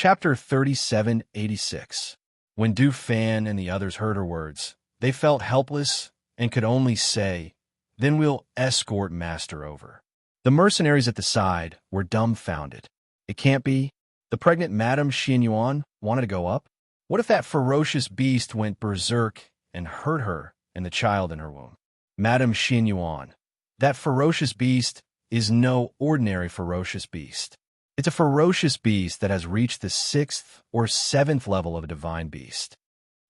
Chapter 3786. When Du Fan and the others heard her words, they felt helpless and could only say, "Then we'll escort Master over." The mercenaries at the side were dumbfounded. It can't be. The pregnant Madame Xianyuan wanted to go up? What if that ferocious beast went berserk and hurt her and the child in her womb? Madame Xianyuan, that ferocious beast is no ordinary ferocious beast. It's a ferocious beast that has reached the 6th or 7th level of a divine beast.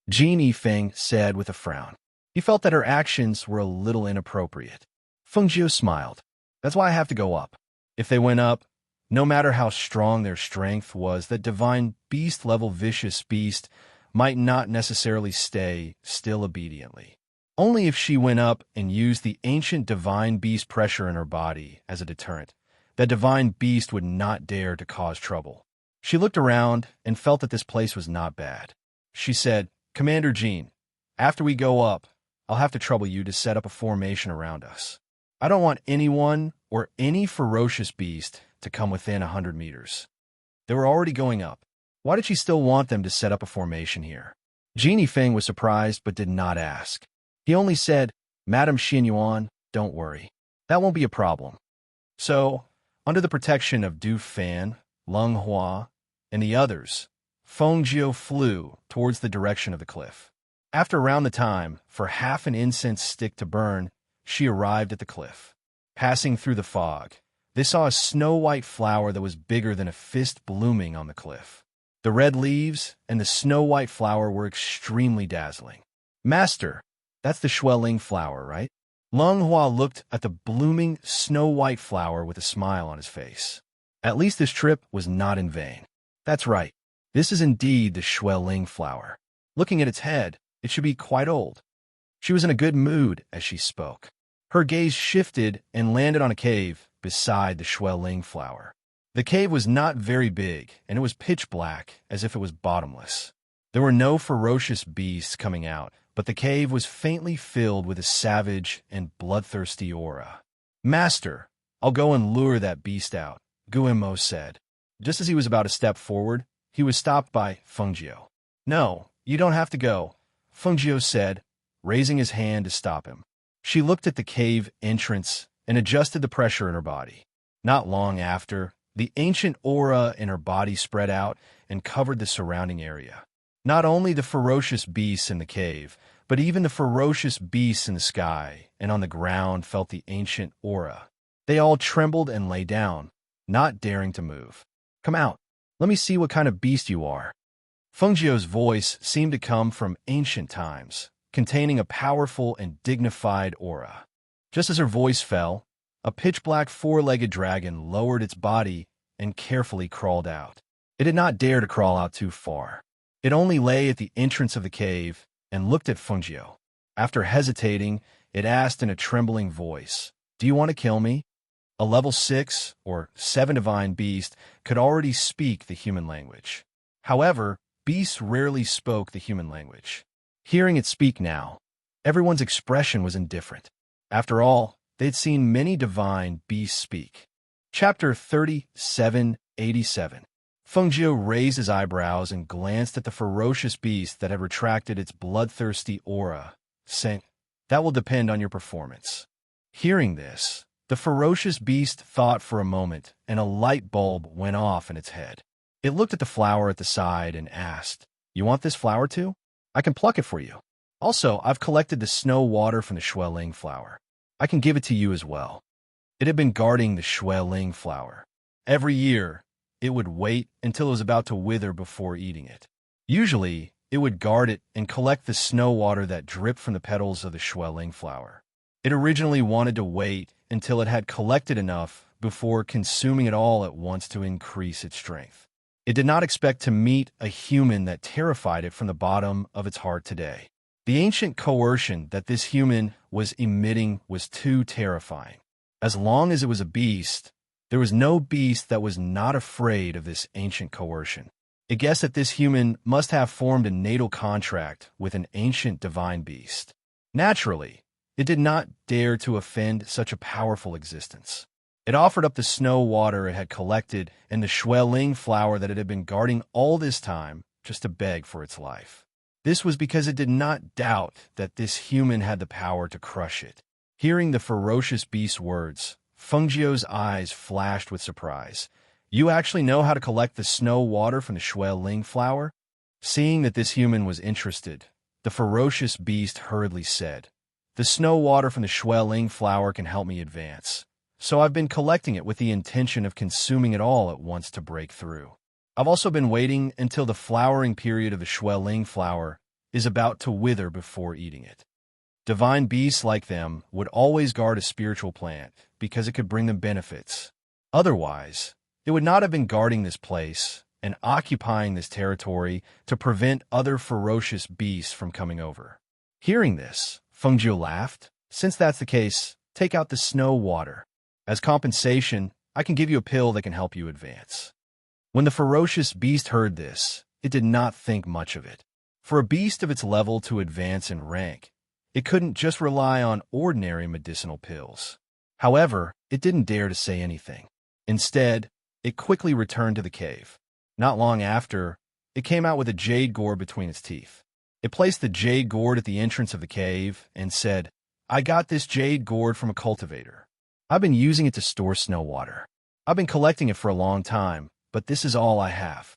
Jin Yifeng said with a frown. He felt that her actions were a little inappropriate. Feng Jiu smiled. That's why I have to go up. If they went up, no matter how strong their strength was, that divine beast-level vicious beast might not necessarily stay still obediently. Only if she went up and used the ancient divine beast pressure in her body as a deterrent, that divine beast would not dare to cause trouble. She looked around and felt that this place was not bad. She said, "Commander Jin, after we go up, I'll have to trouble you to set up a formation around us. I don't want anyone or any ferocious beast to come within 100 meters. They were already going up. Why did she still want them to set up a formation here? Jin Yifeng was surprised but did not ask. He only said, "Madame Xianyuan, don't worry. That won't be a problem." So, under the protection of Du Fan, Leng Hua, and the others, Feng Jiu flew towards the direction of the cliff. After around the time for half an incense stick to burn, she arrived at the cliff. Passing through the fog, they saw a snow-white flower that was bigger than a fist blooming on the cliff. The red leaves and the snow-white flower were extremely dazzling. "Master, that's the Xueling flower, right?" Leng Hua looked at the blooming snow-white flower with a smile on his face. At least this trip was not in vain. That's right. This is indeed the Xueling flower. Looking at its head, it should be quite old. She was in a good mood as she spoke. Her gaze shifted and landed on a cave beside the Xueling flower. The cave was not very big, and it was pitch black, as if it was bottomless. There were no ferocious beasts coming out, but the cave was faintly filled with a savage and bloodthirsty aura. "Master, I'll go and lure that beast out," Guillemot said. Just as he was about to step forward, he was stopped by Feng Jiu. "No, you don't have to go," Feng Jiu said, raising his hand to stop him. She looked at the cave entrance and adjusted the pressure in her body. Not long after, the ancient aura in her body spread out and covered the surrounding area. Not only the ferocious beasts in the cave, but even the ferocious beasts in the sky and on the ground felt the ancient aura. They all trembled and lay down, not daring to move. "Come out. Let me see what kind of beast you are." Feng Jiu's voice seemed to come from ancient times, containing a powerful and dignified aura. Just as her voice fell, a pitch-black four-legged dragon lowered its body and carefully crawled out. It did not dare to crawl out too far. It only lay at the entrance of the cave and looked at Feng Jiu. After hesitating, it asked in a trembling voice, "Do you want to kill me?" A level 6 or 7 divine beast could already speak the human language. However, beasts rarely spoke the human language. Hearing it speak now, everyone's expression was indifferent. After all, they'd seen many divine beasts speak. Chapter 3787. Feng Jiu raised his eyebrows and glanced at the ferocious beast that had retracted its bloodthirsty aura, saying, "That will depend on your performance." Hearing this, the ferocious beast thought for a moment, and a light bulb went off in its head. It looked at the flower at the side and asked, "You want this flower too? I can pluck it for you. Also, I've collected the snow water from the Xueling flower. I can give it to you as well." It had been guarding the Xueling flower. Every year, it would wait until it was about to wither before eating it. Usually, it would guard it and collect the snow water that dripped from the petals of the Xueling flower. It originally wanted to wait until it had collected enough before consuming it all at once to increase its strength. It did not expect to meet a human that terrified it from the bottom of its heart today. The ancient coercion that this human was emitting was too terrifying. As long as it was a beast, there was no beast that was not afraid of this ancient coercion. It guessed that this human must have formed a natal contract with an ancient divine beast. Naturally, it did not dare to offend such a powerful existence. It offered up the snow water it had collected and the Xueling flower that it had been guarding all this time just to beg for its life. This was because it did not doubt that this human had the power to crush it. Hearing the ferocious beast's words, Fengjiu's eyes flashed with surprise. You actually know how to collect the snow water from the Xueling flower? Seeing that this human was interested, the ferocious beast hurriedly said, the snow water from the Xueling flower can help me advance, so I've been collecting it with the intention of consuming it all at once to break through. I've also been waiting until the flowering period of the Xueling flower is about to wither before eating it. Divine beasts like them would always guard a spiritual plant because it could bring them benefits. Otherwise, it would not have been guarding this place and occupying this territory to prevent other ferocious beasts from coming over. Hearing this, Fengjiu laughed. Since that's the case, take out the snow water. As compensation, I can give you a pill that can help you advance. When the ferocious beast heard this, it did not think much of it. For a beast of its level to advance in rank, it couldn't just rely on ordinary medicinal pills. However, it didn't dare to say anything. Instead, it quickly returned to the cave. Not long after, it came out with a jade gourd between its teeth. It placed the jade gourd at the entrance of the cave and said, I got this jade gourd from a cultivator. I've been using it to store snow water. I've been collecting it for a long time, but this is all I have.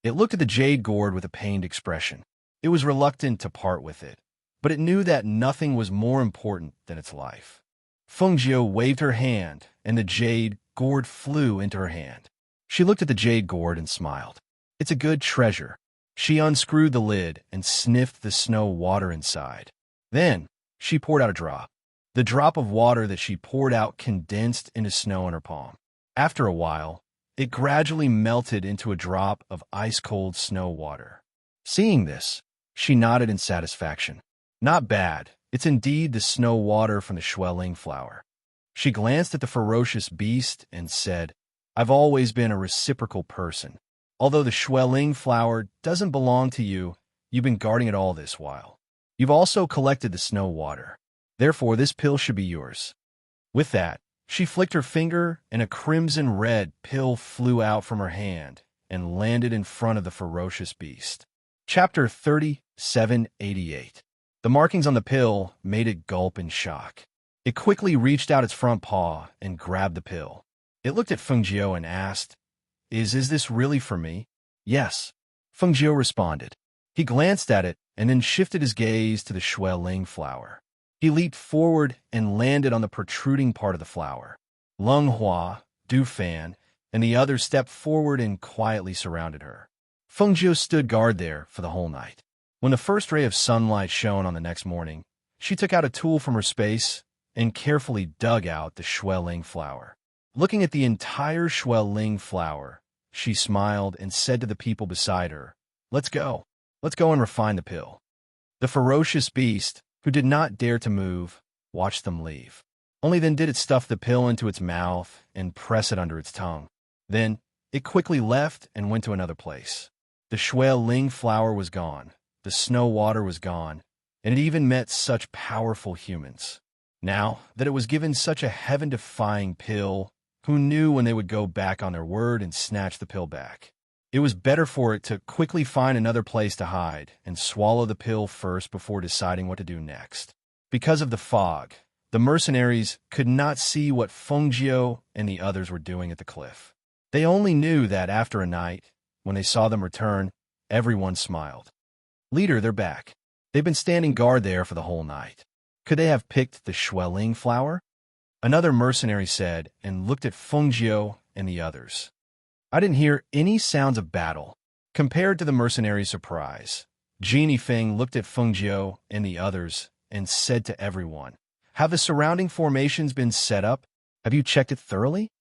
It looked at the jade gourd with a pained expression. It was reluctant to part with it, but it knew that nothing was more important than its life. Fengjiu waved her hand, and the jade gourd flew into her hand. She looked at the jade gourd and smiled. It's a good treasure. She unscrewed the lid and sniffed the snow water inside. Then, she poured out a drop. The drop of water that she poured out condensed into snow in her palm. After a while, it gradually melted into a drop of ice-cold snow water. Seeing this, she nodded in satisfaction. Not bad. It's indeed the snow water from the Xueling flower. She glanced at the ferocious beast and said, I've always been a reciprocal person. Although the Xueling flower doesn't belong to you, you've been guarding it all this while. You've also collected the snow water. Therefore, this pill should be yours. With that, she flicked her finger, and a crimson-red pill flew out from her hand and landed in front of the ferocious beast. Chapter 3788. The markings on the pill made it gulp in shock. It quickly reached out its front paw and grabbed the pill. It looked at Fengjiu and asked, Is this really for me? Yes, Fengjiu responded. He glanced at it and then shifted his gaze to the Xueling flower. He leaped forward and landed on the protruding part of the flower. Lung Hua, Du Fan, and the others stepped forward and quietly surrounded her. Fengjiu stood guard there for the whole night. When the first ray of sunlight shone on the next morning, she took out a tool from her space and carefully dug out the Xueling flower. Looking at the entire Xueling flower, she smiled and said to the people beside her, Let's go. Let's go and refine the pill. The ferocious beast, who did not dare to move, watched them leave. Only then did it stuff the pill into its mouth and press it under its tongue. Then, it quickly left and went to another place. The Xueling flower was gone, the snow water was gone, and it even met such powerful humans. Now that it was given such a heaven-defying pill, who knew when they would go back on their word and snatch the pill back? It was better for it to quickly find another place to hide and swallow the pill first before deciding what to do next. Because of the fog, the mercenaries could not see what Fengjiu and the others were doing at the cliff. They only knew that after a night, when they saw them return, everyone smiled. Leader, they're back. They've been standing guard there for the whole night. Could they have picked the Xueling flower? Another mercenary said and looked at Fengjiu and the others. I didn't hear any sounds of battle. Compared to the mercenaries' surprise, Genie Feng looked at Fengjiu and the others and said to everyone, Have the surrounding formations been set up? Have you checked it thoroughly?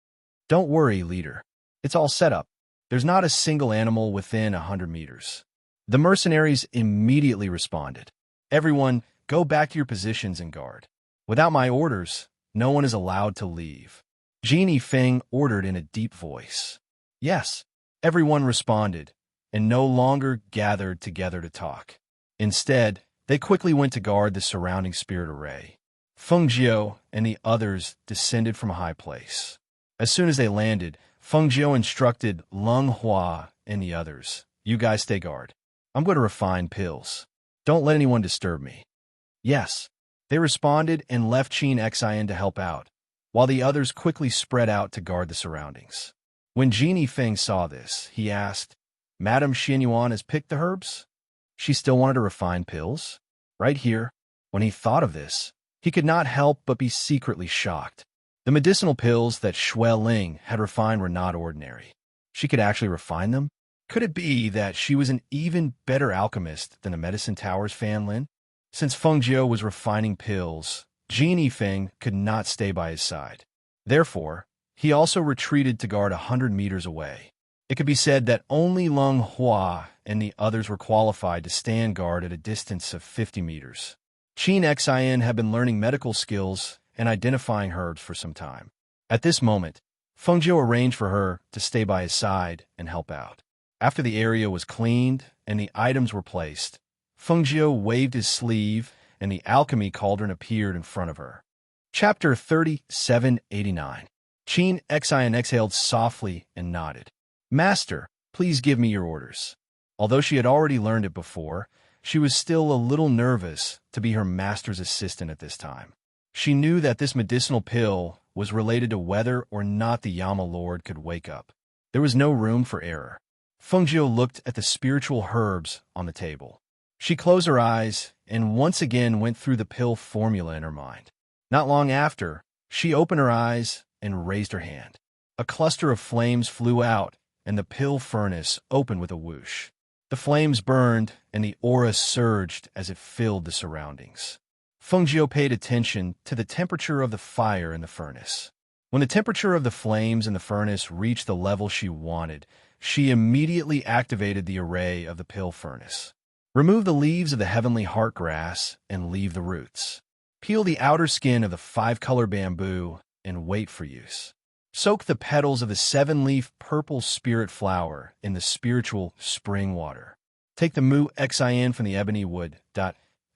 Don't worry, leader. It's all set up. There's not a single animal within 100 meters. The mercenaries immediately responded. Everyone, go back to your positions and guard. Without my orders, no one is allowed to leave. Genie Feng ordered in a deep voice. Yes, everyone responded, and no longer gathered together to talk. Instead, they quickly went to guard the surrounding spirit array. Fengjiu and the others descended from a high place. As soon as they landed, Feng Jiu instructed Leng Hua and the others, "You guys stay guard. I'm going to refine pills. Don't let anyone disturb me." "Yes." They responded and left Qin Xin to help out, while the others quickly spread out to guard the surroundings. When Genie Feng saw this, he asked, "Madame Xianyuan has picked the herbs? She still wanted to refine pills?" Right here, when he thought of this, he could not help but be secretly shocked. The medicinal pills that Xue Ling had refined were not ordinary. She could actually refine them? Could it be that she was an even better alchemist than the Medicine Tower's Fan Lin? Since Feng Jiu was refining pills, Genie Feng could not stay by his side. Therefore, he also retreated to guard 100 meters away. It could be said that only Leng Hua and the others were qualified to stand guard at a distance of 50 meters. Qin Xin had been learning medical skills and identifying herbs for some time. At this moment, Feng Jiu arranged for her to stay by his side and help out. After the area was cleaned and the items were placed, Feng Jiu waved his sleeve and the alchemy cauldron appeared in front of her. Chapter 3789. Qin Xin exhaled softly and nodded. "Master, please give me your orders." Although she had already learned it before, she was still a little nervous to be her master's assistant at this time. She knew that this medicinal pill was related to whether or not the Yama Lord could wake up. There was no room for error. Feng Jiu looked at the spiritual herbs on the table. She closed her eyes and once again went through the pill formula in her mind. Not long after, she opened her eyes and raised her hand. A cluster of flames flew out, and the pill furnace opened with a whoosh. The flames burned, and the aura surged as it filled the surroundings. Feng Jiu paid attention to the temperature of the fire in the furnace. When the temperature of the flames in the furnace reached the level she wanted, she immediately activated the array of the pill furnace. Remove the leaves of the heavenly heart grass and leave the roots. Peel the outer skin of the 5-color bamboo and wait for use. Soak the petals of the 7-leaf purple spirit flower in the spiritual spring water. Take the Mu Xin from the ebony wood.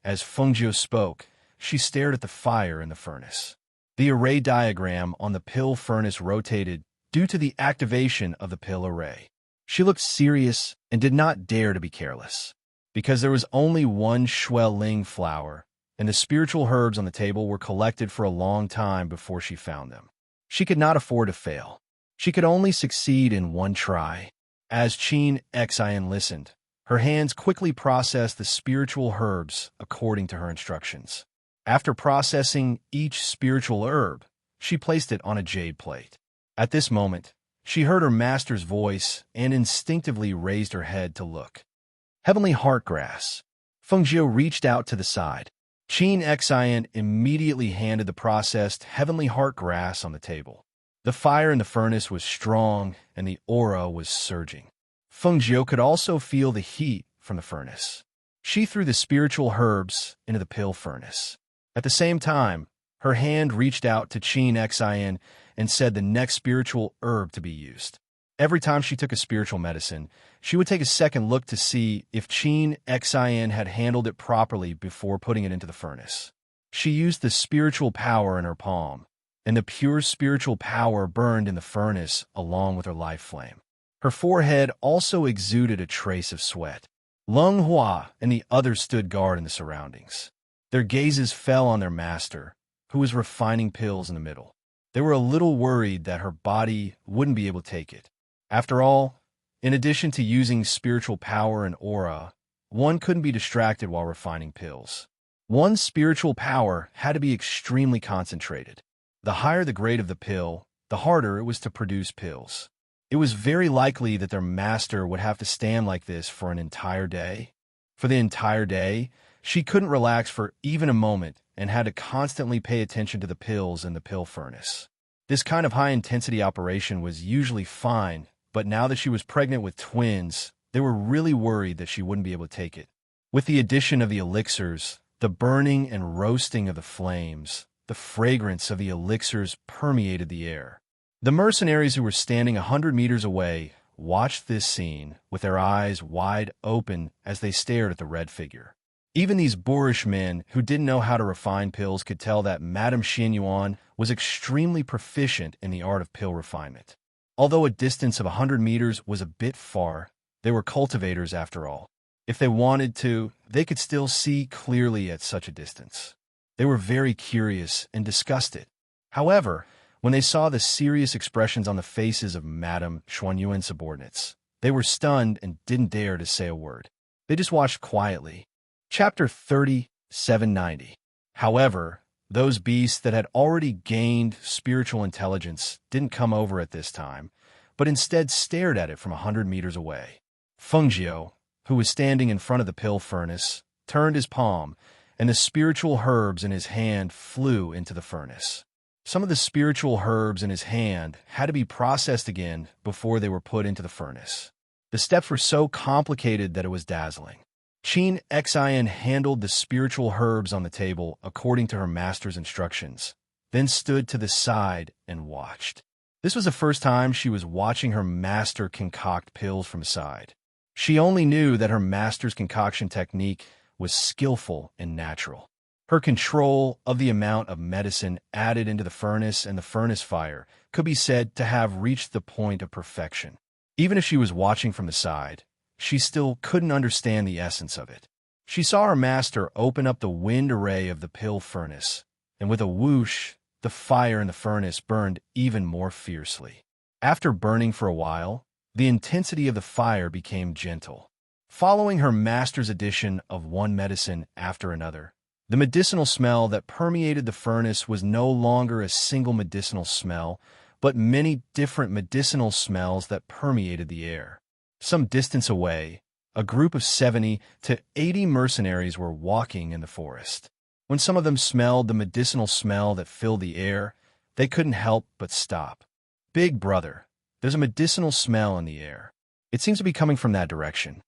As Feng Jiu spoke, she stared at the fire in the furnace. The array diagram on the pill furnace rotated due to the activation of the pill array. She looked serious and did not dare to be careless. Because there was only one Xue Ling flower, and the spiritual herbs on the table were collected for a long time before she found them. She could not afford to fail. She could only succeed in one try. As Qin Xin listened, her hands quickly processed the spiritual herbs according to her instructions. After processing each spiritual herb, she placed it on a jade plate. At this moment, she heard her master's voice and instinctively raised her head to look. Heavenly heart grass. Feng Jiu reached out to the side. Qin Xin immediately handed the processed heavenly heart grass on the table. The fire in the furnace was strong and the aura was surging. Feng Jiu could also feel the heat from the furnace. She threw the spiritual herbs into the pill furnace. At the same time, her hand reached out to Qin Xin and said the next spiritual herb to be used. Every time she took a spiritual medicine, she would take a second look to see if Qin Xin had handled it properly before putting it into the furnace. She used the spiritual power in her palm, and the pure spiritual power burned in the furnace along with her life flame. Her forehead also exuded a trace of sweat. Leng Hua and the others stood guard in the surroundings. Their gazes fell on their master, who was refining pills in the middle. They were a little worried that her body wouldn't be able to take it. After all, in addition to using spiritual power and aura, one couldn't be distracted while refining pills. One's spiritual power had to be extremely concentrated. The higher the grade of the pill, the harder it was to produce pills. It was very likely that their master would have to stand like this for an entire day. For the entire day, she couldn't relax for even a moment and had to constantly pay attention to the pills in the pill furnace. This kind of high-intensity operation was usually fine, but now that she was pregnant with twins, they were really worried that she wouldn't be able to take it. With the addition of the elixirs, the burning and roasting of the flames, the fragrance of the elixirs permeated the air. The mercenaries who were standing 100 meters away watched this scene with their eyes wide open as they stared at the red figure. Even these boorish men who didn't know how to refine pills could tell that Madame Xianyuan was extremely proficient in the art of pill refinement. Although a distance of 100 meters was a bit far, they were cultivators after all. If they wanted to, they could still see clearly at such a distance. They were very curious and disgusted. However, when they saw the serious expressions on the faces of Madame Xianyuan's subordinates, they were stunned and didn't dare to say a word. They just watched quietly. Chapter 3790. However, those beasts that had already gained spiritual intelligence didn't come over at this time, but instead stared at it from 100 meters away. Fengjiu, who was standing in front of the pill furnace, turned his palm, and the spiritual herbs in his hand flew into the furnace. Some of the spiritual herbs in his hand had to be processed again before they were put into the furnace. The steps were so complicated that it was dazzling. Qin Xin handled the spiritual herbs on the table according to her master's instructions, then stood to the side and watched. This was the first time she was watching her master concoct pills from the side. She only knew that her master's concoction technique was skillful and natural. Her control of the amount of medicine added into the furnace and the furnace fire could be said to have reached the point of perfection. Even if she was watching from the side, she still couldn't understand the essence of it. She saw her master open up the wind array of the pill furnace, and with a whoosh, the fire in the furnace burned even more fiercely. After burning for a while, the intensity of the fire became gentle. Following her master's addition of one medicine after another, the medicinal smell that permeated the furnace was no longer a single medicinal smell, but many different medicinal smells that permeated the air. Some distance away, a group of 70 to 80 mercenaries were walking in the forest. When some of them smelled the medicinal smell that filled the air, they couldn't help but stop. "Big brother, there's a medicinal smell in the air. It seems to be coming from that direction,"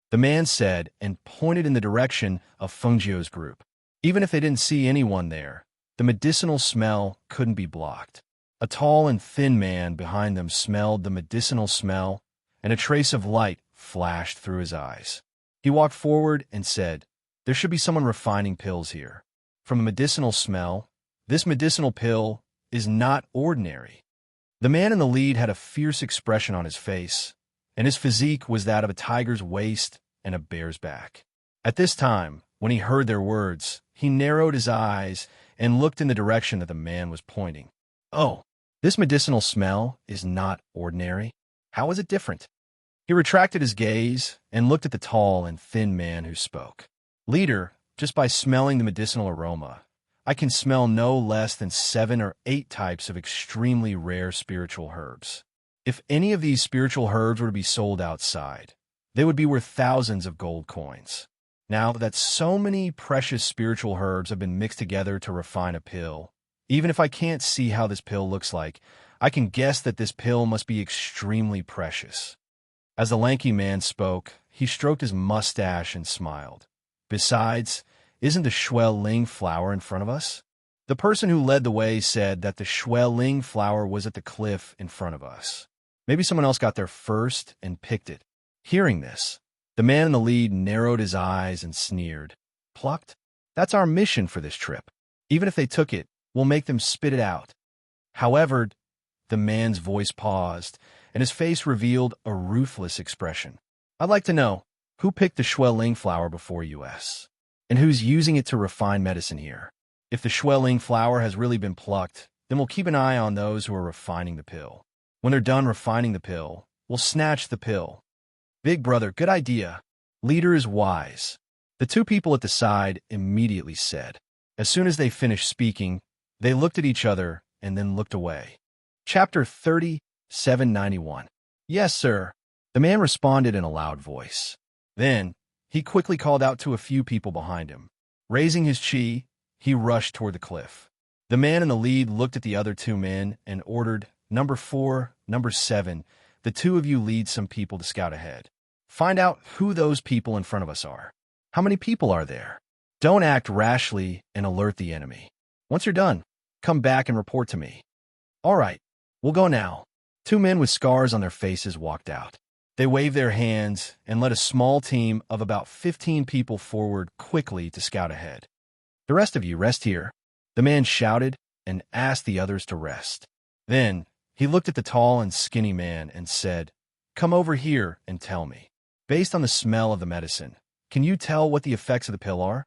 the man said and pointed in the direction of Fengjiu's group. Even if they didn't see anyone there, the medicinal smell couldn't be blocked. A tall and thin man behind them smelled the medicinal smell, and a trace of light flashed through his eyes. He walked forward and said, "There should be someone refining pills here. From a medicinal smell, this medicinal pill is not ordinary." The man in the lead had a fierce expression on his face, and his physique was that of a tiger's waist and a bear's back. At this time, when he heard their words, he narrowed his eyes and looked in the direction that the man was pointing. "Oh, this medicinal smell is not ordinary. How is it different?" He retracted his gaze and looked at the tall and thin man who spoke. "Leader, just by smelling the medicinal aroma, I can smell no less than 7 or 8 types of extremely rare spiritual herbs. If any of these spiritual herbs were to be sold outside, they would be worth thousands of gold coins. Now that so many precious spiritual herbs have been mixed together to refine a pill, even if I can't see how this pill looks like, I can guess that this pill must be extremely precious." As the lanky man spoke, he stroked his mustache and smiled. "Besides, isn't the Shui-Ling flower in front of us?" The person who led the way said that the Shui-Ling flower was at the cliff in front of us. Maybe someone else got there first and picked it. Hearing this, the man in the lead narrowed his eyes and sneered. "Plucked? That's our mission for this trip. Even if they took it, we'll make them spit it out." However, the man's voice paused, and his face revealed a ruthless expression. "I'd like to know, who picked the Shui-Ling flower before us? And who's using it to refine medicine here? If the Shui-Ling flower has really been plucked, then we'll keep an eye on those who are refining the pill. When they're done refining the pill, we'll snatch the pill." "Big brother, good idea. Leader is wise," the two people at the side immediately said. As soon as they finished speaking, they looked at each other and then looked away. Chapter 3791. "Yes, sir," the man responded in a loud voice. Then, he quickly called out to a few people behind him. Raising his chi, he rushed toward the cliff. The man in the lead looked at the other two men and ordered, "Number 4, Number 7, the two of you lead some people to scout ahead. Find out who those people in front of us are. How many people are there? Don't act rashly and alert the enemy. Once you're done, come back and report to me." "All right, we'll go now." Two men with scars on their faces walked out. They waved their hands and led a small team of about 15 people forward quickly to scout ahead. "The rest of you, rest here," the man shouted and asked the others to rest. Then he looked at the tall and skinny man and said, "Come over here and tell me. Based on the smell of the medicine, can you tell what the effects of the pill are?"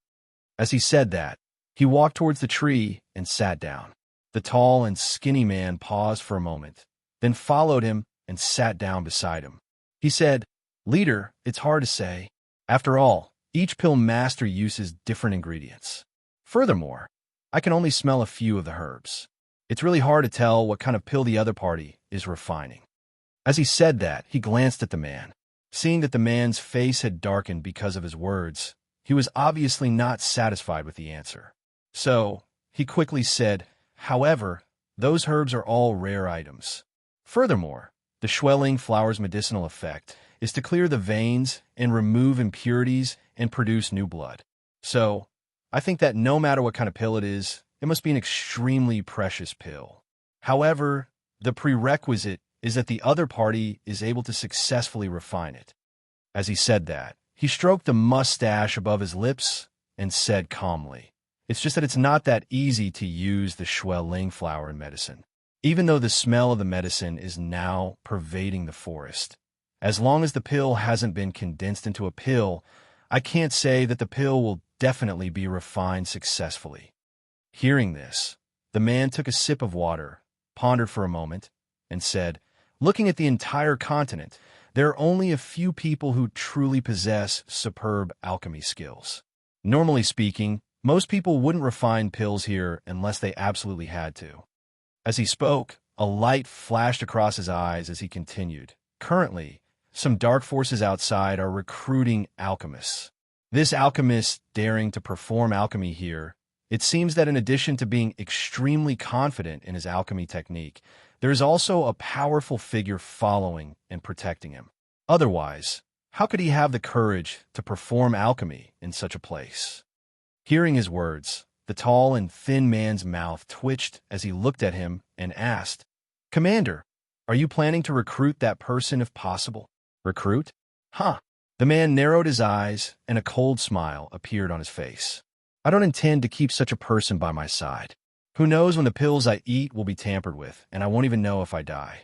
As he said that, he walked towards the tree and sat down. The tall and skinny man paused for a moment, then followed him and sat down beside him. He said, "Leader, it's hard to say. After all, each pill master uses different ingredients. Furthermore, I can only smell a few of the herbs. It's really hard to tell what kind of pill the other party is refining." As he said that, he glanced at the man. Seeing that the man's face had darkened because of his words, he was obviously not satisfied with the answer. So, he quickly said, "However, those herbs are all rare items. Furthermore, the Schwelling flower's medicinal effect is to clear the veins and remove impurities and produce new blood. So, I think that no matter what kind of pill it is, it must be an extremely precious pill. However, the prerequisite is that the other party is able to successfully refine it." As he said that, he stroked the mustache above his lips and said calmly, "It's just that it's not that easy to use the Schwelling flower in medicine. Even though the smell of the medicine is now pervading the forest, as long as the pill hasn't been condensed into a pill, I can't say that the pill will definitely be refined successfully." Hearing this, the man took a sip of water, pondered for a moment, and said, "Looking at the entire continent, there are only a few people who truly possess superb alchemy skills. Normally speaking, most people wouldn't refine pills here unless they absolutely had to." As he spoke, a light flashed across his eyes as he continued, "Currently, some dark forces outside are recruiting alchemists. This alchemist daring to perform alchemy here, it seems that in addition to being extremely confident in his alchemy technique, there is also a powerful figure following and protecting him. Otherwise, how could he have the courage to perform alchemy in such a place?" Hearing his words, the tall and thin man's mouth twitched as he looked at him and asked, "Commander, are you planning to recruit that person if possible?" "Recruit? Huh." The man narrowed his eyes and a cold smile appeared on his face. "I don't intend to keep such a person by my side. Who knows when the pills I eat will be tampered with, and I won't even know if I die."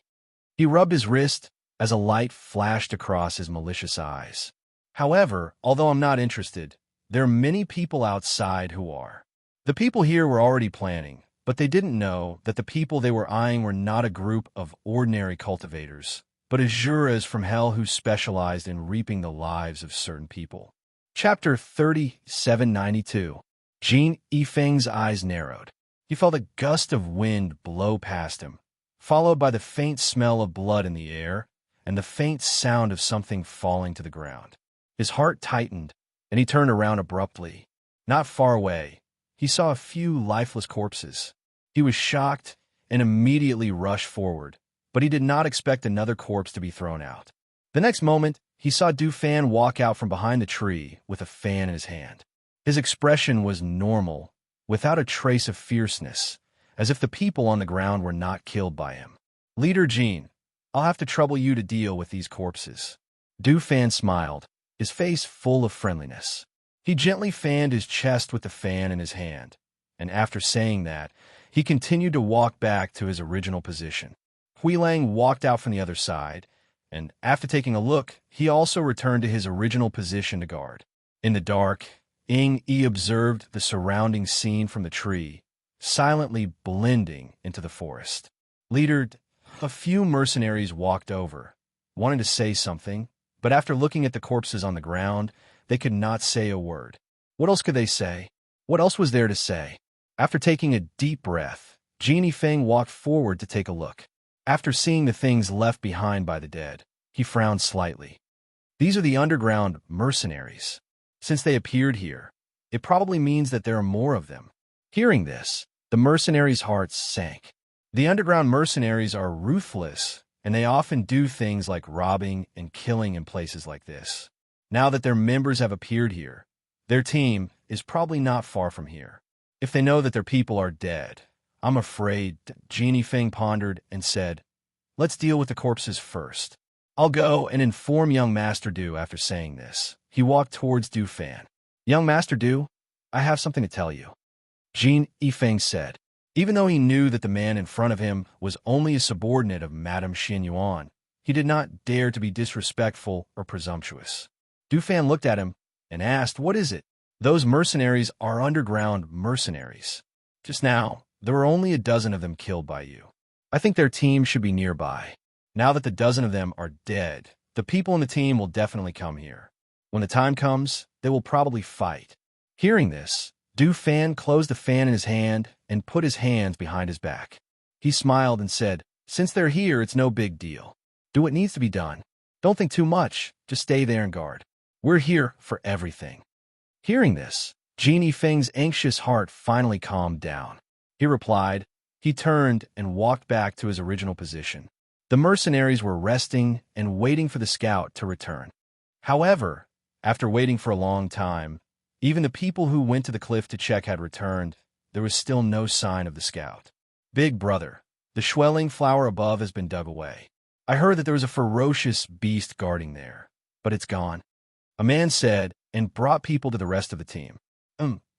He rubbed his wrist as a light flashed across his malicious eyes. "However, although I'm not interested, there are many people outside who are. The people here were already planning, but they didn't know that the people they were eyeing were not a group of ordinary cultivators, but Azuras from hell who specialized in reaping the lives of certain people." Chapter 3792. Jin Yifeng's eyes narrowed. He felt a gust of wind blow past him, followed by the faint smell of blood in the air and the faint sound of something falling to the ground. His heart tightened, and he turned around abruptly. Not far away, he saw a few lifeless corpses. He was shocked and immediately rushed forward, but he did not expect another corpse to be thrown out. The next moment, he saw Du Fan walk out from behind the tree with a fan in his hand. His expression was normal, without a trace of fierceness, as if the people on the ground were not killed by him. "Leader Jean, I'll have to trouble you to deal with these corpses." Du Fan smiled, his face full of friendliness. He gently fanned his chest with the fan in his hand, and after saying that, he continued to walk back to his original position. Huilang walked out from the other side, and after taking a look, he also returned to his original position to guard. In the dark, Ying Yi observed the surrounding scene from the tree, silently blending into the forest. "Leader, a few mercenaries walked over, wanting to say something, but after looking at the corpses on the ground, they could not say a word. What else could they say? What else was there to say?" After taking a deep breath, Jin Yifeng walked forward to take a look. After seeing the things left behind by the dead, he frowned slightly. "These are the underground mercenaries. Since they appeared here, it probably means that there are more of them." Hearing this, the mercenaries' hearts sank. The underground mercenaries are ruthless, and they often do things like robbing and killing in places like this. Now that their members have appeared here, their team is probably not far from here. If they know that their people are dead, I'm afraid, Jin Yifeng pondered and said, "Let's deal with the corpses first. I'll go and inform young Master Du. After saying this, he walked towards Du Fan. Young Master Du, I have something to tell you, Jin Yifeng said. Even though he knew that the man in front of him was only a subordinate of Madame Xin Yuan, he did not dare to be disrespectful or presumptuous. Du Fan looked at him and asked, "What is it?" "Those mercenaries are underground mercenaries. Just now, there were only a dozen of them killed by you. I think their team should be nearby. Now that the dozen of them are dead, the people in the team will definitely come here. When the time comes, they will probably fight." Hearing this, Du Fan closed the fan in his hand and put his hands behind his back. He smiled and said, "Since they're here, it's no big deal. Do what needs to be done. Don't think too much, just stay there and guard. We're here for everything." Hearing this, Jin Yifeng's anxious heart finally calmed down. He replied. He turned and walked back to his original position. The mercenaries were resting and waiting for the scout to return. However, after waiting for a long time, even the people who went to the cliff to check had returned. There was still no sign of the scout. "Big brother, the Schwelling flower above has been dug away. I heard that there was a ferocious beast guarding there, but it's gone," a man said, and brought people to the rest of the team.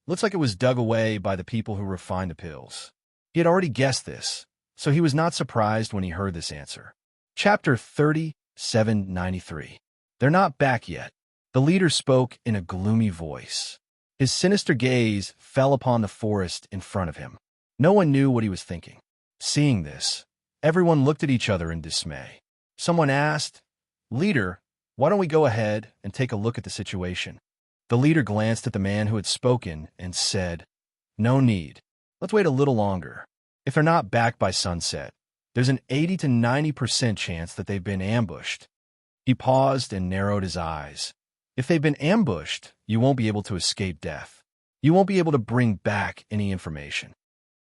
Looks like it was dug away by the people who refined the pills. He had already guessed this, so he was not surprised when he heard this answer. Chapter 3793. They're not back yet. The leader spoke in a gloomy voice. His sinister gaze fell upon the forest in front of him. No one knew what he was thinking. Seeing this, everyone looked at each other in dismay. Someone asked, "Leader, why don't we go ahead and take a look at the situation?" The leader glanced at the man who had spoken and said, "No need. Let's wait a little longer. If they're not back by sunset, there's an 80 to 90% chance that they've been ambushed." He paused and narrowed his eyes. "If they've been ambushed, you won't be able to escape death. You won't be able to bring back any information."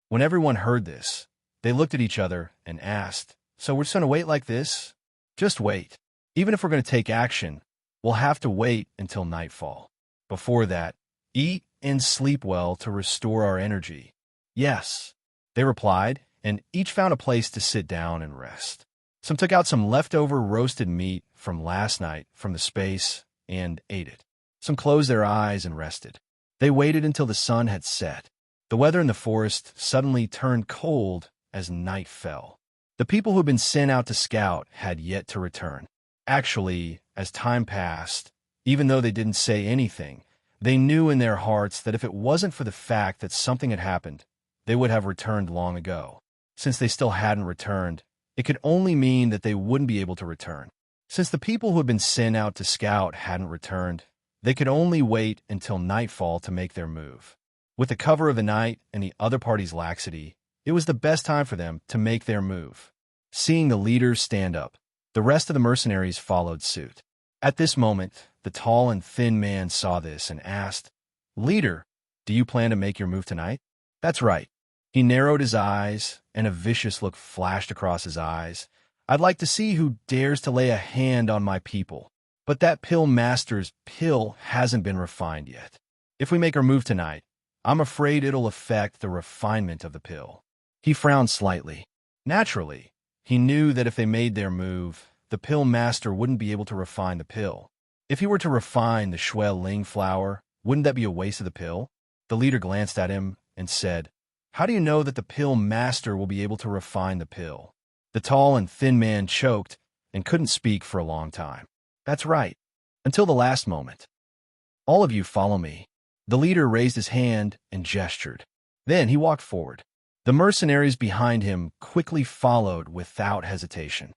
When everyone heard this, they looked at each other and asked, "So we're just going to wait like this?" "Just wait. Even if we're going to take action, we'll have to wait until nightfall. Before that, eat and sleep well to restore our energy." "Yes," they replied, and each found a place to sit down and rest. Some took out some leftover roasted meat from last night from the space and ate it. Some closed their eyes and rested. They waited until the sun had set. The weather in the forest suddenly turned cold as night fell. The people who had been sent out to scout had yet to return. Actually, as time passed, even though they didn't say anything, they knew in their hearts that if it wasn't for the fact that something had happened, they would have returned long ago. Since they still hadn't returned, it could only mean that they wouldn't be able to return. Since the people who had been sent out to scout hadn't returned, they could only wait until nightfall to make their move. With the cover of the night and the other party's laxity, it was the best time for them to make their move. Seeing the leaders stand up, the rest of the mercenaries followed suit. At this moment, the tall and thin man saw this and asked, "Leader, do you plan to make your move tonight?" "That's right." He narrowed his eyes, and a vicious look flashed across his eyes. "I'd like to see who dares to lay a hand on my people. But that pill master's pill hasn't been refined yet. If we make our move tonight, I'm afraid it'll affect the refinement of the pill." He frowned slightly. Naturally, he knew that if they made their move, the pill master wouldn't be able to refine the pill. If he were to refine the Shui Ling flower, wouldn't that be a waste of the pill? The leader glanced at him and said, "How do you know that the pill master will be able to refine the pill?" The tall and thin man choked and couldn't speak for a long time. "That's right. Until the last moment. All of you follow me." The leader raised his hand and gestured. Then he walked forward. The mercenaries behind him quickly followed without hesitation.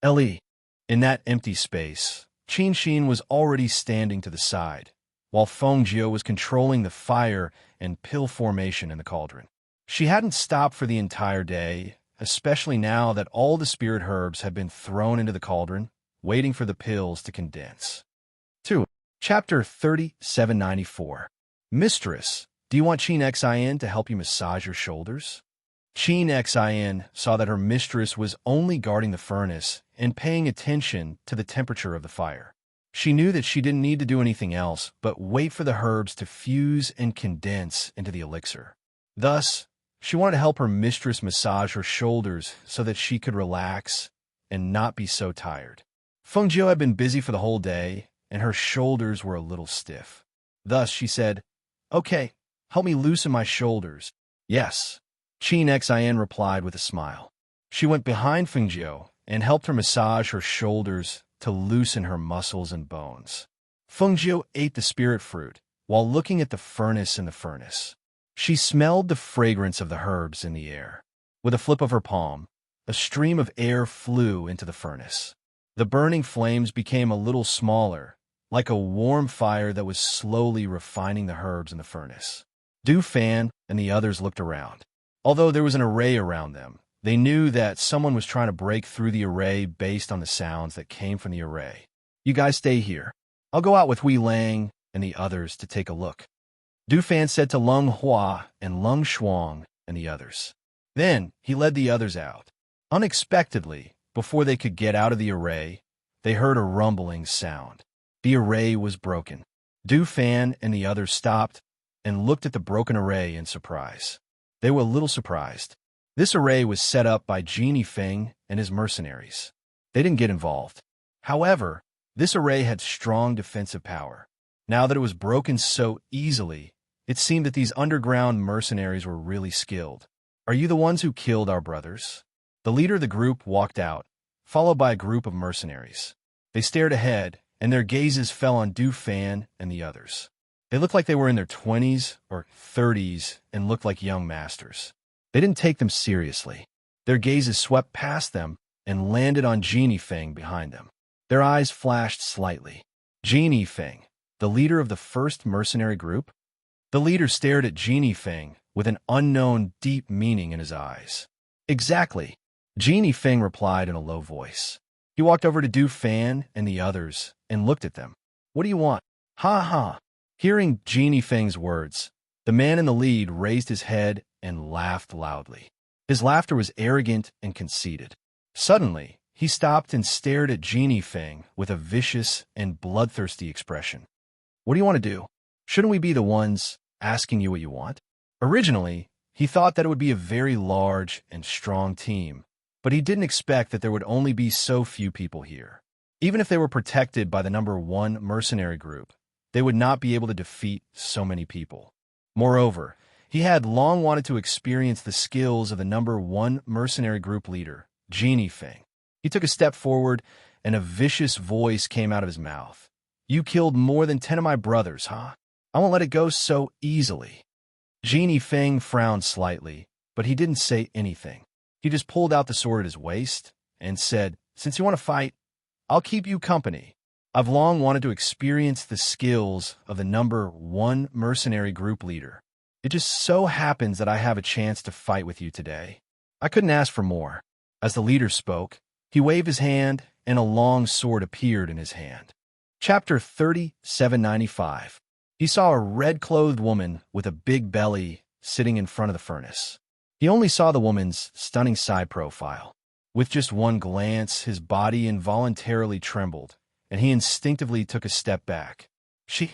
Ellie. In that empty space, Qin Xin was already standing to the side, while Feng Jiu was controlling the fire and pill formation in the cauldron. She hadn't stopped for the entire day, especially now that all the spirit herbs had been thrown into the cauldron, waiting for the pills to condense. 2. Chapter 3794. Mistress, do you want Qin Xin to help you massage your shoulders? Qin Xin saw that her mistress was only guarding the furnace and paying attention to the temperature of the fire. She knew that she didn't need to do anything else but wait for the herbs to fuse and condense into the elixir. Thus, she wanted to help her mistress massage her shoulders so that she could relax and not be so tired. Feng Jiu had been busy for the whole day, and her shoulders were a little stiff. Thus, she said, "Okay, help me loosen my shoulders." "Yes," Qin Xian replied with a smile. She went behind Feng Jiu and helped her massage her shoulders to loosen her muscles and bones. Feng Jiu ate the spirit fruit while looking at the furnace in the furnace. She smelled the fragrance of the herbs in the air. With a flip of her palm, a stream of air flew into the furnace. The burning flames became a little smaller, like a warm fire that was slowly refining the herbs in the furnace. Du Fan and the others looked around. Although there was an array around them, they knew that someone was trying to break through the array based on the sounds that came from the array. "You guys stay here. I'll go out with Wei Lang and the others to take a look," Du Fan said to Lung Hua and Lung Shuang and the others. Then he led the others out. Unexpectedly, before they could get out of the array, they heard a rumbling sound. The array was broken. Du Fan and the others stopped and looked at the broken array in surprise. They were a little surprised. This array was set up by Genie Feng and his mercenaries. They didn't get involved. However, this array had strong defensive power. Now that it was broken so easily, it seemed that these underground mercenaries were really skilled. "Are you the ones who killed our brothers?" The leader of the group walked out, followed by a group of mercenaries. They stared ahead, and their gazes fell on Du Fan and the others. They looked like they were in their 20s or 30s and looked like young masters. They didn't take them seriously. Their gazes swept past them and landed on Genie Feng behind them. Their eyes flashed slightly. Genie Feng, the leader of the first mercenary group? The leader stared at Genie Feng with an unknown deep meaning in his eyes. "Exactly," Genie Feng replied in a low voice. He walked over to Du Fan and the others and looked at them. "What do you want?" "Ha ha." Hearing Genie Feng's words, the man in the lead raised his head and laughed loudly. His laughter was arrogant and conceited. Suddenly, he stopped and stared at Genie Feng with a vicious and bloodthirsty expression. "What do you want to do? Shouldn't we be the ones asking you what you want?" Originally, he thought that it would be a very large and strong team, but he didn't expect that there would only be so few people here. Even if they were protected by the number 1 mercenary group, they would not be able to defeat so many people. Moreover, he had long wanted to experience the skills of the number 1 mercenary group leader, Genie Feng. He took a step forward, and a vicious voice came out of his mouth. "You killed more than 10 of my brothers, huh? I won't let it go so easily." Genie Feng frowned slightly, but he didn't say anything. He just pulled out the sword at his waist and said, "Since you want to fight, I'll keep you company. I've long wanted to experience the skills of the number 1 mercenary group leader. It just so happens that I have a chance to fight with you today. I couldn't ask for more." As the leader spoke, he waved his hand, and a long sword appeared in his hand. Chapter 3795. He saw a red-clothed woman with a big belly sitting in front of the furnace. He only saw the woman's stunning side profile. With just one glance, his body involuntarily trembled, and he instinctively took a step back. She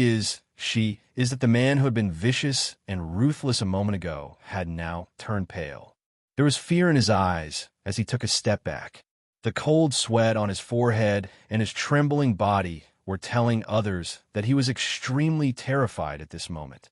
is that the man who had been vicious and ruthless a moment ago had now turned pale. There was fear in his eyes as he took a step back. The cold sweat on his forehead and his trembling body were telling others that he was extremely terrified at this moment.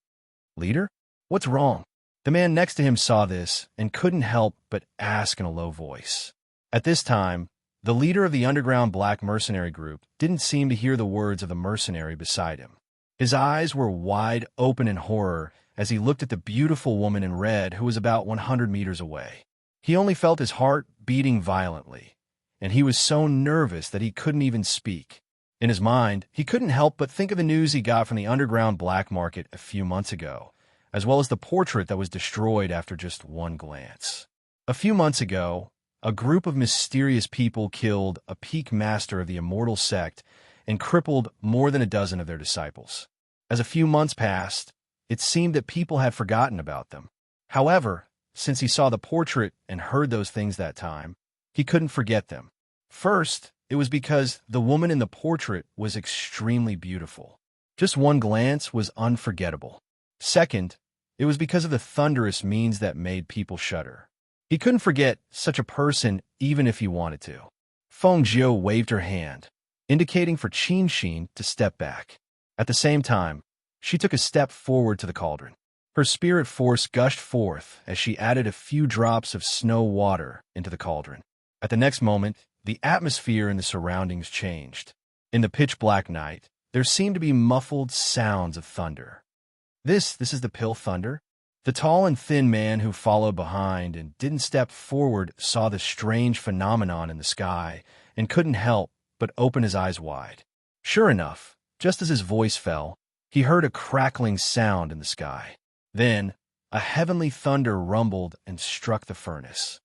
"Leader? What's wrong?" The man next to him saw this and couldn't help but ask in a low voice. At this time, the leader of the underground black mercenary group didn't seem to hear the words of the mercenary beside him. His eyes were wide open in horror as he looked at the beautiful woman in red who was about 100 meters away. He only felt his heart beating violently, and he was so nervous that he couldn't even speak. In his mind, he couldn't help but think of the news he got from the underground black market a few months ago, as well as the portrait that was destroyed after just one glance. A few months ago, a group of mysterious people killed a peak master of the immortal sect and crippled more than a dozen of their disciples. As a few months passed, it seemed that people had forgotten about them. However, since he saw the portrait and heard those things that time, he couldn't forget them. First, it was because the woman in the portrait was extremely beautiful. Just one glance was unforgettable. Second, it was because of the thunderous means that made people shudder. He couldn't forget such a person even if he wanted to. Feng Jiu waved her hand, indicating for Qin Xin to step back. At the same time, she took a step forward to the cauldron. Her spirit force gushed forth as she added a few drops of snow water into the cauldron. At the next moment, the atmosphere and the surroundings changed. In the pitch-black night, there seemed to be muffled sounds of thunder. This is the pill thunder? The tall and thin man who followed behind and didn't step forward saw the strange phenomenon in the sky and couldn't help but open his eyes wide. Sure enough, just as his voice fell, he heard a crackling sound in the sky. Then, a heavenly thunder rumbled and struck the furnace.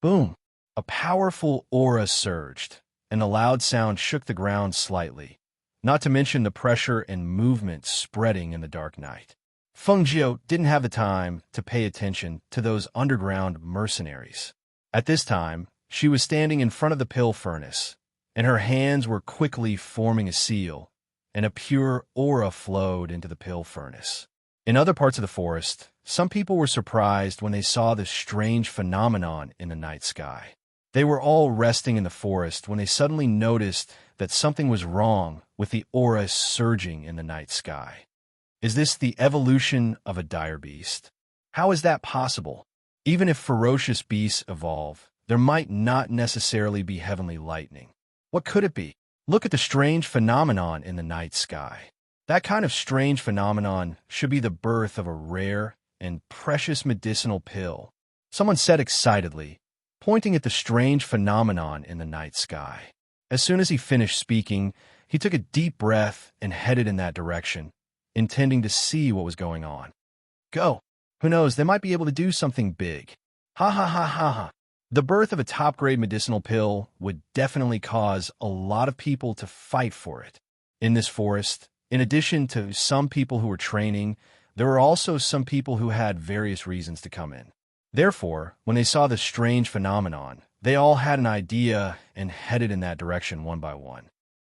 Boom! A powerful aura surged, and the loud sound shook the ground slightly, not to mention the pressure and movement spreading in the dark night. Feng Jiu didn't have the time to pay attention to those underground mercenaries. At this time, she was standing in front of the pill furnace, and her hands were quickly forming a seal, and a pure aura flowed into the pill furnace. In other parts of the forest, some people were surprised when they saw this strange phenomenon in the night sky. They were all resting in the forest when they suddenly noticed that something was wrong with the aura surging in the night sky. Is this the evolution of a dire beast? How is that possible? Even if ferocious beasts evolve, there might not necessarily be heavenly lightning. What could it be? Look at the strange phenomenon in the night sky. That kind of strange phenomenon should be the birth of a rare and precious medicinal pill, someone said excitedly, pointing at the strange phenomenon in the night sky. As soon as he finished speaking, he took a deep breath and headed in that direction, intending to see what was going on. Go! Who knows, they might be able to do something big. Ha ha ha ha ha. The birth of a top-grade medicinal pill would definitely cause a lot of people to fight for it. In this forest, in addition to some people who were training, there were also some people who had various reasons to come in. Therefore, when they saw this strange phenomenon, they all had an idea and headed in that direction one by one.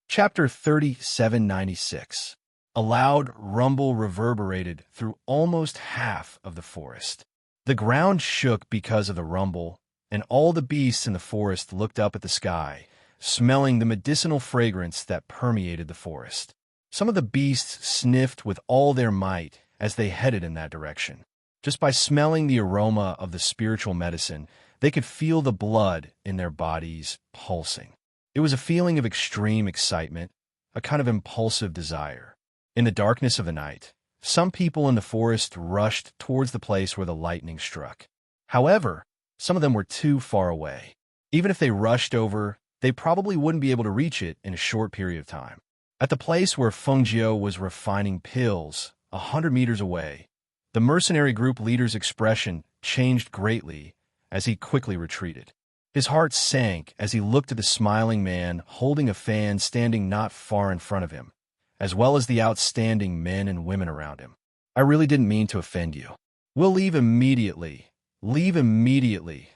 Chapter 3796. A loud rumble reverberated through almost half of the forest. The ground shook because of the rumble, and all the beasts in the forest looked up at the sky, smelling the medicinal fragrance that permeated the forest. Some of the beasts sniffed with all their might as they headed in that direction. Just by smelling the aroma of the spiritual medicine, they could feel the blood in their bodies pulsing. It was a feeling of extreme excitement, a kind of impulsive desire. In the darkness of the night, some people in the forest rushed towards the place where the lightning struck. However, some of them were too far away. Even if they rushed over, they probably wouldn't be able to reach it in a short period of time. At the place where Feng Jiu was refining pills, 100 meters away, the mercenary group leader's expression changed greatly as he quickly retreated. His heart sank as he looked at the smiling man holding a fan standing not far in front of him, as well as the outstanding men and women around him. I really didn't mean to offend you. We'll leave immediately. Leave immediately,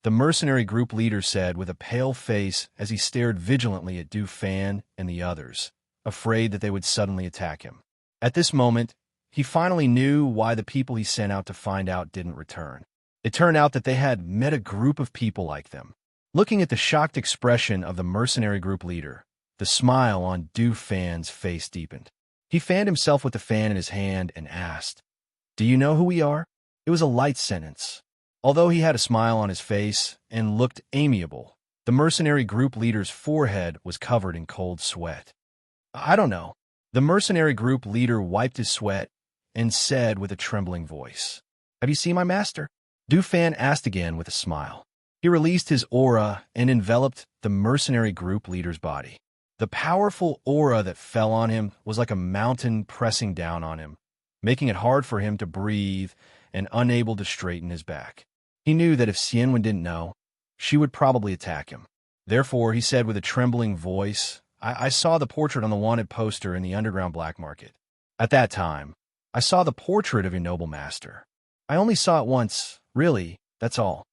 the mercenary group leader said with a pale face as he stared vigilantly at Du Fan and the others, afraid that they would suddenly attack him. At this moment, he finally knew why the people he sent out to find out didn't return. It turned out that they had met a group of people like them. Looking at the shocked expression of the mercenary group leader, the smile on Du Fan's face deepened. He fanned himself with the fan in his hand and asked, "Do you know who we are?" It was a light sentence. Although he had a smile on his face and looked amiable, the mercenary group leader's forehead was covered in cold sweat. "I don't know." The mercenary group leader wiped his sweat and said with a trembling voice, "Have you seen my master?" Du Fan asked again with a smile. He released his aura and enveloped the mercenary group leader's body. The powerful aura that fell on him was like a mountain pressing down on him, making it hard for him to breathe and unable to straighten his back. He knew that if Xianwen didn't know, she would probably attack him. Therefore, he said with a trembling voice, I saw the portrait on the wanted poster in the underground black market. At that time, I saw the portrait of your noble master. I only saw it once, really, that's all."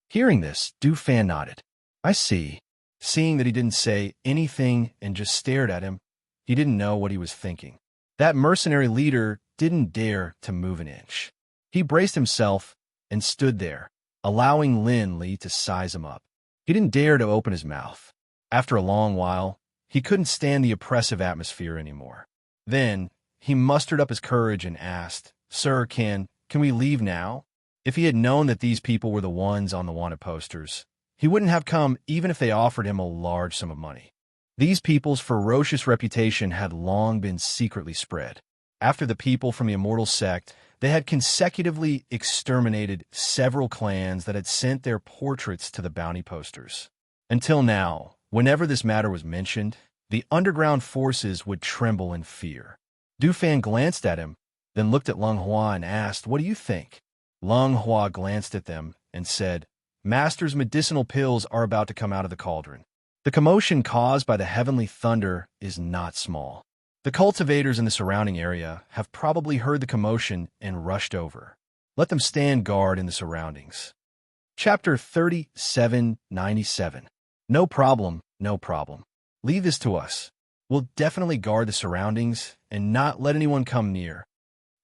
Hearing this, Du Fan nodded. "I see." Seeing that he didn't say anything and just stared at him, he didn't know what he was thinking. That mercenary leader didn't dare to move an inch. He braced himself and stood there, allowing Lin Li to size him up. He didn't dare to open his mouth. After a long while, he couldn't stand the oppressive atmosphere anymore. Then, he mustered up his courage and asked, "Sir, can we leave now?" If he had known that these people were the ones on the wanted posters, he wouldn't have come even if they offered him a large sum of money. These people's ferocious reputation had long been secretly spread. After the people from the Immortal Sect, they had consecutively exterminated several clans that had sent their portraits to the bounty posters. Until now, whenever this matter was mentioned, the underground forces would tremble in fear. Du Fan glanced at him, then looked at Lung Hua and asked, "What do you think?" Lung Hua glanced at them and said, "Master's medicinal pills are about to come out of the cauldron." The commotion caused by the heavenly thunder is not small. The cultivators in the surrounding area have probably heard the commotion and rushed over. Let them stand guard in the surroundings. Chapter 3797. No problem, no problem. Leave this to us. We'll definitely guard the surroundings and not let anyone come near.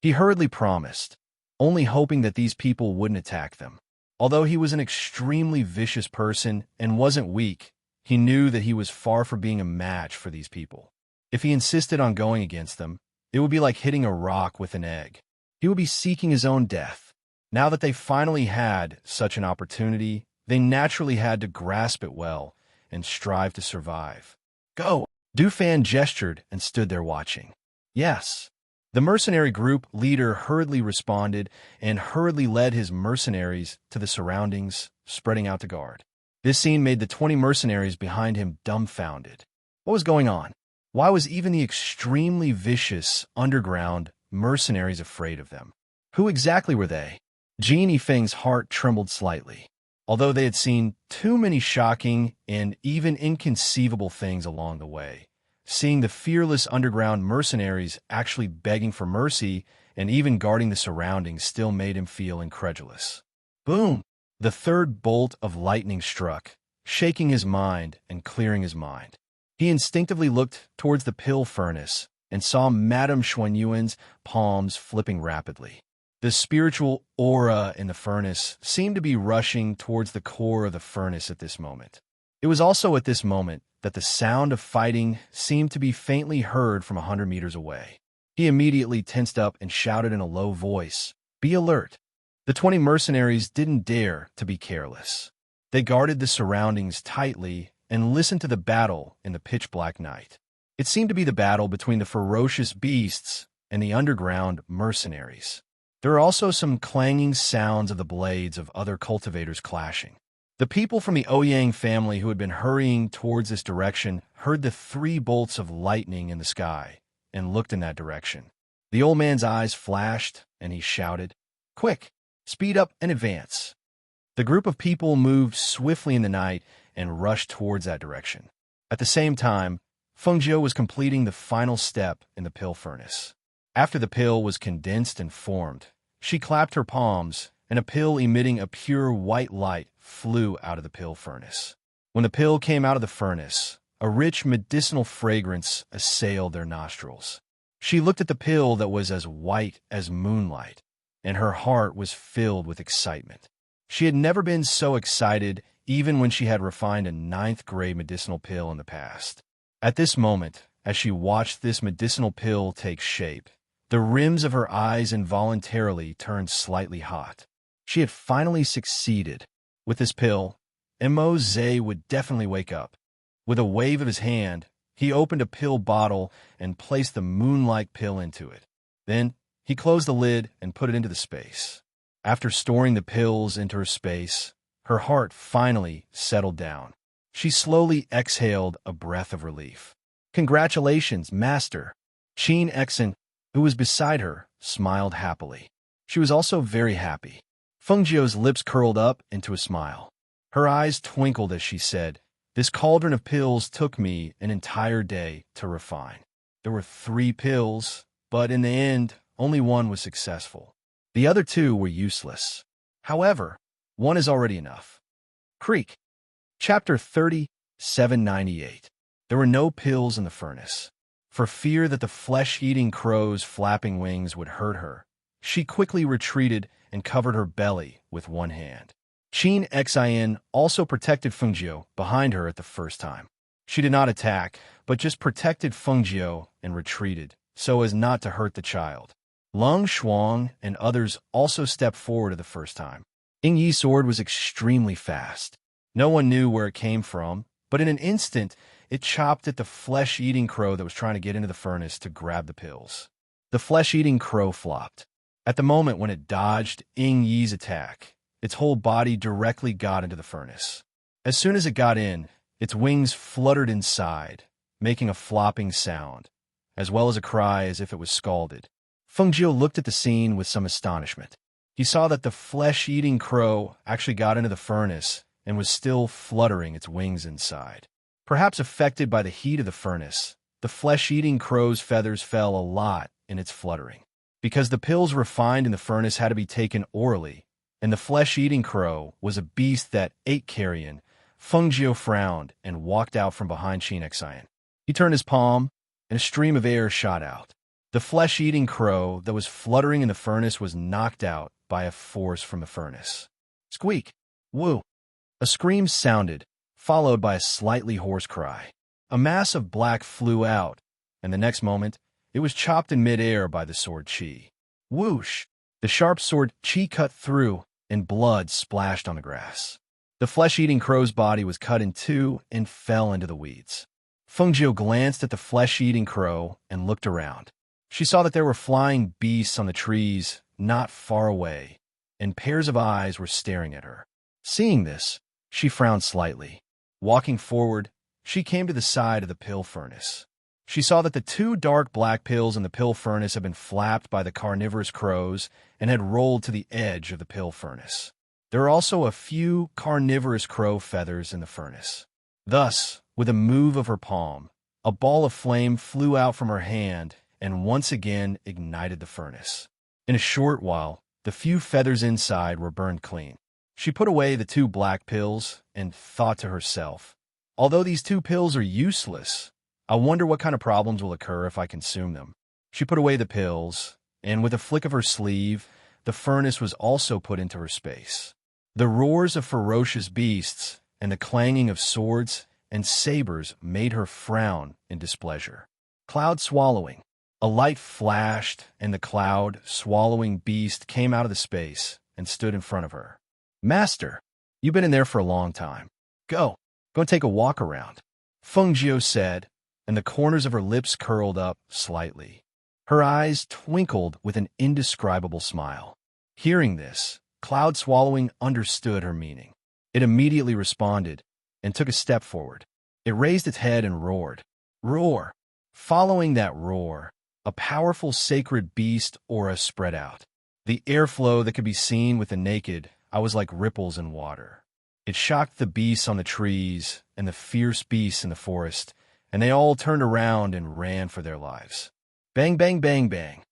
He hurriedly promised, only hoping that these people wouldn't attack them. Although he was an extremely vicious person and wasn't weak, he knew that he was far from being a match for these people. If he insisted on going against them, it would be like hitting a rock with an egg. He would be seeking his own death. Now that they finally had such an opportunity, they naturally had to grasp it well and strive to survive. "Go!" Du Fan gestured and stood there watching. "Yes." The mercenary group leader hurriedly responded and hurriedly led his mercenaries to the surroundings, spreading out to guard. This scene made the 20 mercenaries behind him dumbfounded. What was going on? Why was even the extremely vicious underground mercenaries afraid of them? Who exactly were they? Jin Yifeng's heart trembled slightly. Although they had seen too many shocking and even inconceivable things along the way, seeing the fearless underground mercenaries actually begging for mercy and even guarding the surroundings still made him feel incredulous. Boom! The third bolt of lightning struck, shaking his mind and clearing his mind. He instinctively looked towards the pill furnace and saw Madame Xuanyuan's palms flipping rapidly. The spiritual aura in the furnace seemed to be rushing towards the core of the furnace at this moment. It was also at this moment that the sound of fighting seemed to be faintly heard from 100 meters away. He immediately tensed up and shouted in a low voice, "Be alert!" The 20 mercenaries didn't dare to be careless. They guarded the surroundings tightly and listened to the battle in the pitch-black night. It seemed to be the battle between the ferocious beasts and the underground mercenaries. There were also some clanging sounds of the blades of other cultivators clashing. The people from the Ouyang family who had been hurrying towards this direction heard the 3 bolts of lightning in the sky and looked in that direction. The old man's eyes flashed and he shouted, "Quick, speed up and advance." The group of people moved swiftly in the night and rushed towards that direction. At the same time, Fengjiu was completing the final step in the pill furnace. After the pill was condensed and formed, she clapped her palms, and a pill emitting a pure white light flew out of the pill furnace. When the pill came out of the furnace, a rich medicinal fragrance assailed their nostrils. She looked at the pill that was as white as moonlight, and her heart was filled with excitement. She had never been so excited even when she had refined a 9th-grade medicinal pill in the past. At this moment, as she watched this medicinal pill take shape, the rims of her eyes involuntarily turned slightly hot. She had finally succeeded. With this pill, Mo Zhe would definitely wake up. With a wave of his hand, he opened a pill bottle and placed the moonlight pill into it. Then, he closed the lid and put it into the space. After storing the pills into her space, her heart finally settled down. She slowly exhaled a breath of relief. "Congratulations, Master." Qin Exen, who was beside her, smiled happily. She was also very happy. Fengjiu's lips curled up into a smile. Her eyes twinkled as she said, "This cauldron of pills took me an entire day to refine. There were 3 pills, but in the end, only 1 was successful. The other 2 were useless. However, 1 is already enough." Creek. Chapter 3798. There were no pills in the furnace. For fear that the flesh-eating crow's flapping wings would hurt her, she quickly retreated and covered her belly with one hand. Qin Xin also protected Fengjiu behind her at the first time. She did not attack, but just protected Fengjiu and retreated, so as not to hurt the child. Lung Shuang and others also stepped forward at the first time. Ying Yi's sword was extremely fast. No one knew where it came from, but in an instant, it chopped at the flesh-eating crow that was trying to get into the furnace to grab the pills. The flesh-eating crow flopped. At the moment when it dodged Ying Yi's attack, its whole body directly got into the furnace. As soon as it got in, its wings fluttered inside, making a flopping sound, as well as a cry as if it was scalded. Fengjiu looked at the scene with some astonishment. He saw that the flesh-eating crow actually got into the furnace and was still fluttering its wings inside. Perhaps affected by the heat of the furnace, the flesh-eating crow's feathers fell a lot in its fluttering. Because the pills refined in the furnace had to be taken orally, and the flesh-eating crow was a beast that ate carrion, Fengjiu frowned and walked out from behind Qin Xin. He turned his palm, and a stream of air shot out. The flesh-eating crow that was fluttering in the furnace was knocked out by a force from the furnace. Squeak! Woo! A scream sounded, followed by a slightly hoarse cry. A mass of black flew out, and the next moment, it was chopped in mid-air by the sword Qi. Whoosh! The sharp sword Qi cut through, and blood splashed on the grass. The flesh-eating crow's body was cut in two and fell into the weeds. Fengjiu glanced at the flesh-eating crow and looked around. She saw that there were flying beasts on the trees not far away, and pairs of eyes were staring at her. Seeing this, she frowned slightly. Walking forward, she came to the side of the pill furnace. She saw that the two dark black pills in the pill furnace had been flapped by the carnivorous crows and had rolled to the edge of the pill furnace. There were also a few carnivorous crow feathers in the furnace. Thus, with a move of her palm, a ball of flame flew out from her hand and once again ignited the furnace. In a short while, the few feathers inside were burned clean. She put away the two black pills and thought to herself, although these two pills are useless, I wonder what kind of problems will occur if I consume them. She put away the pills, and with a flick of her sleeve, the furnace was also put into her space. The roars of ferocious beasts and the clanging of swords and sabers made her frown in displeasure. Cloud swallowing. A light flashed, and the cloud swallowing beast came out of the space and stood in front of her. Master, you've been in there for a long time. Go and take a walk around, Fengjiu said, and the corners of her lips curled up slightly. Her eyes twinkled with an indescribable smile. Hearing this, Cloud Swallowing understood her meaning. It immediately responded and took a step forward. It raised its head and roared. Roar! Following that roar, a powerful sacred beast aura spread out. The airflow that could be seen with the naked eye was like ripples in water. It shocked the beasts on the trees and the fierce beasts in the forest, and they all turned around and ran for their lives. Bang, bang, bang, bang.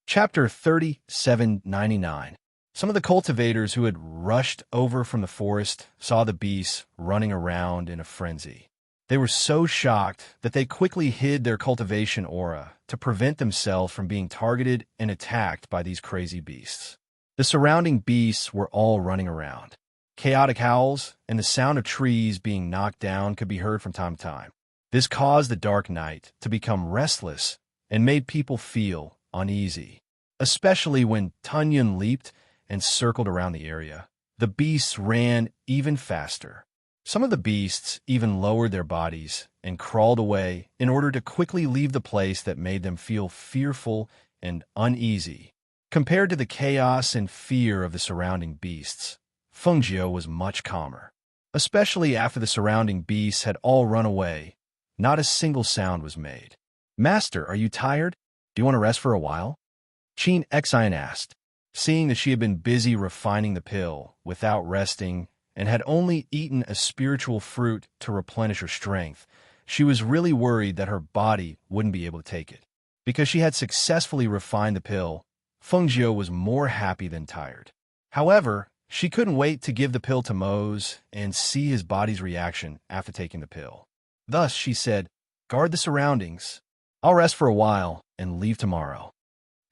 Chapter 3799. Some of the cultivators who had rushed over from the forest saw the beasts running around in a frenzy. They were so shocked that they quickly hid their cultivation aura to prevent themselves from being targeted and attacked by these crazy beasts. The surrounding beasts were all running around. Chaotic howls and the sound of trees being knocked down could be heard from time to time. This caused the dark night to become restless and made people feel uneasy, especially when Tunyon leaped and circled around the area. The beasts ran even faster. Some of the beasts even lowered their bodies and crawled away in order to quickly leave the place that made them feel fearful and uneasy. Compared to the chaos and fear of the surrounding beasts, Fengjiu was much calmer. Especially after the surrounding beasts had all run away, not a single sound was made. Master, are you tired? Do you want to rest for a while? Qin Xin asked. Seeing that she had been busy refining the pill without resting and had only eaten a spiritual fruit to replenish her strength, she was really worried that her body wouldn't be able to take it. Because she had successfully refined the pill, Fengjiu was more happy than tired. However, she couldn't wait to give the pill to Mose and see his body's reaction after taking the pill. Thus, she said, "Guard the surroundings. I'll rest for a while and leave tomorrow."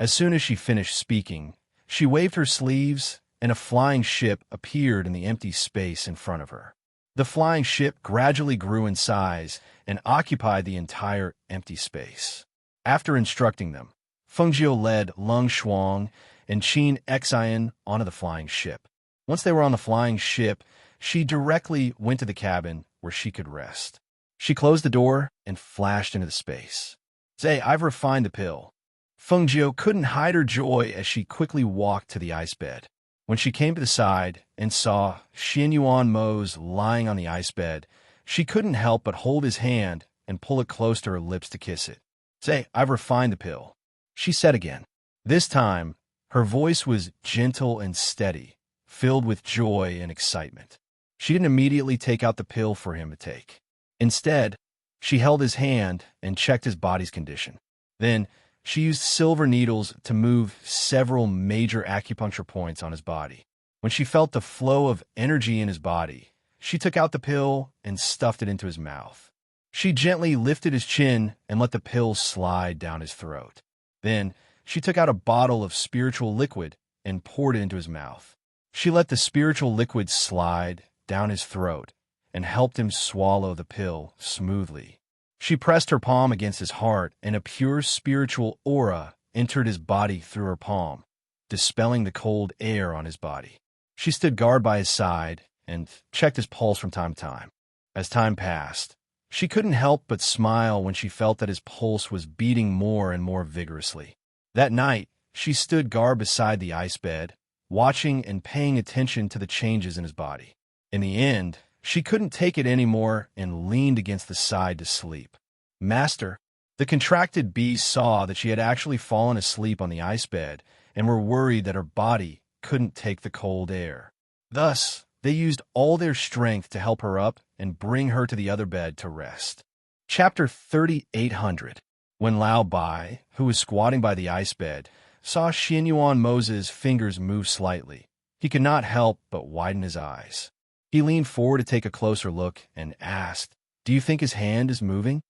As soon as she finished speaking, she waved her sleeves and a flying ship appeared in the empty space in front of her. The flying ship gradually grew in size and occupied the entire empty space. After instructing them, Fengjiu led Lung Shuang and Qin Xian onto the flying ship. Once they were on the flying ship, she directly went to the cabin where she could rest. She closed the door and flashed into the space. "Say, I've refined the pill." Fengjiu couldn't hide her joy as she quickly walked to the ice bed. When she came to the side and saw Xianyuan Mose lying on the ice bed, she couldn't help but hold his hand and pull it close to her lips to kiss it. "Say, I've refined the pill," she said again. This time, her voice was gentle and steady, filled with joy and excitement. She didn't immediately take out the pill for him to take. Instead, she held his hand and checked his body's condition. Then, she used silver needles to move several major acupuncture points on his body. When she felt the flow of energy in his body, she took out the pill and stuffed it into his mouth. She gently lifted his chin and let the pill slide down his throat. Then, she took out a bottle of spiritual liquid and poured it into his mouth. She let the spiritual liquid slide down his throat and helped him swallow the pill smoothly. She pressed her palm against his heart, and a pure spiritual aura entered his body through her palm, dispelling the cold air on his body. She stood guard by his side and checked his pulse from time to time. As time passed, she couldn't help but smile when she felt that his pulse was beating more and more vigorously. That night, she stood guard beside the ice bed, watching and paying attention to the changes in his body. In the end, she couldn't take it anymore and leaned against the side to sleep. "Master," the contracted bees saw that she had actually fallen asleep on the ice bed and were worried that her body couldn't take the cold air. Thus, they used all their strength to help her up and bring her to the other bed to rest. Chapter 3800. When Lao Bai, who was squatting by the ice bed, saw Xianyuan Mose's fingers move slightly, he could not help but widen his eyes. He leaned forward to take a closer look and asked, "Do you think his hand is moving?"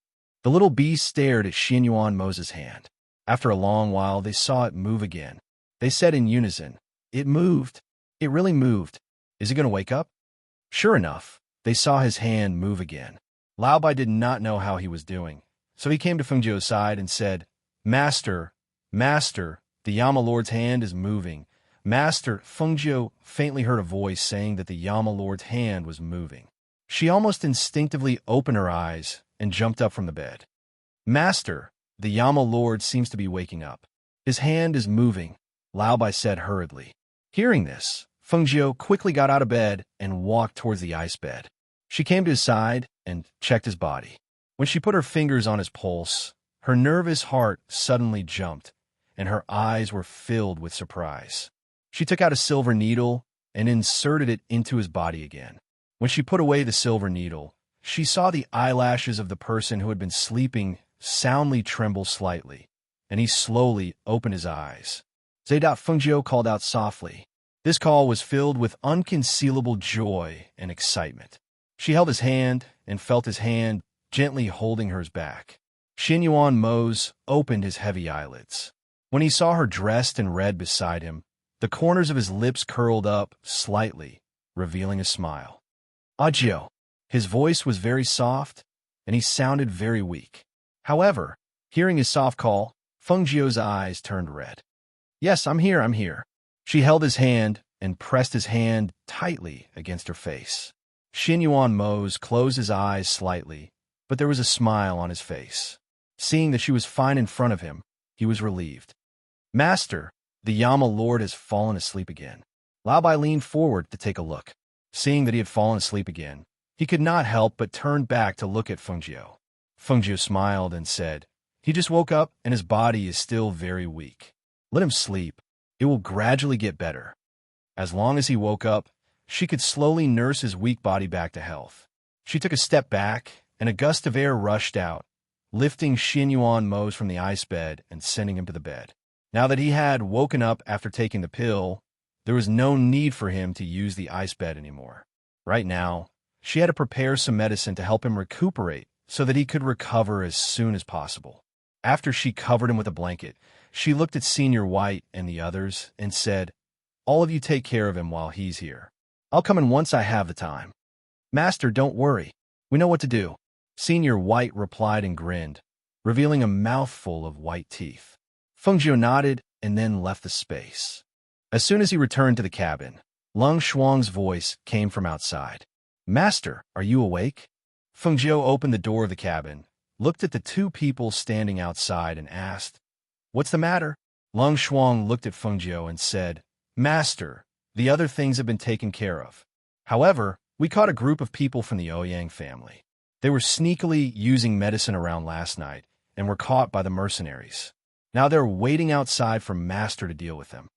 The little bee stared at Xianyuan Mose's hand. After a long while, they saw it move again. They said in unison, "It moved. It really moved. Is it going to wake up?" Sure enough, they saw his hand move again. Lao Bai did not know how he was doing, so he came to Fengjiu's side and said, Master, the Yama Lord's hand is moving." "Master," Fengjiu faintly heard a voice saying that the Yama Lord's hand was moving. She almost instinctively opened her eyes and jumped up from the bed. "Master, the Yama Lord seems to be waking up. His hand is moving," Lao Bai said hurriedly. Hearing this, Fengjiu quickly got out of bed and walked towards the ice bed. She came to his side and checked his body. When she put her fingers on his pulse, her nervous heart suddenly jumped, and her eyes were filled with surprise. She took out a silver needle and inserted it into his body again. When she put away the silver needle, she saw the eyelashes of the person who had been sleeping soundly tremble slightly, and he slowly opened his eyes. "Zaydat," Fengjiu called out softly. This call was filled with unconcealable joy and excitement. She held his hand and felt his hand gently holding hers back. Xianyuan Mose opened his heavy eyelids. When he saw her dressed in red beside him, the corners of his lips curled up slightly, revealing a smile. "Ajio." His voice was very soft, and he sounded very weak. However, hearing his soft call, Fengjiu's eyes turned red. "Yes, I'm here." She held his hand and pressed his hand tightly against her face. Xianyuan Mose closed his eyes slightly, but there was a smile on his face. Seeing that she was fine in front of him, he was relieved. "Master, the Yama Lord has fallen asleep again." Lao Bai leaned forward to take a look. Seeing that he had fallen asleep again, he could not help but turn back to look at Fengjiu. Fengjiu smiled and said, "He just woke up and his body is still very weak. Let him sleep. It will gradually get better." As long as he woke up, she could slowly nurse his weak body back to health. She took a step back, and a gust of air rushed out, lifting Xianyuan Mose from the ice bed and sending him to the bed. Now that he had woken up after taking the pill, there was no need for him to use the ice bed anymore. Right now, she had to prepare some medicine to help him recuperate so that he could recover as soon as possible. After she covered him with a blanket, she looked at Senior White and the others and said, All of you take care of him while he's here. I'll come in once I have the time. Master, don't worry. We know what to do. Senior White replied and grinned, revealing a mouthful of white teeth. Fengjiu nodded and then left the space. As soon as he returned to the cabin, Lung Shuang's voice came from outside. Master, are you awake? Fengjiu opened the door of the cabin, looked at the two people standing outside and asked, What's the matter? Lung Shuang looked at Fengjiu and said, Master, the other things have been taken care of. However, we caught a group of people from the Ouyang family. They were sneakily using medicine around last night and were caught by the mercenaries. Now they're waiting outside for Master to deal with them.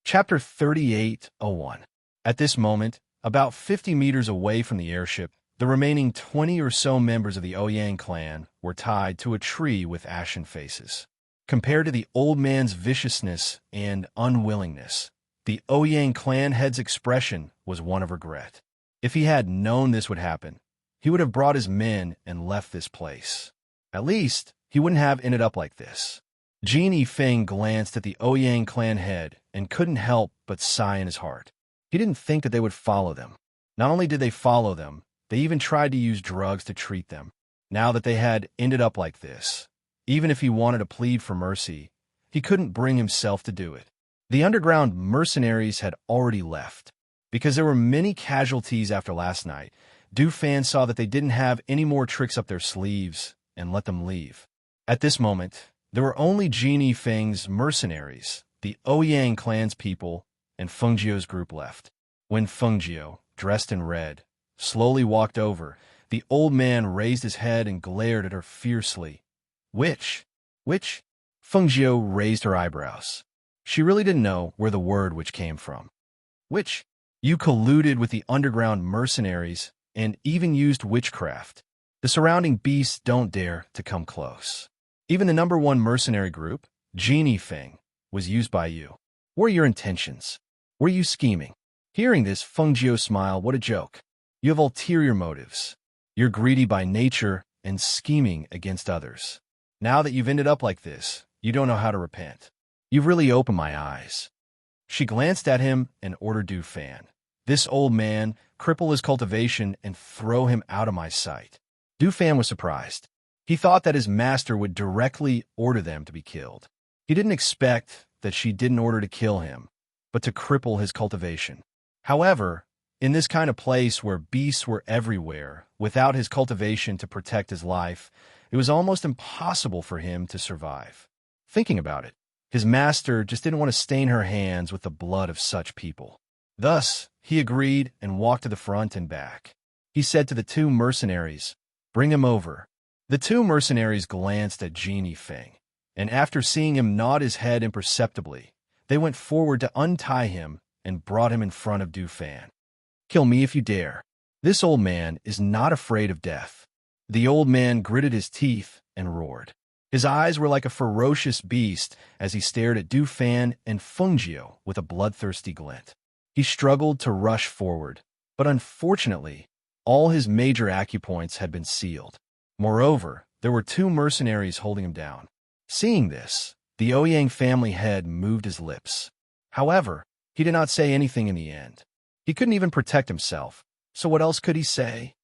Chapter 38:01. At this moment, about 50 meters away from the airship, the remaining 20 or so members of the Ouyang clan were tied to a tree with ashen faces. Compared to the old man's viciousness and unwillingness, the Ouyang clan head's expression was one of regret. If he had known this would happen, he would have brought his men and left this place. At least, he wouldn't have ended up like this. Jin Yifeng glanced at the Ouyang clan head and couldn't help but sigh in his heart. He didn't think that they would follow them. Not only did they follow them, they even tried to use drugs to treat them. Now that they had ended up like this, even if he wanted to plead for mercy, he couldn't bring himself to do it. The underground mercenaries had already left. Because there were many casualties after last night, Du Fan saw that they didn't have any more tricks up their sleeves and let them leave. At this moment, there were only Jin Yifeng's mercenaries, the Ouyang clan's people, and Fengjiu's group left. When Fengjiu, dressed in red, slowly walked over, the old man raised his head and glared at her fiercely. Which? Fengjiu raised her eyebrows. She really didn't know where the word which came from. Which? You colluded with the underground mercenaries and even used witchcraft. The surrounding beasts don't dare to come close. Even the number one mercenary group, Jin Yifeng, was used by you. What were your intentions? Were you scheming? Hearing this, Fengjiu smiled. What a joke. You have ulterior motives. You're greedy by nature and scheming against others. Now that you've ended up like this, you don't know how to repent. You've really opened my eyes. She glanced at him and ordered Du Fan, this old man, cripple his cultivation and throw him out of my sight. Du Fan was surprised. He thought that his master would directly order them to be killed. He didn't expect that she didn't order to kill him, but to cripple his cultivation. However, in this kind of place where beasts were everywhere, without his cultivation to protect his life, it was almost impossible for him to survive. Thinking about it, his master just didn't want to stain her hands with the blood of such people. Thus, he agreed and walked to the front and back. He said to the two mercenaries, Bring him over. The two mercenaries glanced at Jin Yifeng, and after seeing him nod his head imperceptibly, they went forward to untie him and brought him in front of Du Fan. Kill me if you dare. This old man is not afraid of death. The old man gritted his teeth and roared. His eyes were like a ferocious beast as he stared at Du Fan and Fengjiu with a bloodthirsty glint. He struggled to rush forward, but unfortunately, all his major acupoints had been sealed. Moreover, there were two mercenaries holding him down. Seeing this, the Ouyang family head moved his lips. However, he did not say anything in the end. He couldn't even protect himself, so what else could he say?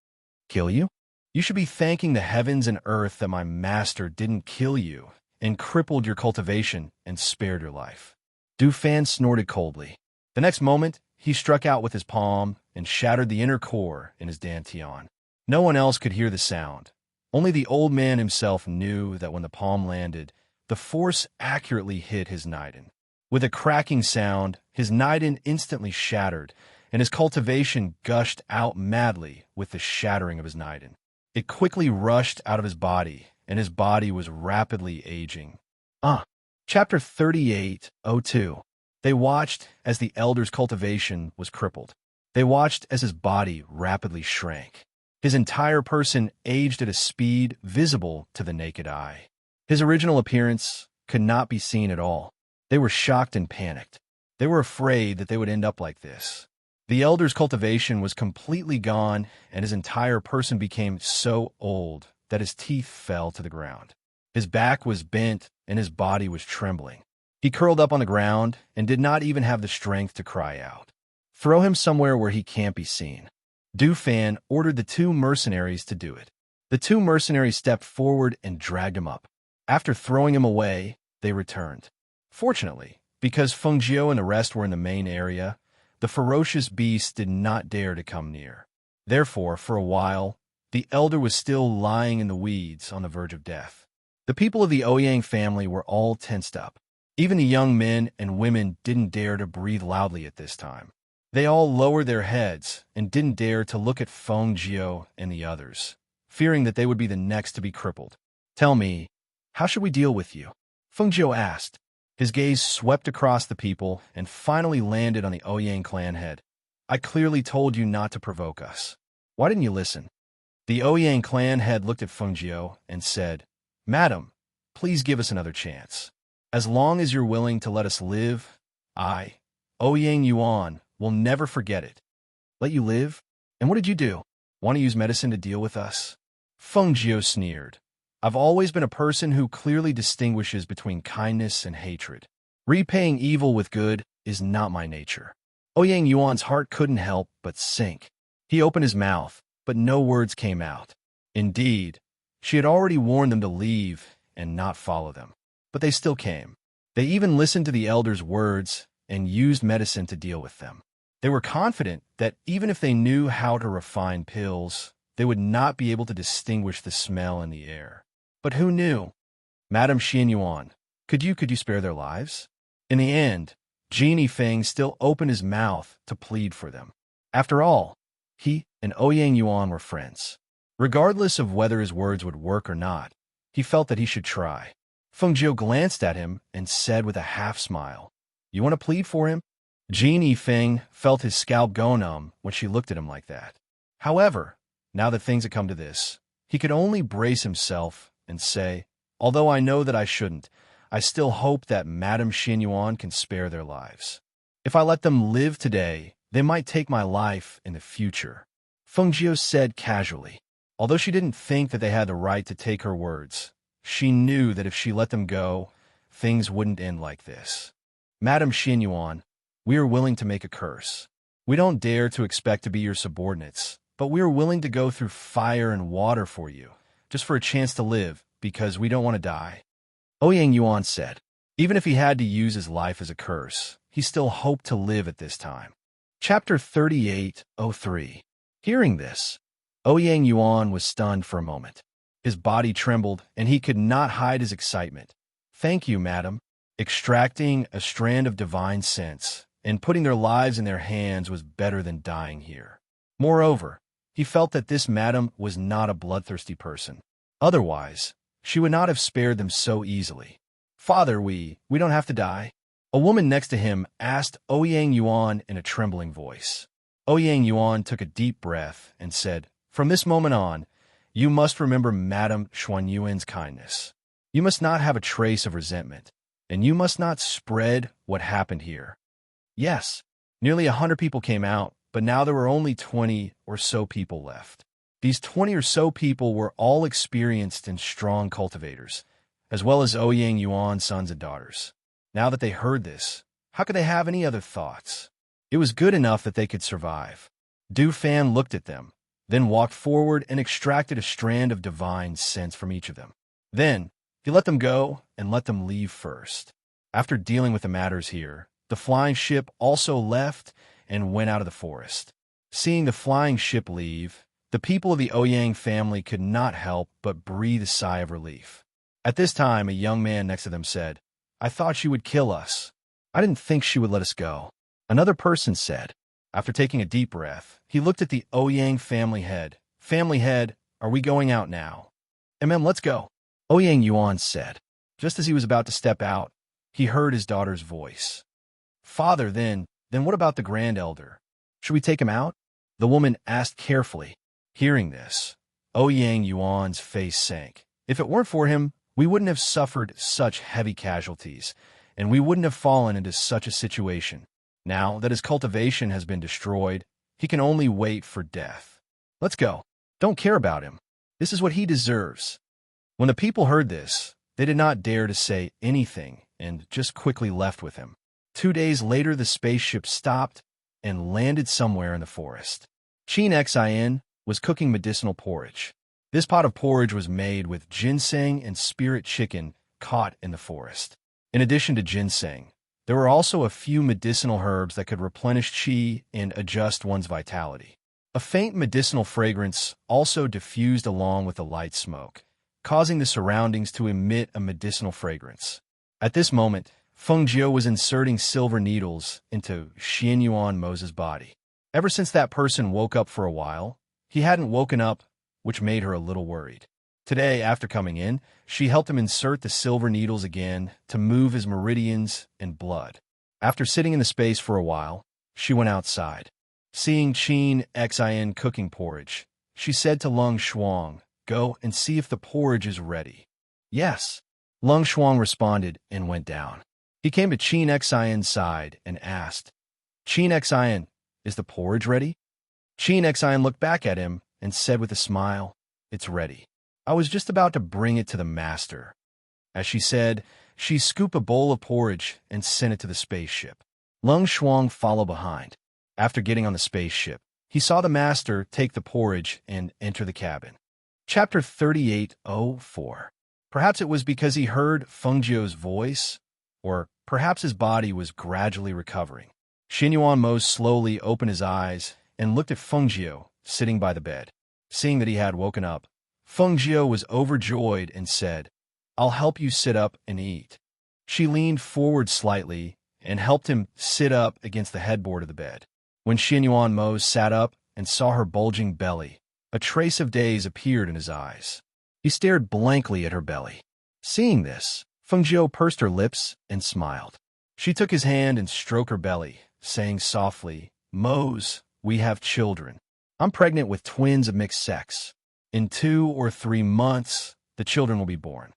Kill you? You should be thanking the heavens and earth that my master didn't kill you and crippled your cultivation and spared your life. Du Fan snorted coldly. The next moment, he struck out with his palm and shattered the inner core in his dantian. No one else could hear the sound. Only the old man himself knew that when the palm landed, the force accurately hit his Niden. With a cracking sound, his Niden instantly shattered, and his cultivation gushed out madly with the shattering of his Niden. It quickly rushed out of his body, and his body was rapidly aging. Chapter 38:02. They watched as the elder's cultivation was crippled. They watched as his body rapidly shrank. His entire person aged at a speed visible to the naked eye. His original appearance could not be seen at all. They were shocked and panicked. They were afraid that they would end up like this. The elder's cultivation was completely gone, and his entire person became so old that his teeth fell to the ground. His back was bent, and his body was trembling. He curled up on the ground and did not even have the strength to cry out. Throw him somewhere where he can't be seen. Du Fan ordered the two mercenaries to do it. The two mercenaries stepped forward and dragged him up. After throwing him away, they returned. Fortunately, because Feng Jiao and the rest were in the main area, the ferocious beast did not dare to come near. Therefore, for a while, the elder was still lying in the weeds on the verge of death. The people of the Ouyang family were all tensed up. Even the young men and women didn't dare to breathe loudly at this time. They all lowered their heads and didn't dare to look at Feng Jiao and the others, fearing that they would be the next to be crippled. Tell me, how should we deal with you? Feng Jiao asked. His gaze swept across the people and finally landed on the Ouyang clan head. I clearly told you not to provoke us. Why didn't you listen? The Ouyang clan head looked at Feng Jiao and said, Madam, please give us another chance. As long as you're willing to let us live, I, Ouyang Yuan, will never forget it. Let you live? And what did you do? Want to use medicine to deal with us? Feng Jiao sneered. I've always been a person who clearly distinguishes between kindness and hatred. Repaying evil with good is not my nature. Ouyang Yuan's heart couldn't help but sink. He opened his mouth, but no words came out. Indeed, she had already warned them to leave and not follow them. But they still came. They even listened to the elder's words and used medicine to deal with them. They were confident that even if they knew how to refine pills, they would not be able to distinguish the smell in the air. But who knew? Madam Xin Yuan, could you spare their lives? In the end, Genie Feng still opened his mouth to plead for them. After all, he and Ouyang Yuan were friends. Regardless of whether his words would work or not, he felt that he should try. Feng Jiao glanced at him and said with a half-smile, You want to plead for him? Genie Feng felt his scalp go numb when she looked at him like that. However, now that things had come to this, he could only brace himself and say, Although I know that I shouldn't, I still hope that Madame Xin Yuan can spare their lives. If I let them live today, they might take my life in the future. Feng Jiao said casually. Although she didn't think that they had the right to take her words, she knew that if she let them go, things wouldn't end like this. Madame Xin Yuan, we are willing to make a curse. We don't dare to expect to be your subordinates, but we are willing to go through fire and water for you, just for a chance to live, because we don't want to die. Ouyang Yuan said. Even if he had to use his life as a curse, he still hoped to live at this time. Chapter 38:03. Hearing this, Ouyang Yuan was stunned for a moment. His body trembled, and he could not hide his excitement. Thank you, madam. Extracting a strand of divine sense and putting their lives in their hands was better than dying here. Moreover, he felt that this madam was not a bloodthirsty person. Otherwise, she would not have spared them so easily. Father, we don't have to die. A woman next to him asked Ouyang Yuan in a trembling voice. Ouyang Yuan took a deep breath and said, From this moment on, you must remember Madame Xuanyuan's kindness. You must not have a trace of resentment, and you must not spread what happened here. Yes, nearly 100 people came out, but now there were only 20 or so people left. These 20 or so people were all experienced and strong cultivators, as well as Ouyang Yuan's sons and daughters. Now that they heard this, how could they have any other thoughts? It was good enough that they could survive. Du Fan looked at them, then walked forward and extracted a strand of divine sense from each of them. Then, he let them go and let them leave first. After dealing with the matters here, the flying ship also left and went out of the forest. Seeing the flying ship leave, the people of the Ouyang family could not help but breathe a sigh of relief. At this time, a young man next to them said, I thought she would kill us. I didn't think she would let us go. Another person said. After taking a deep breath, he looked at the Ouyang family head. Family head, are we going out now? Let's go. Ouyang Yuan said. Just as he was about to step out, he heard his daughter's voice. Father, then what about the grand elder? Should we take him out? The woman asked carefully. Hearing this, Ouyang Yuan's face sank. If it weren't for him, we wouldn't have suffered such heavy casualties, and we wouldn't have fallen into such a situation. Now that his cultivation has been destroyed, he can only wait for death. Let's go. Don't care about him. This is what he deserves. When the people heard this, they did not dare to say anything, and just quickly left with him. 2 days later, the spaceship stopped and landed somewhere in the forest. Qin Xin was cooking medicinal porridge. This pot of porridge was made with ginseng and spirit chicken caught in the forest. In addition to ginseng, there were also a few medicinal herbs that could replenish qi and adjust one's vitality. A faint medicinal fragrance also diffused along with the light smoke, causing the surroundings to emit a medicinal fragrance. At this moment, Feng Jiu was inserting silver needles into Xianyuan Mo's body. Ever since that person woke up for a while, he hadn't woken up, which made her a little worried. Today, after coming in, she helped him insert the silver needles again to move his meridians and blood. After sitting in the space for a while, she went outside. Seeing Qin Xin cooking porridge, she said to Lung Shuang, "Go and see if the porridge is ready." "Yes." Lung Shuang responded and went down. He came to Qin Xion's side and asked, "Qin Xion, is the porridge ready?" Qin Xion looked back at him and said with a smile, "It's ready. I was just about to bring it to the master." As she said, she scooped a bowl of porridge and sent it to the spaceship. Lung Shuang followed behind. After getting on the spaceship, he saw the master take the porridge and enter the cabin. Chapter 3804. Perhaps it was because he heard Feng Jiu's voice, or perhaps his body was gradually recovering. Xianyuan Mo slowly opened his eyes and looked at Feng Jiu, sitting by the bed. Seeing that he had woken up, Feng Jiu was overjoyed and said, "I'll help you sit up and eat." She leaned forward slightly and helped him sit up against the headboard of the bed. When Xianyuan Mo sat up and saw her bulging belly, a trace of daze appeared in his eyes. He stared blankly at her belly. Seeing this, Feng Jiu pursed her lips and smiled. She took his hand and stroked her belly, saying softly, "Mose, we have children. I'm pregnant with twins of mixed sex. In 2 or 3 months, the children will be born."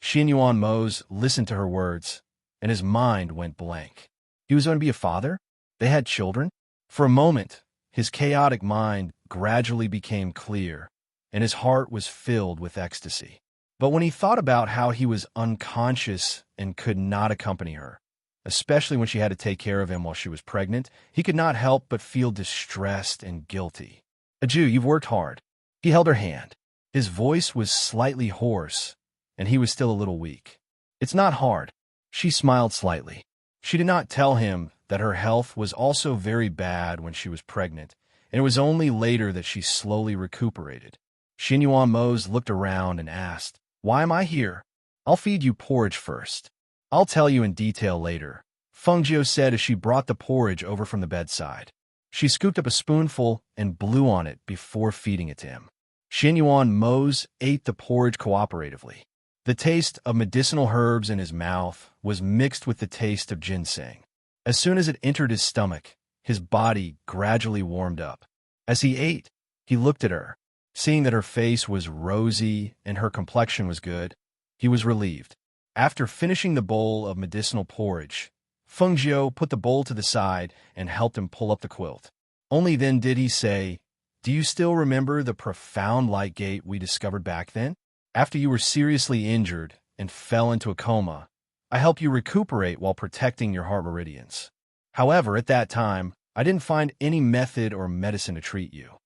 Xianyuan Mose listened to her words, and his mind went blank. He was going to be a father? They had children? For a moment, his chaotic mind gradually became clear, and his heart was filled with ecstasy. But when he thought about how he was unconscious and could not accompany her, especially when she had to take care of him while she was pregnant, he could not help but feel distressed and guilty. "Aju, you've worked hard." He held her hand. His voice was slightly hoarse, and he was still a little weak. "It's not hard." She smiled slightly. She did not tell him that her health was also very bad when she was pregnant, and it was only later that she slowly recuperated. Xianyuan Mose looked around and asked, "Why am I here?" "I'll feed you porridge first. I'll tell you in detail later," Feng Jiu said as she brought the porridge over from the bedside. She scooped up a spoonful and blew on it before feeding it to him. Xianyuan Mose ate the porridge cooperatively. The taste of medicinal herbs in his mouth was mixed with the taste of ginseng. As soon as it entered his stomach, his body gradually warmed up. As he ate, he looked at her. Seeing that her face was rosy and her complexion was good, he was relieved. After finishing the bowl of medicinal porridge, Feng Jiu put the bowl to the side and helped him pull up the quilt. Only then did he say, "Do you still remember the profound light gate we discovered back then? After you were seriously injured and fell into a coma, I helped you recuperate while protecting your heart meridians. However, at that time, I didn't find any method or medicine to treat you.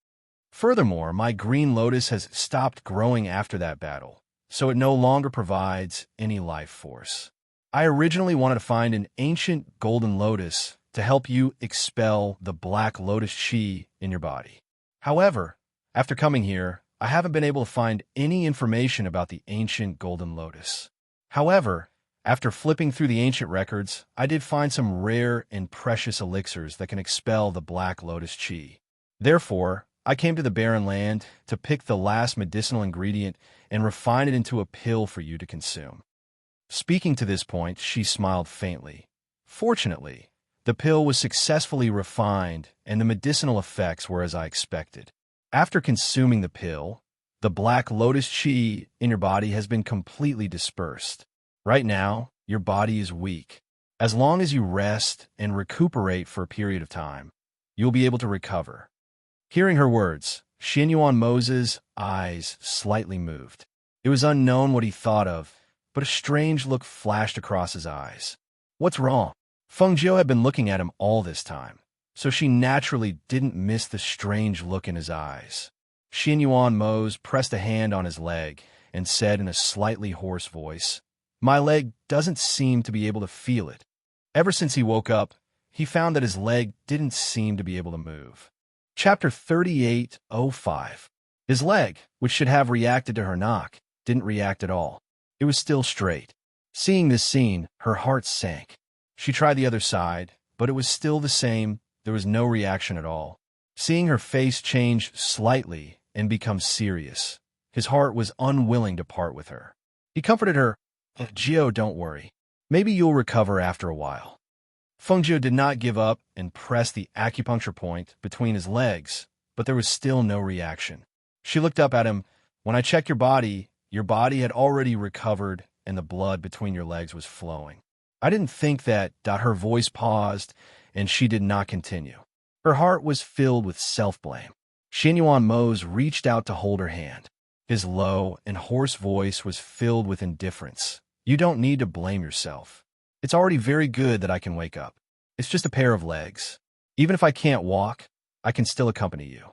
Furthermore, my green lotus has stopped growing after that battle, so it no longer provides any life force. I originally wanted to find an ancient golden lotus to help you expel the black lotus chi in your body. However, after coming here, I haven't been able to find any information about the ancient golden lotus. However, after flipping through the ancient records, I did find some rare and precious elixirs that can expel the black lotus chi. Therefore, I came to the barren land to pick the last medicinal ingredient and refine it into a pill for you to consume." Speaking to this point, she smiled faintly. Fortunately, the pill was successfully refined and the medicinal effects were as I expected. After consuming the pill, the black lotus chi in your body has been completely dispersed. Right now, your body is weak. As long as you rest and recuperate for a period of time, you'll be able to recover. Hearing her words, Xianyuan Mo's eyes slightly moved. It was unknown what he thought of, but a strange look flashed across his eyes. What's wrong? Feng Jiu had been looking at him all this time, so she naturally didn't miss the strange look in his eyes. Xin Yuan Mose pressed a hand on his leg and said in a slightly hoarse voice, "My leg doesn't seem to be able to feel it." Ever since he woke up, he found that his leg didn't seem to be able to move. Chapter 38:05. His leg, which should have reacted to her knock, didn't react at all. It was still straight. Seeing this scene, her heart sank. She tried the other side, but it was still the same. There was no reaction at all. Seeing her face change slightly and become serious, his heart was unwilling to part with her. He comforted her, "Gio, don't worry. Maybe you'll recover after a while." Feng Jiu did not give up and pressed the acupuncture point between his legs, but there was still no reaction. She looked up at him. "When I checked your body had already recovered and the blood between your legs was flowing." I didn't think that. Her voice paused, and she did not continue. Her heart was filled with self-blame. Xin Yuan Mose reached out to hold her hand. His low and hoarse voice was filled with indifference. "You don't need to blame yourself. It's already very good that I can wake up. It's just a pair of legs. Even if I can't walk, I can still accompany you.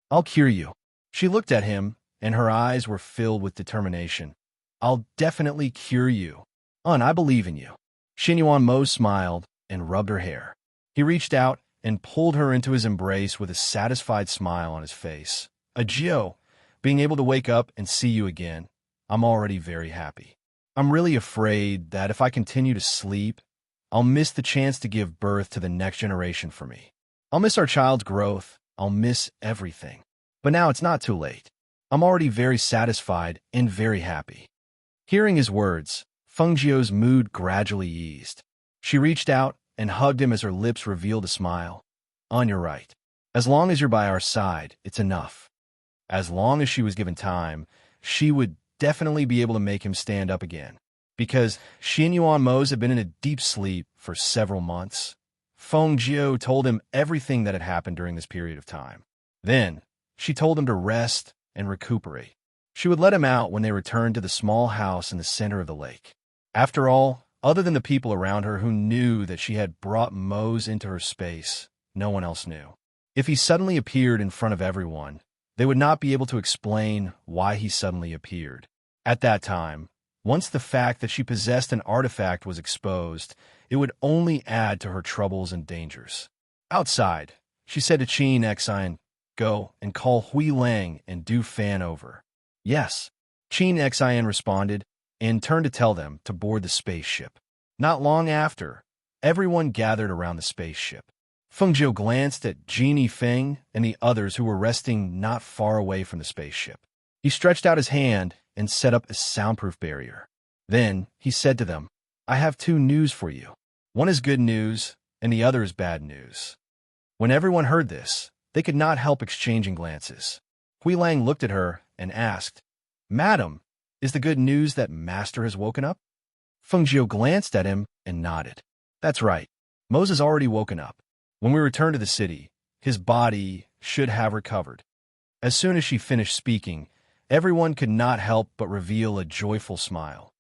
I'll cure you." She looked at him, and her eyes were filled with determination. "I'll definitely cure you. I believe in you." Xin Yuan Mo smiled and rubbed her hair. He reached out and pulled her into his embrace with a satisfied smile on his face. "Gio, being able to wake up and see you again, I'm already very happy. I'm really afraid that if I continue to sleep, I'll miss the chance to give birth to the next generation for me. I'll miss our child's growth. I'll miss everything. But now it's not too late. I'm already very satisfied and very happy." Hearing his words, Feng Jiu's mood gradually eased. She reached out and hugged him as her lips revealed a smile. "You're right. As long as you're by our side, it's enough." As long as she was given time, she would definitely be able to make him stand up again. Because Xin Yuan Mose had been in a deep sleep for several months, Feng Jiu told him everything that had happened during this period of time. Then, she told him to rest and recuperate. She would let him out when they returned to the small house in the center of the lake. After all, other than the people around her who knew that she had brought Mose into her space, no one else knew. If he suddenly appeared in front of everyone, they would not be able to explain why he suddenly appeared. At that time, once the fact that she possessed an artifact was exposed, it would only add to her troubles and dangers. Outside, she said to Qin Xian, "Go and call Hui Lang and Du Fan over." "Yes." Qin Xian responded and turned to tell them to board the spaceship. Not long after, everyone gathered around the spaceship. Feng Jiu glanced at Genie Feng and the others who were resting not far away from the spaceship. He stretched out his hand and set up a soundproof barrier. Then he said to them, "I have two news for you. One is good news, and the other is bad news." When everyone heard this, they could not help exchanging glances. Hui Lang looked at her and asked, "Madam, is the good news that Master has woken up?" Feng Jiu glanced at him and nodded. "That's right. Moses already woken up. When we return to the city, his body should have recovered." As soon as she finished speaking, everyone could not help but reveal a joyful smile.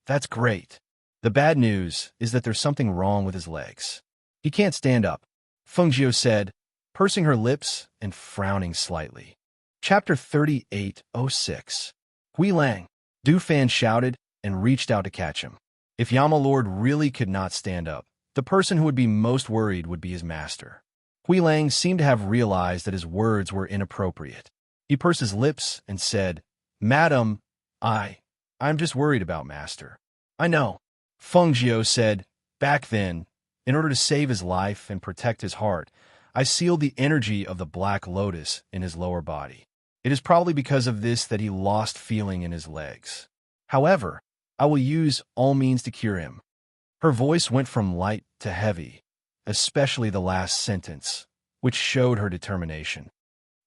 "That's great. The bad news is that there's something wrong with his legs. He can't stand up," Feng Jiu said, pursing her lips and frowning slightly. Chapter 38:06. Hui Lang. Du Fan shouted and reached out to catch him. If Yama Lord really could not stand up, the person who would be most worried would be his master. Hui Lang seemed to have realized that his words were inappropriate. He pursed his lips and said, "Madam, I'm just worried about Master." "I know," Feng Jiu said. "Back then, in order to save his life and protect his heart, I sealed the energy of the Black Lotus in his lower body. It is probably because of this that he lost feeling in his legs. However, I will use all means to cure him." Her voice went from light to heavy, especially the last sentence, which showed her determination.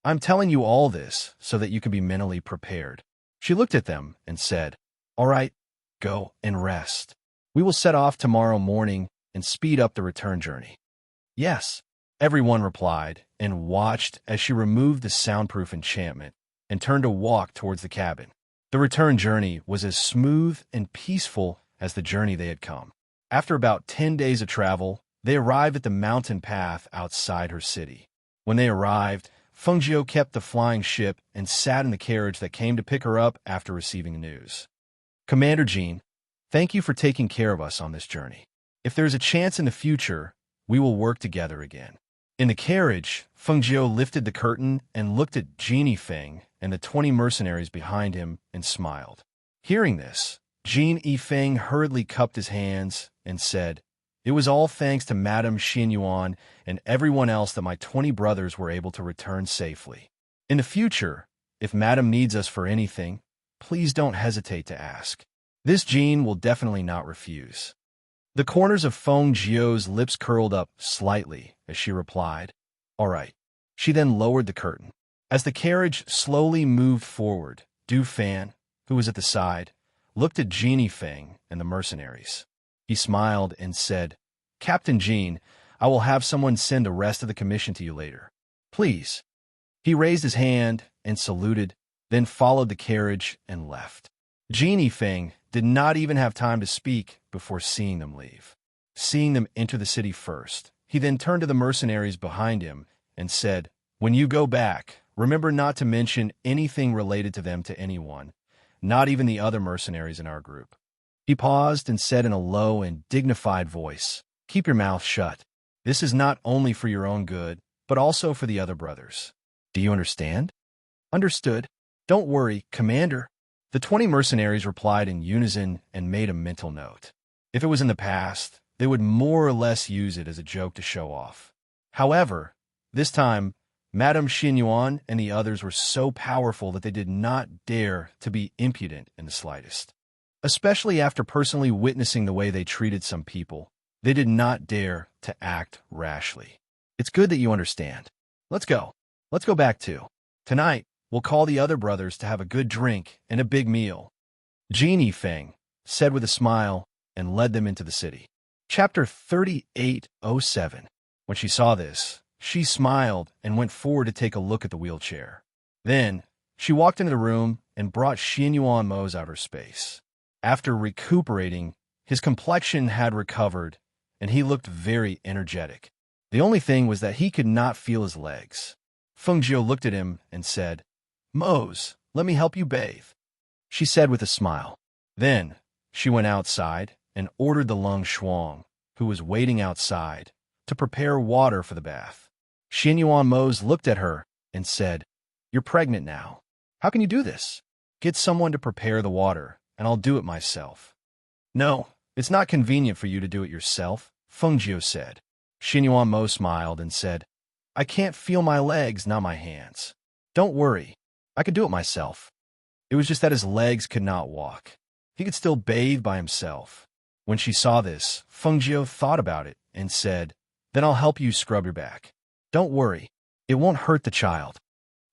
"I'm telling you all this so that you can be mentally prepared." She looked at them and said, "All right, go and rest. We will set off tomorrow morning and speed up the return journey." "Yes," everyone replied and watched as she removed the soundproof enchantment and turned to walk towards the cabin. The return journey was as smooth and peaceful as the journey they had come. After about 10 days of travel, they arrived at the mountain path outside her city. When they arrived, Fengjiu kept the flying ship and sat in the carriage that came to pick her up after receiving the news. Commander Jean, thank you for taking care of us on this journey. If there is a chance in the future, we will work together again. In the carriage, Fengjiu lifted the curtain and looked at Genie Feng and the 20 mercenaries behind him and smiled. Hearing this, Jean Yifeng hurriedly cupped his hands and said, "It was all thanks to Madame Xinyuan and everyone else that my 20 brothers were able to return safely. In the future, if Madame needs us for anything, please don't hesitate to ask. This Jean will definitely not refuse." The corners of Feng Jiu's lips curled up slightly as she replied, "All right." She then lowered the curtain. As the carriage slowly moved forward, Du Fan, who was at the side, looked at Genie Feng and the mercenaries. He smiled and said, "Captain Jean, I will have someone send the rest of the commission to you later. Please." He raised his hand and saluted, then followed the carriage and left. Genie Feng did not even have time to speak before seeing them leave. Seeing them enter the city first, he then turned to the mercenaries behind him and said, "When you go back, remember not to mention anything related to them to anyone, not even the other mercenaries in our group." He paused and said in a low and dignified voice, "Keep your mouth shut. This is not only for your own good, but also for the other brothers. Do you understand?" "Understood. Don't worry, Commander." The 20 mercenaries replied in unison and made a mental note. If it was in the past, they would more or less use it as a joke to show off. However, this time, Madame Xinyuan and the others were so powerful that they did not dare to be impudent in the slightest. Especially after personally witnessing the way they treated some people, they did not dare to act rashly. "It's good that you understand. Let's go. Let's go back too. Tonight, we'll call the other brothers to have a good drink and a big meal." Genie Feng said with a smile and led them into the city. Chapter 3807. When she saw this, she smiled and went forward to take a look at the wheelchair. Then, she walked into the room and brought Xinyuan Mo's outer space. After recuperating, his complexion had recovered, and he looked very energetic. The only thing was that he could not feel his legs. Fengjiu looked at him and said, "Mose, let me help you bathe," she said with a smile. Then, she went outside and ordered the Lung Shuang, who was waiting outside, to prepare water for the bath. Xinyuan Mose looked at her and said, "You're pregnant now. How can you do this? Get someone to prepare the water, and I'll do it myself." "No, it's not convenient for you to do it yourself," Fengjiu said. Xinyuan Mo smiled and said, "I can't feel my legs, not my hands. Don't worry, I could do it myself." It was just that his legs could not walk. He could still bathe by himself. When she saw this, Fengjiu thought about it and said, "Then I'll help you scrub your back. Don't worry, it won't hurt the child."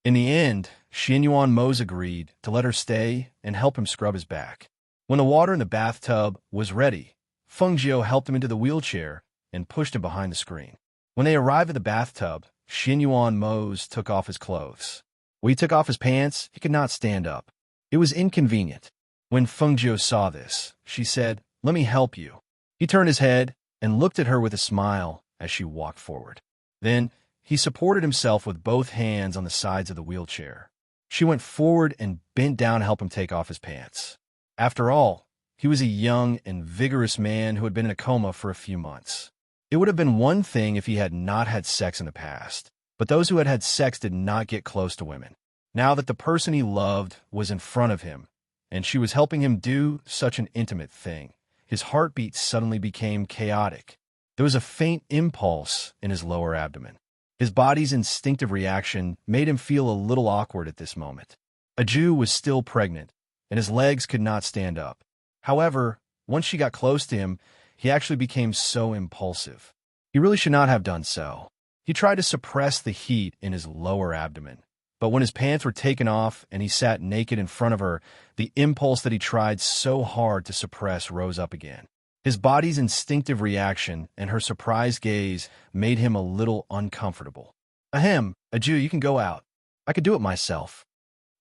In the end, Xinyuan Mose agreed to let her stay and help him scrub his back. When the water in the bathtub was ready, Fengjiu helped him into the wheelchair and pushed him behind the screen. When they arrived at the bathtub, Xinyuan Mose took off his clothes. When he took off his pants, he could not stand up. It was inconvenient. When Fengjiu saw this, she said, "Let me help you." He turned his head and looked at her with a smile as she walked forward. Then, he supported himself with both hands on the sides of the wheelchair. She went forward and bent down to help him take off his pants. After all, he was a young and vigorous man who had been in a coma for a few months. It would have been one thing if he had not had sex in the past, but those who had had sex did not get close to women. Now that the person he loved was in front of him, and she was helping him do such an intimate thing, his heartbeat suddenly became chaotic. There was a faint impulse in his lower abdomen. His body's instinctive reaction made him feel a little awkward at this moment. Aju was still pregnant, and his legs could not stand up. However, once she got close to him, he actually became so impulsive. He really should not have done so. He tried to suppress the heat in his lower abdomen, but when his pants were taken off and he sat naked in front of her, the impulse that he tried so hard to suppress rose up again. His body's instinctive reaction and her surprised gaze made him a little uncomfortable. "Ahem, Aju, you can go out. I could do it myself."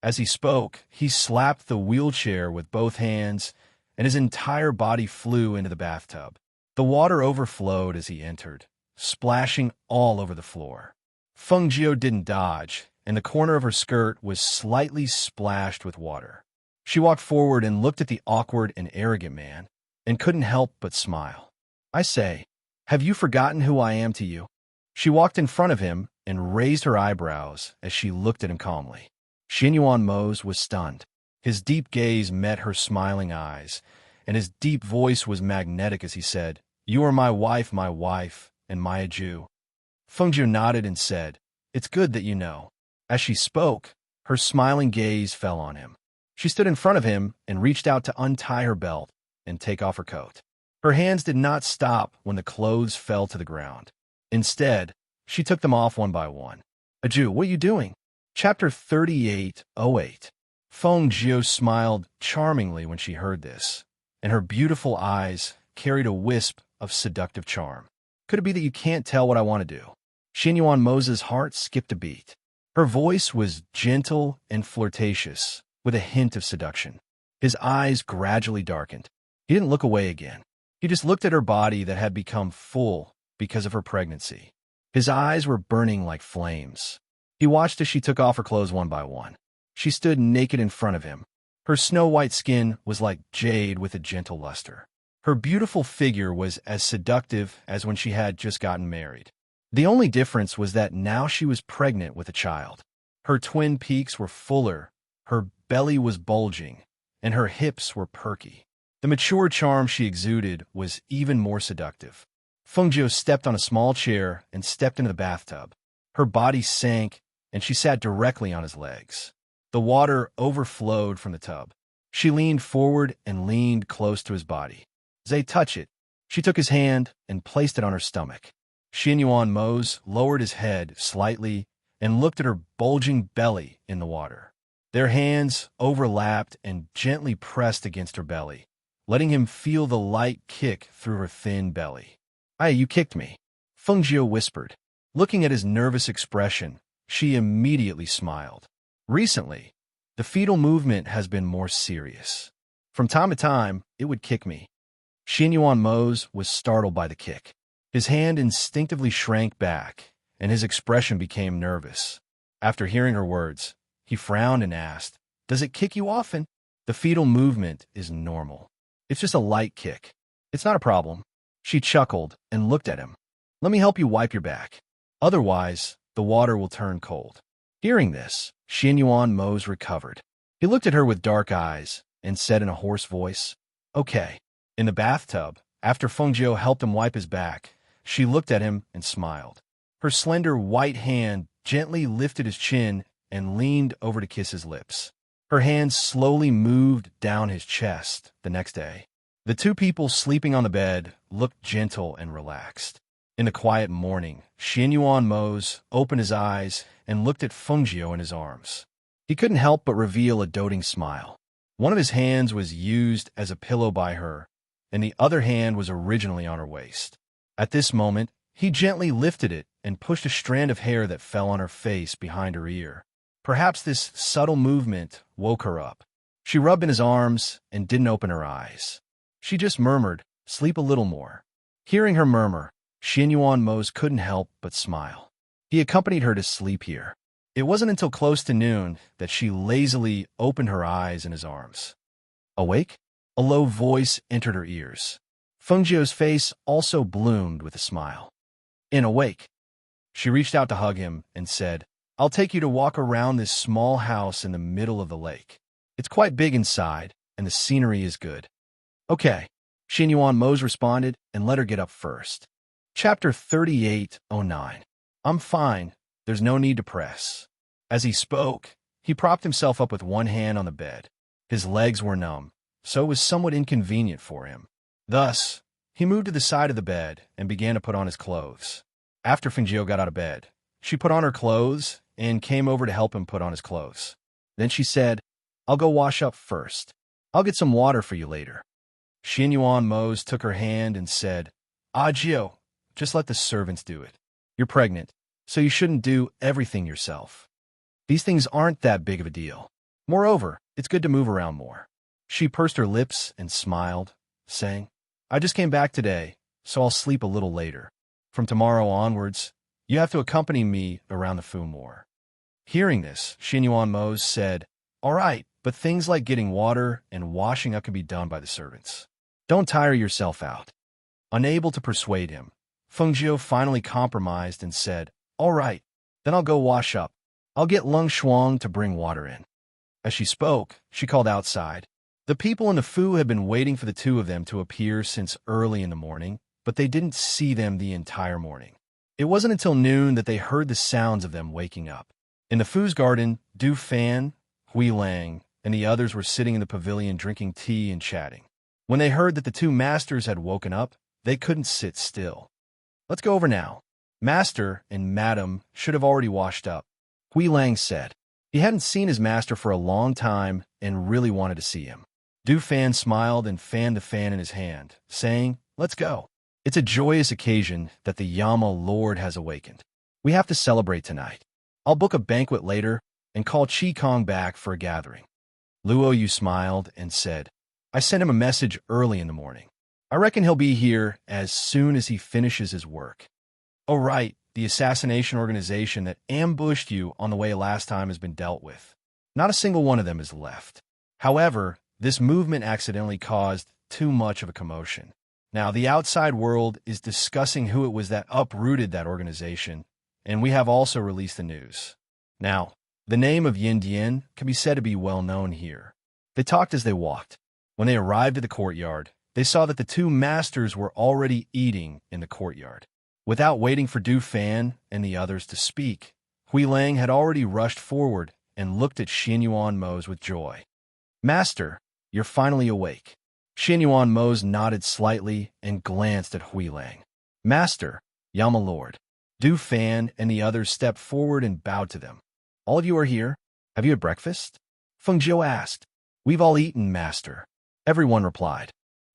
As he spoke, he slapped the wheelchair with both hands, and his entire body flew into the bathtub. The water overflowed as he entered, splashing all over the floor. Feng Jiu didn't dodge, and the corner of her skirt was slightly splashed with water. She walked forward and looked at the awkward and arrogant man, and couldn't help but smile. "I say, have you forgotten who I am to you?" She walked in front of him and raised her eyebrows as she looked at him calmly. Xinyuan Mose was stunned. His deep gaze met her smiling eyes, and his deep voice was magnetic as he said, "You are my wife, and my Jew." Feng Jiu nodded and said, "It's good that you know." As she spoke, her smiling gaze fell on him. She stood in front of him and reached out to untie her belt and take off her coat. Her hands did not stop when the clothes fell to the ground. Instead, she took them off one by one. "A Jew, what are you doing?" Chapter 38:08. Feng Jiu smiled charmingly when she heard this, and her beautiful eyes carried a wisp of seductive charm. "Could it be that you can't tell what I want to do?" Xinyuan Mose's heart skipped a beat. Her voice was gentle and flirtatious, with a hint of seduction. His eyes gradually darkened. He didn't look away again. He just looked at her body that had become full because of her pregnancy. His eyes were burning like flames. He watched as she took off her clothes one by one. She stood naked in front of him. Her snow-white skin was like jade with a gentle luster. Her beautiful figure was as seductive as when she had just gotten married. The only difference was that now she was pregnant with a child. Her twin peaks were fuller, her belly was bulging, and her hips were perky. The mature charm she exuded was even more seductive. Feng Jiu stepped on a small chair and stepped into the bathtub. Her body sank, and she sat directly on his legs. The water overflowed from the tub. She leaned forward and leaned close to his body. "Zay, touch it." She took his hand and placed it on her stomach. Xinyuan Mose lowered his head slightly and looked at her bulging belly in the water. Their hands overlapped and gently pressed against her belly, letting him feel the light kick through her thin belly. "Aye, you kicked me," Feng Jiu whispered. Looking at his nervous expression, she immediately smiled. "Recently, the fetal movement has been more serious. From time to time, it would kick me." Xinyuan Mose was startled by the kick. His hand instinctively shrank back, and his expression became nervous. After hearing her words, he frowned and asked, "Does it kick you often?" "The fetal movement is normal. It's just a light kick. It's not a problem." She chuckled and looked at him. "Let me help you wipe your back. Otherwise, the water will turn cold." Hearing this, Xinyuan Mose recovered. He looked at her with dark eyes and said in a hoarse voice, "Okay." In the bathtub, after Feng Jiu helped him wipe his back, she looked at him and smiled. Her slender white hand gently lifted his chin and leaned over to kiss his lips. Her hands slowly moved down his chest the next day. The two people sleeping on the bed looked gentle and relaxed. In the quiet morning, Xinyuan Mose opened his eyes and looked at Feng Jiu in his arms. He couldn't help but reveal a doting smile. One of his hands was used as a pillow by her, and the other hand was originally on her waist. At this moment, he gently lifted it and pushed a strand of hair that fell on her face behind her ear. Perhaps this subtle movement woke her up. She rubbed in his arms and didn't open her eyes. She just murmured, "Sleep a little more." Hearing her murmur, Xinyuan Mose couldn't help but smile. He accompanied her to sleep here. It wasn't until close to noon that she lazily opened her eyes in his arms. "Awake?" A low voice entered her ears. Feng Jiu's face also bloomed with a smile. Awake." She reached out to hug him and said, "I'll take you to walk around this small house in the middle of the lake. It's quite big inside, and the scenery is good." "Okay," Xinyuan Mose responded and let her get up first. Chapter 38:09. "I'm fine. There's no need to press." As he spoke, he propped himself up with one hand on the bed. His legs were numb, so it was somewhat inconvenient for him. Thus, he moved to the side of the bed and began to put on his clothes. After Feng Jiu got out of bed, she put on her clothes and came over to help him put on his clothes. Then she said, "I'll go wash up first. I'll get some water for you later." Xinyuan Mose took her hand and said, "Jiu, just let the servants do it. You're pregnant, so you shouldn't do everything yourself. These things aren't that big of a deal." Moreover, it's good to move around more. She pursed her lips and smiled, saying, I just came back today, so I'll sleep a little later. From tomorrow onwards, you have to accompany me around the Fu more. Hearing this, Xinyuan Mose said, All right, but things like getting water and washing up can be done by the servants. Don't tire yourself out. Unable to persuade him, Feng Zhou finally compromised and said, All right, then I'll go wash up. I'll get Lung Shuang to bring water in. As she spoke, she called outside. The people in the Fu had been waiting for the two of them to appear since early in the morning, but they didn't see them the entire morning. It wasn't until noon that they heard the sounds of them waking up. In the Fu's garden, Du Fan, Hui Lang, and the others were sitting in the pavilion drinking tea and chatting. When they heard that the two masters had woken up, they couldn't sit still. Let's go over now. Master and Madam should have already washed up, Hui Lang said. He hadn't seen his master for a long time and really wanted to see him. Du Fan smiled and fanned the fan in his hand, saying, Let's go. It's a joyous occasion that the Yama Lord has awakened. We have to celebrate tonight. I'll book a banquet later and call Qi Kong back for a gathering. Luo Yu smiled and said, I sent him a message early in the morning. I reckon he'll be here as soon as he finishes his work. Oh right, the assassination organization that ambushed you on the way last time has been dealt with. Not a single one of them is left. However, this movement accidentally caused too much of a commotion. Now, the outside world is discussing who it was that uprooted that organization, and we have also released the news. Now, the name of Yin Dian can be said to be well known here. They talked as they walked. When they arrived at the courtyard, they saw that the two masters were already eating in the courtyard. Without waiting for Du Fan and the others to speak, Hui Lang had already rushed forward and looked at Xinyuan Mose with joy. Master, you're finally awake. Xinyuan Mose nodded slightly and glanced at Hui Lang. Master, Yama Lord. Du Fan and the others stepped forward and bowed to them. All of you are here? Have you had breakfast? Feng Zhou asked. We've all eaten, Master. Everyone replied.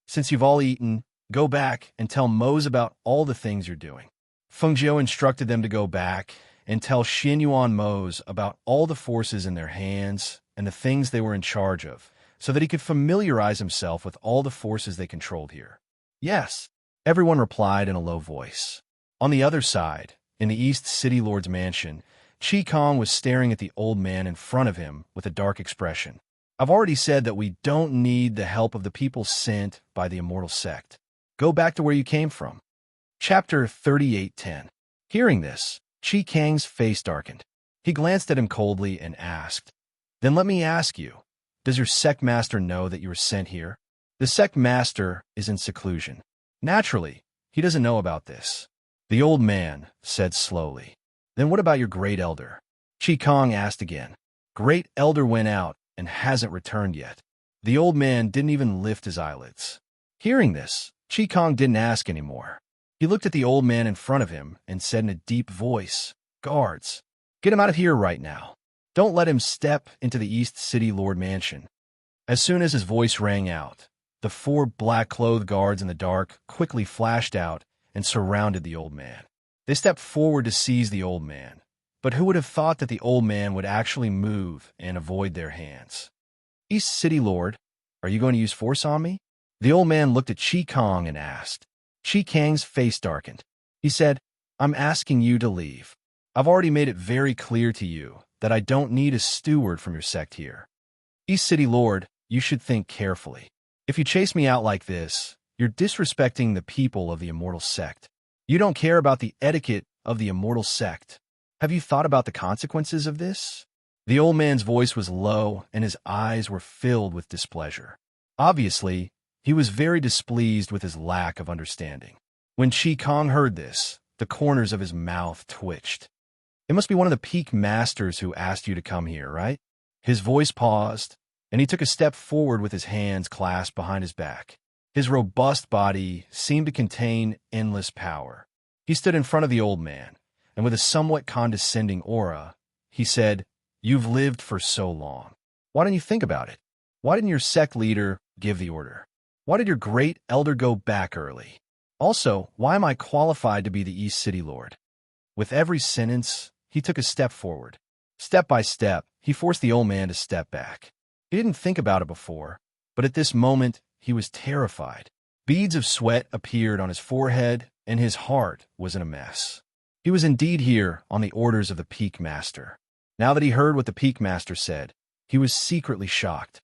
Since you've all eaten, go back and tell Mose about all the things you're doing. Feng Zhou instructed them to go back and tell Xinyuan Mose about all the forces in their hands and the things they were in charge of, so that he could familiarize himself with all the forces they controlled here. Yes, everyone replied in a low voice. On the other side, in the East City Lord's mansion, Qi Kong was staring at the old man in front of him with a dark expression. I've already said that we don't need the help of the people sent by the immortal sect. Go back to where you came from. Chapter 38:10. Hearing this, Qi Kang's face darkened. He glanced at him coldly and asked, Then let me ask you, does your sect master know that you were sent here? The sect master is in seclusion. Naturally, he doesn't know about this. The old man said slowly. Then what about your great elder? Qi Kong asked again. Great elder went out and hasn't returned yet. The old man didn't even lift his eyelids. Hearing this, Qi Kong didn't ask anymore. He looked at the old man in front of him and said in a deep voice, Guards, get him out of here right now. Don't let him step into the East City Lord Mansion. As soon as his voice rang out, the 4 black-clothed guards in the dark quickly flashed out and surrounded the old man. They stepped forward to seize the old man, but who would have thought that the old man would actually move and avoid their hands? East City Lord, are you going to use force on me? The old man looked at Qi Kong and asked. Qi Kang's face darkened. He said, I'm asking you to leave. I've already made it very clear to you that I don't need a steward from your sect here. East City Lord, you should think carefully. If you chase me out like this, you're disrespecting the people of the immortal sect. You don't care about the etiquette of the immortal sect. Have you thought about the consequences of this? The old man's voice was low and his eyes were filled with displeasure. Obviously, he was very displeased with his lack of understanding. When Qi Kong heard this, the corners of his mouth twitched. It must be one of the peak masters who asked you to come here, right? His voice paused, and he took a step forward with his hands clasped behind his back. His robust body seemed to contain endless power. He stood in front of the old man, and with a somewhat condescending aura, he said, You've lived for so long. Why didn't you think about it? Why didn't your sect leader give the order? Why did your great elder go back early? Also, why am I qualified to be the East City Lord? With every sentence, he took a step forward. Step by step, he forced the old man to step back. He didn't think about it before, but at this moment, he was terrified. Beads of sweat appeared on his forehead, and his heart was in a mess. He was indeed here on the orders of the Peak Master. Now that he heard what the Peak Master said, he was secretly shocked.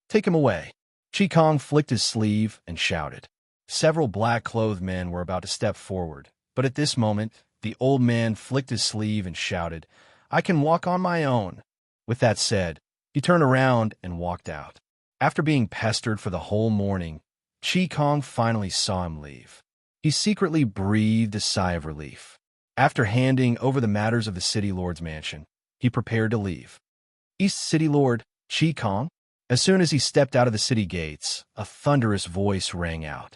"Take him away." Chi Kong flicked his sleeve and shouted. Several black-clothed men were about to step forward, but at this moment, the old man flicked his sleeve and shouted, "I can walk on my own." With that said, he turned around and walked out. After being pestered for the whole morning, Chi Kong finally saw him leave. He secretly breathed a sigh of relief. After handing over the matters of the City Lord's mansion, he prepared to leave. East City Lord, Chi Kong? As soon as he stepped out of the city gates, a thunderous voice rang out.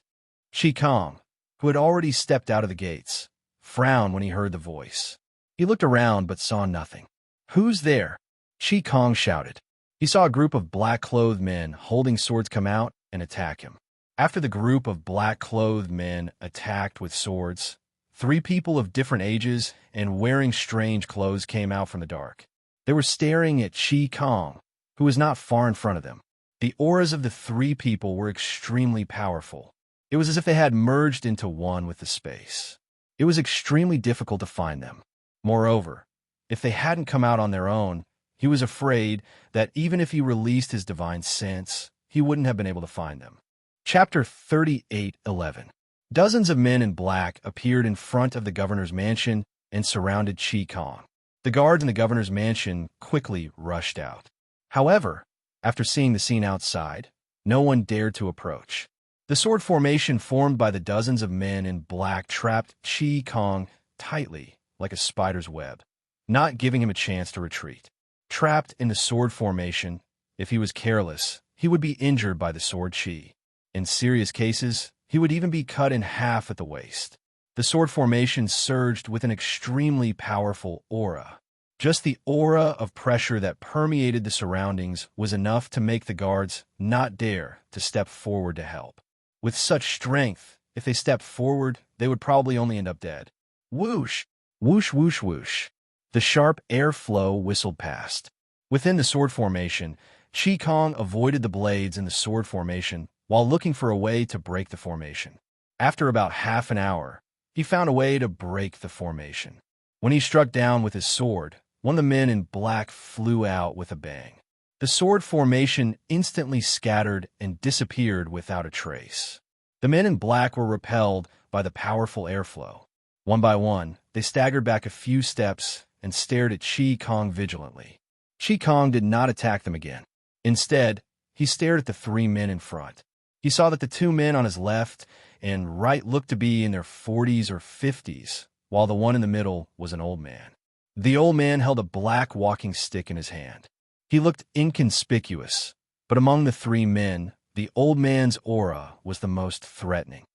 Chi Kong, who had already stepped out of the gates, frowned when he heard the voice. He looked around but saw nothing. "Who's there?" Chi Kong shouted. He saw a group of black-clothed men holding swords come out and attack him. After the group of black-clothed men attacked with swords, 3 people of different ages and wearing strange clothes came out from the dark. They were staring at Chi Kong, who was not far in front of them. The auras of the 3 people were extremely powerful. It was as if they had merged into one with the space. It was extremely difficult to find them. Moreover, if they hadn't come out on their own, he was afraid that even if he released his divine sense, he wouldn't have been able to find them. Chapter 38:11. Dozens of men in black appeared in front of the governor's mansion and surrounded Chi Kong. The guards in the governor's mansion quickly rushed out. However, after seeing the scene outside, no one dared to approach. The sword formation formed by the dozens of men in black trapped Chi Kong tightly like a spider's web, not giving him a chance to retreat. Trapped in the sword formation, if he was careless, he would be injured by the sword chi. In serious cases, he would even be cut in half at the waist. The sword formation surged with an extremely powerful aura. Just the aura of pressure that permeated the surroundings was enough to make the guards not dare to step forward to help. With such strength, if they stepped forward, they would probably only end up dead. Whoosh! Whoosh, whoosh, whoosh. The sharp airflow whistled past. Within the sword formation, Chi Kong avoided the blades in the sword formation while looking for a way to break the formation. After about half an hour, he found a way to break the formation. When he struck down with his sword, one of the men in black flew out with a bang. The sword formation instantly scattered and disappeared without a trace. The men in black were repelled by the powerful airflow. One by one, they staggered back a few steps and stared at Chi Kong vigilantly. Chi Kong did not attack them again. Instead, he stared at the 3 men in front. He saw that the 2 men on his left and right looked to be in their 40s or 50s, while the one in the middle was an old man. The old man held a black walking stick in his hand. He looked inconspicuous, but among the 3 men, the old man's aura was the most threatening.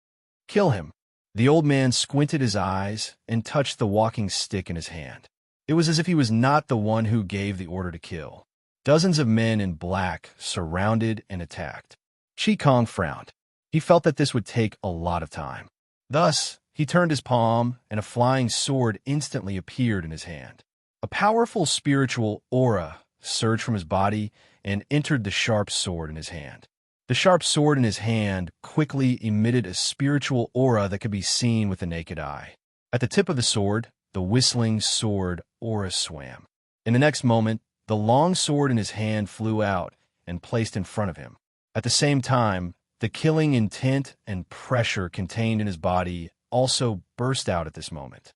"Kill him." The old man squinted his eyes and touched the walking stick in his hand. It was as if he was not the one who gave the order to kill. Dozens of men in black surrounded and attacked. Chi Kong frowned. He felt that this would take a lot of time. Thus, he turned his palm, and a flying sword instantly appeared in his hand. A powerful spiritual aura surged from his body and entered the sharp sword in his hand. The sharp sword in his hand quickly emitted a spiritual aura that could be seen with the naked eye. At the tip of the sword, the whistling sword aura swam. In the next moment, the long sword in his hand flew out and placed in front of him. At the same time, the killing intent and pressure contained in his body also burst out at this moment.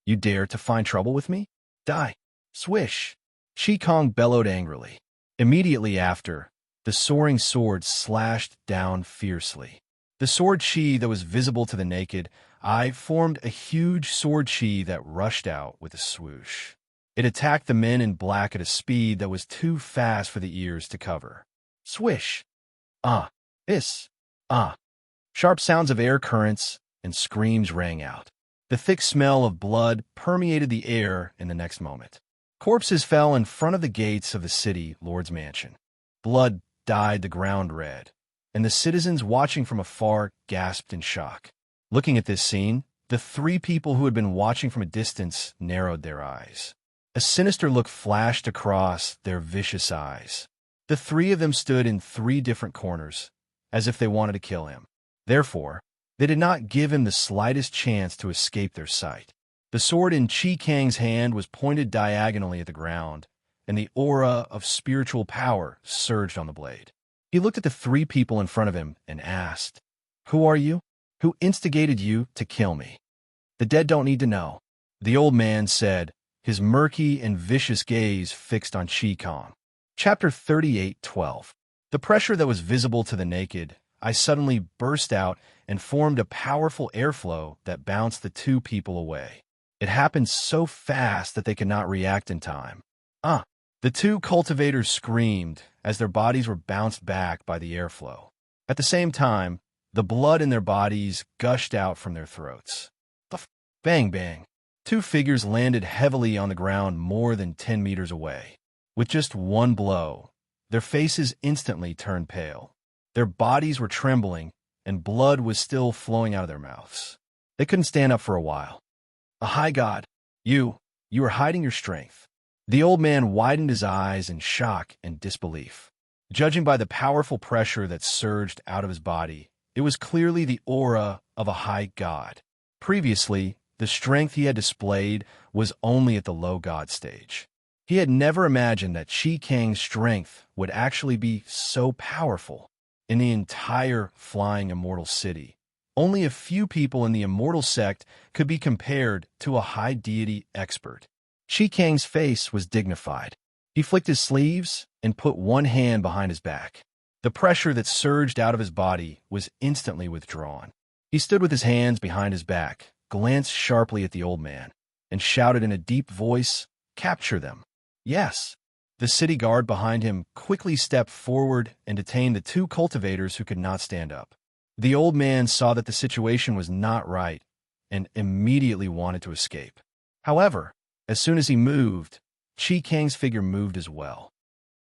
"You dare to find trouble with me? Die!" Swish! Chi Kong bellowed angrily. Immediately after, the soaring sword slashed down fiercely. The sword chi that was visible to the naked eye formed a huge sword chi that rushed out with a swoosh. It attacked the men in black at a speed that was too fast for the ears to cover. Swish! Hiss! Sharp sounds of air currents and screams rang out. The thick smell of blood permeated the air in the next moment. Corpses fell in front of the gates of the city lord's mansion. Blood dyed the ground red, and the citizens watching from afar gasped in shock. Looking at this scene, the 3 people who had been watching from a distance narrowed their eyes. A sinister look flashed across their vicious eyes. The three of them stood in three different corners, as if they wanted to kill him. Therefore, they did not give him the slightest chance to escape their sight. The sword in Chi Kang's hand was pointed diagonally at the ground, and the aura of spiritual power surged on the blade. He looked at the three people in front of him and asked, "Who are you? Who instigated you to kill me?" "The dead don't need to know," the old man said, his murky and vicious gaze fixed on Chi Kang. Chapter 38:12. The pressure that was visible to the naked eye suddenly burst out and formed a powerful airflow that bounced the two people away. It happened so fast that they could not react in time. The two cultivators screamed as their bodies were bounced back by the airflow. At the same time, the blood in their bodies gushed out from their throats. Bang, bang. Two figures landed heavily on the ground more than 10 meters away. With just one blow, their faces instantly turned pale. Their bodies were trembling, and blood was still flowing out of their mouths. They couldn't stand up for a while. "A high god, you are hiding your strength." The old man widened his eyes in shock and disbelief. Judging by the powerful pressure that surged out of his body, it was clearly the aura of a high god. Previously, the strength he had displayed was only at the low god stage. He had never imagined that Chi Kang's strength would actually be so powerful. In the entire flying immortal city, only a few people in the immortal sect could be compared to a high deity expert. Chi Kang's face was dignified. He flicked his sleeves and put one hand behind his back. The pressure that surged out of his body was instantly withdrawn. He stood with his hands behind his back, glanced sharply at the old man, and shouted in a deep voice, "Capture them." "Yes." The city guard behind him quickly stepped forward and detained the two cultivators who could not stand up. The old man saw that the situation was not right and immediately wanted to escape. However, as soon as he moved, Chi Kang's figure moved as well.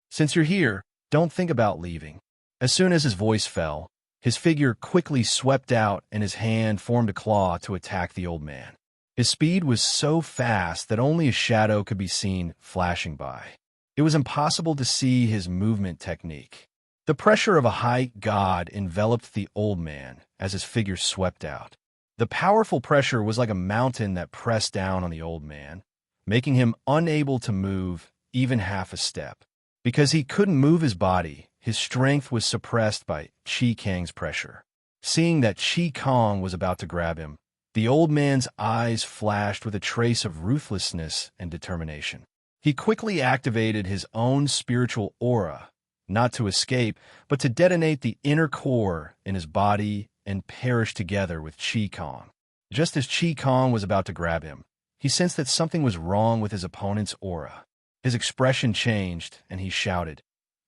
"Since you're here, don't think about leaving." As soon as his voice fell, his figure quickly swept out and his hand formed a claw to attack the old man. His speed was so fast that only a shadow could be seen flashing by. It was impossible to see his movement technique. The pressure of a high god enveloped the old man as his figure swept out. The powerful pressure was like a mountain that pressed down on the old man, making him unable to move even half a step. Because he couldn't move his body, his strength was suppressed by Chi Kang's pressure. Seeing that Chi Kang was about to grab him, the old man's eyes flashed with a trace of ruthlessness and determination. He quickly activated his own spiritual aura, not to escape, but to detonate the inner core in his body and perish together with Chi Kang. Just as Chi Kang was about to grab him, he sensed that something was wrong with his opponent's aura. His expression changed, and he shouted,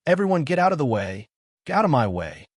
"Everyone get out of the way! Get out of my way!"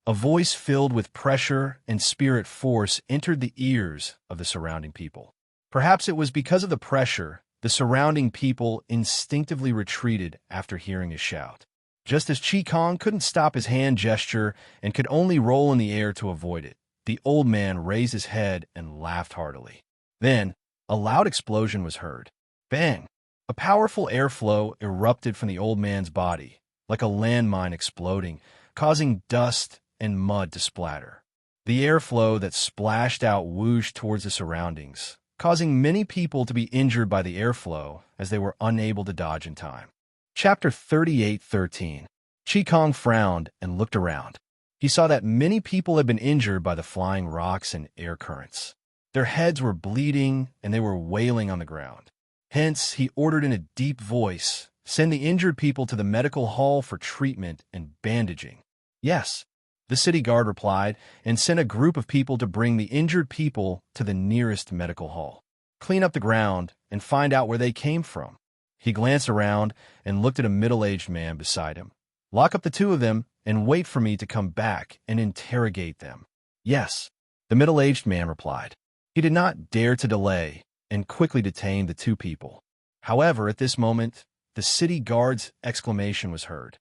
A voice filled with pressure and spirit force entered the ears of the surrounding people. Perhaps it was because of the pressure the surrounding people instinctively retreated after hearing his shout. Just as Chi Kang couldn't stop his hand gesture and could only roll in the air to avoid it, the old man raised his head and laughed heartily. Then, a loud explosion was heard. Bang! A powerful airflow erupted from the old man's body, like a landmine exploding, causing dust and mud to splatter. The airflow that splashed out whooshed towards the surroundings, causing many people to be injured by the airflow as they were unable to dodge in time. Chapter 38:13. Chi Kang frowned and looked around. He saw that many people had been injured by the flying rocks and air currents. Their heads were bleeding and they were wailing on the ground. Hence, he ordered in a deep voice, "Send the injured people to the medical hall for treatment and bandaging." "Yes," the city guard replied, and sent a group of people to bring the injured people to the nearest medical hall. "Clean up the ground and find out where they came from." He glanced around and looked at a middle-aged man beside him. "Lock up the two of them and wait for me to come back and interrogate them." "Yes," the middle-aged man replied. He did not dare to delay and quickly detained the two people. However, at this moment, the city guard's exclamation was heard.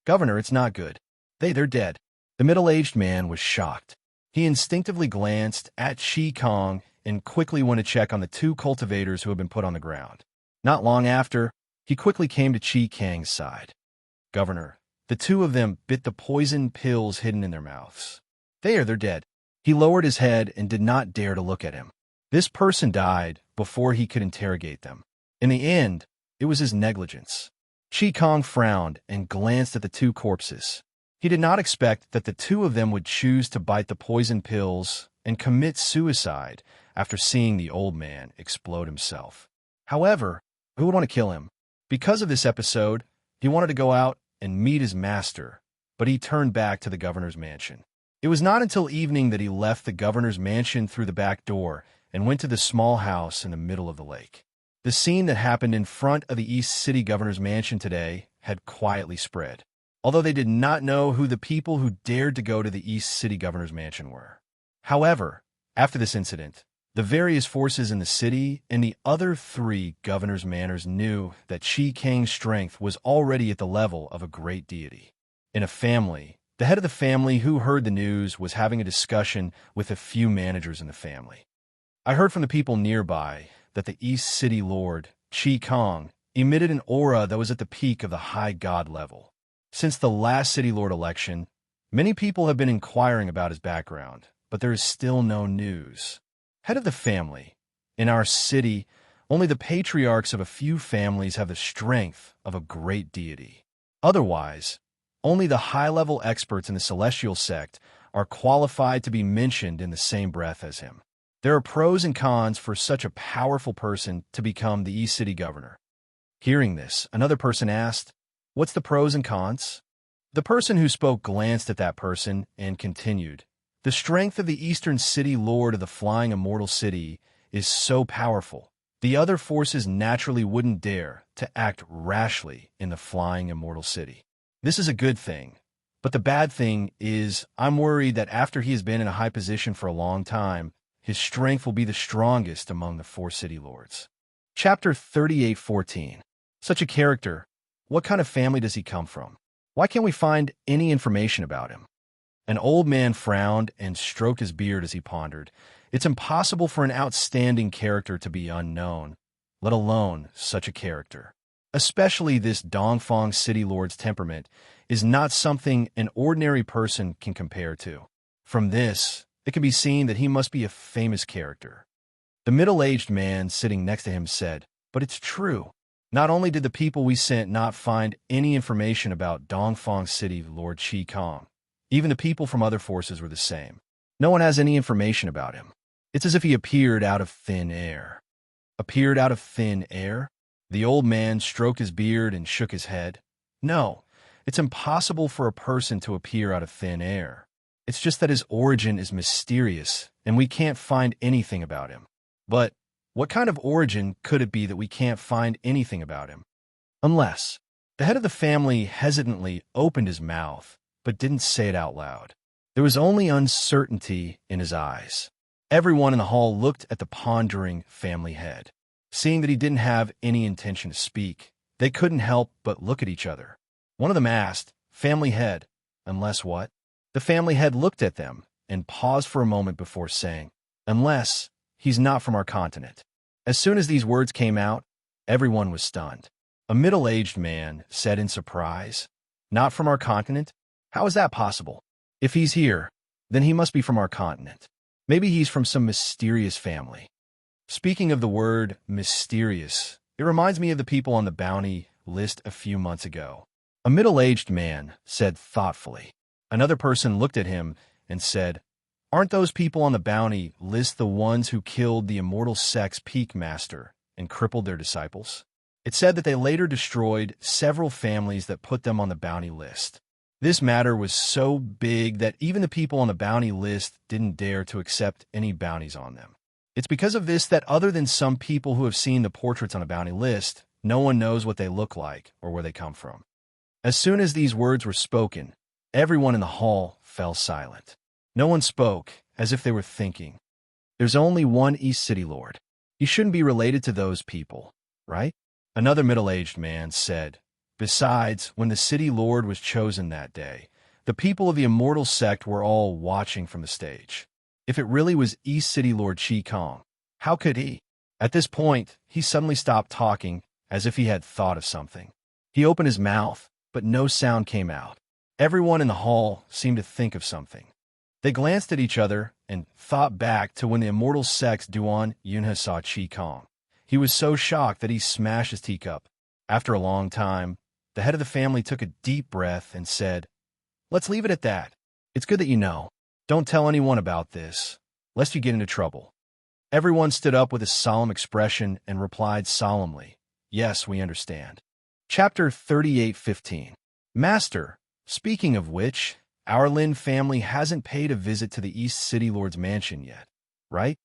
"Governor, it's not good. They're dead." The middle-aged man was shocked. He instinctively glanced at Chi Kang and quickly went to check on the two cultivators who had been put on the ground. Not long after, he quickly came to Chi Kang's side. "Governor, the two of them bit the poison pills hidden in their mouths. They're dead." He lowered his head and did not dare to look at him. This person died before he could interrogate them. In the end, it was his negligence. Chi Kang frowned and glanced at the two corpses. He did not expect that the two of them would choose to bite the poison pills and commit suicide after seeing the old man explode himself. However, who would want to kill him? Because of this episode, he wanted to go out and meet his master, but he turned back to the governor's mansion. It was not until evening that he left the governor's mansion through the back door and went to the small house in the middle of the lake. The scene that happened in front of the East City governor's mansion today had quietly spread, although they did not know who the people who dared to go to the East City governor's mansion were. However, after this incident, the various forces in the city and the other three governor's manors knew that Chi Kang's strength was already at the level of a great deity. In a family, the head of the family who heard the news was having a discussion with a few managers in the family. "I heard from the people nearby that the East City Lord, Chi Kang, emitted an aura that was at the peak of the high god level. Since the last City Lord election, many people have been inquiring about his background, but there is still no news. Head of the family, in our city, only the patriarchs of a few families have the strength of a great deity. Otherwise, only the high-level experts in the celestial sect are qualified to be mentioned in the same breath as him. There are pros and cons for such a powerful person to become the East City governor." Hearing this, another person asked, "What's the pros and cons?" The person who spoke glanced at that person and continued, "The strength of the Eastern City Lord of the Flying Immortal City is so powerful, the other forces naturally wouldn't dare to act rashly in the Flying Immortal City. This is a good thing, but the bad thing is I'm worried that after he has been in a high position for a long time, his strength will be the strongest among the four city lords." Chapter 38:14. Such a character, what kind of family does he come from? Why can't we find any information about him? An old man frowned and stroked his beard as he pondered. It's impossible for an outstanding character to be unknown, let alone such a character. Especially this Dongfang City Lord's temperament is not something an ordinary person can compare to. From this, it can be seen that he must be a famous character. The middle-aged man sitting next to him said, "But it's true. Not only did the people we sent not find any information about Dongfang City Lord Chi Kang, even the people from other forces were the same. No one has any information about him. It's as if he appeared out of thin air." Appeared out of thin air? The old man stroked his beard and shook his head. "No, it's impossible for a person to appear out of thin air. It's just that his origin is mysterious, and we can't find anything about him." But what kind of origin could it be that we can't find anything about him? Unless the head of the family hesitantly opened his mouth, but didn't say it out loud. There was only uncertainty in his eyes. Everyone in the hall looked at the pondering family head. Seeing that he didn't have any intention to speak, they couldn't help but look at each other. One of them asked, "Family head, unless what?" The family head looked at them and paused for a moment before saying, "Unless he's not from our continent." As soon as these words came out, everyone was stunned. A middle-aged man said in surprise, "Not from our continent? How is that possible? If he's here, then he must be from our continent. Maybe he's from some mysterious family." Speaking of the word mysterious, it reminds me of the people on the bounty list a few months ago. A middle-aged man said thoughtfully. Another person looked at him and said, "Aren't those people on the bounty list the ones who killed the immortal sect's peak master and crippled their disciples?" It said that they later destroyed several families that put them on the bounty list. This matter was so big that even the people on the bounty list didn't dare to accept any bounties on them. It's because of this that other than some people who have seen the portraits on the bounty list, no one knows what they look like or where they come from. As soon as these words were spoken, everyone in the hall fell silent. No one spoke, as if they were thinking. There's only one East City Lord. He shouldn't be related to those people, right? Another middle-aged man said, "Besides, when the City Lord was chosen that day, the people of the immortal sect were all watching from the stage. If it really was East City Lord Chi Kang, how could he?" At this point, he suddenly stopped talking as if he had thought of something. He opened his mouth, but no sound came out. Everyone in the hall seemed to think of something. They glanced at each other and thought back to when the immortal sex Duan Yunhe saw Qi Kong. He was so shocked that he smashed his teacup. After a long time, the head of the family took a deep breath and said, "Let's leave it at that. It's good that you know. Don't tell anyone about this, lest you get into trouble." Everyone stood up with a solemn expression and replied solemnly, "Yes, we understand." Chapter 38:15. Master, speaking of which, our Lin family hasn't paid a visit to the East City Lord's mansion yet, right?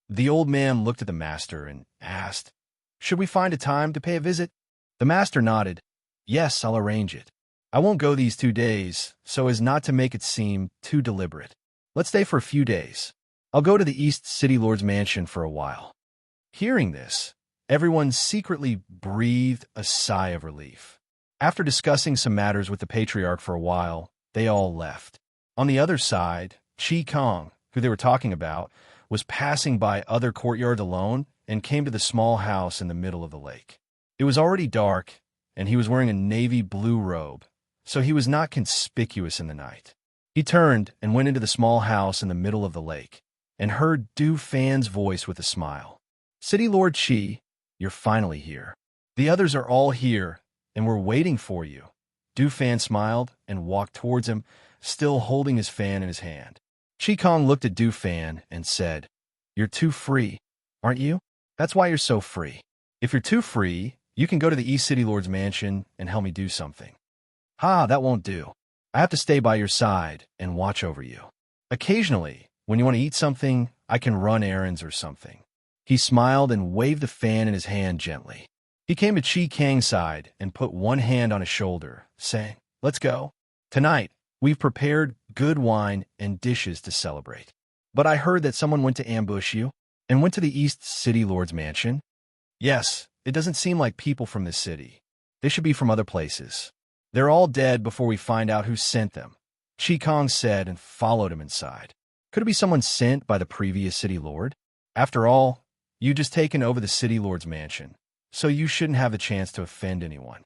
The old man looked at the master and asked, "Should we find a time to pay a visit?" The master nodded. "Yes, I'll arrange it. I won't go these 2 days, so as not to make it seem too deliberate. Let's stay for a few days. I'll go to the East City Lord's mansion for a while." Hearing this, everyone secretly breathed a sigh of relief. After discussing some matters with the patriarch for a while, they all left. On the other side, Qi Kong, who they were talking about, was passing by other courtyards alone and came to the small house in the middle of the lake. It was already dark, and he was wearing a navy blue robe, so he was not conspicuous in the night. He turned and went into the small house in the middle of the lake, and heard Du Fan's voice with a smile. "City Lord Qi, you're finally here. The others are all here, and we're waiting for you." Du Fan smiled and walked towards him, still holding his fan in his hand. Qi Kong looked at Du Fan and said, "You're too free, aren't you? That's why you're so free. If you're too free, you can go to the East City Lord's mansion and help me do something." "Ha, that won't do. I have to stay by your side and watch over you. Occasionally, when you want to eat something, I can run errands or something." He smiled and waved the fan in his hand gently. He came to Qi Kang's side and put one hand on his shoulder, saying, "Let's go. Tonight, we've prepared good wine and dishes to celebrate. But I heard that someone went to ambush you and went to the East City Lord's mansion." "Yes, it doesn't seem like people from this city. They should be from other places. They're all dead before we find out who sent them," Qi Kong said and followed him inside. Could it be someone sent by the previous city lord? After all, you just taken over the city lord's mansion, so you shouldn't have the chance to offend anyone.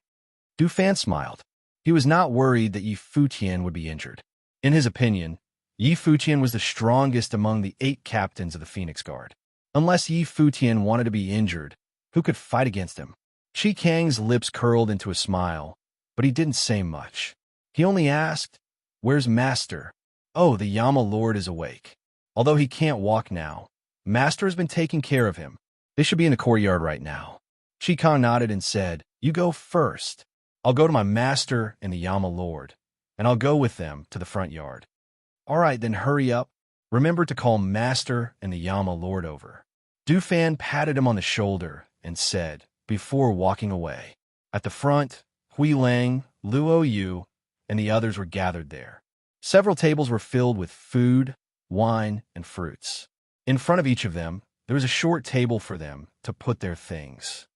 Du Fan smiled. He was not worried that Yi Futian would be injured. In his opinion, Yi Futian was the strongest among the 8 captains of the Phoenix Guard. Unless Yi Futian wanted to be injured, who could fight against him? Qi Kang's lips curled into a smile, but he didn't say much. He only asked, "Where's Master?" "Oh, the Yama Lord is awake. Although he can't walk now, Master has been taking care of him. They should be in the courtyard right now." Qi Kong nodded and said, "You go first. I'll go to my master and the Yama Lord, and I'll go with them to the front yard." "All right, then hurry up. Remember to call Master and the Yama Lord over." Du Fan patted him on the shoulder and said, before walking away. At the front, Hui Lang, Luo Yu, and the others were gathered there. Several tables were filled with food, wine, and fruits. In front of each of them, there was a short table for them to put their things.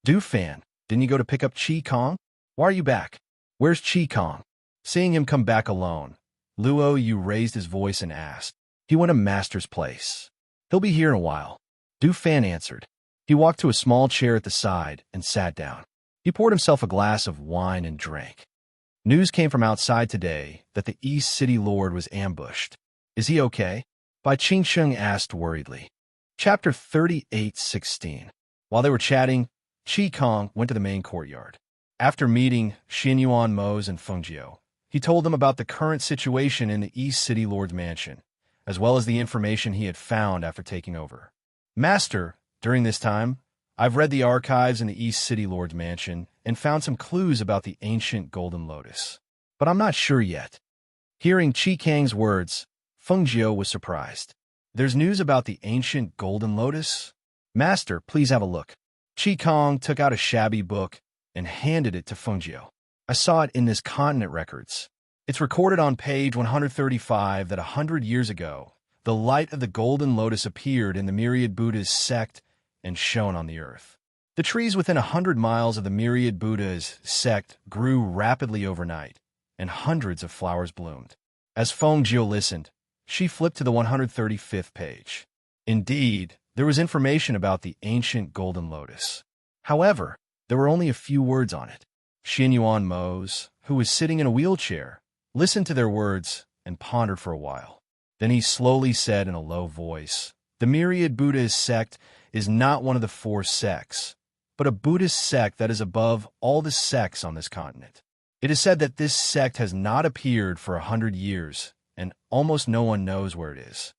"Du Fan, didn't you go to pick up Qi Kong? Why are you back? Where's Qi Kong?" Seeing him come back alone, Luo Yu raised his voice and asked. "He went to Master's place. He'll be here in a while." Du Fan answered. He walked to a small chair at the side and sat down. He poured himself a glass of wine and drank. News came from outside today that the East City Lord was ambushed. "Is he okay?" Bai Qingsheng asked worriedly. Chapter 38:16. While they were chatting, Qi Kong went to the main courtyard. After meeting Xin Yuan Mose and Feng Jiu, he told them about the current situation in the East City Lord's mansion, as well as the information he had found after taking over. "Master, during this time, I've read the archives in the East City Lord's mansion and found some clues about the ancient Golden Lotus. But I'm not sure yet." Hearing Qi Kang's words, Feng Jiu was surprised. "There's news about the ancient Golden Lotus? Master, please have a look." Qi Kong took out a shabby book and handed it to Feng Jiu. "I saw it in this continent records. It's recorded on page 135 that 100 years ago, the light of the Golden Lotus appeared in the Myriad Buddha's sect and shone on the earth. The trees within 100 miles of the Myriad Buddha's sect grew rapidly overnight, and hundreds of flowers bloomed." As Feng Jiu listened, she flipped to the 135th page. Indeed, there was information about the ancient Golden Lotus. However, There were only a few words on it. Xin Yuan Mose, who was sitting in a wheelchair, listened to their words and pondered for a while. Then he slowly said in a low voice, "The Myriad Buddhist sect is not one of the 4 sects, but a Buddhist sect that is above all the sects on this continent. It is said that this sect has not appeared for 100 years, and almost no one knows where it is."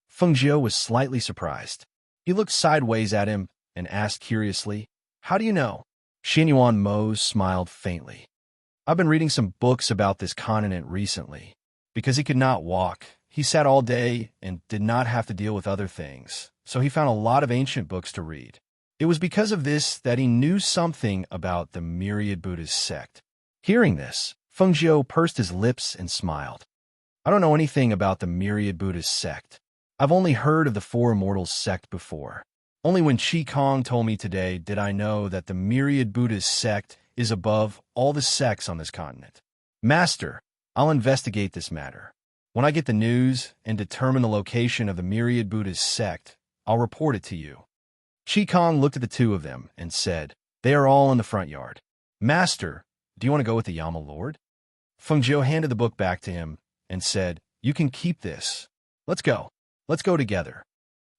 Feng Jiu was slightly surprised. He looked sideways at him and asked curiously, "How do you know?" Xin Yuan Mose smiled faintly. "I've been reading some books about this continent recently. Because he could not walk, he sat all day and did not have to deal with other things, so he found a lot of ancient books to read. It was because of this that he knew something about the Myriad Buddhist sect." Hearing this, Feng Jiu pursed his lips and smiled. "I don't know anything about the Myriad Buddhist sect. I've only heard of the 4 Immortals sect before. Only when Qi Kong told me today did I know that the Myriad Buddhist sect is above all the sects on this continent. Master, I'll investigate this matter. When I get the news and determine the location of the Myriad Buddhist sect, I'll report it to you." Qi Kong looked at the 2 of them and said, "They are all in the front yard. Master, do you want to go with the Yama Lord?" Feng Jiu handed the book back to him and said, "You can keep this. Let's go. Let's go together."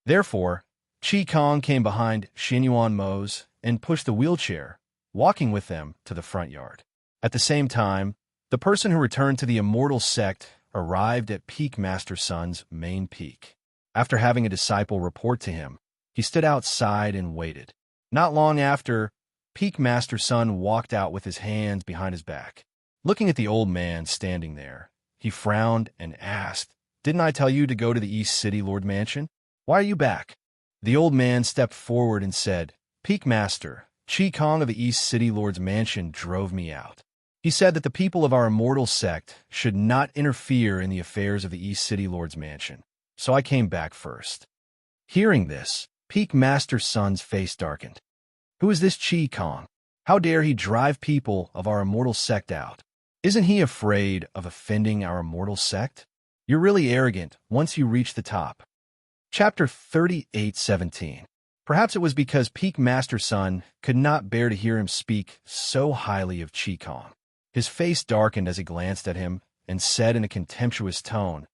Therefore, Qi Kong came behind Xin Yuan Mose and pushed the wheelchair, walking with them to the front yard. At the same time, the person who returned to the Immortal sect arrived at Peak Master Sun's main peak. After having a disciple report to him, he stood outside and waited. Not long after, Peak Master Sun walked out with his hands behind his back. Looking at the old man standing there, he frowned and asked, "Didn't I tell you to go to the East City Lord Mansion? Why are you back?" The old man stepped forward and said, "Peak Master, Qi Kong of the East City Lord's Mansion drove me out. He said that the people of our Immortal sect should not interfere in the affairs of the East City Lord's Mansion, so I came back first." Hearing this, Peak Master Sun's face darkened. Who is this Qi Kong? How dare he drive people of our Immortal sect out? Isn't he afraid of offending our Immortal sect? You're really arrogant once you reach the top. Chapter 38:17. Perhaps it was because Peak Master Sun could not bear to hear him speak so highly of Qi Kong. His face darkened as he glanced at him and said in a contemptuous tone,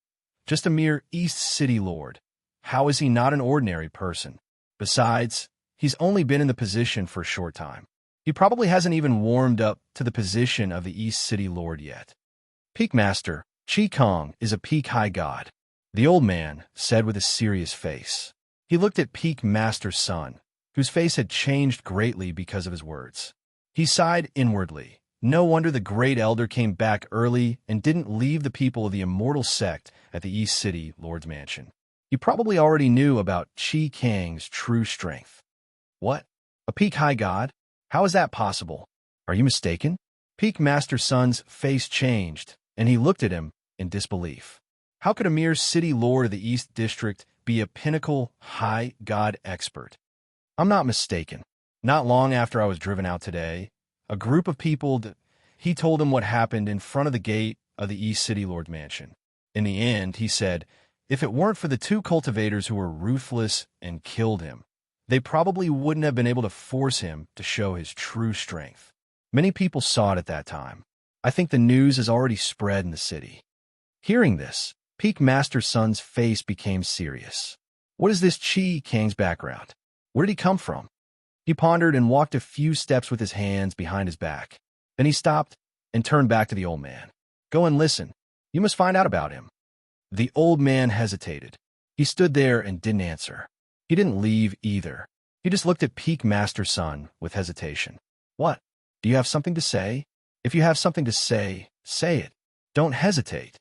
"Just a mere East City Lord. How is he not an ordinary person? Besides, he's only been in the position for a short time. He probably hasn't even warmed up to the position of the East City Lord yet. Peak Master, Qi Kong is a peak high god," the old man said with a serious face. He looked at Peak Master Sun, whose face had changed greatly because of his words. He sighed inwardly. No wonder the great elder came back early and didn't leave the people of the Immortal sect at the East City Lord's Mansion. He probably already knew about Qi Kang's true strength. What? A peak high god? How is that possible? Are you mistaken? Peak Master Sun's face changed, and he looked at him in disbelief. How could a mere city lord of the East District be a pinnacle high god expert? I'm not mistaken. Not long after I was driven out today, a group of people, he told them what happened in front of the gate of the East City Lord Mansion. In the end, he said, if it weren't for the 2 cultivators who were ruthless and killed him, they probably wouldn't have been able to force him to show his true strength. Many people saw it at that time. I think the news has already spread in the city. Hearing this, Peak Master Sun's face became serious. What is this Qi Kang's background? Where did he come from? He pondered and walked a few steps with his hands behind his back. Then he stopped and turned back to the old man. Go and listen. You must find out about him. The old man hesitated. He stood there and didn't answer. He didn't leave either. He just looked at Peak Master Sun with hesitation. What? Do you have something to say? If you have something to say, say it. Don't hesitate.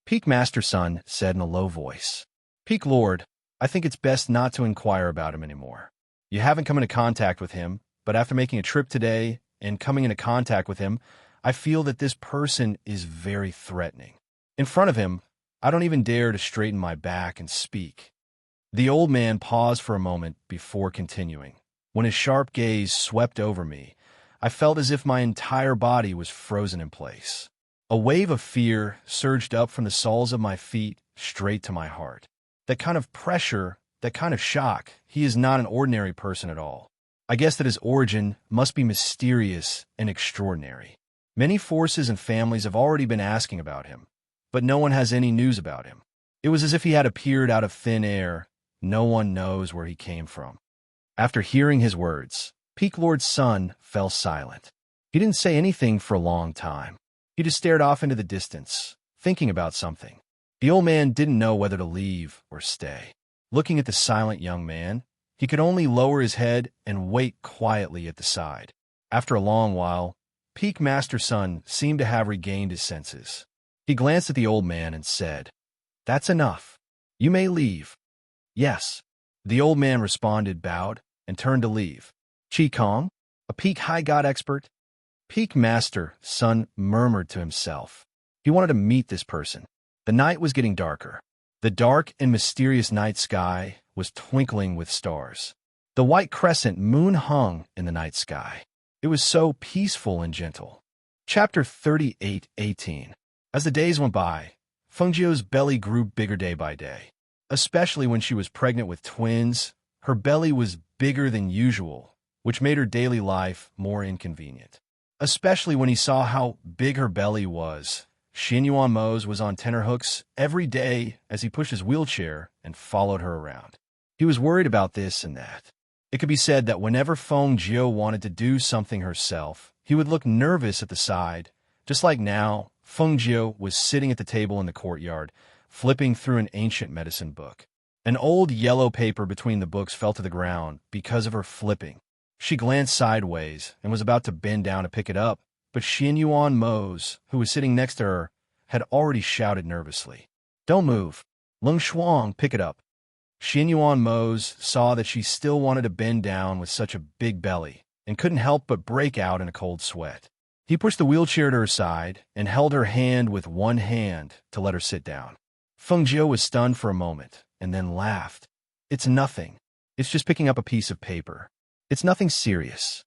Peak Master Sun said in a low voice. Peak Lord, I think it's best not to inquire about him anymore. You haven't come into contact with him, but after making a trip today and coming into contact with him, I feel that this person is very threatening. In front of him, I don't even dare to straighten my back and speak. The old man paused for a moment before continuing. When his sharp gaze swept over me, I felt as if my entire body was frozen in place. A wave of fear surged up from the soles of my feet straight to my heart. That kind of pressure, that kind of shock, he is not an ordinary person at all. I guess that his origin must be mysterious and extraordinary. Many forces and families have already been asking about him, but no one has any news about him. It was as if he had appeared out of thin air. No one knows where he came from. After hearing his words, Peak Lord's son fell silent. He didn't say anything for a long time. He just stared off into the distance, thinking about something. The old man didn't know whether to leave or stay. Looking at the silent young man, he could only lower his head and wait quietly at the side. After a long while, Peak Master's son seemed to have regained his senses. He glanced at the old man and said, "That's enough. You may leave." "Yes." The old man responded, bowed, and turned to leave. "Qi Kong? A Peak High God expert?" Peak Master's son murmured to himself. He wanted to meet this person. The night was getting darker. The dark and mysterious night sky was twinkling with stars. The white crescent moon hung in the night sky. It was so peaceful and gentle. Chapter 38:18. As the days went by, Fengjiu's belly grew bigger day by day. Especially when she was pregnant with twins, her belly was bigger than usual, which made her daily life more inconvenient. Especially when he saw how big her belly was, Xinyuan Mose was on tenterhooks every day as he pushed his wheelchair and followed her around. He was worried about this and that. It could be said that whenever Feng Jiu wanted to do something herself, he would look nervous at the side. Just like now, Feng Jiu was sitting at the table in the courtyard, flipping through an ancient medicine book. An old yellow paper between the books fell to the ground because of her flipping. She glanced sideways and was about to bend down to pick it up, but Xinyuan Mose, who was sitting next to her, had already shouted nervously, "Don't move. Lung Shuang, pick it up." Xinyuan Mose saw that she still wanted to bend down with such a big belly and couldn't help but break out in a cold sweat. He pushed the wheelchair to her side and held her hand with one hand to let her sit down. Feng Jiu was stunned for a moment and then laughed. "It's nothing. It's just picking up a piece of paper. It's nothing serious.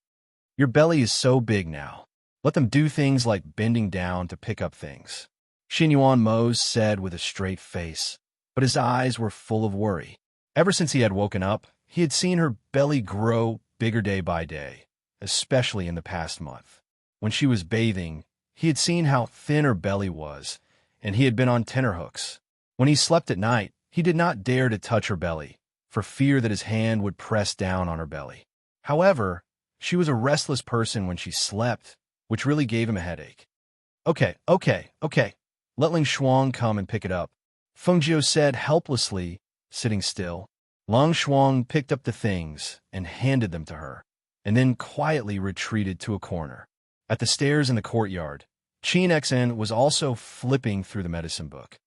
Your belly is so big now. Let them do things like bending down to pick up things," Xinyuan Mose said with a straight face, but his eyes were full of worry. Ever since he had woken up, he had seen her belly grow bigger day by day, especially in the past month. When she was bathing, he had seen how thin her belly was, and he had been on tenterhooks. When he slept at night, he did not dare to touch her belly, for fear that his hand would press down on her belly. However, she was a restless person when she slept, which really gave him a headache. Okay. Let Ling Shuang come and pick it up," Feng Jiu said helplessly, sitting still. Lang Shuang picked up the things and handed them to her, and then quietly retreated to a corner. At the stairs in the courtyard, Qin Xen was also flipping through the medicine book.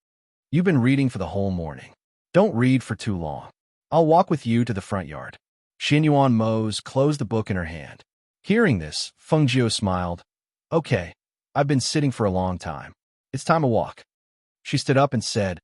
"You've been reading for the whole morning. Don't read for too long. I'll walk with you to the front yard." Xinyuan Mose closed the book in her hand. Hearing this, Feng Jiu smiled. "Okay, I've been sitting for a long time. It's time to walk." She stood up and said,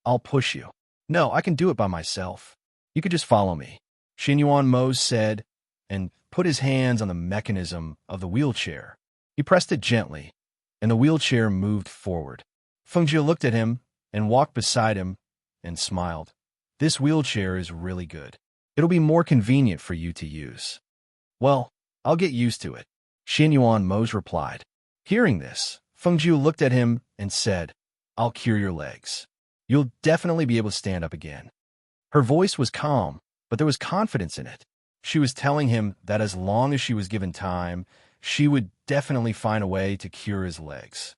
"I'll push you." "No, I can do it by myself. You could just follow me," Xinyuan Mose said, and put his hands on the mechanism of the wheelchair. He pressed it gently, and the wheelchair moved forward. Feng Jiu looked at him and walked beside him and smiled. "This wheelchair is really good. It'll be more convenient for you to use." "Well, I'll get used to it," Xinyuan Mose replied. Hearing this, Feng Jiu looked at him and said, "I'll cure your legs. You'll definitely be able to stand up again." Her voice was calm, but there was confidence in it. She was telling him that as long as she was given time, she would definitely find a way to cure his legs.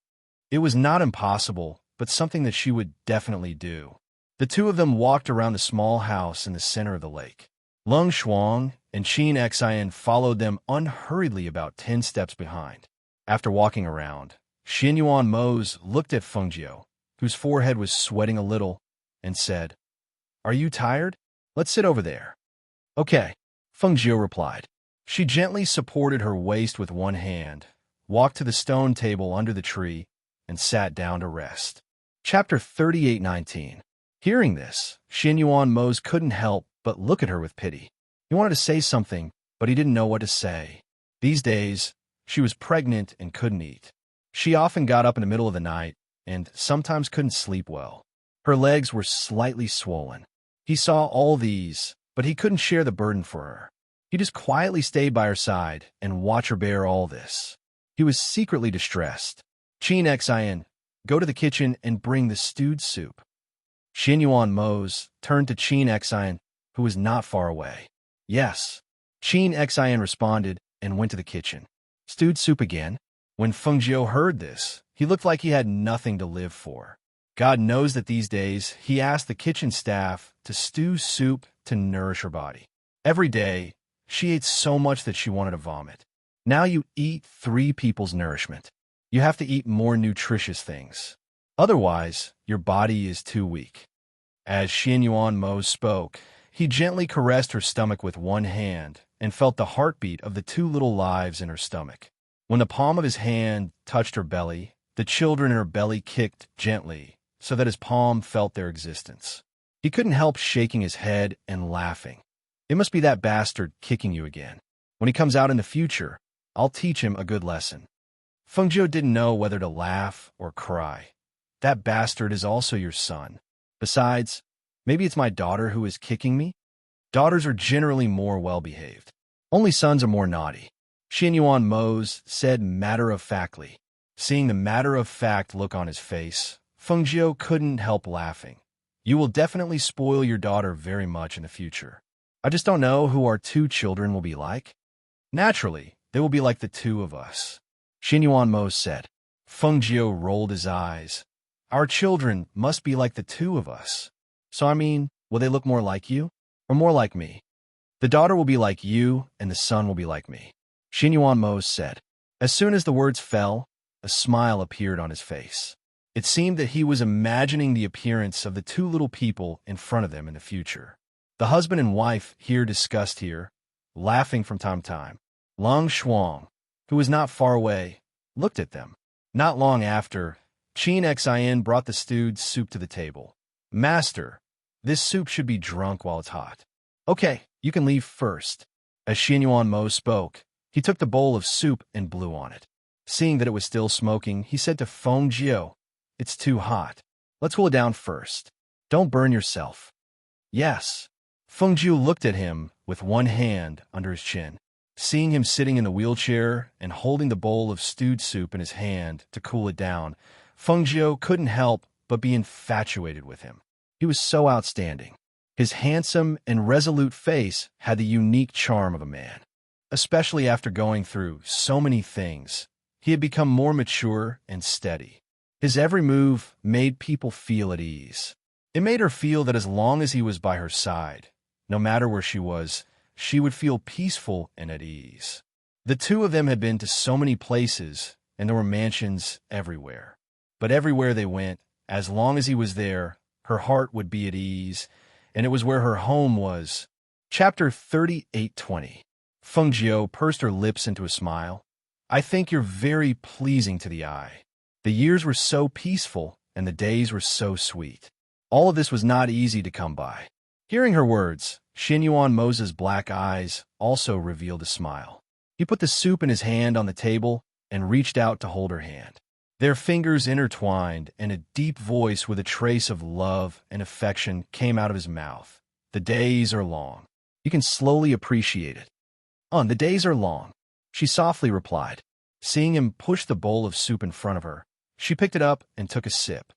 It was not impossible, but something that she would definitely do. The two of them walked around the small house in the center of the lake. Lung Shuang and Qin Xian followed them unhurriedly about 10 steps behind. After walking around, Xinyuan Mose looked at Feng Jiu, whose forehead was sweating a little, and said, "Are you tired? Let's sit over there." "Okay," Feng Jiu replied. She gently supported her waist with one hand, walked to the stone table under the tree, and sat down to rest. Chapter 38:19. Hearing this, Xinyuan Mose couldn't help but look at her with pity. He wanted to say something, but he didn't know what to say. These days, she was pregnant and couldn't eat. She often got up in the middle of the night and sometimes couldn't sleep well. Her legs were slightly swollen. He saw all these, but he couldn't share the burden for her. He just quietly stayed by her side and watched her bear all this. He was secretly distressed. Qin Xian, go to the kitchen and bring the stewed soup. Xin Yuan Mose turned to Qin Xian, who was not far away. Yes. Qin Xian responded and went to the kitchen. Stewed soup again? When Feng Jiu heard this, he looked like he had nothing to live for. God knows that these days he asked the kitchen staff to stew soup to nourish her body. Every day, she ate so much that she wanted to vomit. Now you eat 3 people's nourishment. You have to eat more nutritious things. Otherwise, your body is too weak. As Xin Yuan Mo spoke, he gently caressed her stomach with one hand and felt the heartbeat of the 2 little lives in her stomach. When the palm of his hand touched her belly, the children in her belly kicked gently so that his palm felt their existence. He couldn't help shaking his head and laughing. It must be that bastard kicking you again. When he comes out in the future, I'll teach him a good lesson. Feng Jiu didn't know whether to laugh or cry. That bastard is also your son. Besides, maybe it's my daughter who is kicking me? Daughters are generally more well-behaved. Only sons are more naughty. Xin Yuan Mose said matter-of-factly. Seeing the matter-of-fact look on his face, Feng Jiu couldn't help laughing. You will definitely spoil your daughter very much in the future. I just don't know who our 2 children will be like. Naturally, they will be like the 2 of us. Xin Yuan Mose said. Feng Jiu rolled his eyes. Our children must be like the 2 of us. So I mean, will they look more like you? Or more like me? The daughter will be like you, and the son will be like me. Xin Yuan Mose said. As soon as the words fell, a smile appeared on his face. It seemed that he was imagining the appearance of the 2 little people in front of them in the future. The husband and wife here discussed here, laughing from time to time. Long Shuang, who was not far away, looked at them. Not long after, Qin Xian brought the stewed soup to the table. Master, this soup should be drunk while it's hot. Okay, you can leave first. As Xin Yuan Mo spoke, he took the bowl of soup and blew on it. Seeing that it was still smoking, he said to Feng Jiu, it's too hot. Let's cool it down first. Don't burn yourself. Yes. Feng Jiu looked at him with one hand under his chin. Seeing him sitting in the wheelchair and holding the bowl of stewed soup in his hand to cool it down, Feng Jiu couldn't help but be infatuated with him. He was so outstanding. His handsome and resolute face had the unique charm of a man. Especially after going through so many things, he had become more mature and steady. His every move made people feel at ease. It made her feel that as long as he was by her side, no matter where she was, she would feel peaceful and at ease. The 2 of them had been to so many places, and there were mansions everywhere. But everywhere they went, as long as he was there, her heart would be at ease, and it was where her home was. Chapter 38:20. Feng Jiu pursed her lips into a smile. I think you're very pleasing to the eye. The years were so peaceful, and the days were so sweet. All of this was not easy to come by. Hearing her words, Xin Yuan Mose's black eyes also revealed a smile. He put the soup in his hand on the table and reached out to hold her hand. Their fingers intertwined, and a deep voice with a trace of love and affection came out of his mouth. The days are long. You can slowly appreciate it. The days are long, she softly replied. Seeing him push the bowl of soup in front of her, she picked it up and took a sip.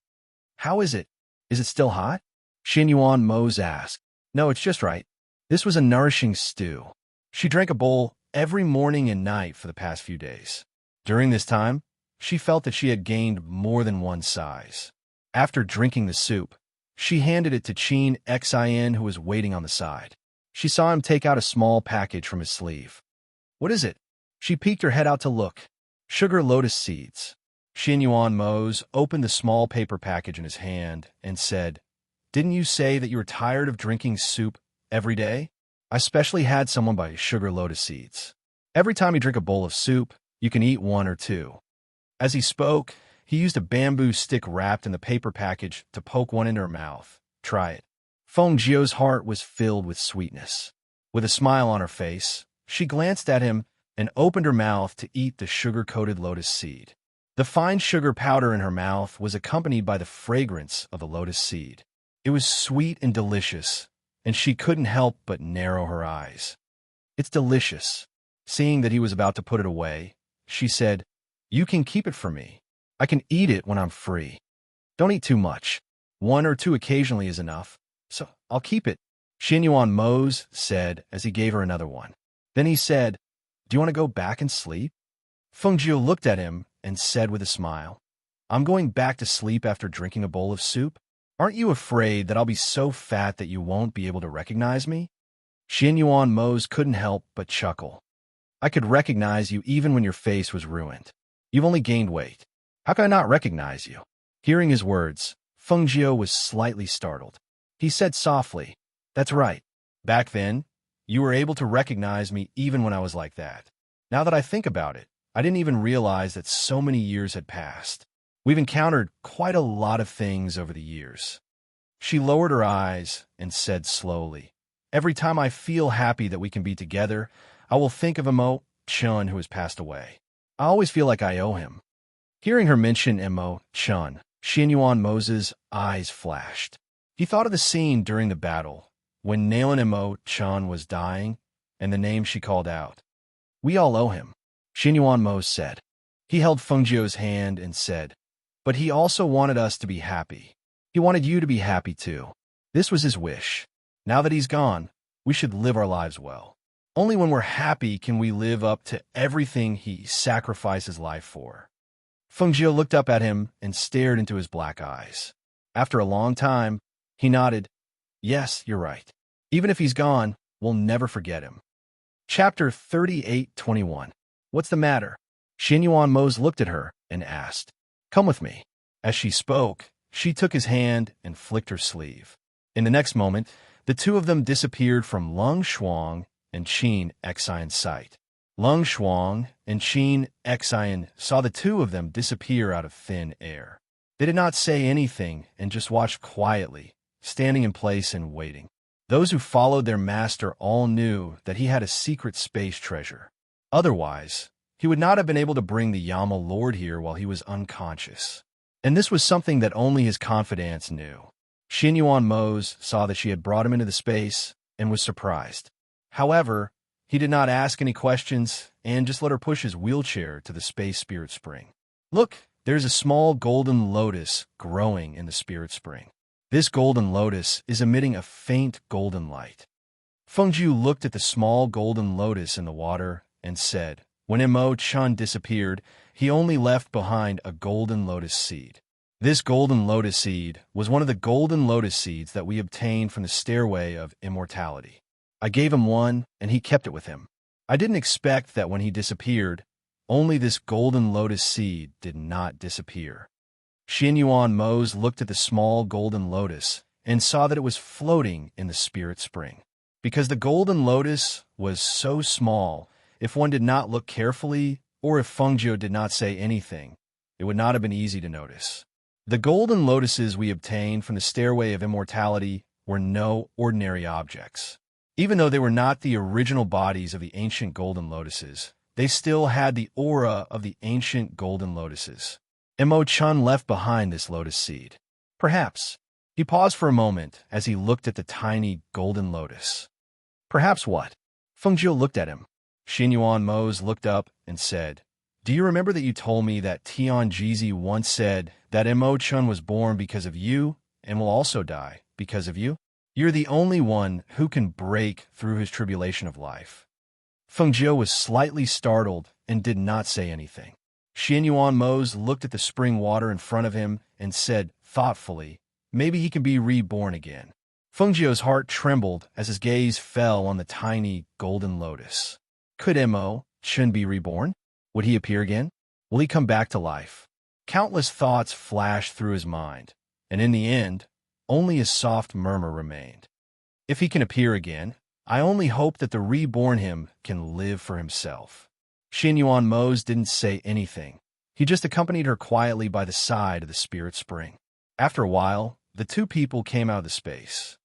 How is it? Is it still hot? Xin Yuan Mose asked. No, it's just right. This was a nourishing stew. She drank a bowl every morning and night for the past few days. During this time, she felt that she had gained more than 1 size. After drinking the soup, she handed it to Qin Xian, who was waiting on the side. She saw him take out a small package from his sleeve. What is it? She peeked her head out to look. Sugar lotus seeds. Xin Yuan Mose opened the small paper package in his hand and said, Didn't you say that you were tired of drinking soup every day? I specially had someone buy sugar lotus seeds. Every time you drink a bowl of soup, you can eat 1 or 2. As he spoke, he used a bamboo stick wrapped in the paper package to poke one into her mouth. Try it. Feng Jiu's heart was filled with sweetness. With a smile on her face, she glanced at him and opened her mouth to eat the sugar-coated lotus seed. The fine sugar powder in her mouth was accompanied by the fragrance of the lotus seed. It was sweet and delicious, and she couldn't help but narrow her eyes. It's delicious. Seeing that he was about to put it away, she said, "You can keep it for me. I can eat it when I'm free. Don't eat too much. 1 or 2 occasionally is enough, so I'll keep it," Xinyuan Mose said as he gave her another one. Then he said, "Do you want to go back and sleep?" Fengjiu looked at him and said with a smile, "I'm going back to sleep after drinking a bowl of soup? Aren't you afraid that I'll be so fat that you won't be able to recognize me?" Xinyuan Mose couldn't help but chuckle. "I could recognize you even when your face was ruined. You've only gained weight. How can I not recognize you?" Hearing his words, Fengjiu was slightly startled. He said softly, "That's right. Back then, you were able to recognize me even when I was like that. Now that I think about it, I didn't even realize that so many years had passed. We've encountered quite a lot of things over the years." She lowered her eyes and said slowly, "Every time I feel happy that we can be together, I will think of Emo Chun who has passed away. I always feel like I owe him." Hearing her mention Emo Chun, Xinyuan Mose's eyes flashed. He thought of the scene during the battle, when Nalan Emo Chun was dying, and the name she called out. "We all owe him," Xinyuan Mose said. He held Fengjiu's hand and said, "But he also wanted us to be happy. He wanted you to be happy too. This was his wish. Now that he's gone, we should live our lives well. Only when we're happy can we live up to everything he sacrificed his life for." Fengjiu looked up at him and stared into his black eyes. After a long time, he nodded, "Yes, you're right. Even if he's gone, we'll never forget him." Chapter 38:21. "What's the matter?" Xinyuan Mose looked at her and asked, "Come with me." As she spoke, she took his hand and flicked her sleeve. In the next moment, the two of them disappeared from Lung Shuang and Qin Xian's sight. Lung Shuang and Qin Xian saw the two of them disappear out of thin air. They did not say anything and just watched quietly, standing in place and waiting. Those who followed their master all knew that he had a secret space treasure. Otherwise, he would not have been able to bring the Yama Lord here while he was unconscious. And this was something that only his confidants knew. Xinyuan Mose saw that she had brought him into the space and was surprised. However, he did not ask any questions and just let her push his wheelchair to the space spirit spring. "Look, there's a small golden lotus growing in the spirit spring. This golden lotus is emitting a faint golden light." Fengjiu looked at the small golden lotus in the water and said, "When Emo Chun disappeared, he only left behind a golden lotus seed. This golden lotus seed was one of the golden lotus seeds that we obtained from the stairway of immortality. I gave him one, and he kept it with him. I didn't expect that when he disappeared, only this golden lotus seed did not disappear." Xinyuan Mose looked at the small golden lotus and saw that it was floating in the spirit spring. Because the golden lotus was so small, if one did not look carefully, or if Fengjiu did not say anything, it would not have been easy to notice. The golden lotuses we obtained from the stairway of immortality were no ordinary objects. Even though they were not the original bodies of the ancient golden lotuses, they still had the aura of the ancient golden lotuses. Emo Chun left behind this lotus seed. Perhaps. He paused for a moment as he looked at the tiny golden lotus. "Perhaps what?" Fengjiu looked at him. Xinyuan Mose looked up and said, "Do you remember that you told me that Tian Jizi once said that Emo Chun was born because of you and will also die because of you? You're the only one who can break through his tribulation of life." Fengjiu was slightly startled and did not say anything. Xinyuan Mose looked at the spring water in front of him and said thoughtfully, "Maybe he can be reborn again." Fengjiu's heart trembled as his gaze fell on the tiny golden lotus. Could Emo Chun be reborn? Would he appear again? Will he come back to life? Countless thoughts flashed through his mind, and in the end, only a soft murmur remained. If he can appear again, I only hope that the reborn him can live for himself. Xinyuan Mose didn't say anything. He just accompanied her quietly by the side of the spirit spring. After a while, the two people came out of the space.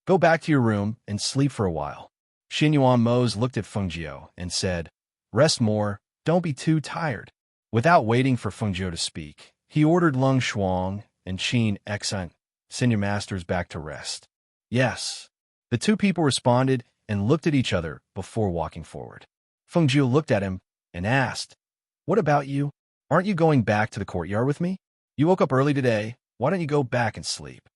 "Go back to your room and sleep for a while." Xinyuan Mose looked at Fengjiu and said, "Rest more, don't be too tired." Without waiting for Fengjiu to speak, he ordered Lung Shuang and Qin Xian, "Send your masters back to rest." "Yes." The two people responded and looked at each other before walking forward. Feng Jiu looked at him and asked, "What about you? Aren't you going back to the courtyard with me? You woke up early today. Why don't you go back and sleep?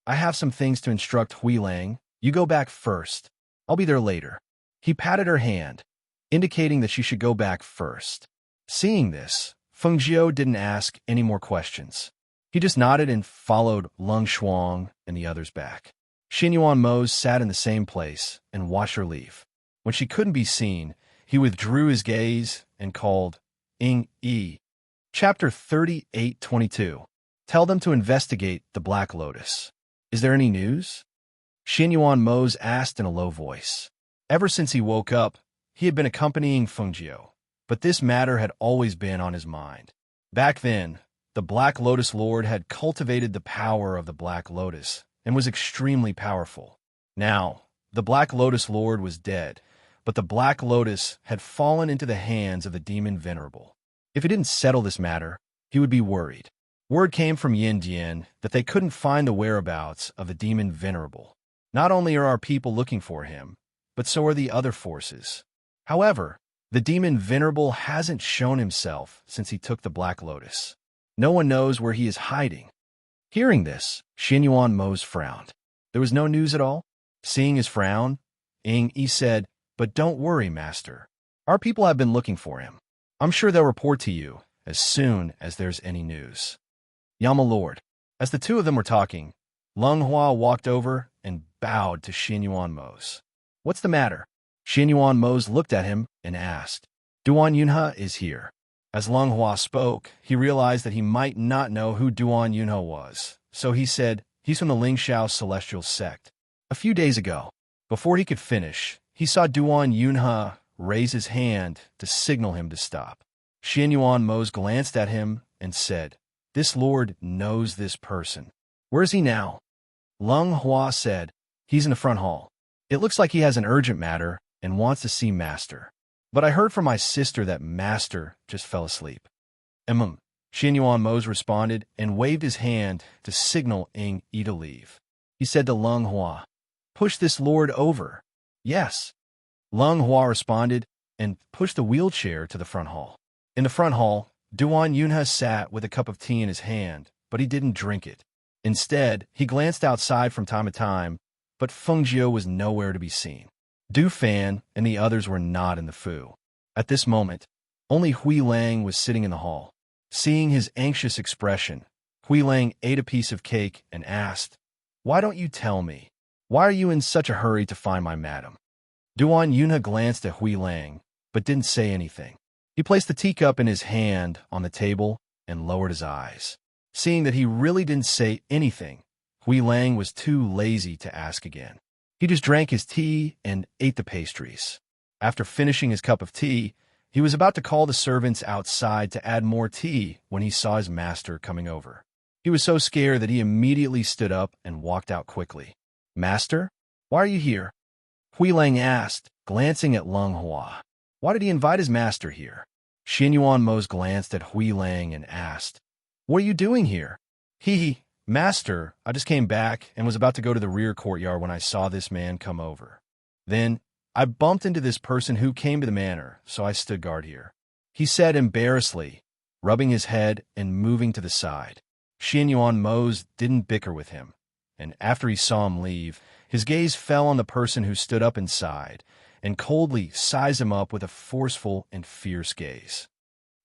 I have some things to instruct Hui Lang. You go back first. I'll be there later." He patted her hand, indicating that she should go back first. Seeing this, Feng Jiu didn't ask any more questions. He just nodded and followed Lung Shuang and the others back. Xinyuan Mose sat in the same place and watched her leave. When she couldn't be seen, he withdrew his gaze and called, "Ing Yi." Chapter 38:22. Tell them to investigate the Black Lotus. Is there any news? Xinyuan Mose asked in a low voice. Ever since he woke up, he had been accompanying Feng Jiu, but this matter had always been on his mind. Back then, the Black Lotus Lord had cultivated the power of the Black Lotus and was extremely powerful. Now, the Black Lotus Lord was dead, but the Black Lotus had fallen into the hands of the demon Venerable. If he didn't settle this matter, he would be worried. Word came from Yin Dian that they couldn't find the whereabouts of the demon Venerable. Not only are our people looking for him, but so are the other forces. However, the demon Venerable hasn't shown himself since he took the Black Lotus. No one knows where he is hiding. Hearing this, Xinyuan Mose frowned. There was no news at all? Seeing his frown, Ing Yi said, "But don't worry, Master. Our people have been looking for him. I'm sure they'll report to you as soon as there's any news." Yama Lord. As the two of them were talking, Lung Hua walked over and bowed to Xinyuan Mose. "What's the matter?" Xinyuan Mose looked at him and asked. "Duan Yunhe is here." As Lung Hua spoke, he realized that he might not know who Duan Yunhe was, so he said, "He's from the Lingxiao Celestial Sect." A few days ago, before he could finish, he saw Duan Yunhe raise his hand to signal him to stop. Xinyuan Mose glanced at him and said, "This lord knows this person. Where is he now?" Lung Hua said, "He's in the front hall. It looks like he has an urgent matter and wants to see Master. But I heard from my sister that Master just fell asleep." Xinyuan Mose responded and waved his hand to signal Ing Yi to leave. He said to Lung Hua, "Push this lord over." "Yes." Lung Hua responded and pushed the wheelchair to the front hall. In the front hall, Duan Yunhe sat with a cup of tea in his hand, but he didn't drink it. Instead, he glanced outside from time to time, but Feng Jiu was nowhere to be seen. Du Fan and the others were not in the Fu. At this moment, only Hui Lang was sitting in the hall. Seeing his anxious expression, Hui Lang ate a piece of cake and asked, "Why don't you tell me? Why are you in such a hurry to find my madam?" Duan Yunhe glanced at Hui Lang, but didn't say anything. He placed the teacup in his hand on the table and lowered his eyes. Seeing that he really didn't say anything, Hui Lang was too lazy to ask again. He just drank his tea and ate the pastries. After finishing his cup of tea, he was about to call the servants outside to add more tea when he saw his master coming over. He was so scared that he immediately stood up and walked out quickly. "Master, why are you here?" Hui Lang asked, glancing at Lung Hua. Why did he invite his master here? Xinyuan Mose glanced at Hui Lang and asked, "What are you doing here?" Master, I just came back and was about to go to the rear courtyard when I saw this man come over. Then I bumped into this person who came to the manor, so I stood guard here," he said embarrassedly, rubbing his head and moving to the side. Xinyuan Mose didn't bicker with him, and after he saw him leave, his gaze fell on the person who stood up inside and coldly sized him up with a forceful and fierce gaze.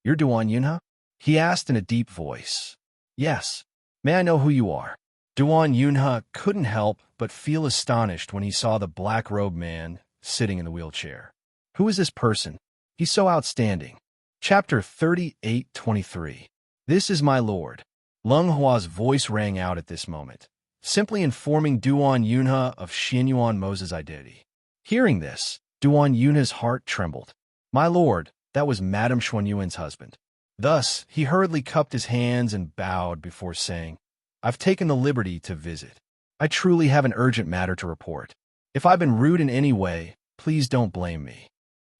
"You're Duan Yunhe?" he asked in a deep voice. "Yes. May I know who you are?" Duan Yunhe couldn't help but feel astonished when he saw the black-robed man sitting in the wheelchair. Who is this person? He's so outstanding. Chapter 38:23. This is my lord. Lung Hua's voice rang out at this moment, simply informing Duan Yunhe of Xinyuan Mose's identity. Hearing this, Duan Yunhe's heart trembled. "My lord, that was Madame Xuanyuan's husband." Thus, he hurriedly cupped his hands and bowed before saying, "I've taken the liberty to visit. I truly have an urgent matter to report. If I've been rude in any way, please don't blame me."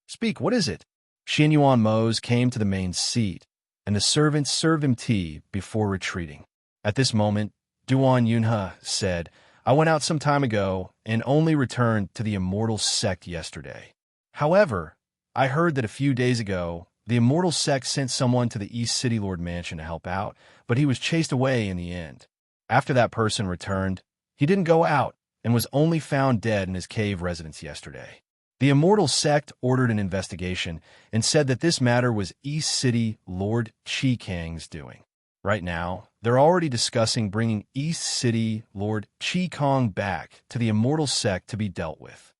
"Speak, what is it?" Xinyuan Mose came to the main seat, and the servants served him tea before retreating. At this moment, Duan Yunhe said, I went out some time ago and only returned to the Immortal Sect yesterday. However, I heard that a few days ago, the Immortal Sect sent someone to the East City Lord Mansion to help out, but he was chased away in the end. After that person returned, he didn't go out and was only found dead in his cave residence yesterday. The Immortal Sect ordered an investigation and said that this matter was East City Lord Chi Kang's doing. Right now, they're already discussing bringing East City Lord Chi Kang back to the Immortal Sect to be dealt with.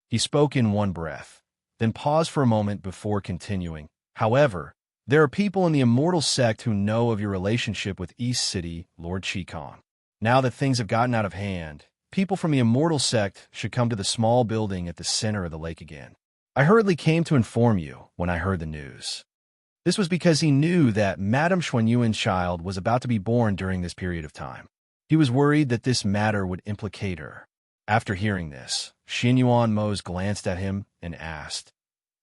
He spoke in one breath, then paused for a moment before continuing. However, there are people in the Immortal Sect who know of your relationship with East City Lord Chi Kang. Now that things have gotten out of hand, people from the Immortal Sect should come to the small building at the center of the lake again. I hurriedly came to inform you when I heard the news. This was because he knew that Madame Xuanyuan's child was about to be born during this period of time. He was worried that this matter would implicate her. After hearing this, Xinyuan Mose glanced at him and asked,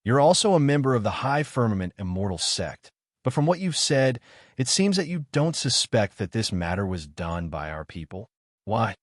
"You're also a member of the High Firmament Immortal Sect, but from what you've said, it seems that you don't suspect that this matter was done by our people." "Why?"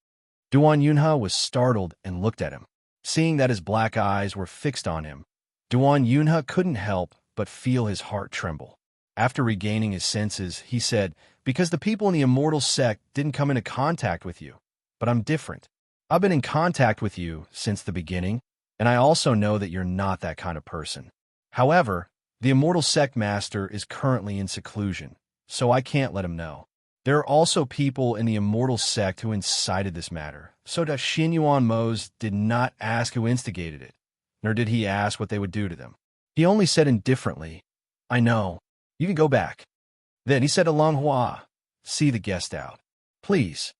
Duan Yunhe was startled and looked at him. Seeing that his black eyes were fixed on him, Duan Yunhe couldn't help but feel his heart tremble. After regaining his senses, he said, "Because the people in the Immortal Sect didn't come into contact with you. But I'm different. I've been in contact with you since the beginning, and I also know that you're not that kind of person. However, the Immortal Sect Master is currently in seclusion, so I can't let him know. There are also people in the Immortal Sect who incited this matter, so that Xinyuan Mose did not ask who instigated it, nor did he ask what they would do to them. He only said indifferently, 'I know. You can go back.' Then he said to Leng Hua, 'See the guest out, please.'"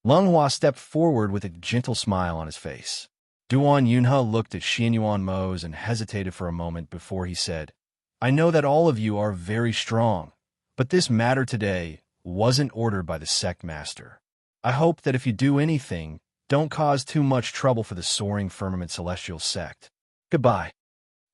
Leng Hua stepped forward with a gentle smile on his face. Duan Yunhe looked at Xinyuan Mose and hesitated for a moment before he said, "I know that all of you are very strong, but this matter today wasn't ordered by the sect master. I hope that if you do anything, don't cause too much trouble for the soaring firmament celestial sect. Goodbye."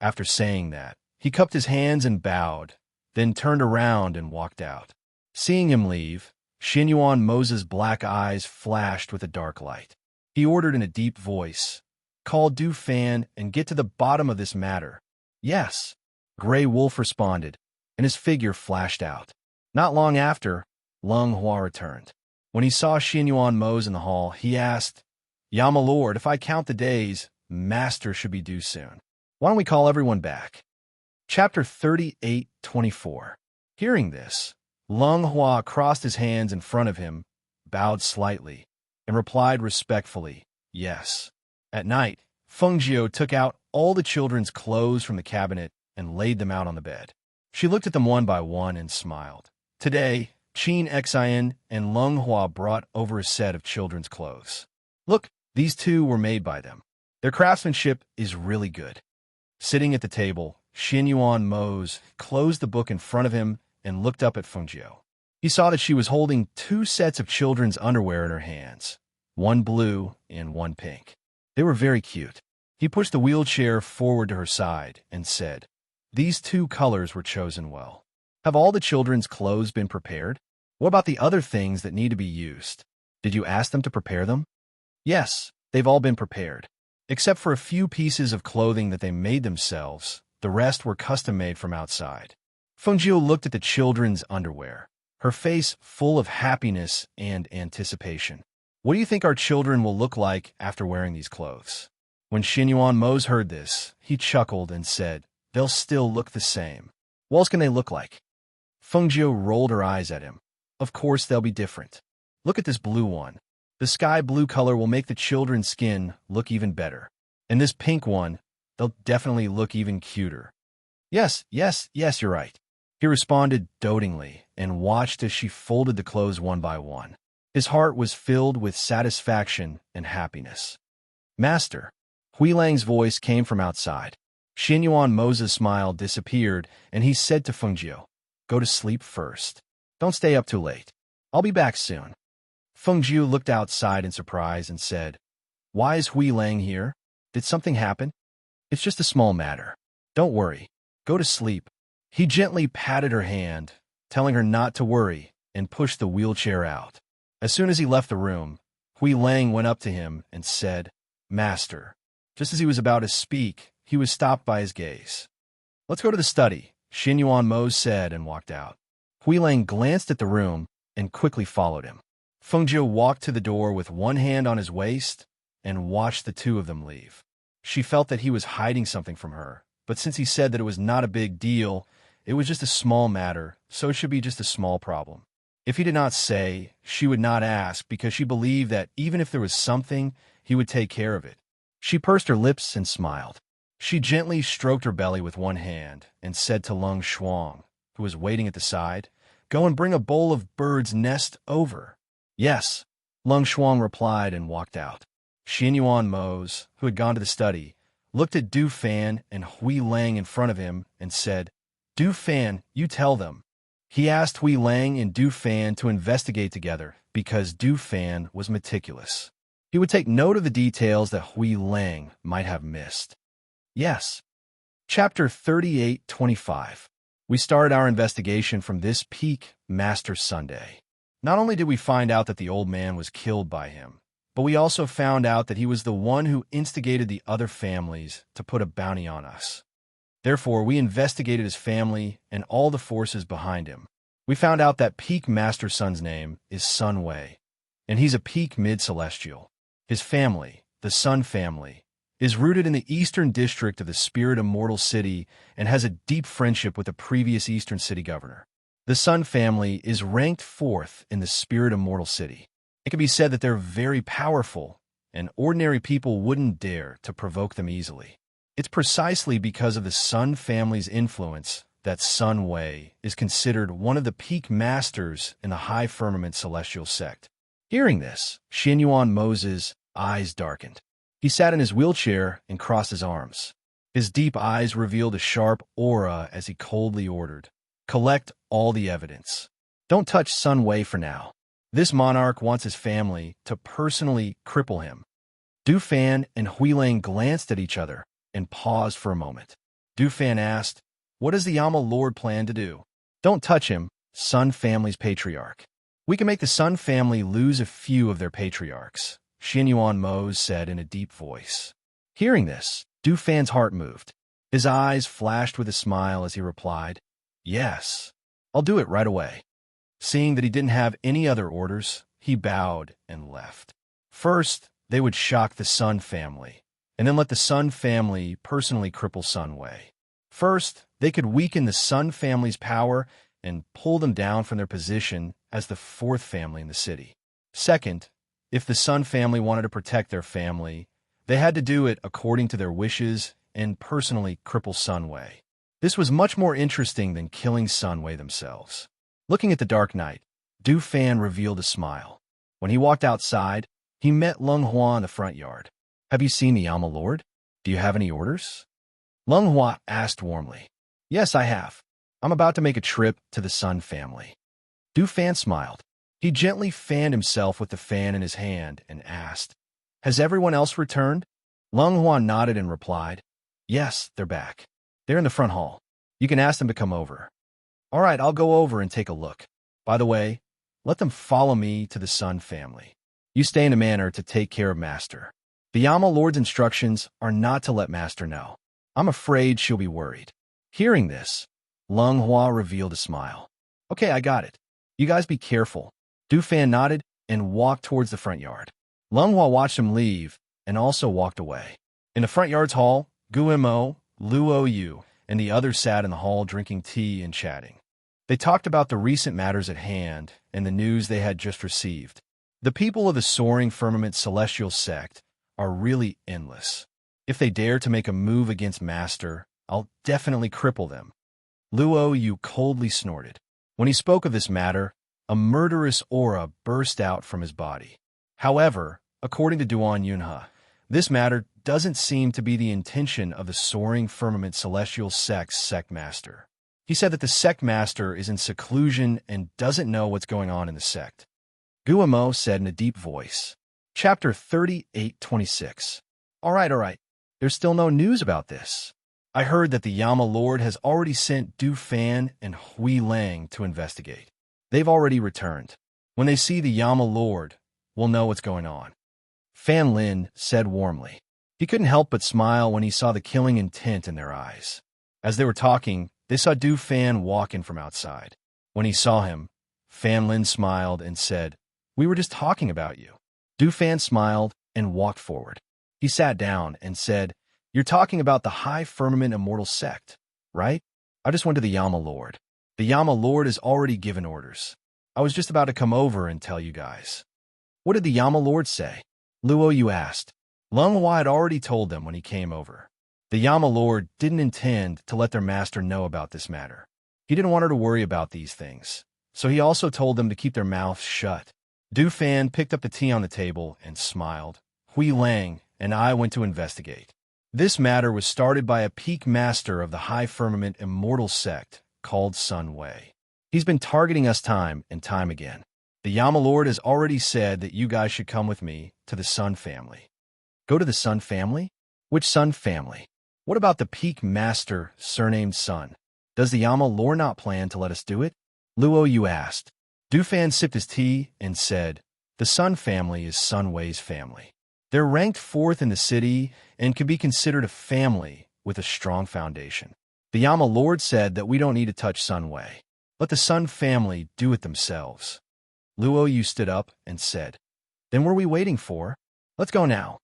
After saying that, he cupped his hands and bowed, then turned around and walked out. Seeing him leave, Xinyuan Mose's black eyes flashed with a dark light. He ordered in a deep voice, "Call Du Fan and get to the bottom of this matter." "Yes," Gray Wolf responded, and his figure flashed out. Not long after, Leng Hua returned. When he saw Xinyuan Mose in the hall, he asked, "Ya, my lord, if I count the days, Master should be due soon. Why don't we call everyone back?" Chapter 38:24. Hearing this, Leng Hua crossed his hands in front of him, bowed slightly, and replied respectfully, "Yes." At night, Feng Jiu took out all the children's clothes from the cabinet and laid them out on the bed. She looked at them one by one and smiled. Today, Qin Xian and Leng Hua brought over a set of children's clothes. "Look, these two were made by them. Their craftsmanship is really good." Sitting at the table, Xinyuan Mose closed the book in front of him and looked up at Feng Jiu. He saw that she was holding two sets of children's underwear in her hands, one blue and one pink. They were very cute. He pushed the wheelchair forward to her side and said, "These two colors were chosen well. Have all the children's clothes been prepared? What about the other things that need to be used? Did you ask them to prepare them?" "Yes, they've all been prepared. Except for a few pieces of clothing that they made themselves, the rest were custom-made from outside." Feng Jiu looked at the children's underwear, her face full of happiness and anticipation. "What do you think our children will look like after wearing these clothes?" When Xinyuan Mose heard this, he chuckled and said, "They'll still look the same. What else can they look like?" Feng Jiu rolled her eyes at him. "Of course they'll be different. Look at this blue one. The sky blue color will make the children's skin look even better. And this pink one, they'll definitely look even cuter." Yes, you're right," he responded dotingly and watched as she folded the clothes one by one. His heart was filled with satisfaction and happiness. "Master," Hui Lang's voice came from outside. Xinyuan Mose's smile disappeared, and he said to Feng Jiu, "Go to sleep first. Don't stay up too late. I'll be back soon." Feng Jiu looked outside in surprise and said, "Why is Hui Lang here? Did something happen?" "It's just a small matter. Don't worry. Go to sleep." He gently patted her hand, telling her not to worry, and pushed the wheelchair out. As soon as he left the room, Hui Lang went up to him and said, "Master." Just as he was about to speak, he was stopped by his gaze. "Let's go to the study," Xin Yuan Mo said and walked out. Hui Lang glanced at the room and quickly followed him. Feng Zhou walked to the door with one hand on his waist and watched the two of them leave. She felt that he was hiding something from her, but since he said that it was not a big deal, it was just a small matter, so it should be just a small problem. If he did not say, she would not ask because she believed that even if there was something, he would take care of it. She pursed her lips and smiled. She gently stroked her belly with one hand and said to Lung Shuang, who was waiting at the side, "Go and bring a bowl of bird's nest over." "Yes," Lung Shuang replied and walked out. Xin Yuan Mose, who had gone to the study, looked at Du Fan and Hui Lang in front of him and said, "Du Fan, you tell them." He asked Hui Lang and Du Fan to investigate together because Du Fan was meticulous. He would take note of the details that Hui Lang might have missed. Yes. Chapter 38-25. We started our investigation from this peak Master Sunday. Not only did we find out that the old man was killed by him, but we also found out that he was the one who instigated the other families to put a bounty on us. Therefore, we investigated his family and all the forces behind him. We found out that Peak Master Sun's name is Sun Wei, and he's a Peak Mid-Celestial. His family, the Sun family, is rooted in the eastern district of the Spirit Immortal City and has a deep friendship with the previous eastern city governor. The Sun family is ranked 4th in the Spirit Immortal City. It can be said that they're very powerful, and ordinary people wouldn't dare to provoke them easily. It's precisely because of the Sun family's influence that Sun Wei is considered one of the peak masters in the High Firmament Celestial sect. Hearing this, Xin Yuan Mose's eyes darkened. He sat in his wheelchair and crossed his arms. His deep eyes revealed a sharp aura as he coldly ordered, "Collect all the evidence. Don't touch Sun Wei for now. This monarch wants his family to personally cripple him." Du Fan and Hui Lang glanced at each other and paused for a moment. Du Fan asked, "What does the Yama Lord plan to do?" "Don't touch him, Sun family's patriarch. We can make the Sun family lose a few of their patriarchs," Xin Yuan Mose said in a deep voice. Hearing this, Du Fan's heart moved. His eyes flashed with a smile as he replied, "Yes, I'll do it right away." Seeing that he didn't have any other orders, he bowed and left. First, they would shock the Sun family, and then let the Sun family personally cripple Sun Wei. First, they could weaken the Sun family's power and pull them down from their position as the 4th family in the city. Second, if the Sun family wanted to protect their family, they had to do it according to their wishes and personally cripple Sun Wei. This was much more interesting than killing Sun Wei themselves. Looking at the dark night, Du Fan revealed a smile. When he walked outside, he met Lung Hua in the front yard. "Have you seen the Yama Lord? Do you have any orders?" Lung Hua asked warmly. "Yes, I have. I'm about to make a trip to the Sun family." Du Fan smiled. He gently fanned himself with the fan in his hand and asked, "Has everyone else returned?" Lung Hua nodded and replied, "Yes, they're back. They're in the front hall. You can ask them to come over." "All right, I'll go over and take a look. By the way, let them follow me to the Sun family. You stay in a manner to take care of Master. The Yama Lord's instructions are not to let Master know. I'm afraid she'll be worried." Hearing this, Lung Hua revealed a smile. "Okay, I got it. You guys be careful." Du Fan nodded and walked towards the front yard. Lung Hua watched him leave and also walked away. In the front yard's hall, Guimo, Luo Yu, and the others sat in the hall drinking tea and chatting. They talked about the recent matters at hand and the news they had just received. The people of the Soaring Firmament Celestial sect are really endless. If they dare to make a move against Master, I'll definitely cripple them. Luo Yu coldly snorted. When he spoke of this matter, a murderous aura burst out from his body. However, according to Duan Yunhe, this matter doesn't seem to be the intention of the Soaring Firmament Celestial sect's sect master. He said that the sect master is in seclusion and doesn't know what's going on in the sect. Guimo said in a deep voice. Chapter 38-26. All right. There's still no news about this. I heard that the Yama Lord has already sent Du Fan and Hui Lang to investigate. They've already returned. When they see the Yama Lord, we'll know what's going on," Fan Lin said warmly. He couldn't help but smile when he saw the killing intent in their eyes. As they were talking, they saw Du Fan walk in from outside. When he saw him, Fan Lin smiled and said, "We were just talking about you." Du Fan smiled and walked forward. He sat down and said, "You're talking about the High Firmament Immortal Sect, right? I just went to the Yama Lord. The Yama Lord has already given orders. I was just about to come over and tell you guys." "What did the Yama Lord say?" Luo Yu asked. Lung Hua had already told them when he came over. The Yama Lord didn't intend to let their master know about this matter. He didn't want her to worry about these things, so he also told them to keep their mouths shut. Du Fan picked up the tea on the table and smiled. "Hui Lang and I went to investigate. This matter was started by a peak master of the High Firmament Immortal Sect called Sun Wei. He's been targeting us time and time again. The Yama Lord has already said that you guys should come with me to the Sun family." "Go to the Sun family? Which Sun family? What about the peak master surnamed Sun? Does the Yama Lord not plan to let us do it?" Luo Yu asked. Du Fan sipped his tea and said, "The Sun family is Sun Wei's family. They're ranked 4th in the city and can be considered a family with a strong foundation. The Yama Lord said that we don't need to touch Sun Wei. Let the Sun family do it themselves." Luo Yu stood up and said, "Then what are we waiting for? Let's go now."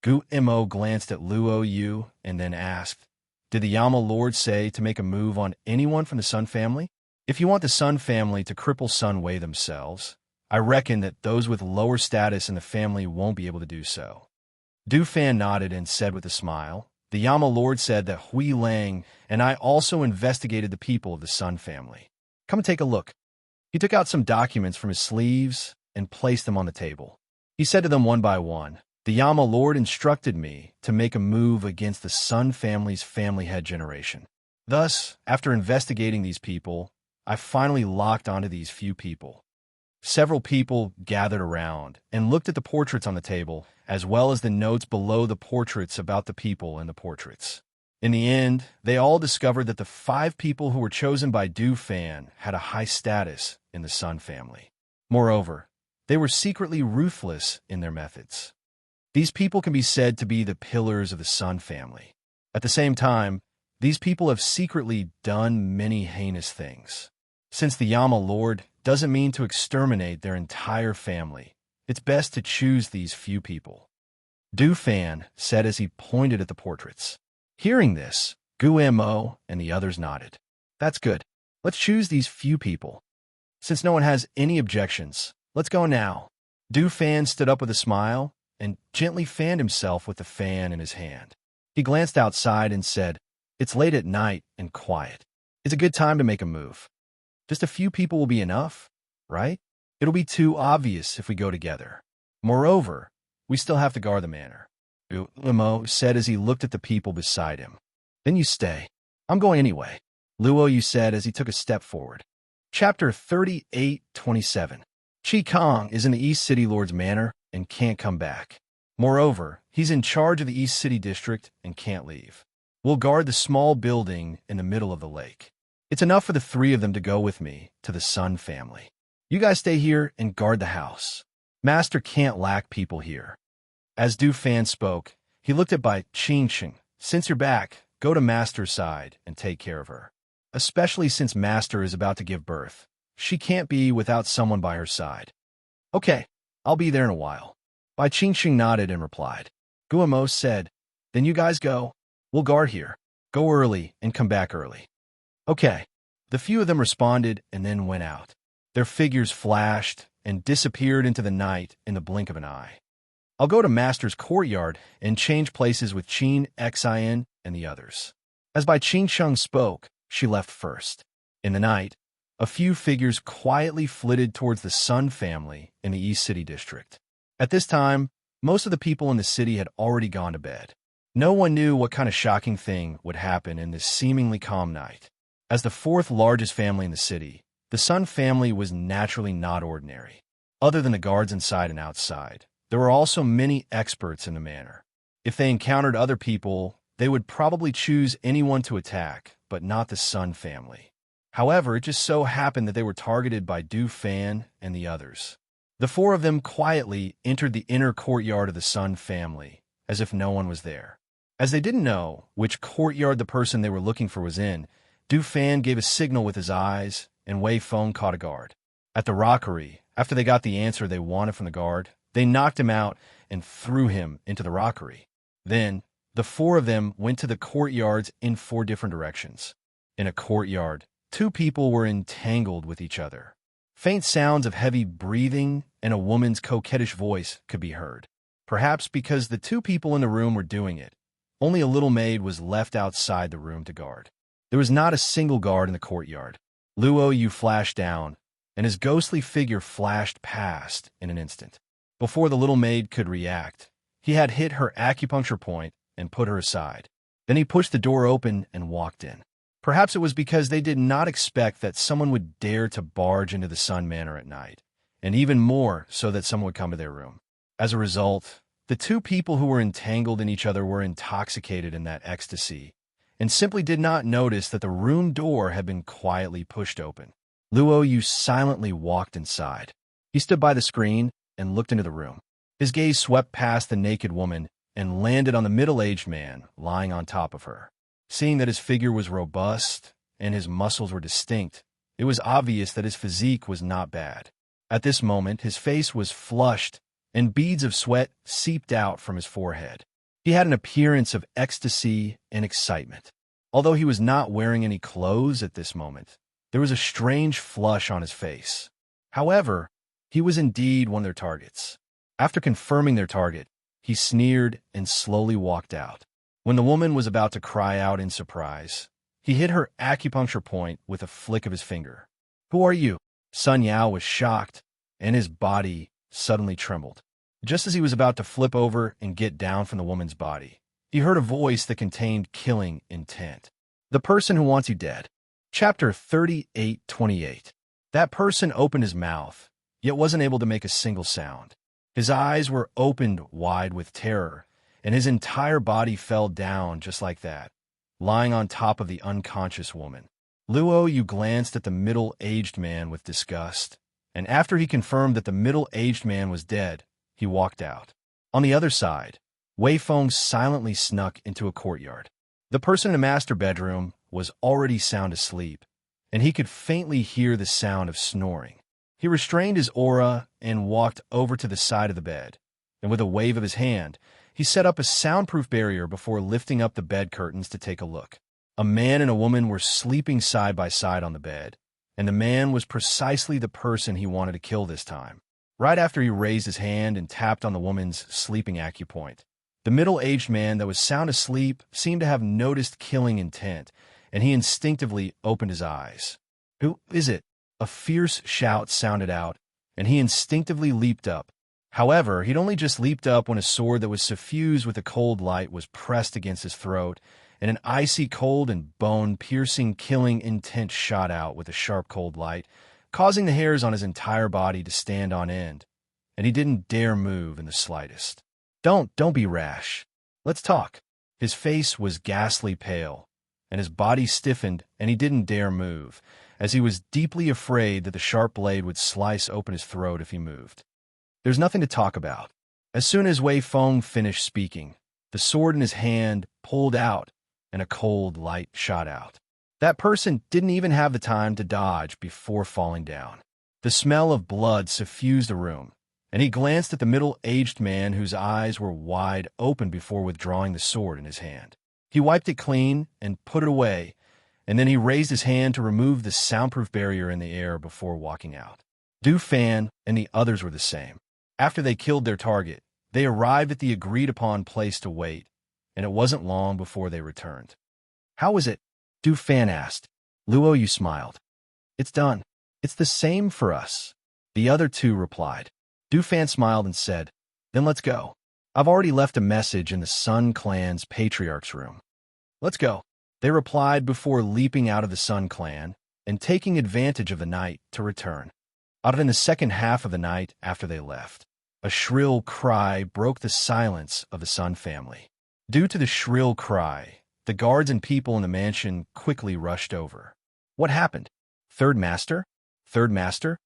Gu Mo glanced at Luo Yu and then asked, "Did the Yama Lord say to make a move on anyone from the Sun family? If you want the Sun family to cripple Sun Wei themselves, I reckon that those with lower status in the family won't be able to do so." Du Fan nodded and said with a smile, "The Yama Lord said that Hui Lang and I also investigated the people of the Sun family. Come and take a look." He took out some documents from his sleeves and placed them on the table. He said to them one by one, "The Yama Lord instructed me to make a move against the Sun family's family head generation. Thus, after investigating these people, I finally locked onto these few people." Several people gathered around and looked at the portraits on the table, as well as the notes below the portraits about the people in the portraits. In the end, they all discovered that the 5 people who were chosen by Du Fan had a high status in the Sun family. Moreover, they were secretly ruthless in their methods. These people can be said to be the pillars of the Sun family. At the same time, these people have secretly done many heinous things. Since the Yama Lord doesn't mean to exterminate their entire family, it's best to choose these few people," Du Fan said as he pointed at the portraits. Hearing this, Gu Mo and the others nodded. "That's good. Let's choose these few people. Since no one has any objections, let's go now." Du Fan stood up with a smile and gently fanned himself with the fan in his hand. He glanced outside and said, "It's late at night and quiet. It's a good time to make a move. Just a few people will be enough, right? It'll be too obvious if we go together. Moreover, we still have to guard the manor," Luo said as he looked at the people beside him. "Then you stay. I'm going anyway," Luo Yu said as he took a step forward. Chapter 38:27. Chi Kong is in the East City Lord's manor and can't come back. Moreover, he's in charge of the East City District and can't leave. We'll guard the small building in the middle of the lake. It's enough for the 3 of them to go with me to the Sun family. You guys stay here and guard the house. Master can't lack people here." As Du Fan spoke, he looked at Bai Qingsheng. "Since you're back, go to Master's side and take care of her. Especially since Master is about to give birth. She can't be without someone by her side." "Okay, I'll be there in a while." Bai Qingsheng nodded and replied. Guamo said, "Then you guys go. We'll guard here. Go early and come back early." "Okay." The few of them responded and then went out. Their figures flashed and disappeared into the night in the blink of an eye. "I'll go to Master's courtyard and change places with Qin, Xin, and the others." As Bai Qingsheng spoke, she left first. In the night, a few figures quietly flitted towards the Sun family in the East City District. At this time, most of the people in the city had already gone to bed. No one knew what kind of shocking thing would happen in this seemingly calm night. As the 4th largest family in the city, the Sun family was naturally not ordinary. Other than the guards inside and outside, there were also many experts in the manor. If they encountered other people, they would probably choose anyone to attack, but not the Sun family. However, it just so happened that they were targeted by Du Fan and the others. The four of them quietly entered the inner courtyard of the Sun family, as if no one was there. As they didn't know which courtyard the person they were looking for was in, Du Fan gave a signal with his eyes, and Wei Feng caught a guard. At the rockery, after they got the answer they wanted from the guard, they knocked him out and threw him into the rockery. Then, the four of them went to the courtyards in four different directions. In a courtyard, two people were entangled with each other. Faint sounds of heavy breathing and a woman's coquettish voice could be heard. Perhaps because the two people in the room were doing it, only a little maid was left outside the room to guard. There was not a single guard in the courtyard. Luo Yu flashed down, and his ghostly figure flashed past in an instant. Before the little maid could react, he had hit her acupuncture point and put her aside. Then he pushed the door open and walked in. Perhaps it was because they did not expect that someone would dare to barge into the Sun Manor at night, and even more so that someone would come to their room. As a result, the two people who were entangled in each other were intoxicated in that ecstasy, and simply did not notice that the room door had been quietly pushed open. Luo Yu silently walked inside. He stood by the screen and looked into the room. His gaze swept past the naked woman and landed on the middle-aged man lying on top of her. Seeing that his figure was robust and his muscles were distinct, it was obvious that his physique was not bad. At this moment, his face was flushed and beads of sweat seeped out from his forehead. He had an appearance of ecstasy and excitement. Although he was not wearing any clothes at this moment, there was a strange flush on his face. However, he was indeed one of their targets. After confirming their target, he sneered and slowly walked out. When the woman was about to cry out in surprise, he hit her acupuncture point with a flick of his finger. "Who are you?" Sun Yao was shocked, and his body suddenly trembled. Just as he was about to flip over and get down from the woman's body, he heard a voice that contained killing intent. "The person who wants you dead." Chapter 38:28. That person opened his mouth, yet wasn't able to make a single sound. His eyes were opened wide with terror, and his entire body fell down just like that, lying on top of the unconscious woman. Luo Yu glanced at the middle-aged man with disgust, and after he confirmed that the middle-aged man was dead, he walked out. On the other side, Wei Feng silently snuck into a courtyard. The person in the master bedroom was already sound asleep, and he could faintly hear the sound of snoring. He restrained his aura and walked over to the side of the bed, and with a wave of his hand, he set up a soundproof barrier before lifting up the bed curtains to take a look. A man and a woman were sleeping side by side on the bed, and the man was precisely the person he wanted to kill this time. Right after he raised his hand and tapped on the woman's sleeping acupoint, the middle-aged man that was sound asleep seemed to have noticed killing intent, and he instinctively opened his eyes. "Who is it?" A fierce shout sounded out, and he instinctively leaped up. However, he'd only just leaped up when a sword that was suffused with a cold light was pressed against his throat, and an icy cold and bone-piercing killing intent shot out with a sharp cold light, causing the hairs on his entire body to stand on end, and he didn't dare move in the slightest. Don't be rash. Let's talk." His face was ghastly pale, and his body stiffened, and he didn't dare move, as he was deeply afraid that the sharp blade would slice open his throat if he moved. "There's nothing to talk about." As soon as Wei Feng finished speaking, the sword in his hand pulled out, and a cold light shot out. That person didn't even have the time to dodge before falling down. The smell of blood suffused the room, and he glanced at the middle-aged man whose eyes were wide open before withdrawing the sword in his hand. He wiped it clean and put it away, and then he raised his hand to remove the soundproof barrier in the air before walking out. Du Fan and the others were the same. After they killed their target, they arrived at the agreed-upon place to wait, and it wasn't long before they returned. "How was it?" Du Fan asked. Luo Yu smiled. "It's done. It's the same for us," the other two replied. Du Fan smiled and said, "Then let's go. I've already left a message in the Sun Clan's patriarch's room." "Let's go," they replied before leaping out of the Sun Clan and taking advantage of the night to return. Out in the second half of the night after they left, a shrill cry broke the silence of the Sun family. Due to the shrill cry, the guards and people in the mansion quickly rushed over. "What happened? Third Master? Third Master?"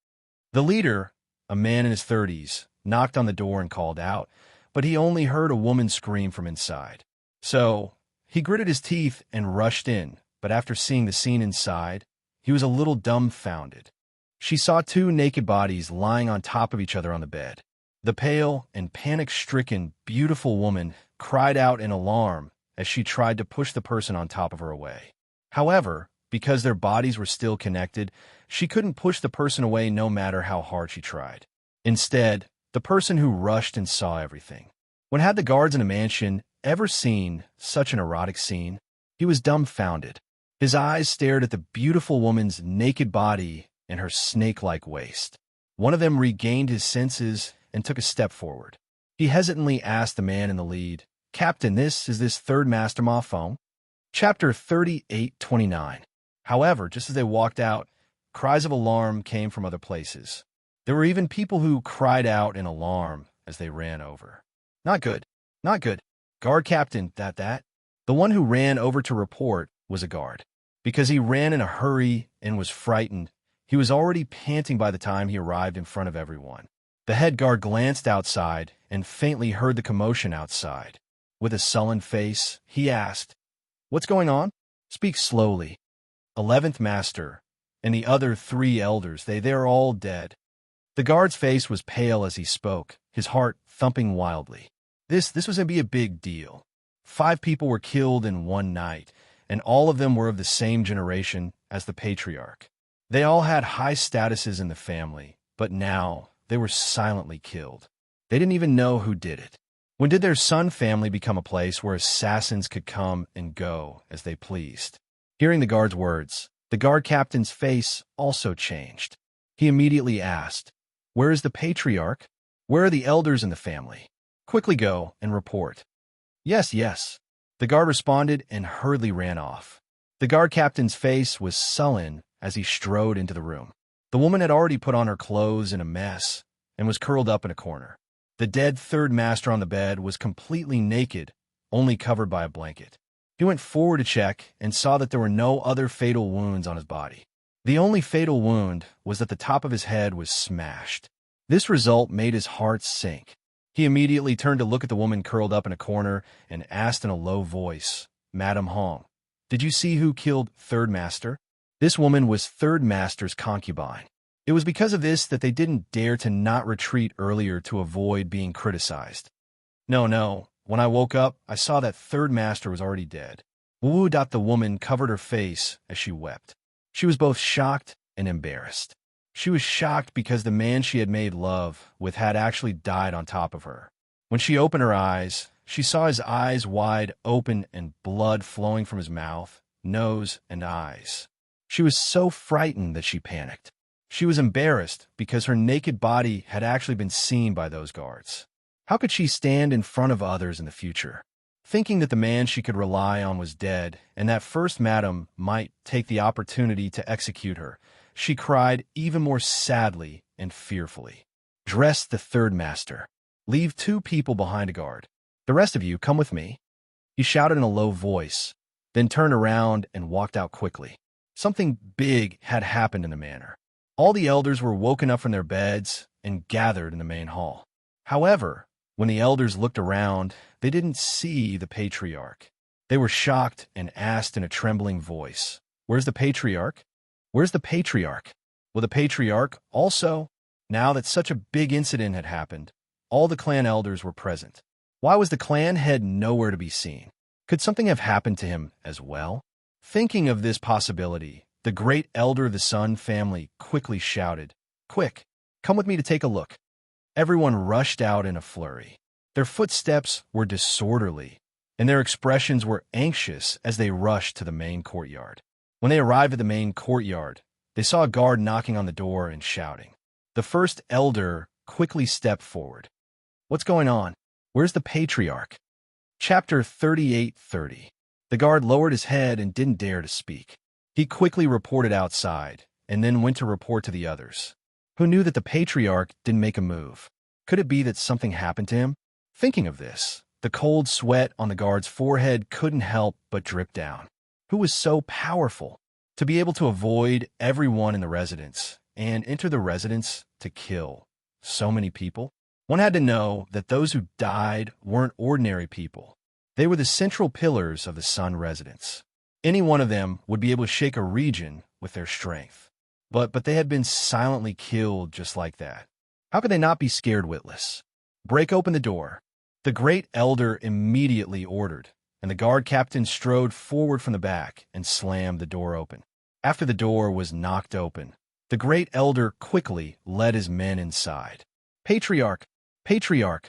The leader, a man in his 30s, knocked on the door and called out, but he only heard a woman scream from inside. So, he gritted his teeth and rushed in, but after seeing the scene inside, he was a little dumbfounded. She saw two naked bodies lying on top of each other on the bed. The pale and panic-stricken, beautiful woman cried out in alarm as she tried to push the person on top of her away. However, because their bodies were still connected, she couldn't push the person away no matter how hard she tried. Instead, the person who rushed and saw everything. When had the guards in the mansion ever seen such an erotic scene? He was dumbfounded. His eyes stared at the beautiful woman's naked body and her snake-like waist. One of them regained his senses and took a step forward. He hesitantly asked the man in the lead, "Captain, is this third master my phone?" Chapter 38:29. However, just as they walked out, cries of alarm came from other places. There were even people who cried out in alarm as they ran over. "Not good. Not good. Guard captain, that." The one who ran over to report was a guard. Because he ran in a hurry and was frightened, he was already panting by the time he arrived in front of everyone. The head guard glanced outside and faintly heard the commotion outside. With a sullen face, he asked, "What's going on?" "Speak slowly." 11th Master and the other 3 elders, they're all dead. The guard's face was pale as he spoke, his heart thumping wildly. This was going to be a big deal. 5 people were killed in one night, and all of them were of the same generation as the patriarch. They all had high statuses in the family, but now they were silently killed. They didn't even know who did it. When did their Sun family become a place where assassins could come and go as they pleased? Hearing the guard's words, the guard captain's face also changed. He immediately asked, "Where is the patriarch? Where are the elders in the family? Quickly go and report." Yes. The guard responded and hurriedly ran off. The guard captain's face was sullen as he strode into the room. The woman had already put on her clothes in a mess and was curled up in a corner. The dead third master on the bed was completely naked, only covered by a blanket. He went forward to check and saw that there were no other fatal wounds on his body. The only fatal wound was that the top of his head was smashed. This result made his heart sink. He immediately turned to look at the woman curled up in a corner and asked in a low voice, "Madam Hong, did you see who killed Third Master?" This woman was Third Master's concubine. It was because of this that they didn't dare to not retreat earlier to avoid being criticized. No. When I woke up, I saw that Third Master was already dead. Wu. The woman covered her face as she wept. She was both shocked and embarrassed. She was shocked because the man she had made love with had actually died on top of her. When she opened her eyes, she saw his eyes wide open and blood flowing from his mouth, nose, and eyes. She was so frightened that she panicked. She was embarrassed because her naked body had actually been seen by those guards. How could she stand in front of others in the future? Thinking that the man she could rely on was dead and that First Madam might take the opportunity to execute her, she cried even more sadly and fearfully. "Dress the Third Master. Leave 2 people behind a guard. The rest of you, come with me." He shouted in a low voice, then turned around and walked out quickly. Something big had happened in the manor. All the elders were woken up from their beds and gathered in the main hall. However, when the elders looked around, they didn't see the patriarch. They were shocked and asked in a trembling voice, "Where's the patriarch? Where's the patriarch?" Well, the patriarch also, now that such a big incident had happened, all the clan elders were present. Why was the clan head nowhere to be seen? Could something have happened to him as well? Thinking of this possibility, the great elder of the Sun family quickly shouted, "Quick, come with me to take a look." Everyone rushed out in a flurry. Their footsteps were disorderly, and their expressions were anxious as they rushed to the main courtyard. When they arrived at the main courtyard, they saw a guard knocking on the door and shouting. The first elder quickly stepped forward. "What's going on? Where's the patriarch?" Chapter 38:30. The guard lowered his head and didn't dare to speak. He quickly reported outside, and then went to report to the others, who knew that the patriarch didn't make a move. Could it be that something happened to him? Thinking of this, the cold sweat on the guard's forehead couldn't help but drip down. Who was so powerful to be able to avoid everyone in the residence and enter the residence to kill so many people? One had to know that those who died weren't ordinary people. They were the central pillars of the Sun residents. Any one of them would be able to shake a region with their strength. But they had been silently killed just like that. How could they not be scared witless? Break open the door. The great elder immediately ordered, and the guard captain strode forward from the back and slammed the door open. After the door was knocked open, the great elder quickly led his men inside. Patriarch! Patriarch!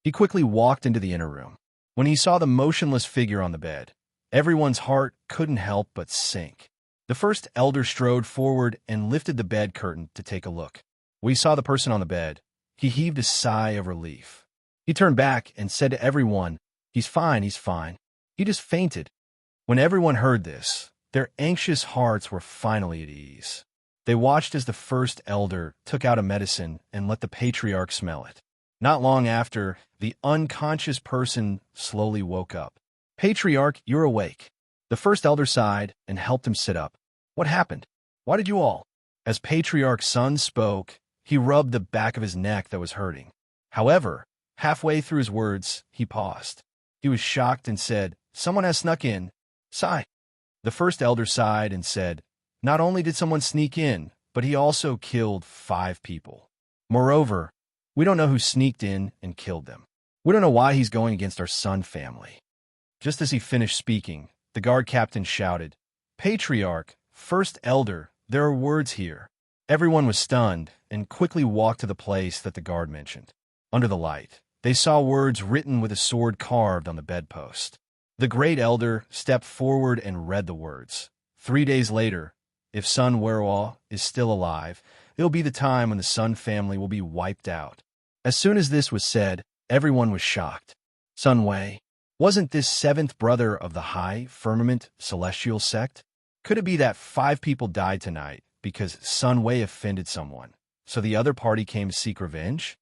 He quickly walked into the inner room. When he saw the motionless figure on the bed, everyone's heart couldn't help but sink. The first elder strode forward and lifted the bed curtain to take a look. When he saw the person on the bed, he heaved a sigh of relief. He turned back and said to everyone, "He's fine, he's fine. He just fainted." When everyone heard this, their anxious hearts were finally at ease. They watched as the first elder took out a medicine and let the patriarch smell it. Not long after, the unconscious person slowly woke up. "Patriarch, you're awake." The first elder sighed and helped him sit up. "What happened? Why did you all?" As Patriarch's son spoke, he rubbed the back of his neck that was hurting. However, halfway through his words, he paused. He was shocked and said, "Someone has snuck in." Sigh. The first elder sighed and said, "Not only did someone sneak in, but he also killed 5 people. Moreover, we don't know who sneaked in and killed them. We don't know why he's going against our Sun family." Just as he finished speaking, the guard captain shouted, "Patriarch, first elder, there are words here." Everyone was stunned and quickly walked to the place that the guard mentioned. Under the light, they saw words written with a sword carved on the bedpost. The great elder stepped forward and read the words. 3 days later, if Sun Werwa is still alive, it'll be the time when the Sun family will be wiped out. As soon as this was said, everyone was shocked. Sun Wei, wasn't this 7th brother of the High Firmament Celestial Sect? Could it be that 5 people died tonight because Sun Wei offended someone, so the other party came to seek revenge?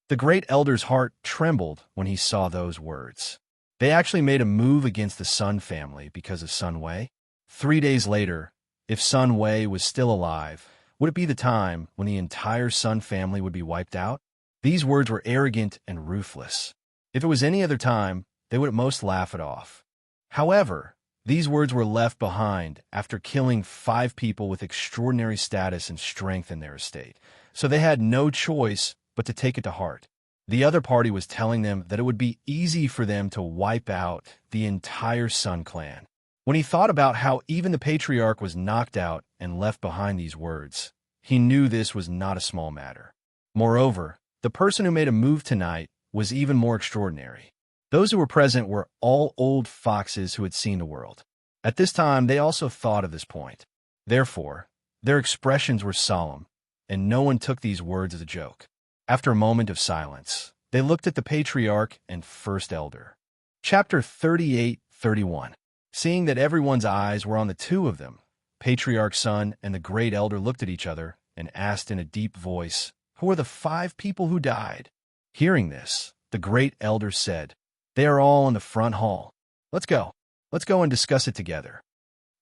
The great elder's heart trembled when he saw those words. They actually made a move against the Sun family because of Sun Wei. 3 days later, if Sun Wei was still alive, would it be the time when the entire Sun family would be wiped out? These words were arrogant and ruthless. If it was any other time, they would at most laugh it off. However, these words were left behind after killing 5 people with extraordinary status and strength in their estate, so they had no choice but to take it to heart. The other party was telling them that it would be easy for them to wipe out the entire Sun clan. When he thought about how even the patriarch was knocked out and left behind these words, he knew this was not a small matter. Moreover, the person who made a move tonight was even more extraordinary. Those who were present were all old foxes who had seen the world. At this time, they also thought of this point. Therefore, their expressions were solemn, and no one took these words as a joke. After a moment of silence, they looked at the patriarch and first elder. Chapter 38-31. Seeing that everyone's eyes were on the 2 of them, Patriarch's son and the great elder looked at each other and asked in a deep voice, "Who are the 5 people who died?" Hearing this, the great elder said, "They are all in the front hall. Let's go. Let's go and discuss it together."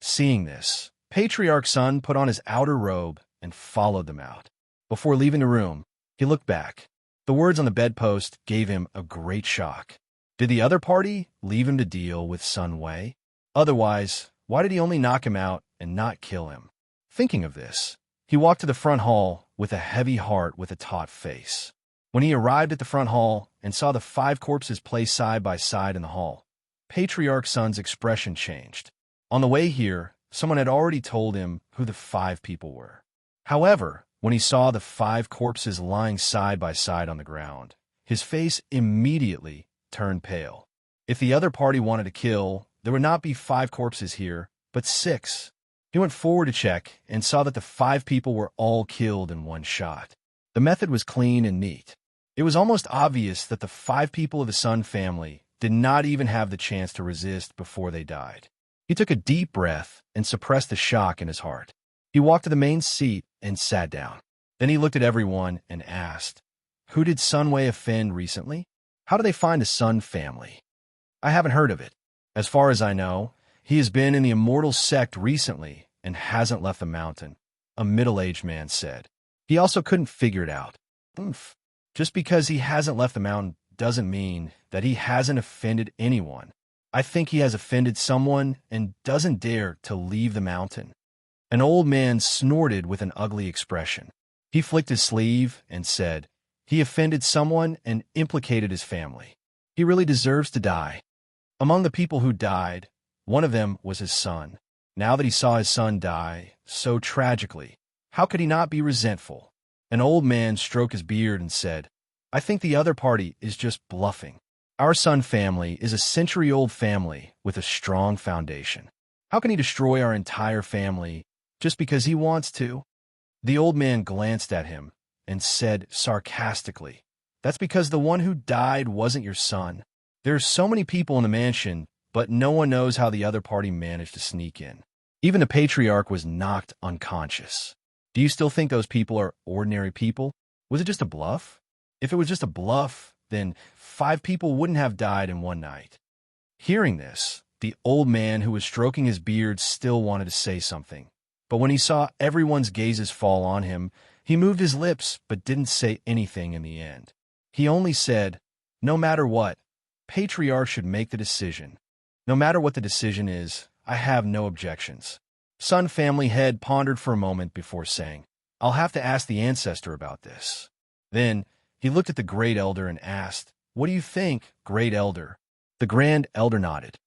Seeing this, Patriarch's son put on his outer robe and followed them out. Before leaving the room, he looked back. The words on the bedpost gave him a great shock. Did the other party leave him to deal with Sun Wei? Otherwise, why did he only knock him out and not kill him? Thinking of this, he walked to the front hall with a heavy heart with a taut face. When he arrived at the front hall and saw the 5 corpses placed side by side in the hall, Patriarch's son's expression changed. On the way here, someone had already told him who the 5 people were. However, when he saw the 5 corpses lying side by side on the ground, his face immediately turned pale. If the other party wanted to kill, there would not be 5 corpses here, but 6. He went forward to check and saw that the 5 people were all killed in one shot. The method was clean and neat. It was almost obvious that the 5 people of the Sun family did not even have the chance to resist before they died. He took a deep breath and suppressed the shock in his heart. He walked to the main seat and sat down. Then he looked at everyone and asked, "Who did Sun Wei offend recently? How do they find a Sun family?" "I haven't heard of it. As far as I know, he has been in the immortal sect recently and hasn't left the mountain," a middle-aged man said. He also couldn't figure it out. "Oomph. Just because he hasn't left the mountain doesn't mean that he hasn't offended anyone. I think he has offended someone and doesn't dare to leave the mountain." An old man snorted with an ugly expression. He flicked his sleeve and said, "He offended someone and implicated his family. He really deserves to die." Among the people who died, one of them was his son. Now that he saw his son die so tragically, how could he not be resentful? An old man stroked his beard and said, "I think the other party is just bluffing. Our Sun family is a century-old family with a strong foundation. How can he destroy our entire family just because he wants to?" The old man glanced at him and said sarcastically, "That's because the one who died wasn't your son. There are so many people in the mansion, but no one knows how the other party managed to sneak in. Even the patriarch was knocked unconscious. Do you still think those people are ordinary people? Was it just a bluff? If it was just a bluff, then 5 people wouldn't have died in one night." Hearing this, the old man who was stroking his beard still wanted to say something. But when he saw everyone's gazes fall on him, he moved his lips but didn't say anything in the end. He only said, "No matter what, Patriarch should make the decision. No matter what the decision is, I have no objections." Sun family head pondered for a moment before saying, "I'll have to ask the ancestor about this." Then he looked at the great elder and asked, "What do you think, great elder?" The grand elder nodded.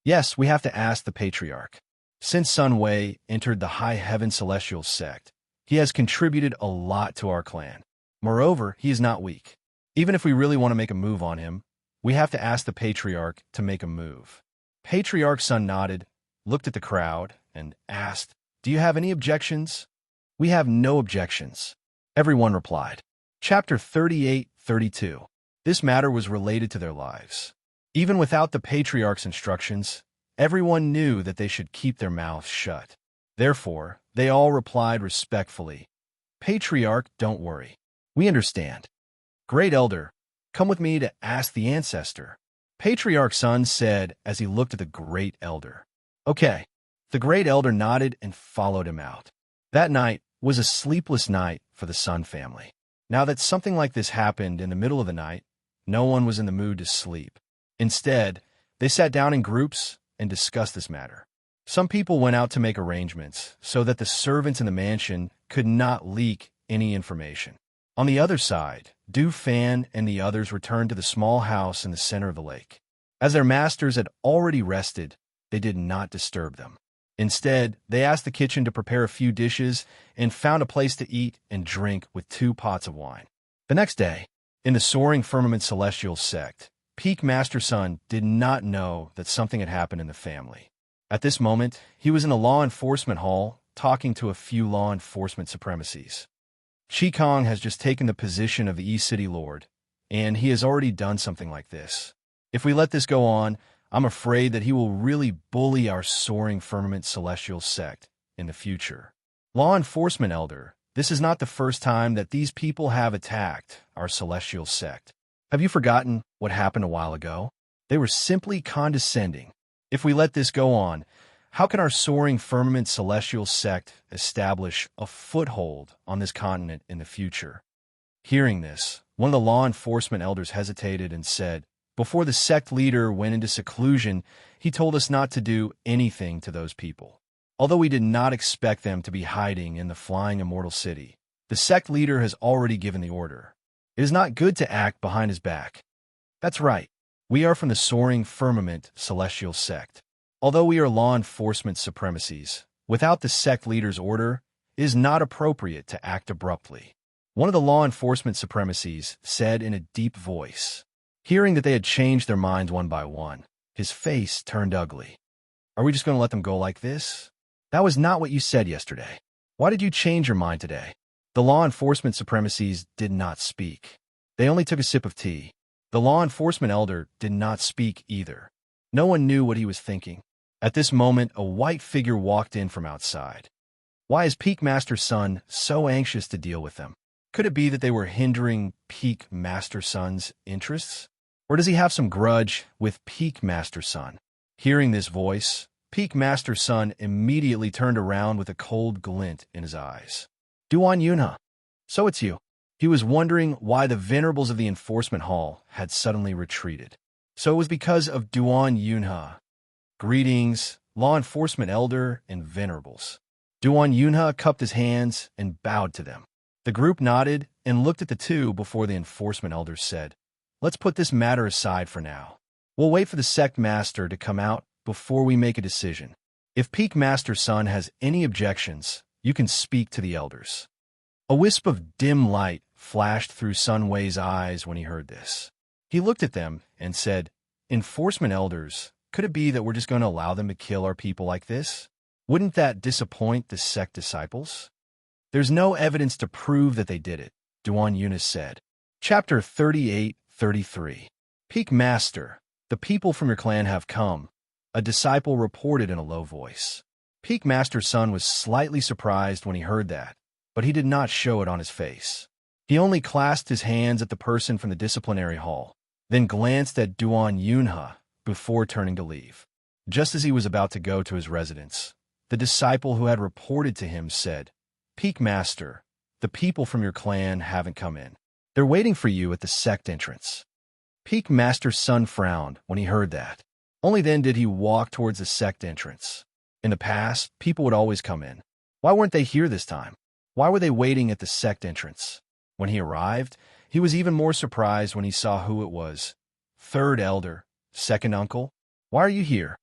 "Yes, we have to ask the patriarch. Since Sun Wei entered the High Heaven Celestial sect, he has contributed a lot to our clan. Moreover, he is not weak. Even if we really want to make a move on him, we have to ask the patriarch to make a move." Patriarch Sun nodded, looked at the crowd, and asked, "Do you have any objections?" "We have no objections," everyone replied. Chapter 38-32. This matter was related to their lives. Even without the patriarch's instructions, everyone knew that they should keep their mouths shut. Therefore, they all replied respectfully, "Patriarch, don't worry. We understand." "Great elder, come with me to ask the ancestor," Patriarch Sun said as he looked at the great elder. "Okay." The great elder nodded and followed him out. That night was a sleepless night for the Sun family. Now that something like this happened in the middle of the night, no one was in the mood to sleep. Instead, they sat down in groups and discussed this matter. Some people went out to make arrangements so that the servants in the mansion could not leak any information. On the other side, Du Fan and the others returned to the small house in the center of the lake. As their masters had already rested, they did not disturb them. Instead, they asked the kitchen to prepare a few dishes and found a place to eat and drink with 2 pots of wine. The next day, in the Soaring Firmament Celestial sect, Peak Master Sun did not know that something had happened in the family. At this moment, he was in the law enforcement hall talking to a few law enforcement supremacies. Chi Kong has just taken the position of the East City Lord, and he has already done something like this. If we let this go on, I'm afraid that he will really bully our Soaring Firmament Celestial sect in the future. Law enforcement elder, this is not the first time that these people have attacked our celestial sect. Have you forgotten what happened a while ago? They were simply condescending. If we let this go on, how can our Soaring Firmament Celestial sect establish a foothold on this continent in the future? Hearing this, one of the law enforcement elders hesitated and said, "Before the sect leader went into seclusion, he told us not to do anything to those people. Although we did not expect them to be hiding in the Flying Immortal City, the sect leader has already given the order. It is not good to act behind his back." That's right. We are from the Soaring Firmament Celestial sect. Although we are law enforcement supremacies, without the sect leader's order, it is not appropriate to act abruptly. One of the law enforcement supremacies said in a deep voice. Hearing that they had changed their minds one by one, his face turned ugly. "Are we just going to let them go like this? That was not what you said yesterday. Why did you change your mind today?" The law enforcement supremacies did not speak. They only took a sip of tea. The law enforcement elder did not speak either. No one knew what he was thinking. At this moment, a white figure walked in from outside. Why is Peak Master Sun so anxious to deal with them? Could it be that they were hindering Peak Master Sun's interests? Or does he have some grudge with Peak Master Sun? Hearing this voice, Peak Master Sun immediately turned around with a cold glint in his eyes. "Duan Yunha, so it's you." He was wondering why the venerables of the enforcement hall had suddenly retreated. So it was because of Duan Yunha. Greetings, law enforcement elder and venerables. Duan Yunha cupped his hands and bowed to them. The group nodded and looked at the two before the enforcement elder said, "Let's put this matter aside for now. We'll wait for the sect master to come out before we make a decision. If Peak Master Sun has any objections, you can speak to the elders." A wisp of dim light flashed through Sun Wei's eyes when he heard this. He looked at them and said, "Enforcement elders, could it be that we're just going to allow them to kill our people like this? Wouldn't that disappoint the sect disciples?" "There's no evidence to prove that they did it," Duan Yunus said. Chapter 38-33. Peak Master, the people from your clan have come, a disciple reported in a low voice. Peak Master Sun was slightly surprised when he heard that, but he did not show it on his face. He only clasped his hands at the person from the disciplinary hall, then glanced at Duan Yunha before turning to leave. Just as he was about to go to his residence, the disciple who had reported to him said, "Peak Master, the people from your clan haven't come in. They're waiting for you at the sect entrance." Peak Master Sun frowned when he heard that. Only then did he walk towards the sect entrance. In the past, people would always come in. Why weren't they here this time? Why were they waiting at the sect entrance? When he arrived, he was even more surprised when he saw who it was. "Third elder, second uncle, why are you here?"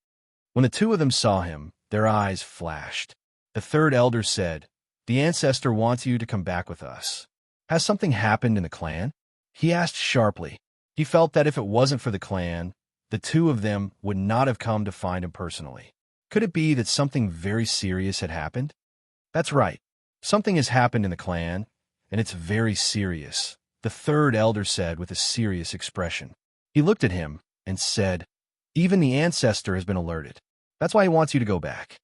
When the two of them saw him, their eyes flashed. The third elder said, "The ancestor wants you to come back with us." "Has something happened in the clan?" he asked sharply. He felt that if it wasn't for the clan, the two of them would not have come to find him personally. Could it be that something very serious had happened? That's right. Something has happened in the clan, and it's very serious, the third elder said with a serious expression. He looked at him and said, "Even the ancestor has been alerted. That's why he wants you to go back."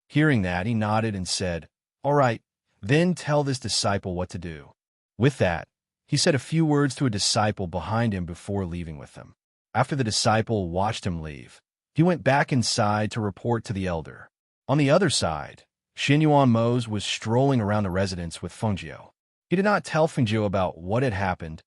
Hearing that, he nodded and said, "All right, then tell this disciple what to do." With that, he said a few words to a disciple behind him before leaving with them. After the disciple watched him leave, he went back inside to report to the elder. On the other side, Xinyuan Mose was strolling around the residence with Fengjiu. He did not tell Fengjiu about what had happened,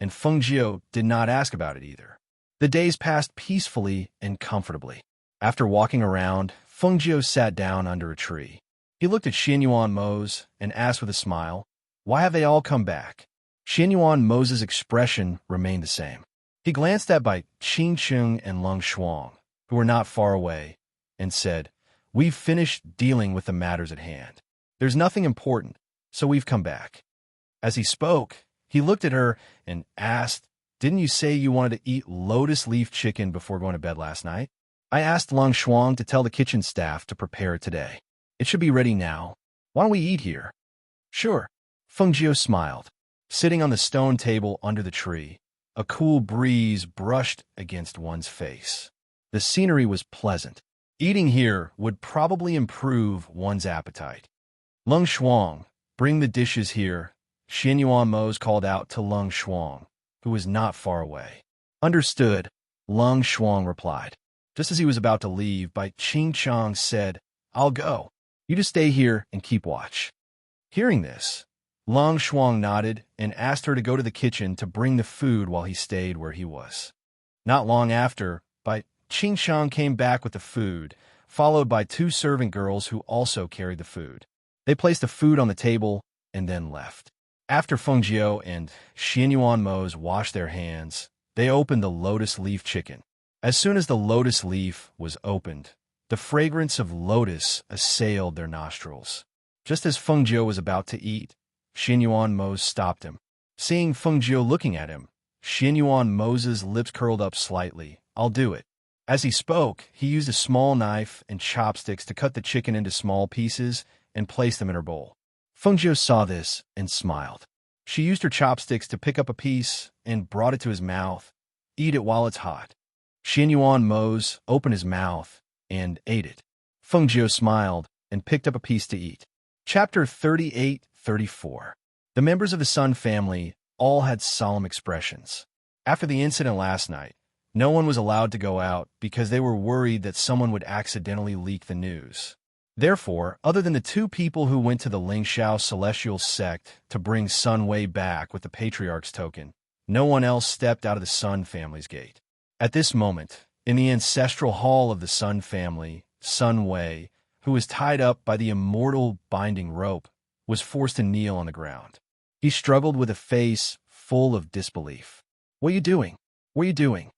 and Fengjiu did not ask about it either. The days passed peacefully and comfortably. After walking around, Fengjiu sat down under a tree. He looked at Xinyuan Mose and asked with a smile, "Why have they all come back?" Xinyuan Mose's expression remained the same. He glanced at Bai Qingcheng and Leng Shuang, who were not far away, and said, "We've finished dealing with the matters at hand. There's nothing important, so we've come back." As he spoke, he looked at her and asked, "Didn't you say you wanted to eat lotus leaf chicken before going to bed last night?" "I asked Leng Shuang to tell the kitchen staff to prepare it today. It should be ready now. Why don't we eat here?" "Sure." Fengjiu smiled. Sitting on the stone table under the tree, a cool breeze brushed against one's face. The scenery was pleasant. Eating here would probably improve one's appetite. "Leng Shuang, bring the dishes here," Xinyuan Mose called out to Leng Shuang, who was not far away. "Understood," Leng Shuang replied. Just as he was about to leave, Bai Qingcheng said, "I'll go. You just stay here and keep watch." Hearing this, Leng Shuang nodded and asked her to go to the kitchen to bring the food while he stayed where he was. Not long after, Bai Qingcheng came back with the food, followed by two servant girls who also carried the food. They placed the food on the table and then left. After Fengjiu and Xinyuan Mose washed their hands, they opened the lotus leaf chicken. As soon as the lotus leaf was opened, the fragrance of lotus assailed their nostrils. Just as Fengjiu was about to eat, Xinyuan Mose stopped him. Seeing Fengjiu looking at him, Xinyuan Mose's lips curled up slightly. "I'll do it." As he spoke, he used a small knife and chopsticks to cut the chicken into small pieces and place them in her bowl. Fengjiu saw this and smiled. She used her chopsticks to pick up a piece and brought it to his mouth. "Eat it while it's hot." Xinyuan Mose opened his mouth and ate it. Fengjiu smiled and picked up a piece to eat. Chapter 38-34. The members of the Sun family all had solemn expressions. After the incident last night, no one was allowed to go out because they were worried that someone would accidentally leak the news. Therefore, other than the two people who went to the Lingxiao celestial sect to bring Sun Wei back with the Patriarch's token, no one else stepped out of the Sun family's gate. At this moment, in the ancestral hall of the Sun family, Sun Wei, who was tied up by the immortal binding rope, was forced to kneel on the ground. He struggled with a face full of disbelief. "What are you doing? What are you doing?"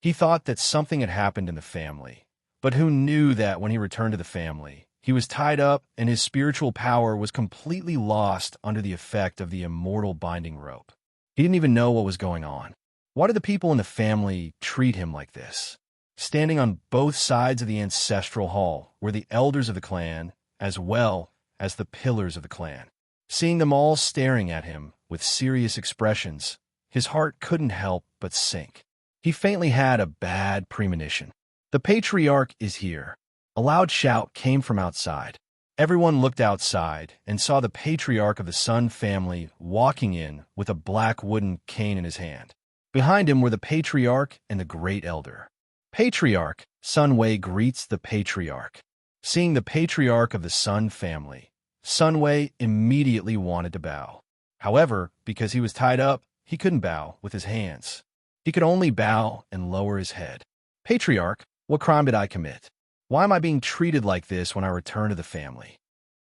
He thought that something had happened in the family, but who knew that when he returned to the family, he was tied up and his spiritual power was completely lost under the effect of the immortal binding rope. He didn't even know what was going on. Why did the people in the family treat him like this? Standing on both sides of the ancestral hall were the elders of the clan, as well as the pillars of the clan. Seeing them all staring at him with serious expressions, his heart couldn't help but sink. He faintly had a bad premonition. "The Patriarch is here." A loud shout came from outside. Everyone looked outside and saw the Patriarch of the Sun family walking in with a black wooden cane in his hand. Behind him were the Patriarch and the Great Elder. "Patriarch," Sun Wei greets the Patriarch. Seeing the Patriarch of the Sun family, Sun Wei immediately wanted to bow. However, because he was tied up, he couldn't bow with his hands. He could only bow and lower his head. "Patriarch, what crime did I commit? Why am I being treated like this when I return to the family?"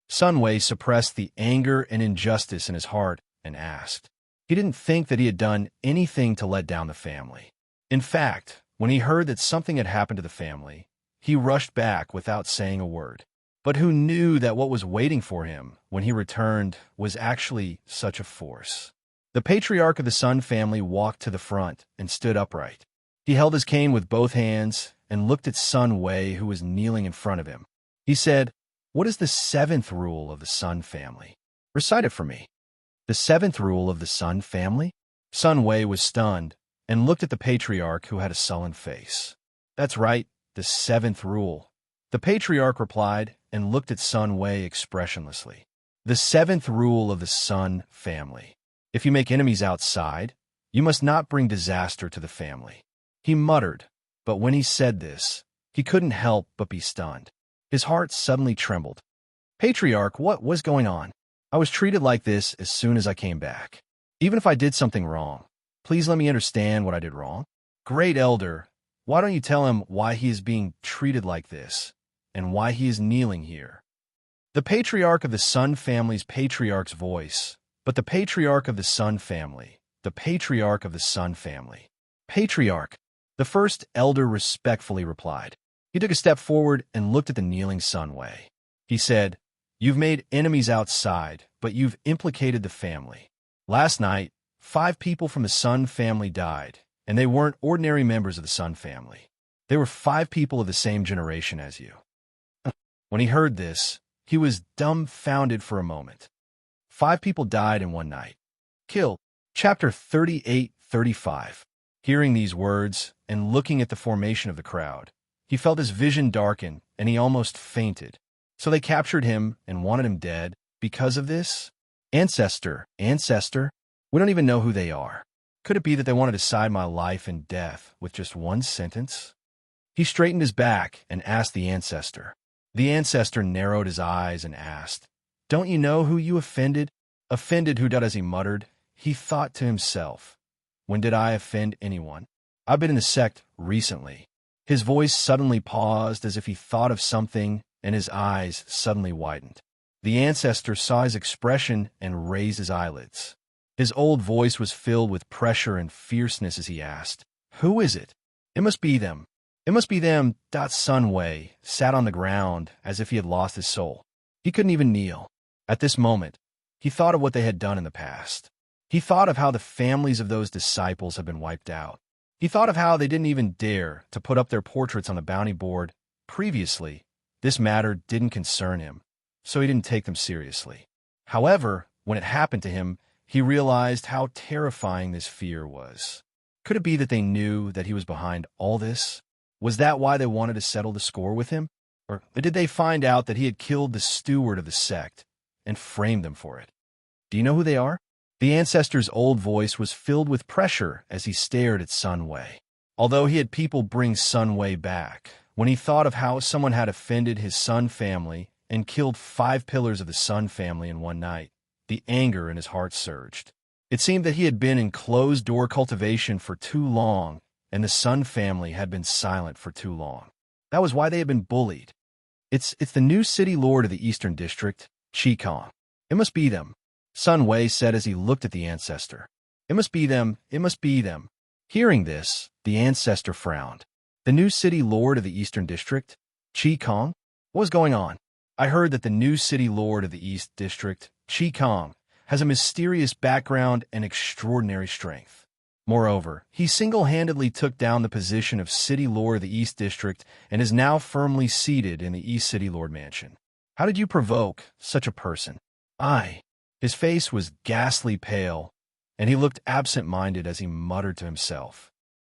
Sun Wei suppressed the anger and injustice in his heart and asked. He didn't think that he had done anything to let down the family. In fact, when he heard that something had happened to the family, he rushed back without saying a word. But who knew that what was waiting for him when he returned was actually such a force? The Patriarch of the Sun family walked to the front and stood upright. He held his cane with both hands and looked at Sun Wei, who was kneeling in front of him. He said, "What is the seventh rule of the Sun family? Recite it for me." "The seventh rule of the Sun family?" Sun Wei was stunned and looked at the Patriarch, who had a sullen face. "That's right, the seventh rule." The Patriarch replied and looked at Sun Wei expressionlessly. "The seventh rule of the Sun family. If you make enemies outside, you must not bring disaster to the family." He muttered, but when he said this, he couldn't help but be stunned. His heart suddenly trembled. "Patriarch, what was going on? I was treated like this as soon as I came back. Even if I did something wrong, please let me understand what I did wrong." "Great Elder, why don't you tell him why he is being treated like this and why he is kneeling here?" The Patriarch of the Sun family's Patriarch's voice, but the Patriarch of the Sun family, the Patriarch of the Sun family. "Patriarch," the first elder respectfully replied. He took a step forward and looked at the kneeling Sun Wei. He said, "You've made enemies outside, but you've implicated the family. Last night, 5 people from the Sun family died, and they weren't ordinary members of the Sun family. They were 5 people of the same generation as you." When he heard this, he was dumbfounded for a moment. 5 people died in one night. Killed. Chapter 38-35. Hearing these words and looking at the formation of the crowd, he felt his vision darken and he almost fainted. So they captured him and wanted him dead because of this? Ancestor, we don't even know who they are. Could it be that they want to decide my life and death with just one sentence? He straightened his back and asked the ancestor. The ancestor narrowed his eyes and asked, "Don't you know who you offended?" Offended who did as he muttered. He thought to himself, "When did I offend anyone? I've been in the sect recently." His voice suddenly paused as if he thought of something, and his eyes suddenly widened. The ancestor saw his expression and raised his eyelids. His old voice was filled with pressure and fierceness as he asked, "Who is it?" "It must be them. It must be them." Sun Wei sat on the ground as if he had lost his soul. He couldn't even kneel. At this moment, he thought of what they had done in the past. He thought of how the families of those disciples had been wiped out. He thought of how they didn't even dare to put up their portraits on the bounty board. Previously, this matter didn't concern him, so he didn't take them seriously. However, when it happened to him, he realized how terrifying this fear was. Could it be that they knew that he was behind all this? Was that why they wanted to settle the score with him? Or did they find out that he had killed the steward of the sect and framed them for it? Do you know who they are? The ancestor's old voice was filled with pressure as he stared at Sun Wei. Although he had people bring Sun Wei back, when he thought of how someone had offended his Sun family and killed 5 pillars of the Sun family in one night, the anger in his heart surged. It seemed that he had been in closed-door cultivation for too long, and the Sun family had been silent for too long. That was why they had been bullied. It's the new city lord of the Eastern District, Qi. It must be them, Sun Wei said as he looked at the ancestor. It must be them, it must be them. Hearing this, the ancestor frowned. The new city lord of the Eastern District, Qi. What was going on? I heard that the new city lord of the East District, Qi, has a mysterious background and extraordinary strength. Moreover, he single-handedly took down the position of City Lord of the East District and is now firmly seated in the East City Lord Mansion. How did you provoke such a person? His face was ghastly pale, and he looked absent-minded as he muttered to himself.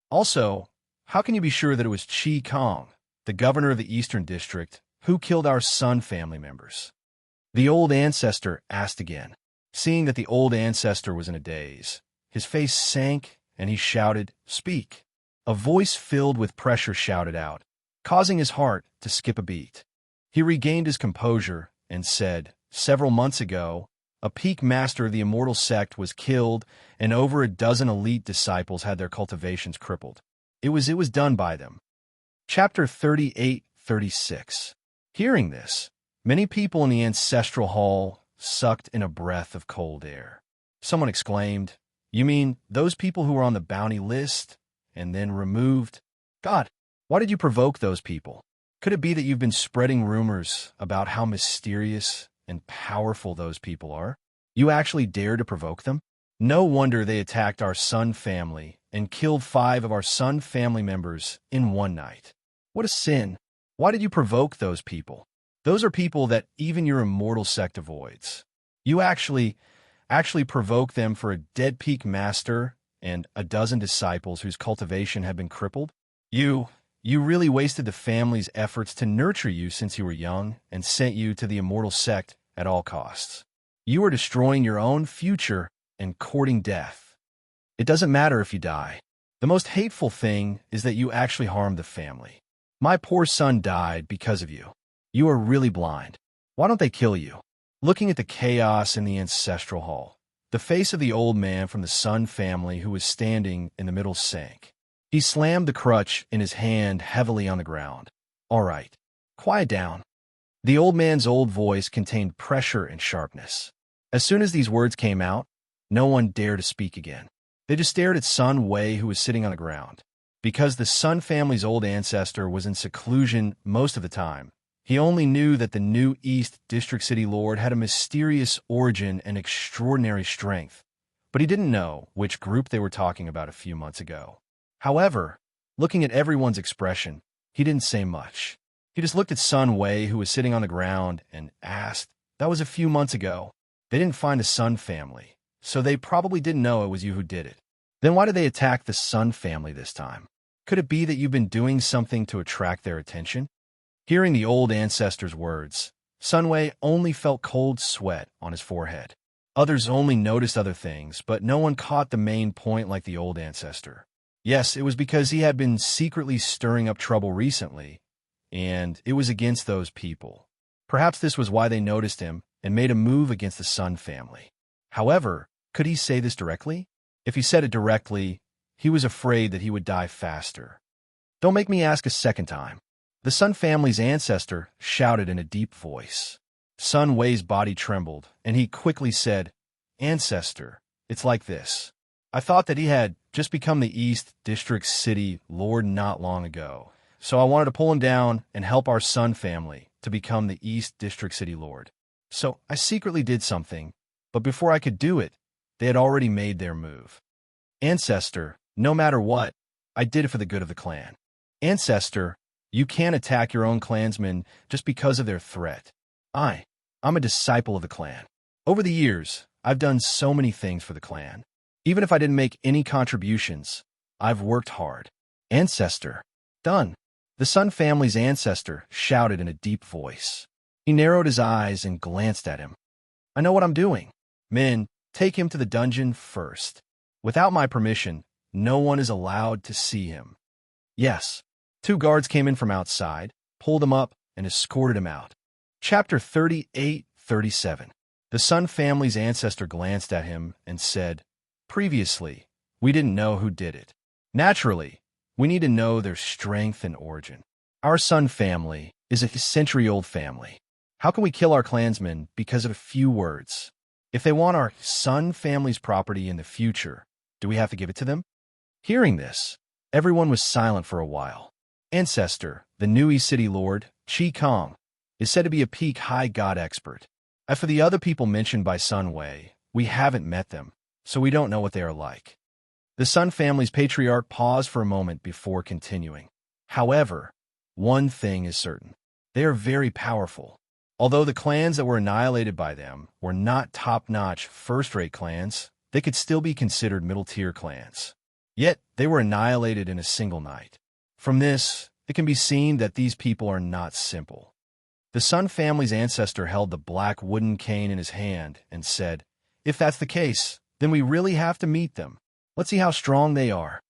Also, how can you be sure that it was Qi, the governor of the Eastern District, who killed our Sun family members? The old ancestor asked again. Seeing that the old ancestor was in a daze, his face sank, and he shouted, "Speak!" A voice filled with pressure shouted out, causing his heart to skip a beat. He regained his composure and said, "Several months ago, a peak master of the immortal sect was killed, and over a dozen elite disciples had their cultivations crippled. It was done by them." Chapter 38-36. Hearing this, many people in the ancestral hall sucked in a breath of cold air. Someone exclaimed, "You mean those people who were on the bounty list and then removed? God, why did you provoke those people? Could it be that you've been spreading rumors about how mysterious and powerful those people are? You actually dared to provoke them? No wonder they attacked our Sun family and killed 5 of our Sun family members in one night. What a sin! Why did you provoke those people? Those are people that even your immortal sect avoids. You actually provoke them for a dead peak master and a dozen disciples whose cultivation had been crippled? You really wasted the family's efforts to nurture you since you were young and sent you to the immortal sect at all costs. You are destroying your own future and courting death. It doesn't matter if you die. The most hateful thing is that you actually harmed the family. My poor son died because of you. You are really blind. Why don't they kill you?" Looking at the chaos in the ancestral hall, the face of the old man from the Sun family who was standing in the middle sank. He slammed the crutch in his hand heavily on the ground. "All right, quiet down." The old man's old voice contained pressure and sharpness. As soon as these words came out, no one dared to speak again. They just stared at Sun Wei, who was sitting on the ground. Because the Sun family's old ancestor was in seclusion most of the time, he only knew that the new East District City Lord had a mysterious origin and extraordinary strength, but he didn't know which group they were talking about a few months ago. However, looking at everyone's expression, he didn't say much. He just looked at Sun Wei, who was sitting on the ground, and asked, "That was a few months ago. They didn't find the Sun family, so they probably didn't know it was you who did it. Then why did they attack the Sun family this time? Could it be that you've been doing something to attract their attention?" Hearing the old ancestor's words, Sun Wei only felt cold sweat on his forehead. Others only noticed other things, but no one caught the main point like the old ancestor. Yes, it was because he had been secretly stirring up trouble recently, and it was against those people. Perhaps this was why they noticed him and made a move against the Sun family. However, could he say this directly? If he said it directly, he was afraid that he would die faster. "Don't make me ask a second time." The Sun family's ancestor shouted in a deep voice. Sun Wei's body trembled, and he quickly said, "Ancestor, it's like this. I thought that he had just become the East District City Lord not long ago, so I wanted to pull him down and help our Sun family to become the East District City Lord. So I secretly did something, but before I could do it, they had already made their move. Ancestor, no matter what, I did it for the good of the clan. Ancestor, you can't attack your own clansmen just because of their threat. I'm a disciple of the clan. Over the years, I've done so many things for the clan. Even if I didn't make any contributions, I've worked hard. Ancestor, done." The Sun family's ancestor shouted in a deep voice. He narrowed his eyes and glanced at him. "I know what I'm doing. Men, take him to the dungeon first. Without my permission, no one is allowed to see him." Yes. 2 guards came in from outside, pulled him up, and escorted him out. Chapter 38-37. The Sun family's ancestor glanced at him and said, "Previously, we didn't know who did it. Naturally, we need to know their strength and origin. Our Sun family is a century-old family. How can we kill our clansmen because of a few words? If they want our Sun family's property in the future, do we have to give it to them?" Hearing this, everyone was silent for a while. Ancestor, the new East City Lord, Chi Kong, is said to be a peak high god expert. As for the other people mentioned by Sun Wei, we haven't met them, so we don't know what they are like. The Sun family's patriarch paused for a moment before continuing. However, one thing is certain. They are very powerful. Although the clans that were annihilated by them were not top-notch, first-rate clans, they could still be considered middle-tier clans. Yet, they were annihilated in a single night. From this, it can be seen that these people are not simple. The Sun family's ancestor held the black wooden cane in his hand and said, "If that's the case, then we really have to meet them. Let's see how strong they are."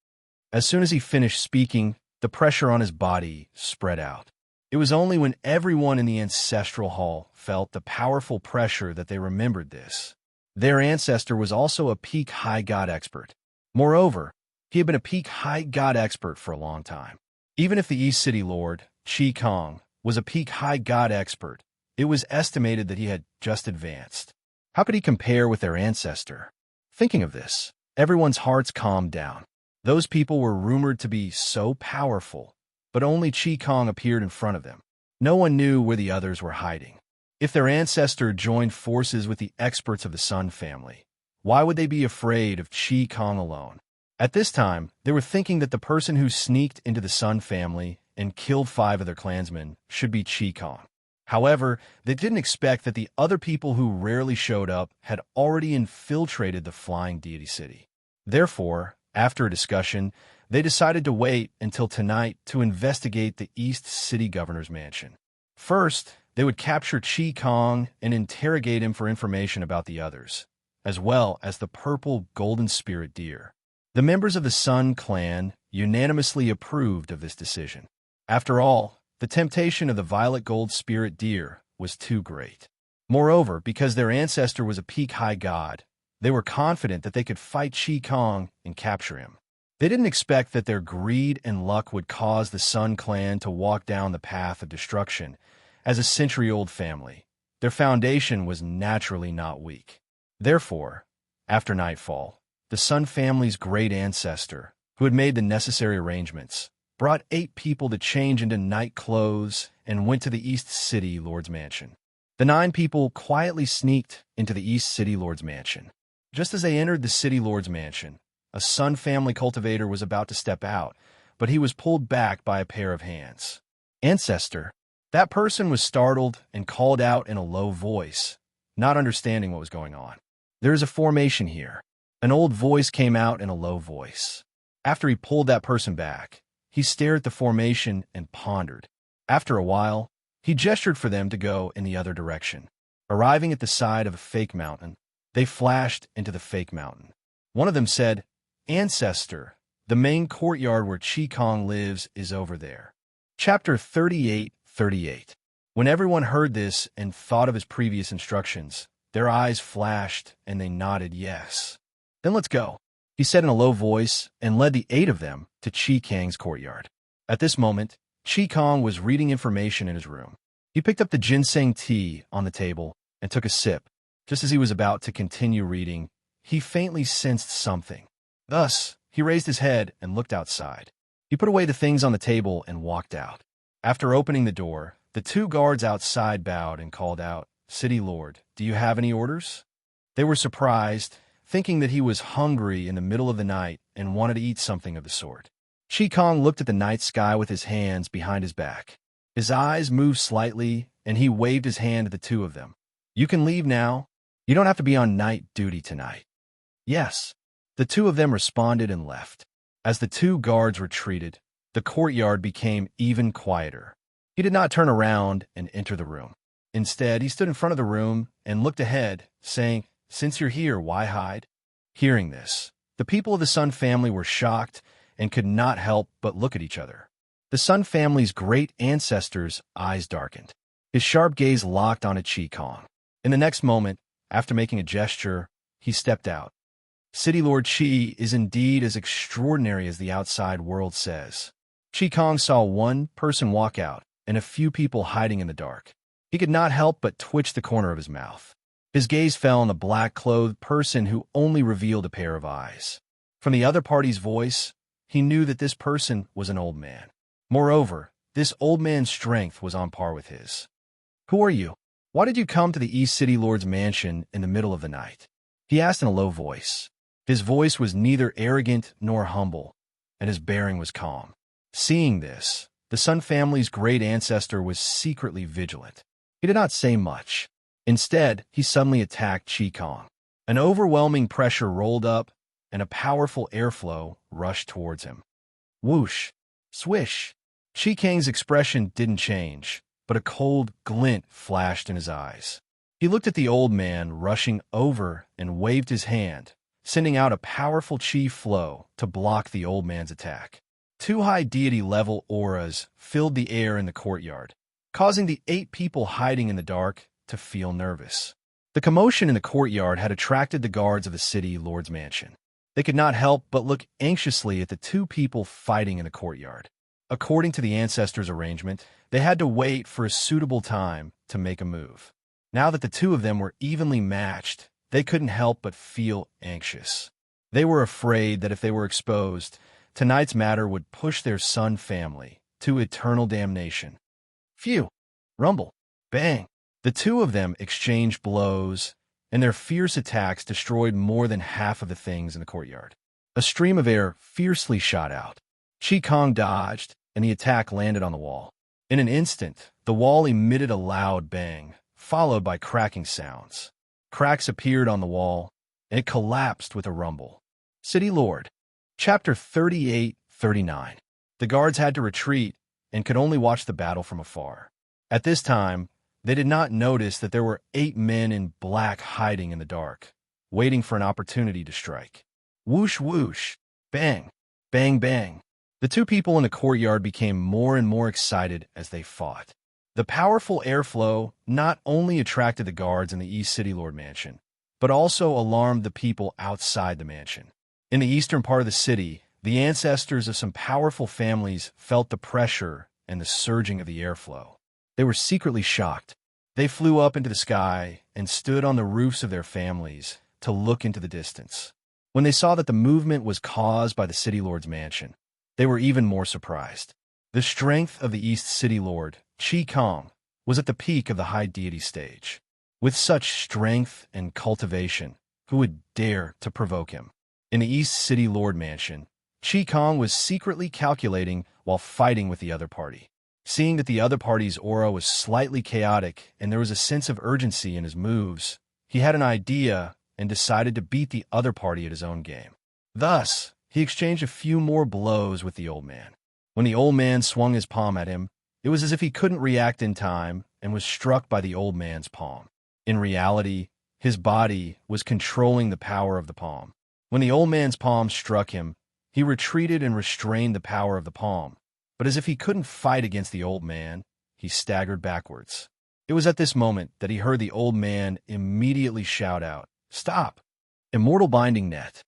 As soon as he finished speaking, the pressure on his body spread out. It was only when everyone in the ancestral hall felt the powerful pressure that they remembered this. Their ancestor was also a peak high god expert. Moreover, he had been a peak high god expert for a long time. Even if the East City Lord, Chi Kong, was a peak high god expert, it was estimated that he had just advanced. How could he compare with their ancestor? Thinking of this, everyone's hearts calmed down. Those people were rumored to be so powerful, but only Chi Kong appeared in front of them. No one knew where the others were hiding. If their ancestor joined forces with the experts of the Sun family, why would they be afraid of Chi Kong alone? At this time, they were thinking that the person who sneaked into the Sun family and killed 5 of their clansmen should be Chi Kong. However, they didn't expect that the other people who rarely showed up had already infiltrated the Flying Deity City. Therefore, after a discussion, they decided to wait until tonight to investigate the East City Governor's mansion. First, they would capture Chi Kong and interrogate him for information about the others, as well as the purple golden spirit deer. The members of the Sun clan unanimously approved of this decision. After all, the temptation of the violet gold spirit deer was too great. Moreover, because their ancestor was a peak high god, they were confident that they could fight Chi Kong and capture him. They didn't expect that their greed and luck would cause the Sun clan to walk down the path of destruction. As a century-old family, their foundation was naturally not weak. Therefore, after nightfall, the Sun family's great ancestor, who had made the necessary arrangements, brought 8 people to change into night clothes and went to the East City Lord's mansion. The 9 people quietly sneaked into the East City Lord's mansion. Just as they entered the City Lord's mansion, a Sun family cultivator was about to step out, but he was pulled back by a pair of hands. "Ancestor." That person was startled and called out in a low voice, not understanding what was going on. "There is a formation here." An old voice came out in a low voice. After he pulled that person back, he stared at the formation and pondered. After a while, he gestured for them to go in the other direction. Arriving at the side of a fake mountain, they flashed into the fake mountain. One of them said, "Ancestor, the main courtyard where Chi Kong lives is over there." Chapter 38-38. When everyone heard this and thought of his previous instructions, their eyes flashed and they nodded yes. "Then let's go," he said in a low voice and led the 8 of them to Chi Kang's courtyard. At this moment, Chi Kong was reading information in his room. He picked up the ginseng tea on the table and took a sip. Just as he was about to continue reading, he faintly sensed something. Thus, he raised his head and looked outside. He put away the things on the table and walked out. After opening the door, the 2 guards outside bowed and called out, "City Lord, do you have any orders?" They were surprised, thinking that he was hungry in the middle of the night and wanted to eat something of the sort. Chi Kong looked at the night sky with his hands behind his back. His eyes moved slightly, and he waved his hand at the 2 of them. "You can leave now. You don't have to be on night duty tonight." "Yes." The 2 of them responded and left. As the 2 guards retreated, the courtyard became even quieter. He did not turn around and enter the room. Instead, he stood in front of the room and looked ahead, saying, "Since you're here, why hide?" Hearing this, the people of the Sun family were shocked and could not help but look at each other. The Sun family's great ancestors' eyes darkened. His sharp gaze locked onto Chi Kong. In the next moment, after making a gesture, he stepped out. City Lord Chi is indeed as extraordinary as the outside world says. Chi Kong saw one person walk out and a few people hiding in the dark. He could not help but twitch the corner of his mouth. His gaze fell on the black-clothed person who only revealed a pair of eyes. From the other party's voice, he knew that this person was an old man. Moreover, this old man's strength was on par with his. "Who are you? Why did you come to the East City Lord's mansion in the middle of the night?" he asked in a low voice. His voice was neither arrogant nor humble, and his bearing was calm. Seeing this, the Sun family's great ancestor was secretly vigilant. He did not say much. Instead, he suddenly attacked Chi Kong. An overwhelming pressure rolled up, and a powerful airflow rushed towards him. Whoosh! Swish! Chi Kang's expression didn't change, but a cold glint flashed in his eyes. He looked at the old man rushing over and waved his hand, sending out a powerful chi flow to block the old man's attack. Two high deity-level auras filled the air in the courtyard, causing the 8 people hiding in the dark to feel nervous. The commotion in the courtyard had attracted the guards of the city lord's mansion. They could not help but look anxiously at the 2 people fighting in the courtyard. According to the ancestors' arrangement, they had to wait for a suitable time to make a move. Now that the 2 of them were evenly matched, they couldn't help but feel anxious. They were afraid that if they were exposed, tonight's matter would push their Sun family to eternal damnation. Phew! Rumble! Bang! The 2 of them exchanged blows, and their fierce attacks destroyed more than half of the things in the courtyard. A stream of air fiercely shot out. Chi Kong dodged, and the attack landed on the wall. In an instant, the wall emitted a loud bang, followed by cracking sounds. Cracks appeared on the wall, and it collapsed with a rumble. City Lord. Chapter 38-39. The guards had to retreat and could only watch the battle from afar. At this time, they did not notice that there were 8 men in black hiding in the dark, waiting for an opportunity to strike. Whoosh whoosh, bang, bang bang. The 2 people in the courtyard became more and more excited as they fought. The powerful airflow not only attracted the guards in the East City Lord Mansion, but also alarmed the people outside the mansion. In the eastern part of the city, the ancestors of some powerful families felt the pressure and the surging of the airflow. They were secretly shocked. They flew up into the sky and stood on the roofs of their families to look into the distance. When they saw that the movement was caused by the City Lord's mansion, they were even more surprised. The strength of the East City Lord, Chi Kong, was at the peak of the high deity stage. With such strength and cultivation, who would dare to provoke him? In the East City Lord Mansion, Chi Kong was secretly calculating while fighting with the other party. Seeing that the other party's aura was slightly chaotic and there was a sense of urgency in his moves, he had an idea and decided to beat the other party at his own game. Thus, he exchanged a few more blows with the old man. When the old man swung his palm at him, it was as if he couldn't react in time and was struck by the old man's palm. In reality, his body was controlling the power of the palm. When the old man's palm struck him, he retreated and restrained the power of the palm. But as if he couldn't fight against the old man, he staggered backwards. It was at this moment that he heard the old man immediately shout out, "Stop! Immortal binding net."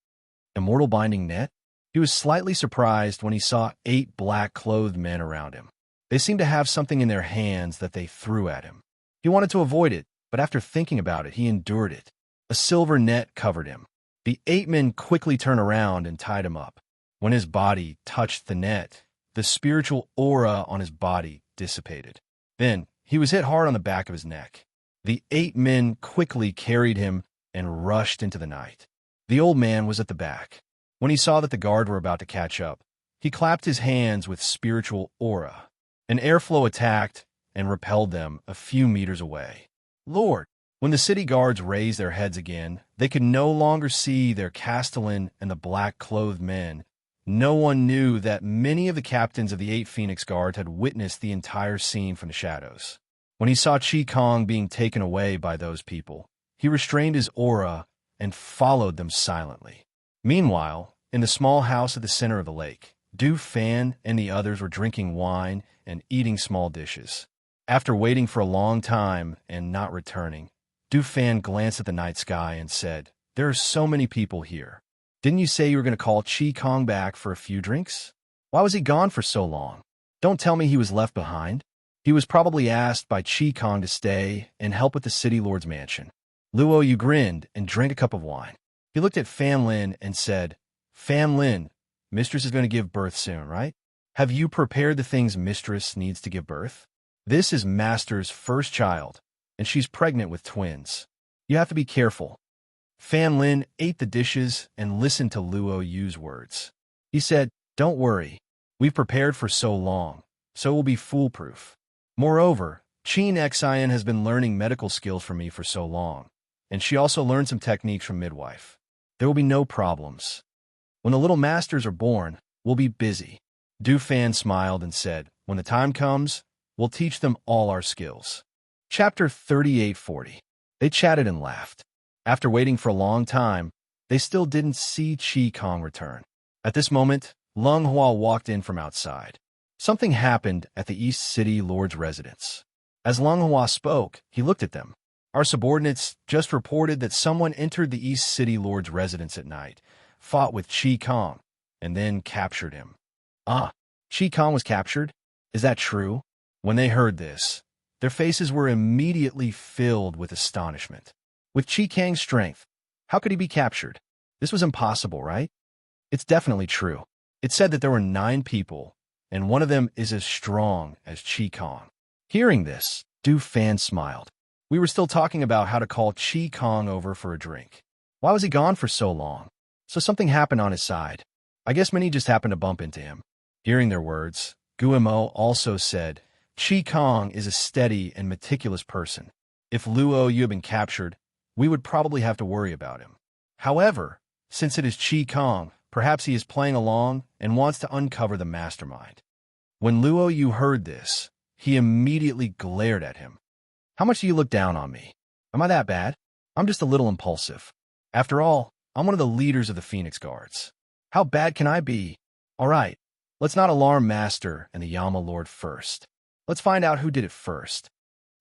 Immortal binding net? He was slightly surprised when he saw 8 black-clothed men around him. They seemed to have something in their hands that they threw at him. He wanted to avoid it, but after thinking about it, he endured it. A silver net covered him. The 8 men quickly turned around and tied him up. When his body touched the net, the spiritual aura on his body dissipated. Then, he was hit hard on the back of his neck. The 8 men quickly carried him and rushed into the night. The old man was at the back. When he saw that the guard were about to catch up, he clapped his hands with spiritual aura. An airflow attacked and repelled them a few meters away. Lord! When the city guards raised their heads again, they could no longer see their castellan and the black-clothed men. No one knew that many of the captains of the 8 Phoenix Guards had witnessed the entire scene from the shadows. When he saw Chi Kong being taken away by those people, he restrained his aura and followed them silently. Meanwhile, in the small house at the center of the lake, Du Fan and the others were drinking wine and eating small dishes. After waiting for a long time and not returning, Du Fan glanced at the night sky and said, "There are so many people here. Didn't you say you were going to call Chi Kong back for a few drinks? Why was he gone for so long? Don't tell me he was left behind." He was probably asked by Chi Kong to stay and help with the city lord's mansion. Luo Yu grinned and drank a cup of wine. He looked at Fan Lin and said, "Fan Lin, Mistress is going to give birth soon, right? Have you prepared the things Mistress needs to give birth? This is Master's first child, and she's pregnant with twins. You have to be careful." Fan Lin ate the dishes and listened to Luo Yu's words. He said, "Don't worry. We've prepared for so long, so it will be foolproof. Moreover, Qin Xian has been learning medical skills from me for so long, and she also learned some techniques from midwife. There will be no problems. When the little masters are born, we'll be busy." Du Fan smiled and said, "When the time comes, we'll teach them all our skills." Chapter 3840. They chatted and laughed. After waiting for a long time, they still didn't see Chi Kong return. At this moment, Lung Hua walked in from outside. Something happened at the East City Lord's residence. As Lung Hua spoke, he looked at them. "Our subordinates just reported that someone entered the East City Lord's residence at night, fought with Chi Kong, and then captured him." "Ah, Chi Kong was captured? Is that true?" When they heard this, their faces were immediately filled with astonishment. With Chi Kang's strength, how could he be captured? This was impossible, right? It's definitely true. It said that there were 9 people, and one of them is as strong as Chi Kong. Hearing this, Du Fan smiled. "We were still talking about how to call Chi Kong over for a drink. Why was he gone for so long? So something happened on his side. I guess Minnie just happened to bump into him." Hearing their words, Guimo also said, "Chi Kong is a steady and meticulous person. If Luo Yu had been captured, we would probably have to worry about him. However, since it is Chi Kong, perhaps he is playing along and wants to uncover the mastermind." When Luo Yu heard this, he immediately glared at him. "How much do you look down on me? Am I that bad? I'm just a little impulsive. After all, I'm one of the leaders of the Phoenix Guards. How bad can I be? All right, let's not alarm Master and the Yama Lord first. Let's find out who did it first."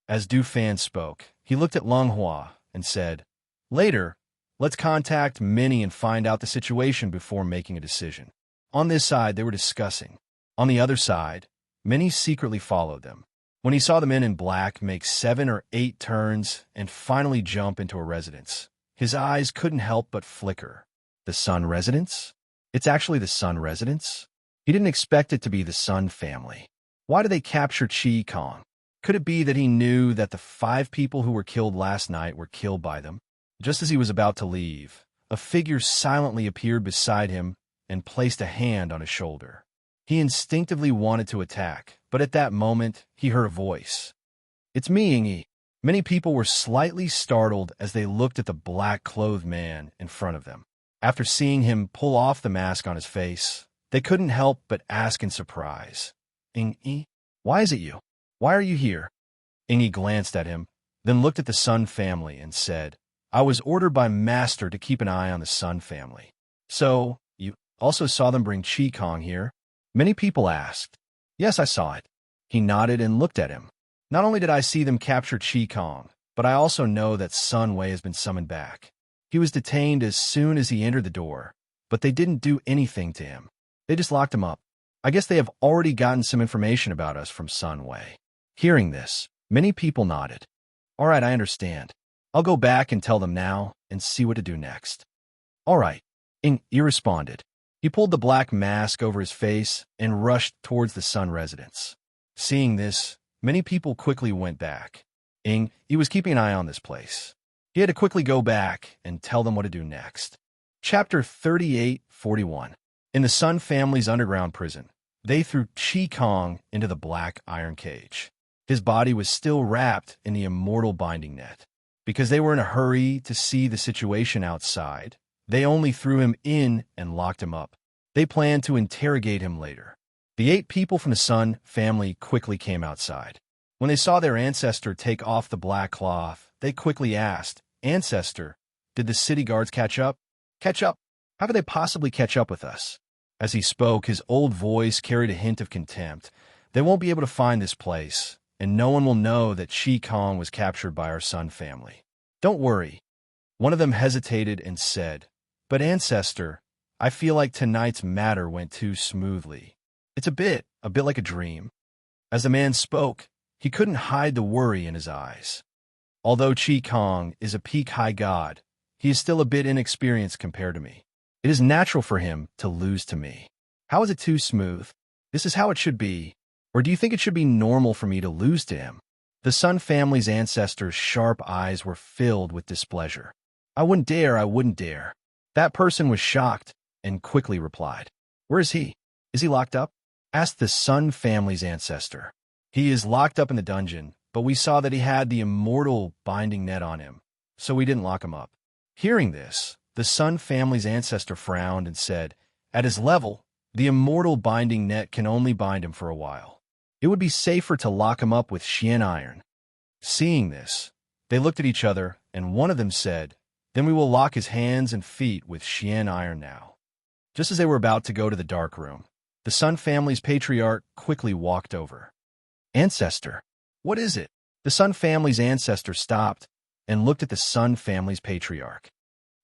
As Du Fan spoke, he looked at Lung Hua and said, "Later, let's contact Minnie and find out the situation before making a decision." On this side, they were discussing. On the other side, Minnie secretly followed them. When he saw the men in black make 7 or 8 turns and finally jump into a residence, his eyes couldn't help but flicker. The Sun residence? It's actually the Sun residence? He didn't expect it to be the Sun family. Why did they capture Chi Kong? Could it be that he knew that the 5 people who were killed last night were killed by them? Just as he was about to leave, a figure silently appeared beside him and placed a hand on his shoulder. He instinctively wanted to attack, but at that moment, he heard a voice. "It's me, Ingi." Many people were slightly startled as they looked at the black-clothed man in front of them. After seeing him pull off the mask on his face, they couldn't help but ask in surprise, "Ingi, why is it you? Why are you here?" Ingi glanced at him, then looked at the Sun family and said, "I was ordered by Master to keep an eye on the Sun family." "So, you also saw them bring Chi Kong here?" Many people asked. "Yes, I saw it." He nodded and looked at him. "Not only did I see them capture Chi Kong, but I also know that Sun Wei has been summoned back. He was detained as soon as he entered the door, but they didn't do anything to him. They just locked him up. I guess they have already gotten some information about us from Sun Wei." Hearing this, many people nodded. "All right, I understand. I'll go back and tell them now and see what to do next." "All right," He responded. He pulled the black mask over his face and rushed towards the Sun residence. Seeing this, many people quickly went back. He was keeping an eye on this place. He had to quickly go back and tell them what to do next. Chapter 3841. In the Sun family's underground prison, they threw Chi Kong into the black iron cage. His body was still wrapped in the immortal binding net. Because they were in a hurry to see the situation outside, they only threw him in and locked him up. They planned to interrogate him later. The 8 people from the Sun family quickly came outside. When they saw their ancestor take off the black cloth, they quickly asked, "Ancestor, did the city guards catch up?" "Catch up? How could they possibly catch up with us?" As he spoke, his old voice carried a hint of contempt. "They won't be able to find this place, and no one will know that Chi Kong was captured by our Sun family. Don't worry. One of them hesitated and said, but Ancestor, I feel like tonight's matter went too smoothly. It's a bit like a dream. As the man spoke, he couldn't hide the worry in his eyes. Although Chi Kong is a peak high god, he is still a bit inexperienced compared to me. It is natural for him to lose to me. How is it too smooth? This is how it should be. Or do you think it should be normal for me to lose to him? The Sun family's ancestors' sharp eyes were filled with displeasure. I wouldn't dare. That person was shocked and quickly replied, where is he? Is he locked up? Asked the Sun family's ancestor. He is locked up in the dungeon, but we saw that he had the immortal binding net on him, so we didn't lock him up. Hearing this, the Sun family's ancestor frowned and said, at his level, the immortal binding net can only bind him for a while. It would be safer to lock him up with Xian iron. Seeing this, they looked at each other, and one of them said, then we will lock his hands and feet with Xian iron now. Just as they were about to go to the dark room, the Sun family's patriarch quickly walked over. Ancestor, what is it? The Sun family's ancestor stopped and looked at the Sun family's patriarch.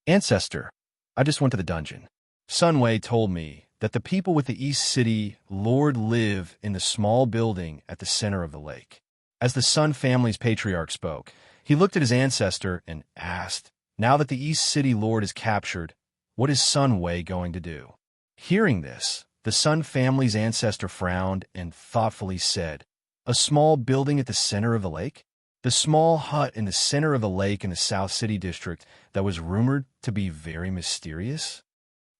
Ancestor, I just went to the dungeon. Sun Wei told me that the people with the East City Lord live in the small building at the center of the lake. As the Sun family's patriarch spoke, he looked at his ancestor and asked, now that the East City Lord is captured, what is Sun Wei going to do? Hearing this, the Sun family's ancestor frowned and thoughtfully said, a small building at the center of the lake? The small hut in the center of the lake in the South City district that was rumored to be very mysterious?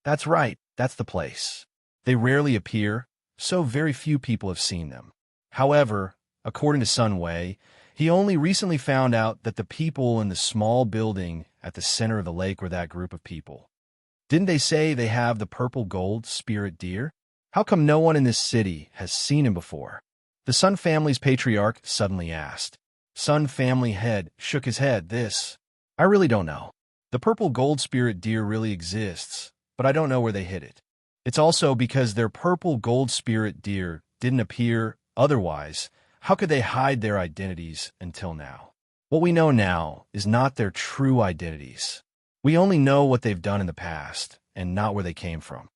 That's right, that's the place. They rarely appear, so very few people have seen them. However, according to Sun Wei, he only recently found out that the people in the small building at the center of the lake were that group of people. Didn't they say they have the purple gold spirit deer? How come no one in this city has seen him before? The Sun family's patriarch suddenly asked. Sun family head shook his head. I really don't know. The purple gold spirit deer really exists, but I don't know where they hid it. It's also because their purple gold spirit deer didn't appear otherwise. How could they hide their identities until now? What we know now is not their true identities. We only know what they've done in the past and not where they came from.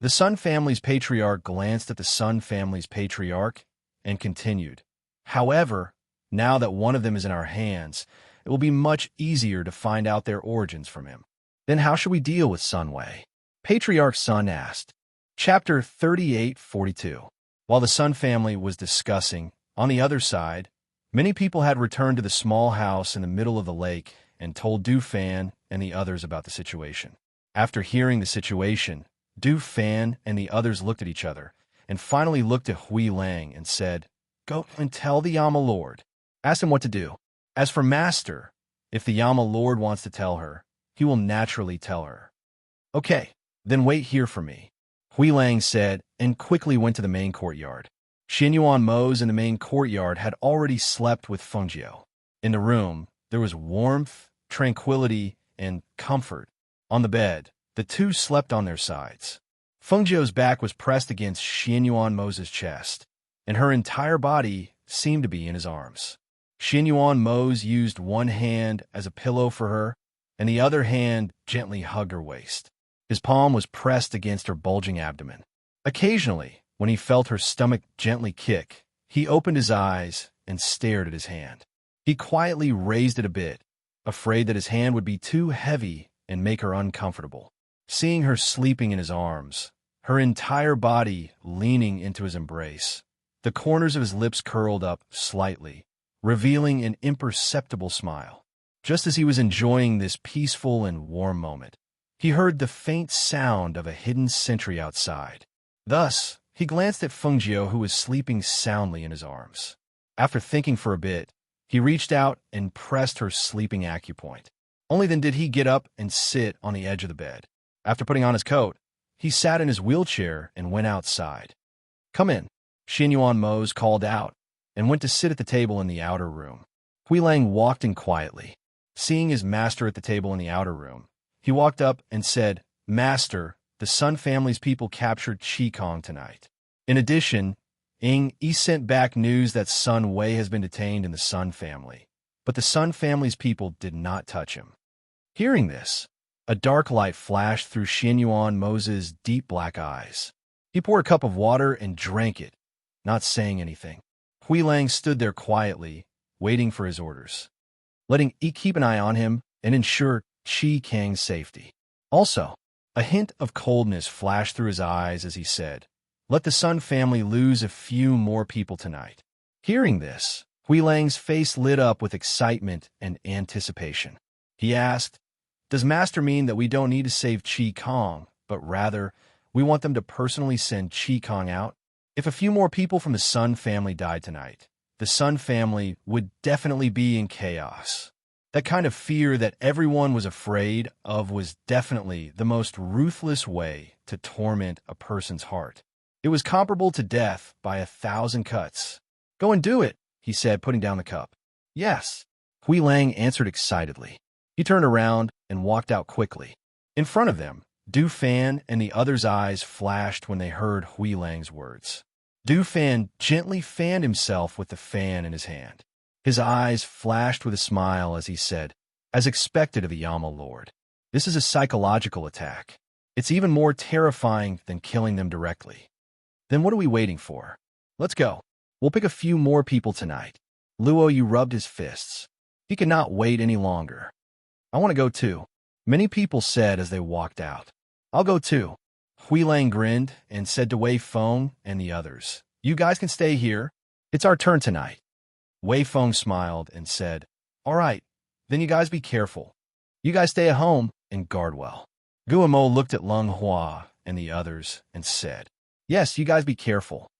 The Sun family's patriarch glanced at the Sun family's patriarch and continued. However, now that one of them is in our hands, it will be much easier to find out their origins from him. Then how should we deal with Sun Wei? Patriarch Sun asked. Chapter 38:42. While the Sun family was discussing, on the other side, many people had returned to the small house in the middle of the lake and told Du Fan and the others about the situation. After hearing the situation, Du Fan and the others looked at each other and finally looked at Hui Lang and said, go and tell the Yama Lord. Ask him what to do. As for Master, if the Yama Lord wants to tell her, he will naturally tell her. Okay, then wait here for me, Hui Lang said and quickly went to the main courtyard. Xinyuan Mo's in the main courtyard had already slept with Fengjiu. In the room, there was warmth, tranquility, and comfort. On the bed, the two slept on their sides. Fengjiu's back was pressed against Xinyuan Mo's chest, and her entire body seemed to be in his arms. Xinyuan Mo's used one hand as a pillow for her, and the other hand gently hugged her waist. His palm was pressed against her bulging abdomen. Occasionally, when he felt her stomach gently kick, he opened his eyes and stared at his hand. He quietly raised it a bit, afraid that his hand would be too heavy and make her uncomfortable. Seeing her sleeping in his arms, her entire body leaning into his embrace, the corners of his lips curled up slightly, revealing an imperceptible smile. Just as he was enjoying this peaceful and warm moment, he heard the faint sound of a hidden sentry outside. Thus, he glanced at Fengjiu, who was sleeping soundly in his arms. After thinking for a bit, he reached out and pressed her sleeping acupoint. Only then did he get up and sit on the edge of the bed. After putting on his coat, he sat in his wheelchair and went outside. Come in, Xinyuan Mo's called out, and went to sit at the table in the outer room. Hui Lang walked in quietly. Seeing his master at the table in the outer room, he walked up and said, Master, the Sun family's people captured Chi Kong tonight. In addition, He sent back news that Sun Wei has been detained in the Sun family, but the Sun family's people did not touch him. Hearing this, a dark light flashed through Xianyuan Mose's deep black eyes. He poured a cup of water and drank it, not saying anything. Hui Lang stood there quietly, waiting for his orders, letting Yi keep an eye on him and ensure Qi Kang's safety. Also, a hint of coldness flashed through his eyes as he said, "Let the Sun family lose a few more people tonight." Hearing this, Hui Lang's face lit up with excitement and anticipation. He asked, "Does Master mean that we don't need to save Qi Kang, but rather we want them to personally send Qi Kang out? If a few more people from the Sun family died tonight, the Sun family would definitely be in chaos." That kind of fear that everyone was afraid of was definitely the most ruthless way to torment a person's heart. It was comparable to death by 1,000 cuts. "Go and do it," he said, putting down the cup. "Yes," Hui Lang answered excitedly. He turned around and walked out quickly. In front of them, Du Fan and the others' eyes flashed when they heard Hui Lang's words. Du Fan gently fanned himself with the fan in his hand. His eyes flashed with a smile as he said, "As expected of a Yama Lord, this is a psychological attack. It's even more terrifying than killing them directly. Then what are we waiting for? Let's go. We'll pick a few more people tonight." Luo Yu rubbed his fists. He could not wait any longer. "I want to go too," many people said as they walked out. "I'll go too." Hui Lang grinned and said to Wei Feng and the others, "You guys can stay here. It's our turn tonight." Wei Feng smiled and said, "All right, then you guys be careful. You guys stay at home and guard well." Guillemot looked at Lung Hua and the others and said, "Yes, you guys be careful."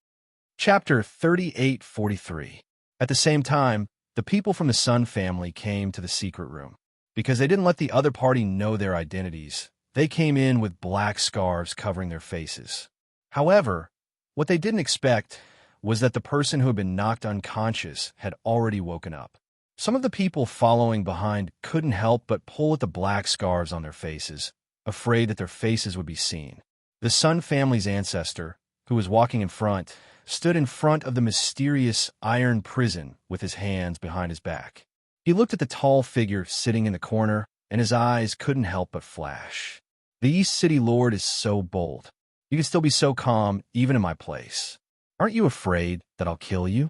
Chapter 38:43. At the same time, the people from the Sun family came to the secret room. Because they didn't let the other party know their identities, they came in with black scarves covering their faces. However, what they didn't expect was that the person who had been knocked unconscious had already woken up. Some of the people following behind couldn't help but pull at the black scarves on their faces, afraid that their faces would be seen. The Sun family's ancestor, who was walking in front, stood in front of the mysterious iron prison with his hands behind his back. He looked at the tall figure sitting in the corner, and his eyes couldn't help but flash. "The East City Lord is so bold. You can still be so calm, even in my place. Aren't you afraid that I'll kill you?"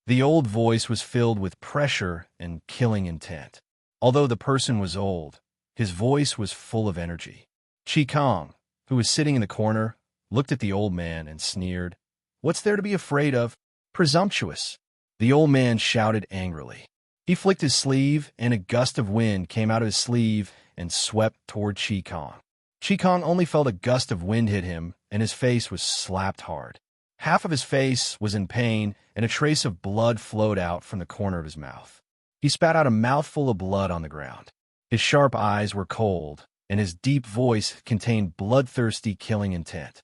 The old voice was filled with pressure and killing intent. Although the person was old, his voice was full of energy. Qi Kang, who was sitting in the corner, looked at the old man and sneered, "What's there to be afraid of? Presumptuous." The old man shouted angrily. He flicked his sleeve, and a gust of wind came out of his sleeve and swept toward Qi Kang. Qi Kang only felt a gust of wind hit him, and his face was slapped hard. Half of his face was in pain, and a trace of blood flowed out from the corner of his mouth. He spat out a mouthful of blood on the ground. His sharp eyes were cold, and his deep voice contained bloodthirsty killing intent.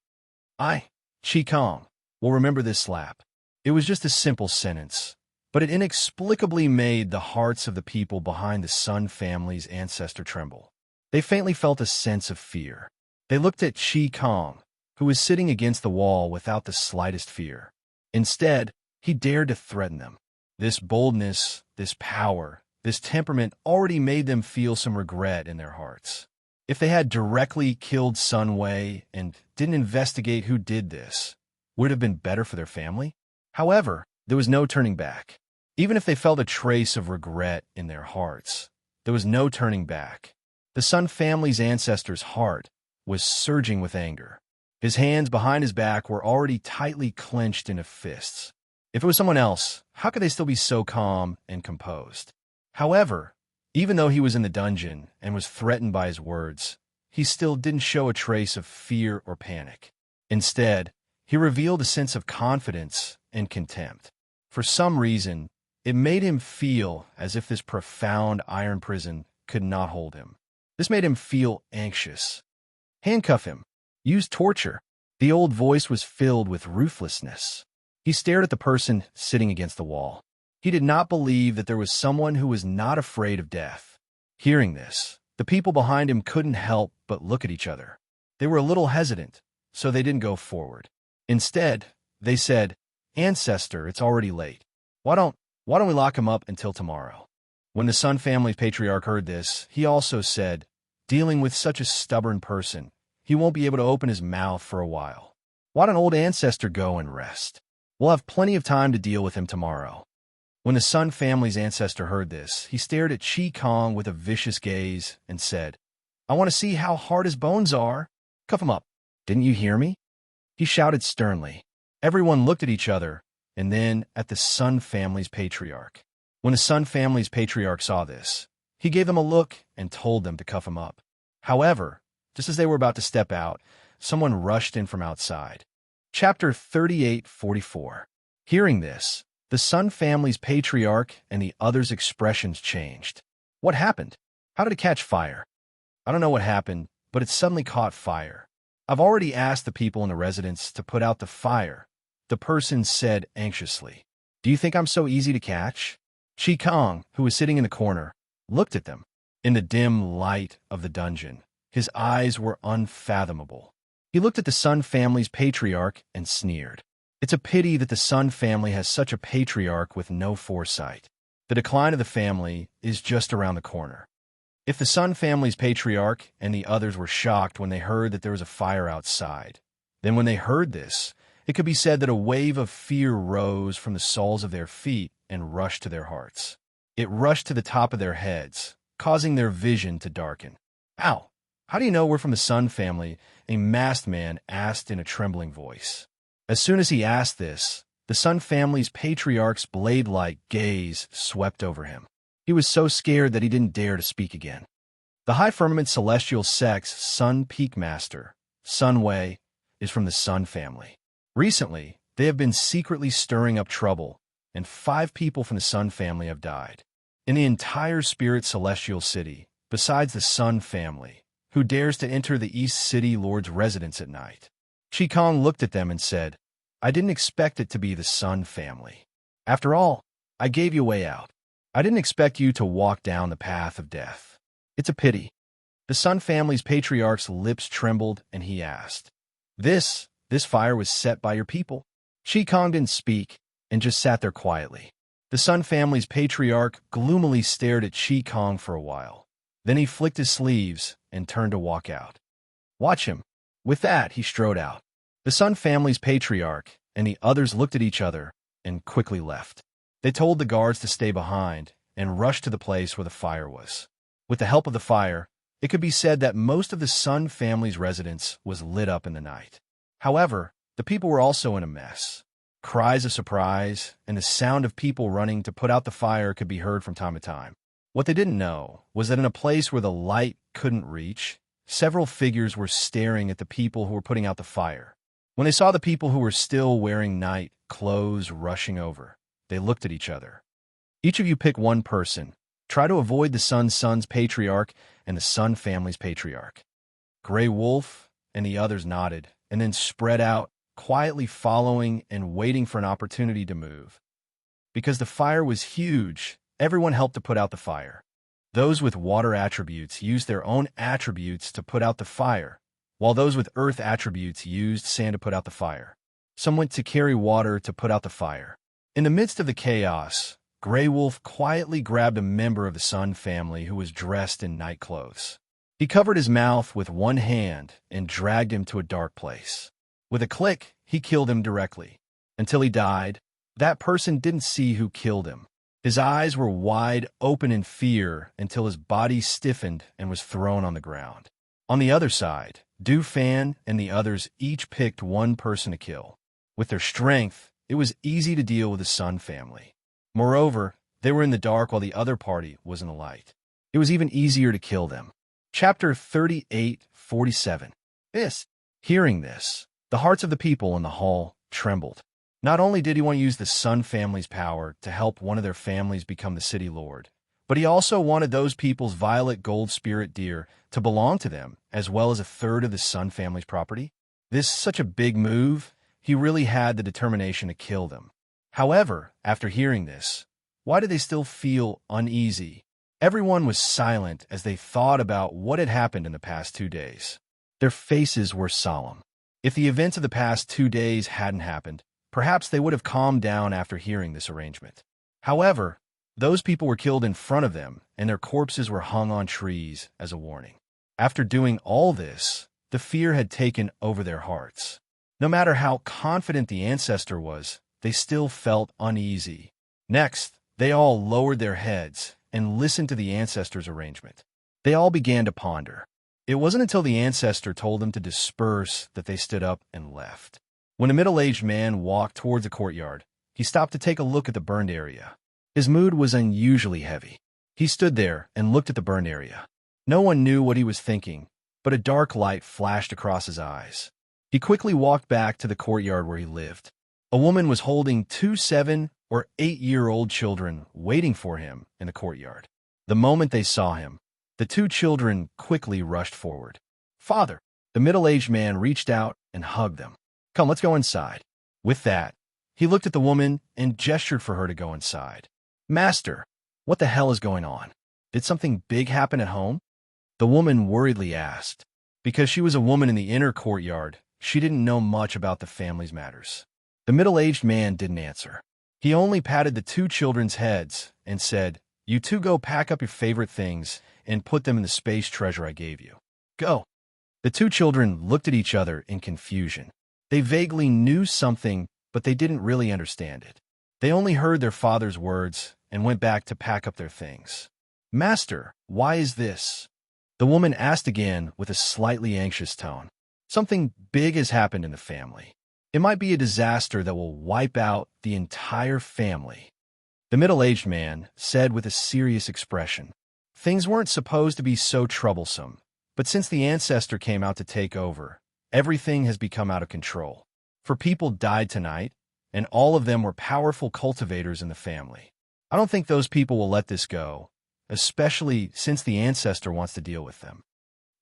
"I, Qi Kang, will remember this slap." It was just a simple sentence, but it inexplicably made the hearts of the people behind the Sun family's ancestor tremble. They faintly felt a sense of fear. They looked at Qi Kang, who was sitting against the wall without the slightest fear. Instead, he dared to threaten them. This boldness, this power, this temperament already made them feel some regret in their hearts. If they had directly killed Sun Wei and didn't investigate who did this, would it have been better for their family? However, there was no turning back. Even if they felt a trace of regret in their hearts, there was no turning back. The Sun family's ancestor's heart was surging with anger. His hands behind his back were already tightly clenched into fists. If it was someone else, how could they still be so calm and composed? However, even though he was in the dungeon and was threatened by his words, he still didn't show a trace of fear or panic. Instead, he revealed a sense of confidence and contempt. For some reason, it made him feel as if this profound iron prison could not hold him. This made him feel anxious. "Handcuff him. Use torture." The old voice was filled with ruthlessness. He stared at the person sitting against the wall. He did not believe that there was someone who was not afraid of death. Hearing this, the people behind him couldn't help but look at each other. They were a little hesitant, so they didn't go forward. Instead, they said, Ancestor, it's already late. Why don't we lock him up until tomorrow? When the Sun family's patriarch heard this, he also said, dealing with such a stubborn person, he won't be able to open his mouth for a while. Why don't old Ancestor go and rest? We'll have plenty of time to deal with him tomorrow. When the Sun family's ancestor heard this, he stared at Chi Kong with a vicious gaze and said, I want to see how hard his bones are. Cuff him up. Didn't you hear me? He shouted sternly. Everyone looked at each other and then at the Sun family's patriarch. When the Sun family's patriarch saw this, he gave them a look and told them to cuff him up. However, just as they were about to step out, someone rushed in from outside. Chapter 38:44. Hearing this, the Sun family's patriarch and the others' expressions changed. What happened? How did it catch fire? I don't know what happened, but it suddenly caught fire. I've already asked the people in the residence to put out the fire, the person said anxiously. Do you think I'm so easy to catch? Chi Kong, who was sitting in the corner, looked at them. In the dim light of the dungeon, his eyes were unfathomable. He looked at the Sun family's patriarch and sneered. It's a pity that the Sun family has such a patriarch with no foresight. The decline of the family is just around the corner. If the Sun family's patriarch and the others were shocked when they heard that there was a fire outside, then when they heard this, it could be said that a wave of fear rose from the soles of their feet and rushed to their hearts. It rushed to the top of their heads, causing their vision to darken. Ow! How do you know we're from the Sun family? A masked man asked in a trembling voice. As soon as he asked this, the Sun family's patriarch's blade-like gaze swept over him. He was so scared that he didn't dare to speak again. The High Firmament Celestial Sect's Sun Peak Master, Sun Wei, is from the Sun family. Recently, they have been secretly stirring up trouble, and 5 people from the Sun family have died. In the entire Spirit Celestial City, besides the Sun family, who dares to enter the East City Lord's residence at night? Chi Kong looked at them and said, I didn't expect it to be the Sun family. After all, I gave you a way out. I didn't expect you to walk down the path of death. It's a pity. The Sun family's patriarch's lips trembled and he asked, This fire was set by your people? Chi Kong didn't speak and just sat there quietly. The Sun family's patriarch gloomily stared at Chi Kong for a while. Then he flicked his sleeves and turned to walk out. Watch him. With that, he strode out. The Sun family's patriarch and the others looked at each other and quickly left. They told the guards to stay behind and rushed to the place where the fire was. With the help of the fire, it could be said that most of the Sun family's residence was lit up in the night. However, the people were also in a mess. Cries of surprise and the sound of people running to put out the fire could be heard from time to time. What they didn't know was that in a place where the light couldn't reach, several figures were staring at the people who were putting out the fire. When they saw the people who were still wearing night clothes rushing over, they looked at each other. Each of you pick one person. Try to avoid the Sun Son's patriarch and the Sun family's patriarch. Gray Wolf and the others nodded and then spread out, quietly following and waiting for an opportunity to move. Because the fire was huge, everyone helped to put out the fire. Those with water attributes used their own attributes to put out the fire, while those with earth attributes used sand to put out the fire. Some went to carry water to put out the fire. In the midst of the chaos, Gray Wolf quietly grabbed a member of the Sun family who was dressed in night clothes. He covered his mouth with one hand and dragged him to a dark place. With a click, he killed him directly. Until he died, that person didn't see who killed him. His eyes were wide open in fear until his body stiffened and was thrown on the ground. On the other side, Du Fan and the others each picked one person to kill. With their strength, it was easy to deal with the Sun family. Moreover, they were in the dark while the other party was in the light. It was even easier to kill them. Chapter 38:47. Hearing this, the hearts of the people in the hall trembled. Not only did he want to use the Sun family's power to help one of their families become the city lord, but he also wanted those people's violet gold spirit deer to belong to them, as well as a third of the Sun family's property. This such a big move, he really had the determination to kill them. However, after hearing this, why did they still feel uneasy? Everyone was silent as they thought about what had happened in the past 2 days. Their faces were solemn. If the events of the past 2 days hadn't happened, Perhaps they would have calmed down after hearing this arrangement. However, those people were killed in front of them, and their corpses were hung on trees as a warning. After doing all this, the fear had taken over their hearts. No matter how confident the ancestor was, they still felt uneasy. Next, they all lowered their heads and listened to the ancestor's arrangement. They all began to ponder. It wasn't until the ancestor told them to disperse that they stood up and left. When a middle-aged man walked towards the courtyard, he stopped to take a look at the burned area. His mood was unusually heavy. He stood there and looked at the burned area. No one knew what he was thinking, but a dark light flashed across his eyes. He quickly walked back to the courtyard where he lived. A woman was holding 2 7- or 8-year-old children waiting for him in the courtyard. The moment they saw him, the 2 children quickly rushed forward. "Father!" The middle-aged man reached out and hugged them. "Come, let's go inside." With that, he looked at the woman and gestured for her to go inside. "Master, what the hell is going on? Did something big happen at home?" The woman worriedly asked. Because she was a woman in the inner courtyard, she didn't know much about the family's matters. The middle-aged man didn't answer. He only patted the 2 children's heads and said, "You two go pack up your favorite things and put them in the space treasure I gave you. Go." The 2 children looked at each other in confusion. They vaguely knew something, but they didn't really understand it. They only heard their father's words and went back to pack up their things. "Master, why is this?" The woman asked again with a slightly anxious tone. "Something big has happened in the family. It might be a disaster that will wipe out the entire family." The middle-aged man said with a serious expression, "Things weren't supposed to be so troublesome, but since the ancestor came out to take over, everything has become out of control. 4 people died tonight, and all of them were powerful cultivators in the family. I don't think those people will let this go, especially since the ancestor wants to deal with them."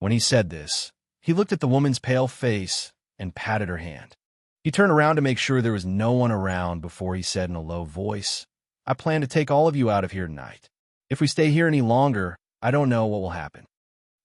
When he said this, he looked at the woman's pale face and patted her hand. He turned around to make sure there was no one around before he said in a low voice, "I plan to take all of you out of here tonight. If we stay here any longer, I don't know what will happen."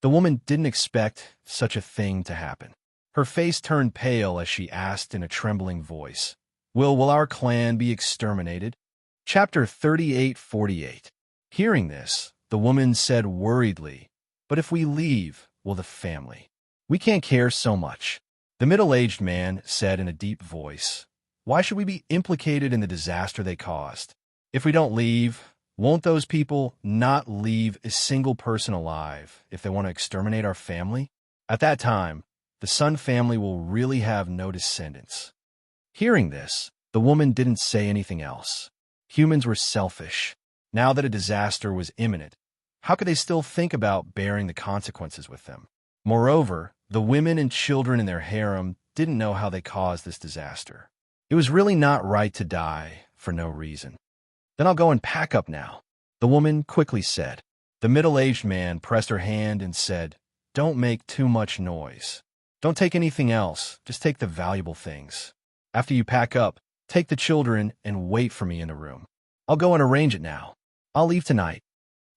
The woman didn't expect such a thing to happen. Her face turned pale as she asked in a trembling voice, Will our clan be exterminated?" Chapter 38:48. Hearing this, the woman said worriedly, "But if we leave, will the family? We can't care so much." The middle-aged man said in a deep voice, "Why should we be implicated in the disaster they caused? If we don't leave, won't those people not leave a single person alive if they want to exterminate our family? At that time, the Sun family will really have no descendants." Hearing this, the woman didn't say anything else. Humans were selfish. Now that a disaster was imminent, how could they still think about bearing the consequences with them? Moreover, the women and children in their harem didn't know how they caused this disaster. It was really not right to die for no reason. "Then I'll go and pack up now," the woman quickly said. The middle-aged man pressed her hand and said, "Don't make too much noise. Don't take anything else, just take the valuable things. After you pack up, take the children and wait for me in the room. I'll go and arrange it now. I'll leave tonight."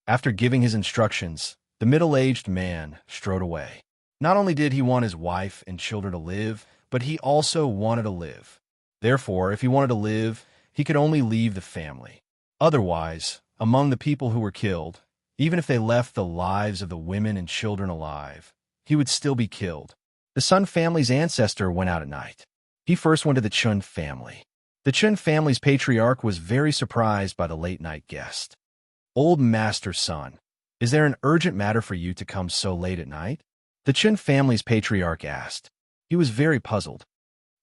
After giving his instructions, the middle-aged man strode away. Not only did he want his wife and children to live, but he also wanted to live. Therefore, if he wanted to live, he could only leave the family. Otherwise, among the people who were killed, even if they left the lives of the women and children alive, he would still be killed. The Sun family's ancestor went out at night. He first went to the Chun family. The Chun family's patriarch was very surprised by the late-night guest. "Old Master Sun, is there an urgent matter for you to come so late at night?" The Chun family's patriarch asked. He was very puzzled.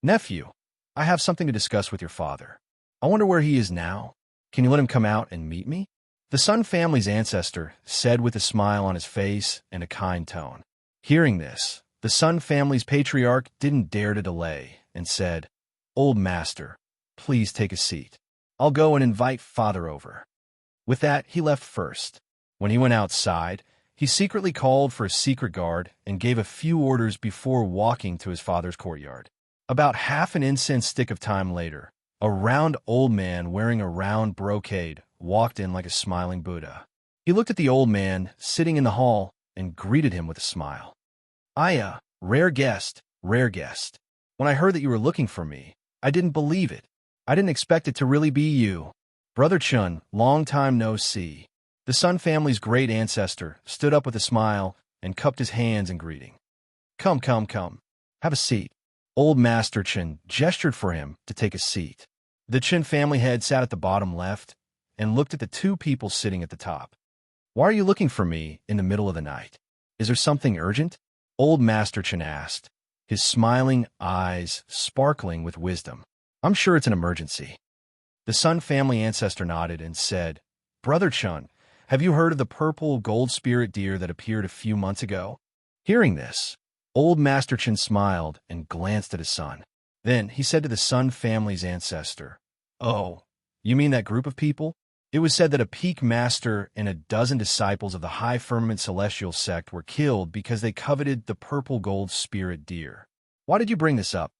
"Nephew, I have something to discuss with your father. I wonder where he is now. Can you let him come out and meet me?" The Sun family's ancestor said with a smile on his face and a kind tone. Hearing this, the Sun family's patriarch didn't dare to delay and said, "Old Master, please take a seat. I'll go and invite father over." With that, he left first. When he went outside, he secretly called for a secret guard and gave a few orders before walking to his father's courtyard. About half an incense stick of time later, a round old man wearing a round brocade walked in like a smiling Buddha. He looked at the old man sitting in the hall and greeted him with a smile. "Aya, rare guest, rare guest. When I heard that you were looking for me, I didn't believe it. I didn't expect it to really be you. Brother Chun, long time no see. The Sun family's great ancestor stood up with a smile and cupped his hands in greeting. Come, come, come. Have a seat. Old Master Chun gestured for him to take a seat. The Chun family head sat at the bottom left and looked at the two people sitting at the top. Why are you looking for me in the middle of the night? Is there something urgent? Old Master Chun asked, his smiling eyes sparkling with wisdom. I'm sure it's an emergency. The Sun family ancestor nodded and said, Brother Chun, have you heard of the purple gold spirit deer that appeared a few months ago? Hearing this, Old Master Chun smiled and glanced at his son. Then he said to the Sun family's ancestor, Oh, you mean that group of people? It was said that a peak master and a dozen disciples of the High Firmament Celestial sect were killed because they coveted the purple gold spirit deer. Why did you bring this up?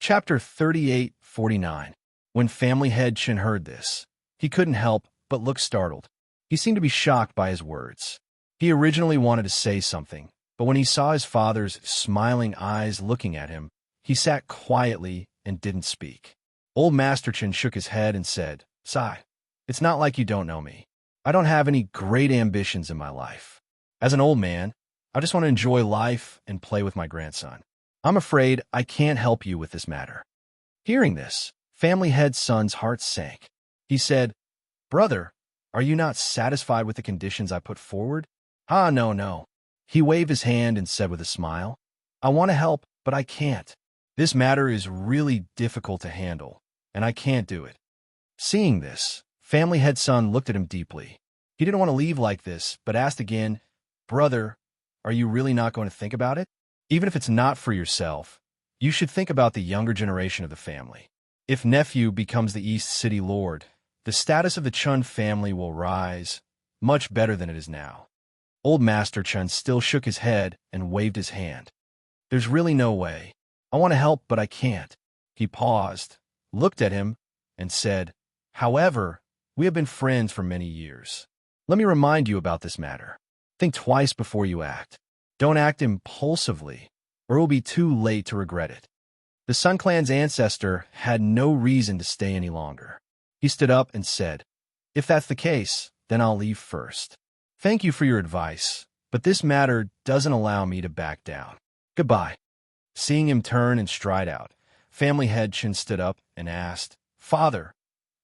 Chapter 38:49. When family head Chun heard this, he couldn't help but look startled. He seemed to be shocked by his words. He originally wanted to say something, but when he saw his father's smiling eyes looking at him, he sat quietly and didn't speak. Old Master Chun shook his head and said, Sai, it's not like you don't know me. I don't have any great ambitions in my life. As an old man, I just want to enjoy life and play with my grandson. I'm afraid I can't help you with this matter. Hearing this, family head Sun's heart sank. He said, Brother, are you not satisfied with the conditions I put forward? Ah, no, no. He waved his hand and said with a smile, I want to help, but I can't. This matter is really difficult to handle, and I can't do it. Seeing this, family head Sun looked at him deeply. He didn't want to leave like this, but asked again, Brother, are you really not going to think about it? Even if it's not for yourself, you should think about the younger generation of the family. If nephew becomes the East City Lord, the status of the Chun family will rise, much better than it is now. Old Master Chun still shook his head and waved his hand. There's really no way. I want to help, but I can't. He paused, looked at him, and said, However, we have been friends for many years. Let me remind you about this matter. Think twice before you act. Don't act impulsively, or it will be too late to regret it. The Sun Clan's ancestor had no reason to stay any longer. He stood up and said, If that's the case, then I'll leave first. Thank you for your advice, but this matter doesn't allow me to back down. Goodbye. Seeing him turn and stride out, family head Chun stood up and asked, Father,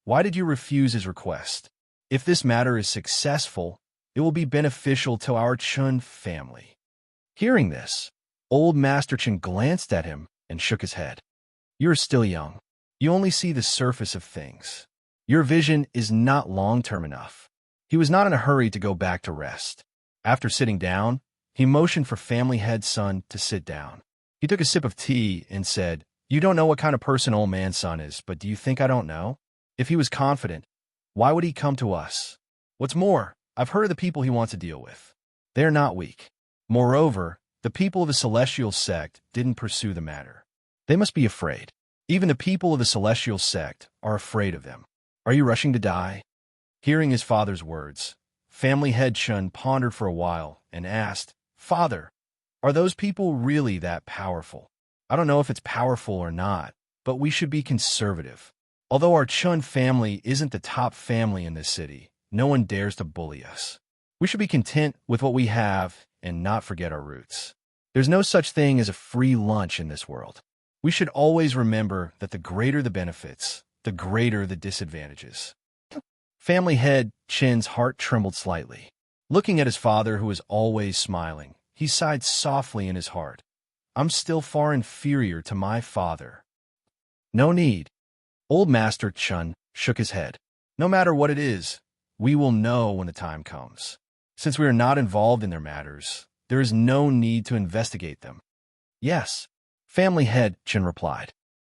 why did you refuse his request? If this matter is successful, it will be beneficial to our Chun family. Hearing this, Old Master Chun glanced at him and shook his head. You're still young. You only see the surface of things. Your vision is not long-term enough. He was not in a hurry to go back to rest. After sitting down, he motioned for family head Sun to sit down. He took a sip of tea and said, You don't know what kind of person old man Sun is, but do you think I don't know? If he was confident, why would he come to us? What's more, I've heard of the people he wants to deal with. They are not weak. Moreover, the people of the celestial sect didn't pursue the matter. They must be afraid. Even the people of the celestial sect are afraid of them. Are you rushing to die? Hearing his father's words, family head Chun pondered for a while and asked, Father, are those people really that powerful? I don't know if it's powerful or not, but we should be conservative. Although our Chun family isn't the top family in this city, no one dares to bully us. We should be content with what we have and not forget our roots. There's no such thing as a free lunch in this world. We should always remember that the greater the benefits, the greater the disadvantages. Family head Chin's heart trembled slightly. Looking at his father, who was always smiling, he sighed softly in his heart. I'm still far inferior to my father. No need. Old Master Chun shook his head. No matter what it is, we will know when the time comes. Since we are not involved in their matters, there is no need to investigate them. Yes, family head Chun replied.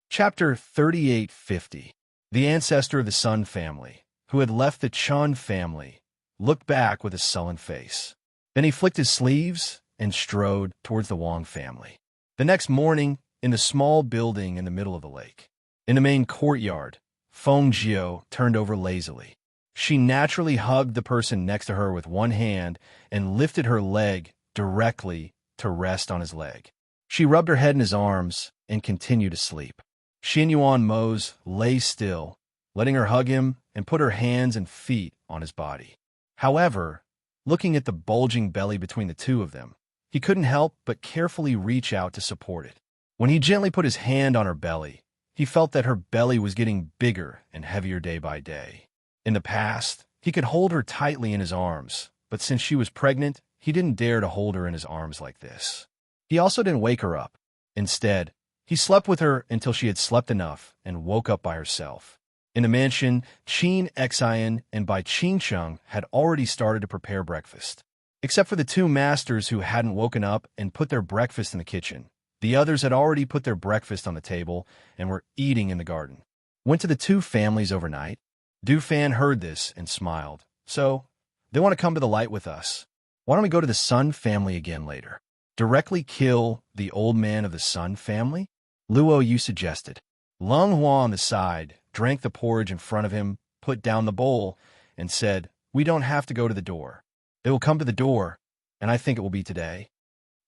Chapter 38:50. The ancestor of the Sun family, who had left the Chun family, looked back with a sullen face. Then he flicked his sleeves and strode towards the Wang family. The next morning, in the small building in the middle of the lake, in the main courtyard, Feng Jiao turned over lazily. She naturally hugged the person next to her with one hand and lifted her leg directly to rest on his leg. She rubbed her head in his arms and continued to sleep. Xinyuan Mose lay still, letting her hug him and put her hands and feet on his body. However, looking at the bulging belly between the two of them, he couldn't help but carefully reach out to support it. When he gently put his hand on her belly, he felt that her belly was getting bigger and heavier day by day. In the past, he could hold her tightly in his arms, but since she was pregnant, he didn't dare to hold her in his arms like this. He also didn't wake her up. Instead, he slept with her until she had slept enough and woke up by herself. In the mansion, Qin Xian and Bai Qingsheng had already started to prepare breakfast. Except for the two masters who hadn't woken up and put their breakfast in the kitchen, the others had already put their breakfast on the table and were eating in the garden. Went to the two families overnight? Du Fan heard this and smiled. So, they want to come to the light with us. Why don't we go to the Sun family again later? Directly kill the old man of the Sun family? Luo Yu suggested. Lung Hua on the side drank the porridge in front of him, put down the bowl, and said, "We don't have to go to the door. They will come to the door, and I think it will be today."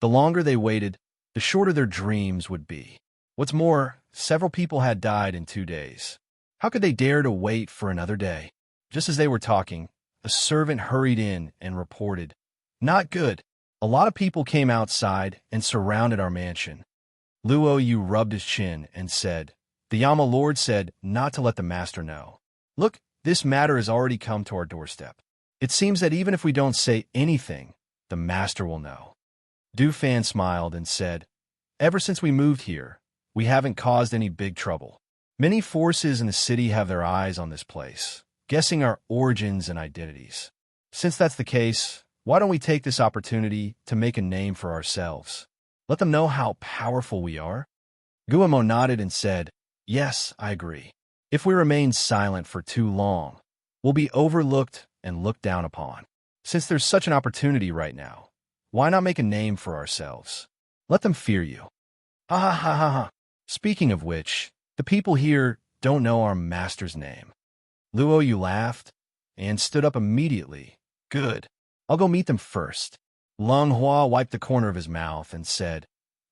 The longer they waited, the shorter their dreams would be. What's more, several people had died in 2 days. How could they dare to wait for another day? Just as they were talking, a servant hurried in and reported, "Not good. A lot of people came outside and surrounded our mansion." Luo Yu rubbed his chin and said, "The Yama Lord said not to let the master know. Look, this matter has already come to our doorstep. It seems that even if we don't say anything, the master will know." Du Fan smiled and said, "Ever since we moved here, we haven't caused any big trouble. Many forces in the city have their eyes on this place, guessing our origins and identities. Since that's the case, why don't we take this opportunity to make a name for ourselves? Let them know how powerful we are?" Guillermo nodded and said, "Yes, I agree. If we remain silent for too long, we'll be overlooked and looked down upon. Since there's such an opportunity right now, why not make a name for ourselves? Let them fear you." Ha ha ha ha ha. Speaking of which, the people here don't know our master's name. Luo Yu laughed and stood up immediately. "Good. I'll go meet them first." Lung Hua wiped the corner of his mouth and said,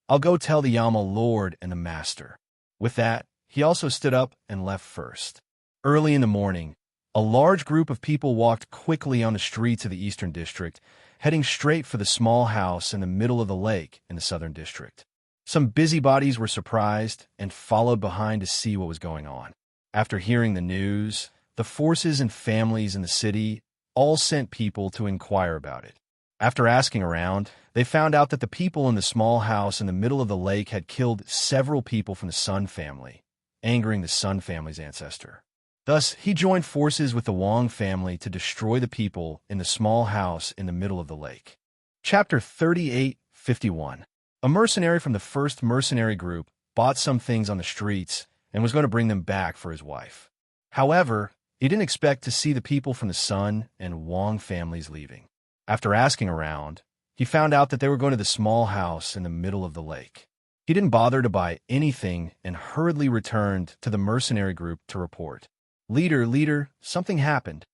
"I'll go tell the Yama Lord and the master." With that, he also stood up and left first. Early in the morning, a large group of people walked quickly on the streets of the Eastern District, heading straight for the small house in the middle of the lake in the Southern District. Some busybodies were surprised and followed behind to see what was going on. After hearing the news, the forces and families in the city all sent people to inquire about it. After asking around, they found out that the people in the small house in the middle of the lake had killed several people from the Sun family, angering the Sun family's ancestor. Thus, he joined forces with the Wang family to destroy the people in the small house in the middle of the lake. Chapter 38:51. A mercenary from the first mercenary group bought some things on the streets and was going to bring them back for his wife. However, he didn't expect to see the people from the Sun and Wang families leaving. After asking around, he found out that they were going to the small house in the middle of the lake. He didn't bother to buy anything and hurriedly returned to the mercenary group to report. Leader, something happened."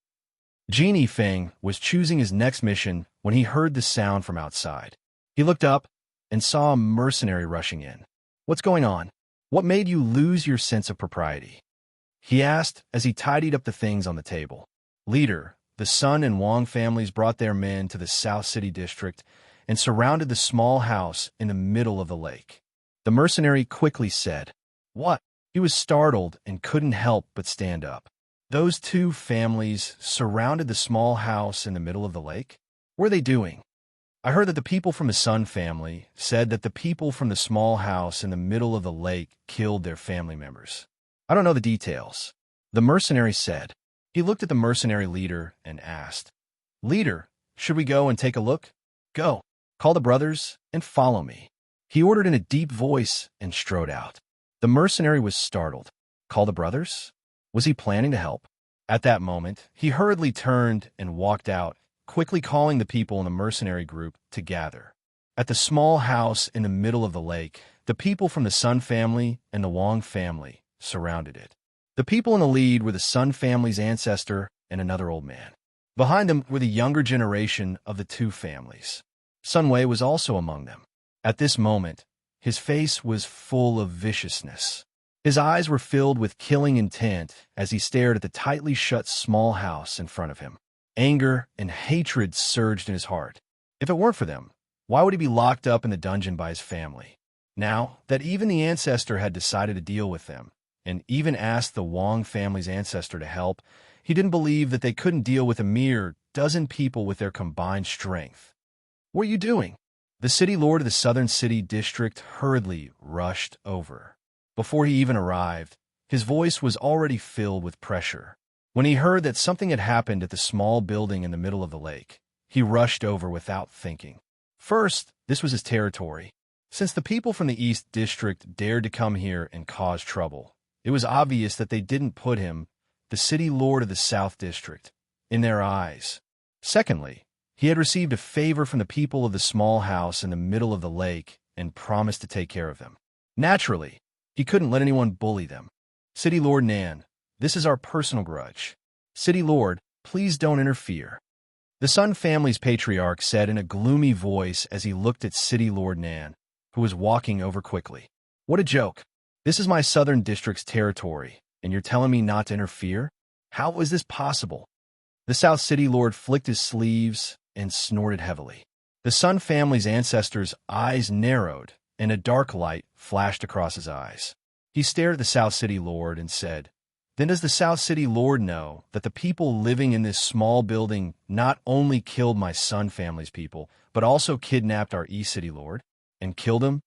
Genie Feng was choosing his next mission when he heard the sound from outside. He looked up and saw a mercenary rushing in. "What's going on? What made you lose your sense of propriety?" he asked as he tidied up the things on the table. "Leader, the Sun and Wang families brought their men to the South City District and surrounded the small house in the middle of the lake." The mercenary quickly said, "What?" He was startled and couldn't help but stand up. Those two families surrounded the small house in the middle of the lake? What were they doing? "I heard that the people from the Sun family said that the people from the small house in the middle of the lake killed their family members. I don't know the details," the mercenary said. He looked at the mercenary leader and asked, "Leader, should we go and take a look?" "Go, call the brothers and follow me," he ordered in a deep voice and strode out. The mercenary was startled. Call the brothers? Was he planning to help? At that moment, he hurriedly turned and walked out, quickly calling the people in the mercenary group to gather. At the small house in the middle of the lake, the people from the Sun family and the Wang family surrounded it. The people in the lead were the Sun family's ancestor and another old man. Behind them were the younger generation of the two families. Sun Wei was also among them. At this moment, his face was full of viciousness. His eyes were filled with killing intent as he stared at the tightly shut small house in front of him. Anger and hatred surged in his heart. If it weren't for them, why would he be locked up in the dungeon by his family? Now that even the ancestor had decided to deal with them, and even asked the Wong family's ancestor to help, he didn't believe that they couldn't deal with a mere dozen people with their combined strength. "What are you doing?" The city lord of the southern city district hurriedly rushed over. Before he even arrived, his voice was already filled with pressure. When he heard that something had happened at the small building in the middle of the lake, he rushed over without thinking. First, this was his territory. Since the people from the East District dared to come here and cause trouble, it was obvious that they didn't put him, the city lord of the South District, in their eyes. Secondly, he had received a favor from the people of the small house in the middle of the lake and promised to take care of them. Naturally, he couldn't let anyone bully them. "City Lord Nan, this is our personal grudge. City Lord, please don't interfere," the Sun family's patriarch said in a gloomy voice as he looked at City Lord Nan, who was walking over quickly. "What a joke. This is my Southern District's territory, and you're telling me not to interfere? How is this possible?" The South City Lord flicked his sleeves and snorted heavily. The Sun family's ancestor's eyes narrowed, and a dark light flashed across his eyes. He stared at the South City Lord and said, "Then does the South City Lord know that the people living in this small building not only killed my Sun family's people, but also kidnapped our East City Lord and killed him?"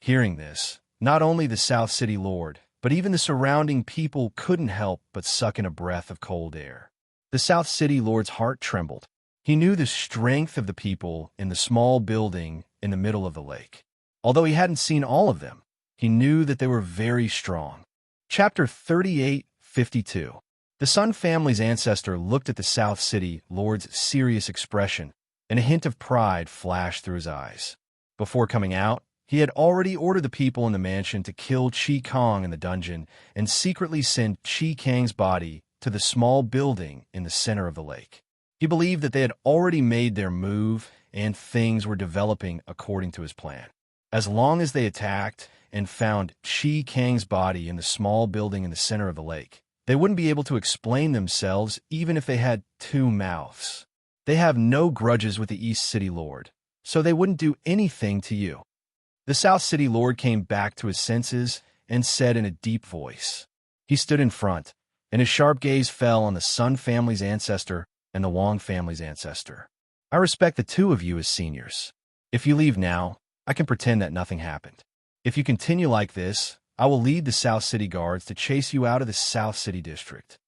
Hearing this, not only the South City Lord, but even the surrounding people couldn't help but suck in a breath of cold air. The South City Lord's heart trembled. He knew the strength of the people in the small building in the middle of the lake. Although he hadn't seen all of them, he knew that they were very strong. Chapter 38:52. The Sun family's ancestor looked at the South City Lord's serious expression, and a hint of pride flashed through his eyes. Before coming out, he had already ordered the people in the mansion to kill Chi Kong in the dungeon and secretly send Chi Kang's body to the small building in the center of the lake. He believed that they had already made their move and things were developing according to his plan. As long as they attacked and found Chi Kang's body in the small building in the center of the lake, they wouldn't be able to explain themselves even if they had two mouths. They have no grudges with the East City Lord, so they wouldn't do anything to you. The South City Lord came back to his senses and said in a deep voice. He stood in front, and his sharp gaze fell on the Sun family's ancestor and the Wong family's ancestor. "I respect the two of you as seniors. If you leave now, I can pretend that nothing happened. If you continue like this, I will lead the South City Guards to chase you out of the South City District."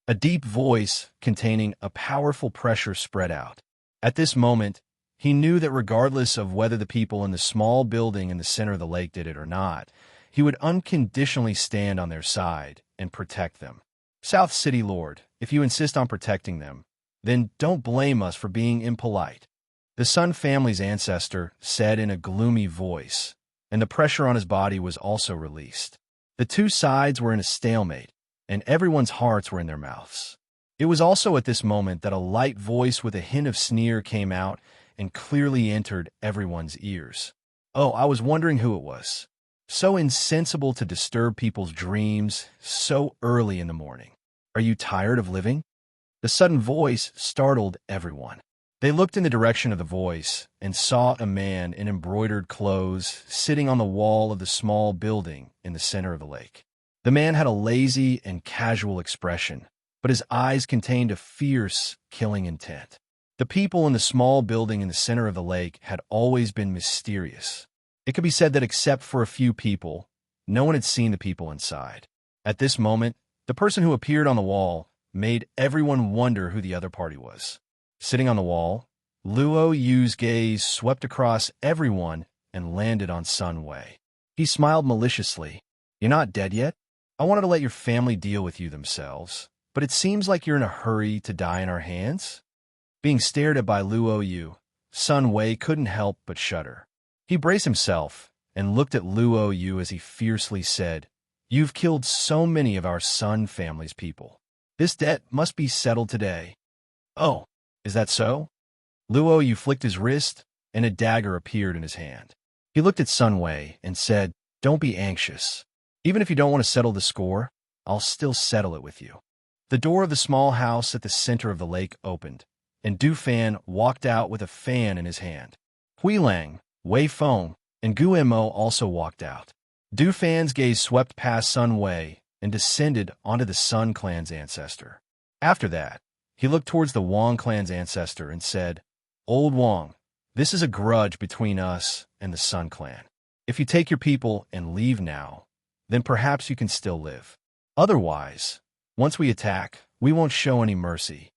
A deep voice containing a powerful pressure spread out. At this moment, he knew that regardless of whether the people in the small building in the center of the lake did it or not, he would unconditionally stand on their side and protect them. "South City Lord, if you insist on protecting them, then don't blame us for being impolite," the Sun family's ancestor said in a gloomy voice, and the pressure on his body was also released. The two sides were in a stalemate, and everyone's hearts were in their mouths. It was also at this moment that a light voice with a hint of sneer came out and clearly entered everyone's ears. "Oh, I was wondering who it was. So insensible to disturb people's dreams so early in the morning. Are you tired of living?" The sudden voice startled everyone. They looked in the direction of the voice and saw a man in embroidered clothes sitting on the wall of the small building in the center of the lake. The man had a lazy and casual expression, but his eyes contained a fierce, killing intent. The people in the small building in the center of the lake had always been mysterious. It could be said that except for a few people, no one had seen the people inside. At this moment, the person who appeared on the wall made everyone wonder who the other party was. Sitting on the wall, Luo Yu's gaze swept across everyone and landed on Sun Wei. He smiled maliciously. "You're not dead yet? I wanted to let your family deal with you themselves, but it seems like you're in a hurry to die in our hands?" Being stared at by Luo Yu, Sun Wei couldn't help but shudder. He braced himself and looked at Luo Yu as he fiercely said, "You've killed so many of our Sun family's people. This debt must be settled today." "Oh, is that so?" Luo Yu flicked his wrist, and a dagger appeared in his hand. He looked at Sun Wei and said, "Don't be anxious. Even if you don't want to settle the score, I'll still settle it with you. The door of the small house at the center of the lake opened, and Du Fan walked out with a fan in his hand. Hui Lang, Wei Feng, and Gu Mo also walked out. Du Fan's gaze swept past Sun Wei and descended onto the Sun clan's ancestor. After that, he looked towards the Wang clan's ancestor and said, "Old Wang, this is a grudge between us and the Sun clan. If you take your people and leave now, then perhaps you can still live. Otherwise, once we attack, we won't show any mercy."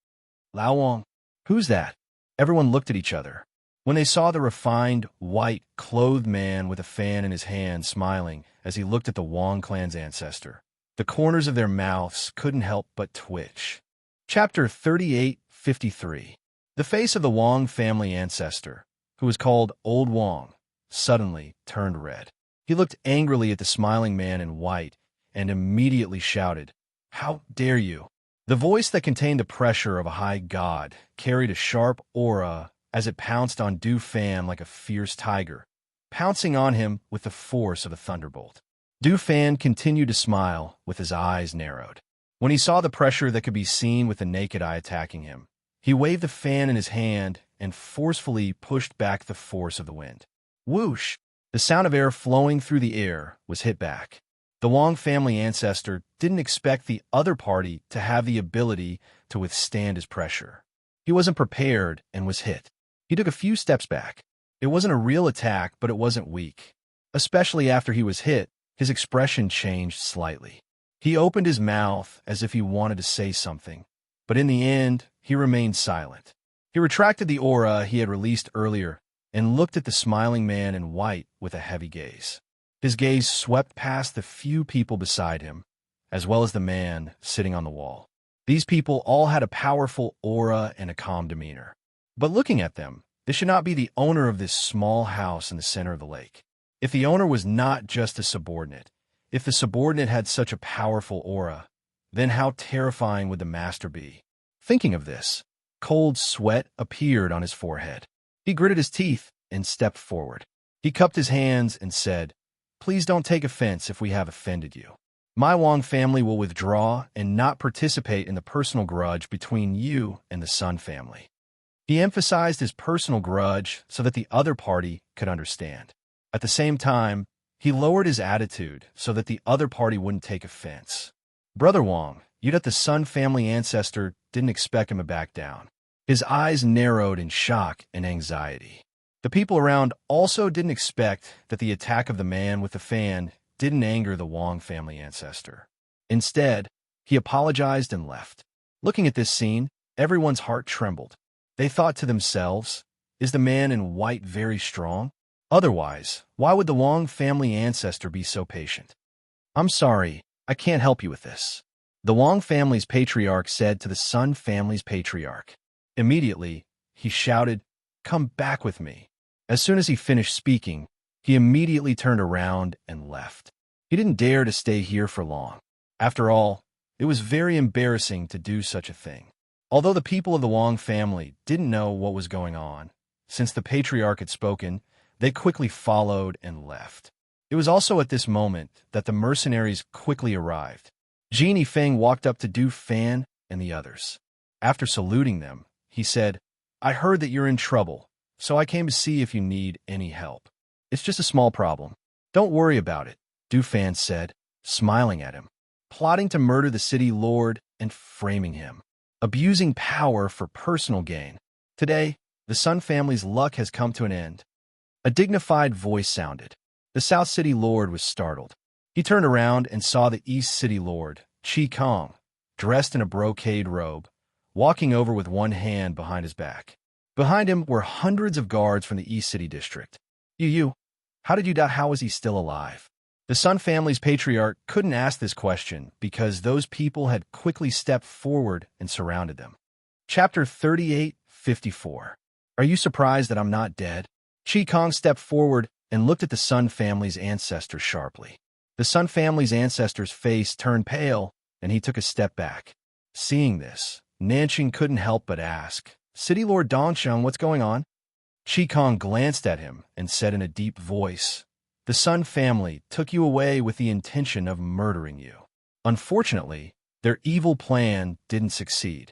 Lao Wang, who's that? Everyone looked at each other. When they saw the refined, white-clothed man with a fan in his hand smiling as he looked at the Wang clan's ancestor, the corners of their mouths couldn't help but twitch. Chapter 38:53. The face of the Wang family ancestor, who was called Old Wang, suddenly turned red. He looked angrily at the smiling man in white and immediately shouted, "How dare you?" The voice that contained the pressure of a high god carried a sharp aura as it pounced on Du Fan like a fierce tiger, pouncing on him with the force of a thunderbolt. Du Fan continued to smile with his eyes narrowed. When he saw the pressure that could be seen with the naked eye attacking him, he waved the fan in his hand and forcefully pushed back the force of the wind. Whoosh! The sound of air flowing through the air was hit back. The Wang family ancestor didn't expect the other party to have the ability to withstand his pressure. He wasn't prepared and was hit. He took a few steps back. It wasn't a real attack, but it wasn't weak. Especially after he was hit, his expression changed slightly. He opened his mouth as if he wanted to say something, but in the end, he remained silent. He retracted the aura he had released earlier and looked at the smiling man in white with a heavy gaze. His gaze swept past the few people beside him, as well as the man sitting on the wall. These people all had a powerful aura and a calm demeanor. But looking at them, this should not be the owner of this small house in the center of the lake. If the owner was not just a subordinate, if the subordinate had such a powerful aura, then how terrifying would the master be? Thinking of this, cold sweat appeared on his forehead. He gritted his teeth and stepped forward. He cupped his hands and said, "Please don't take offense if we have offended you. My Wang family will withdraw and not participate in the personal grudge between you and the Sun family." He emphasized his personal grudge so that the other party could understand. At the same time, he lowered his attitude so that the other party wouldn't take offense. "Brother Wang, you that the Sun family ancestor didn't expect him to back down." His eyes narrowed in shock and anxiety. The people around also didn't expect that the attack of the man with the fan didn't anger the Wang family ancestor. Instead, he apologized and left. Looking at this scene, everyone's heart trembled. They thought to themselves, is the man in white very strong? Otherwise, why would the Wang family ancestor be so patient? "I'm sorry, I can't help you with this," the Wang family's patriarch said to the Sun family's patriarch. Immediately, he shouted, "Come back with me." As soon as he finished speaking, he immediately turned around and left. He didn't dare to stay here for long. After all, it was very embarrassing to do such a thing. Although the people of the Wang family didn't know what was going on, since the patriarch had spoken, they quickly followed and left. It was also at this moment that the mercenaries quickly arrived. Genie Feng walked up to Du Fan and the others. After saluting them, he said, "I heard that you're in trouble, so I came to see if you need any help. It's just a small problem. Don't worry about it," Du Fan said, smiling at him. "Plotting to murder the city lord and framing him. Abusing power for personal gain. Today, the Sun family's luck has come to an end." A dignified voice sounded. The South City Lord was startled. He turned around and saw the East City Lord, Chi Kong, dressed in a brocade robe, walking over with one hand behind his back. Behind him were hundreds of guards from the East City District. You, how did you die? How is he still alive?" The Sun family's patriarch couldn't ask this question because those people had quickly stepped forward and surrounded them. Chapter 38:54. Are you surprised that I'm not dead? Chi Kong stepped forward and looked at the Sun family's ancestor sharply. The Sun family's ancestor's face turned pale, and he took a step back. Seeing this, Nanqing couldn't help but ask, "City Lord Dongsheng, what's going on?" Chi Kong glanced at him and said in a deep voice, The Sun family took you away with the intention of murdering you. Unfortunately, their evil plan didn't succeed.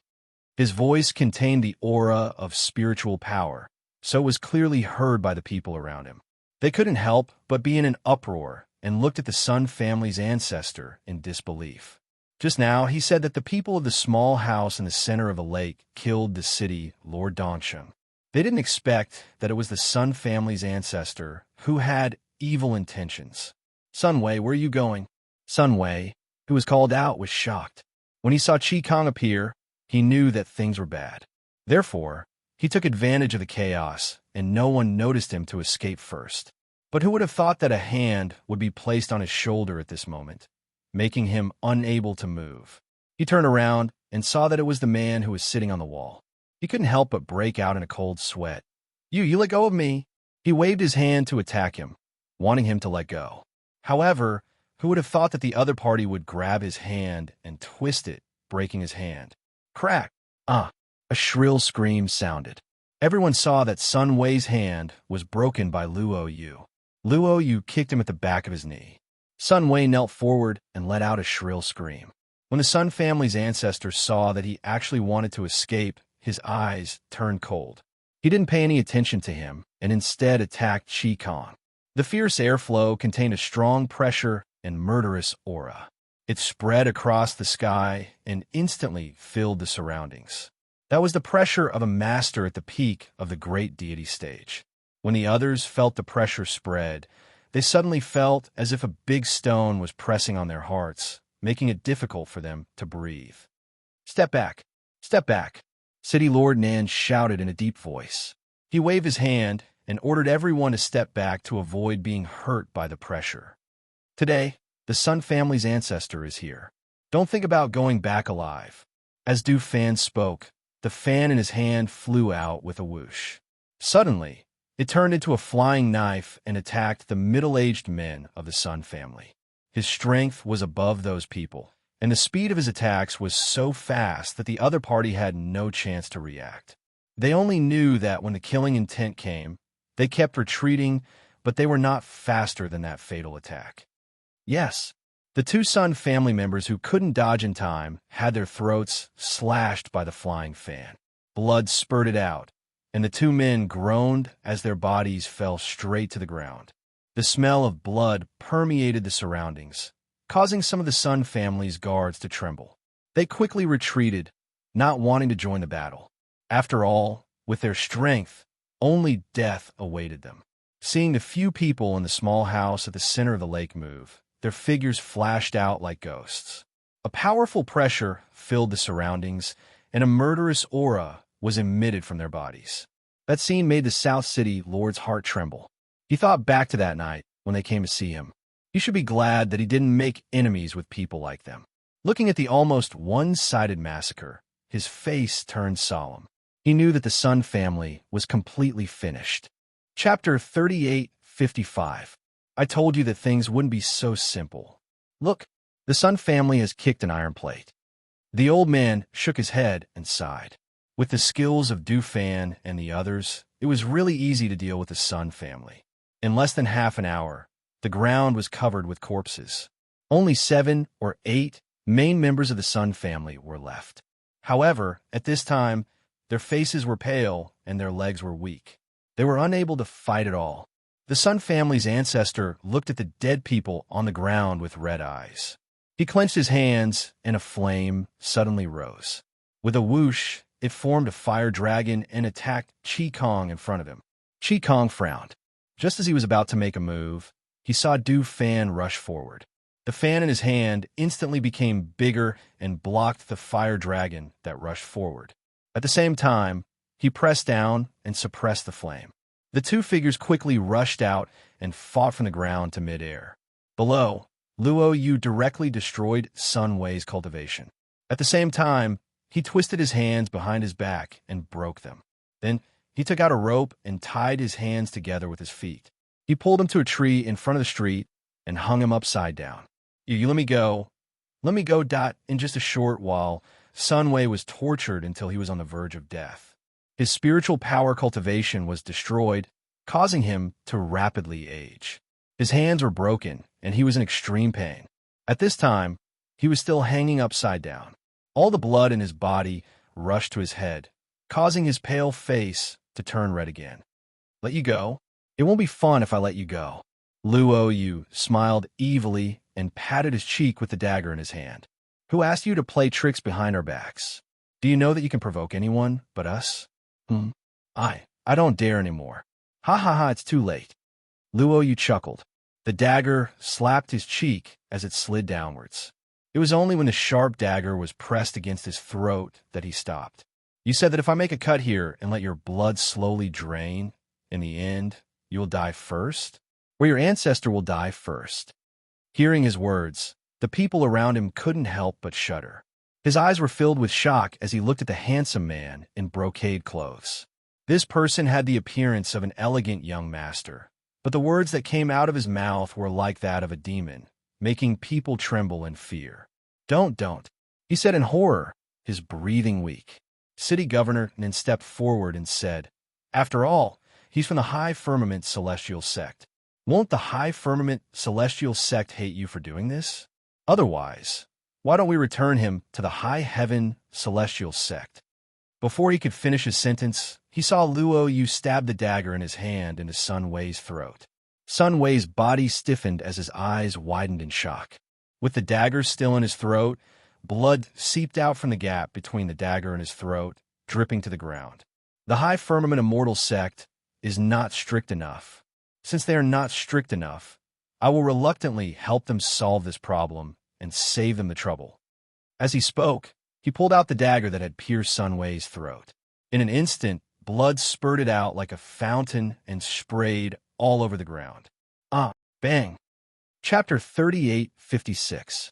His voice contained the aura of spiritual power, so it was clearly heard by the people around him. They couldn't help but be in an uproar and looked at the Sun family's ancestor in disbelief. Just now, he said that the people of the small house in the center of the lake killed the city Lord Donsham. They didn't expect that it was the Sun family's ancestor who had evil intentions. Sunway, where are you going? Sunway, who was called out, was shocked. When he saw Chi Kong appear, he knew that things were bad. Therefore, he took advantage of the chaos, and no one noticed him to escape first. But who would have thought that a hand would be placed on his shoulder at this moment, making him unable to move? He turned around and saw that it was the man who was sitting on the wall. He couldn't help but break out in a cold sweat. You let go of me. He waved his hand to attack him, wanting him to let go. However, who would have thought that the other party would grab his hand and twist it, breaking his hand? Crack! A shrill scream sounded. Everyone saw that Sun Wei's hand was broken by Luo Yu. Luo Yu kicked him at the back of his knee. Sun Wei knelt forward and let out a shrill scream. When the Sun family's ancestor saw that he actually wanted to escape, his eyes turned cold. He didn't pay any attention to him and instead attacked Chi Kong. The fierce airflow contained a strong pressure and murderous aura. It spread across the sky and instantly filled the surroundings. That was the pressure of a master at the peak of the great deity stage. When the others felt the pressure spread, they suddenly felt as if a big stone was pressing on their hearts, making it difficult for them to breathe. Step back! Step back! City Lord Nan shouted in a deep voice. He waved his hand and ordered everyone to step back to avoid being hurt by the pressure. Today, the Sun family's ancestor is here. Don't think about going back alive. As Du Fan spoke, the fan in his hand flew out with a whoosh. Suddenly, it turned into a flying knife and attacked the middle-aged men of the Sun family. His strength was above those people, and the speed of his attacks was so fast that the other party had no chance to react. They only knew that when the killing intent came, they kept retreating, but they were not faster than that fatal attack. Yes, the two Sun family members who couldn't dodge in time had their throats slashed by the flying fan. Blood spurted out, and the two men groaned as their bodies fell straight to the ground. The smell of blood permeated the surroundings, causing some of the Sun family's guards to tremble. They quickly retreated, not wanting to join the battle. After all, with their strength, only death awaited them. Seeing the few people in the small house at the center of the lake move, their figures flashed out like ghosts. A powerful pressure filled the surroundings, and a murderous aura was emitted from their bodies. That scene made the South City Lord's heart tremble. He thought back to that night when they came to see him. He should be glad that he didn't make enemies with people like them. Looking at the almost one-sided massacre, his face turned solemn. He knew that the Sun family was completely finished. Chapter 38:55. I told you that things wouldn't be so simple. Look, the Sun family has kicked an iron plate. The old man shook his head and sighed. With the skills of Du Fan and the others, it was really easy to deal with the Sun family. In less than half an hour, the ground was covered with corpses. Only 7 or 8 main members of the Sun family were left. However, at this time, their faces were pale and their legs were weak. They were unable to fight at all. The Sun family's ancestor looked at the dead people on the ground with red eyes. He clenched his hands, and a flame suddenly rose. With a whoosh, it formed a fire dragon and attacked Chi Kong in front of him. Chi Kong frowned. Just as he was about to make a move, he saw Du Fan rush forward. The fan in his hand instantly became bigger and blocked the fire dragon that rushed forward. At the same time, he pressed down and suppressed the flame. The two figures quickly rushed out and fought from the ground to midair. Below, Luo Yu directly destroyed Sun Wei's cultivation. At the same time, he twisted his hands behind his back and broke them. Then, he took out a rope and tied his hands together with his feet. He pulled him to a tree in front of the street and hung him upside down. You let me go. Let me go. In just a short while, Sun Wei was tortured until he was on the verge of death. His spiritual power cultivation was destroyed, causing him to rapidly age. His hands were broken, and he was in extreme pain. At this time, he was still hanging upside down. All the blood in his body rushed to his head, causing his pale face to turn red again. Let you go? It won't be fun if I let you go. Luo Yu smiled evilly and patted his cheek with the dagger in his hand. Who asked you to play tricks behind our backs? Do you know that you can provoke anyone but us? I don't dare anymore. Ha ha ha, it's too late. Luo Yu chuckled. The dagger slapped his cheek as it slid downwards. It was only when the sharp dagger was pressed against his throat that he stopped. You said that if I make a cut here and let your blood slowly drain, in the end, you will die first? Or your ancestor will die first. Hearing his words, the people around him couldn't help but shudder. His eyes were filled with shock as he looked at the handsome man in brocade clothes. This person had the appearance of an elegant young master, but the words that came out of his mouth were like that of a demon, making people tremble in fear. Don't, he said in horror, his breathing weak. City Governor then stepped forward and said, After all, he's from the High Firmament Celestial Sect. Won't the High Firmament Celestial Sect hate you for doing this? Otherwise, why don't we return him to the High Heaven Celestial Sect? Before he could finish his sentence, he saw Luo Yu stab the dagger in his hand into Sun Wei's throat. Sun Wei's body stiffened as his eyes widened in shock. With the dagger still in his throat, blood seeped out from the gap between the dagger and his throat, dripping to the ground. The High Firmament Immortal Sect is not strict enough. Since they are not strict enough, I will reluctantly help them solve this problem and save them the trouble. As he spoke, he pulled out the dagger that had pierced Sun Wei's throat. In an instant, blood spurted out like a fountain and sprayed all over the ground. Bang! Chapter 38:56.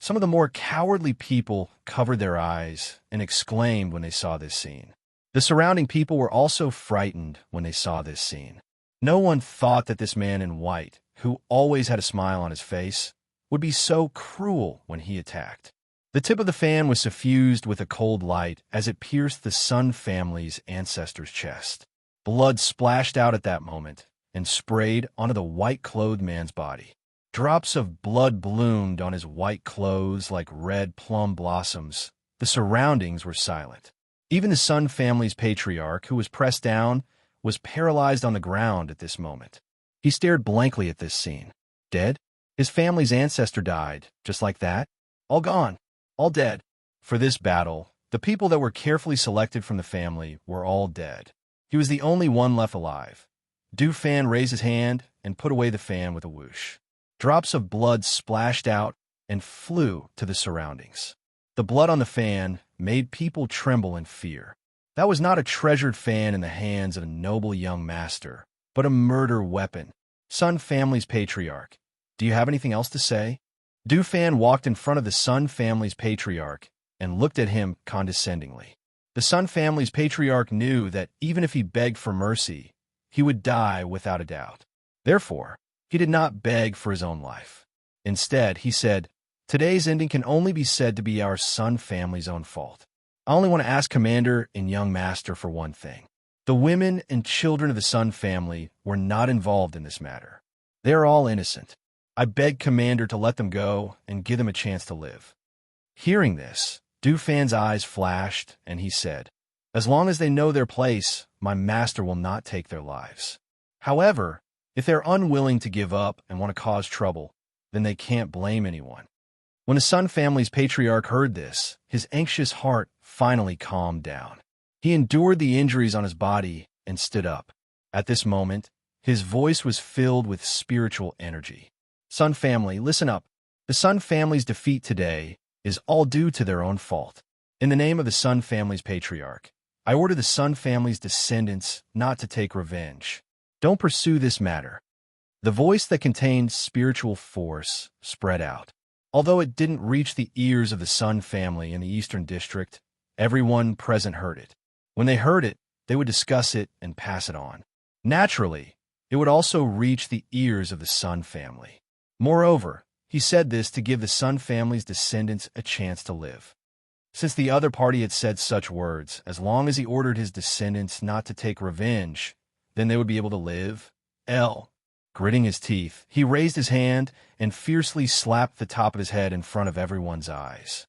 Some of the more cowardly people covered their eyes and exclaimed when they saw this scene. The surrounding people were also frightened when they saw this scene. No one thought that this man in white, who always had a smile on his face, would be so cruel when he attacked. The tip of the fan was suffused with a cold light as it pierced the Sun family's ancestor's chest. Blood splashed out at that moment and sprayed onto the white-clothed man's body. Drops of blood bloomed on his white clothes like red plum blossoms. The surroundings were silent. Even the Sun family's patriarch, who was pressed down, was paralyzed on the ground at this moment. He stared blankly at this scene. Dead? His family's ancestor died, just like that? All gone. All dead. For this battle, the people that were carefully selected from the family were all dead. He was the only one left alive. Du Fan raised his hand and put away the fan with a whoosh. Drops of blood splashed out and flew to the surroundings. The blood on the fan made people tremble in fear. That was not a treasured fan in the hands of a noble young master, but a murder weapon. Sun family's patriarch. Do you have anything else to say? Du Fan walked in front of the Sun family's patriarch and looked at him condescendingly. The Sun family's patriarch knew that even if he begged for mercy, he would die without a doubt. Therefore, he did not beg for his own life. Instead, he said, Today's ending can only be said to be our Sun family's own fault. I only want to ask Commander and young master for one thing. The women and children of the Sun family were not involved in this matter. They are all innocent. I beg Commander to let them go and give them a chance to live. Hearing this, Du Fan's eyes flashed, and he said, As long as they know their place, my master will not take their lives. However, if they're unwilling to give up and want to cause trouble, then they can't blame anyone. When the Sun family's patriarch heard this, his anxious heart finally calmed down. He endured the injuries on his body and stood up. At this moment, his voice was filled with spiritual energy. Sun family, listen up. The Sun family's defeat today is all due to their own fault. In the name of the Sun family's patriarch, I order the Sun family's descendants not to take revenge. Don't pursue this matter. The voice that contained spiritual force spread out. Although it didn't reach the ears of the Sun family in the Eastern District, everyone present heard it. When they heard it, they would discuss it and pass it on. Naturally, it would also reach the ears of the Sun family. Moreover, he said this to give the Sun family's descendants a chance to live. Since the other party had said such words, as long as he ordered his descendants not to take revenge, then they would be able to live. Gritting his teeth, he raised his hand and fiercely slapped the top of his head in front of everyone's eyes.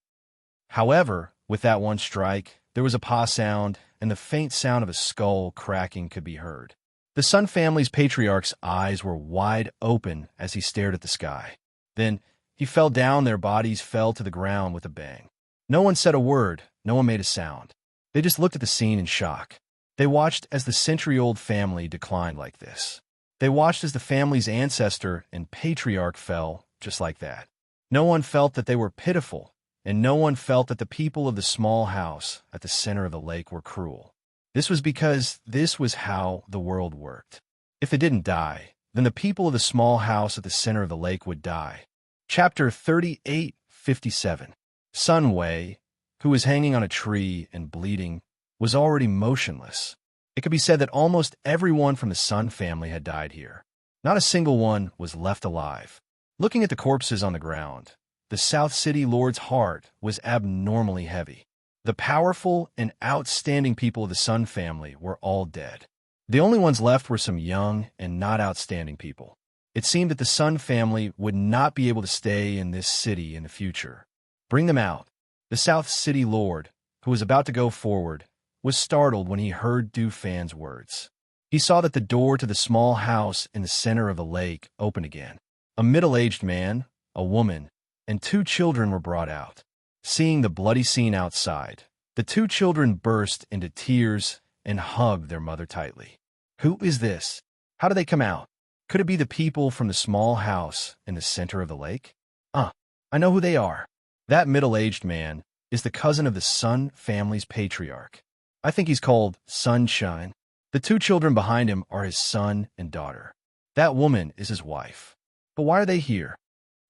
However, with that one strike, there was a paw sound, and the faint sound of a skull cracking could be heard. The Sun family's patriarch's eyes were wide open as he stared at the sky. Then he fell down, their bodies fell to the ground with a bang. No one said a word, no one made a sound. They just looked at the scene in shock. They watched as the century-old family declined like this. They watched as the family's ancestor and patriarch fell just like that. No one felt that they were pitiful, and no one felt that the people of the small house at the center of the lake were cruel. This was because this was how the world worked. If they didn't die, then the people of the small house at the center of the lake would die. Chapter 38:57. Sun Wei, who was hanging on a tree and bleeding, was already motionless. It could be said that almost everyone from the Sun family had died here. Not a single one was left alive. Looking at the corpses on the ground, the South City Lord's heart was abnormally heavy. The powerful and outstanding people of the Sun family were all dead. The only ones left were some young and not outstanding people. It seemed that the Sun family would not be able to stay in this city in the future. Bring them out. The South City Lord, who was about to go forward, was startled when he heard Du Fan's words. He saw that the door to the small house in the center of the lake opened again. A middle-aged man, a woman, and 2 children were brought out. Seeing the bloody scene outside, the 2 children burst into tears and hugged their mother tightly. Who is this? How did they come out? Could it be the people from the small house in the center of the lake? I know who they are. That middle-aged man is the cousin of the Sun family's patriarch. I think he's called Sunshine. The 2 children behind him are his son and daughter. That woman is his wife. But why are they here?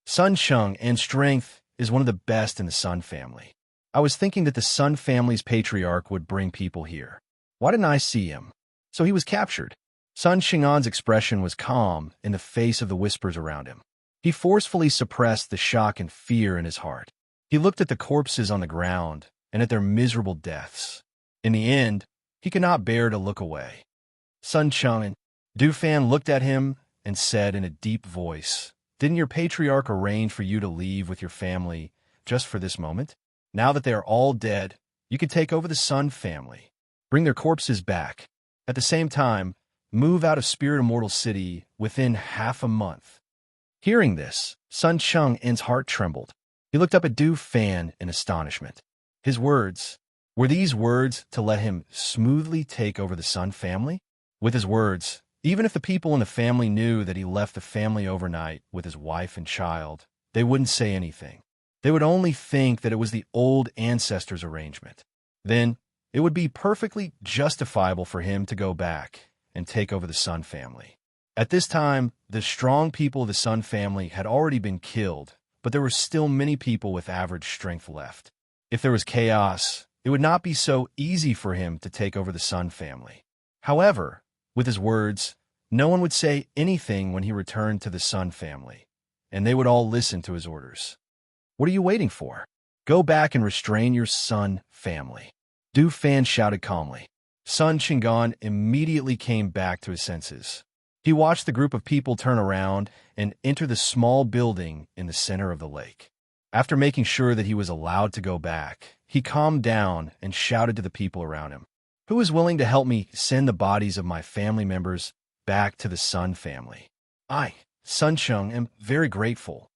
Sun Chung and strength is one of the best in the Sun family. I was thinking that the Sun family's patriarch would bring people here. Why didn't I see him? So he was captured. Sun Xing'an's expression was calm in the face of the whispers around him. He forcefully suppressed the shock and fear in his heart. He looked at the corpses on the ground and at their miserable deaths. In the end, he could not bear to look away. Sun Chung, Du Fan looked at him and said in a deep voice, "Didn't your patriarch arrange for you to leave with your family just for this moment? Now that they are all dead, you can take over the Sun family. Bring their corpses back. At the same time, move out of Spirit Immortal City within half a month." Hearing this, Sun Chung's heart trembled. He looked up at Du Fan in astonishment. His words, were these words to let him smoothly take over the Sun family? With his words, even if the people in the family knew that he left the family overnight with his wife and child, they wouldn't say anything. They would only think that it was the old ancestors' arrangement. Then, it would be perfectly justifiable for him to go back and take over the Sun family. At this time, the strong people of the Sun family had already been killed, but there were still many people with average strength left. If there was chaos, it would not be so easy for him to take over the Sun family. However, with his words, no one would say anything when he returned to the Sun family, and they would all listen to his orders. What are you waiting for? Go back and restrain your Sun family. Du Fan shouted calmly. Sun Xing'an immediately came back to his senses. He watched the group of people turn around and enter the small building in the center of the lake. After making sure that he was allowed to go back, he calmed down and shouted to the people around him, "Who is willing to help me send the bodies of my family members back to the Sun family? I, Sun Chung, am very grateful."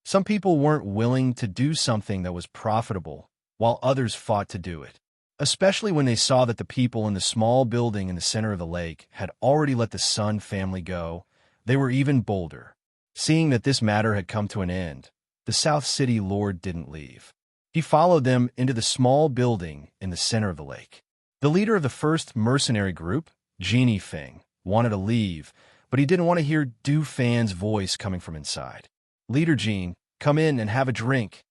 Some people weren't willing to do something that was profitable, while others fought to do it. Especially when they saw that the people in the small building in the center of the lake had already let the Sun family go, they were even bolder. Seeing that this matter had come to an end, the South City Lord didn't leave. He followed them into the small building in the center of the lake. The leader of the first mercenary group, Genie Feng, wanted to leave, but he didn't want to hear Du Fan's voice coming from inside. "Leader Jean, come in and have a drink,"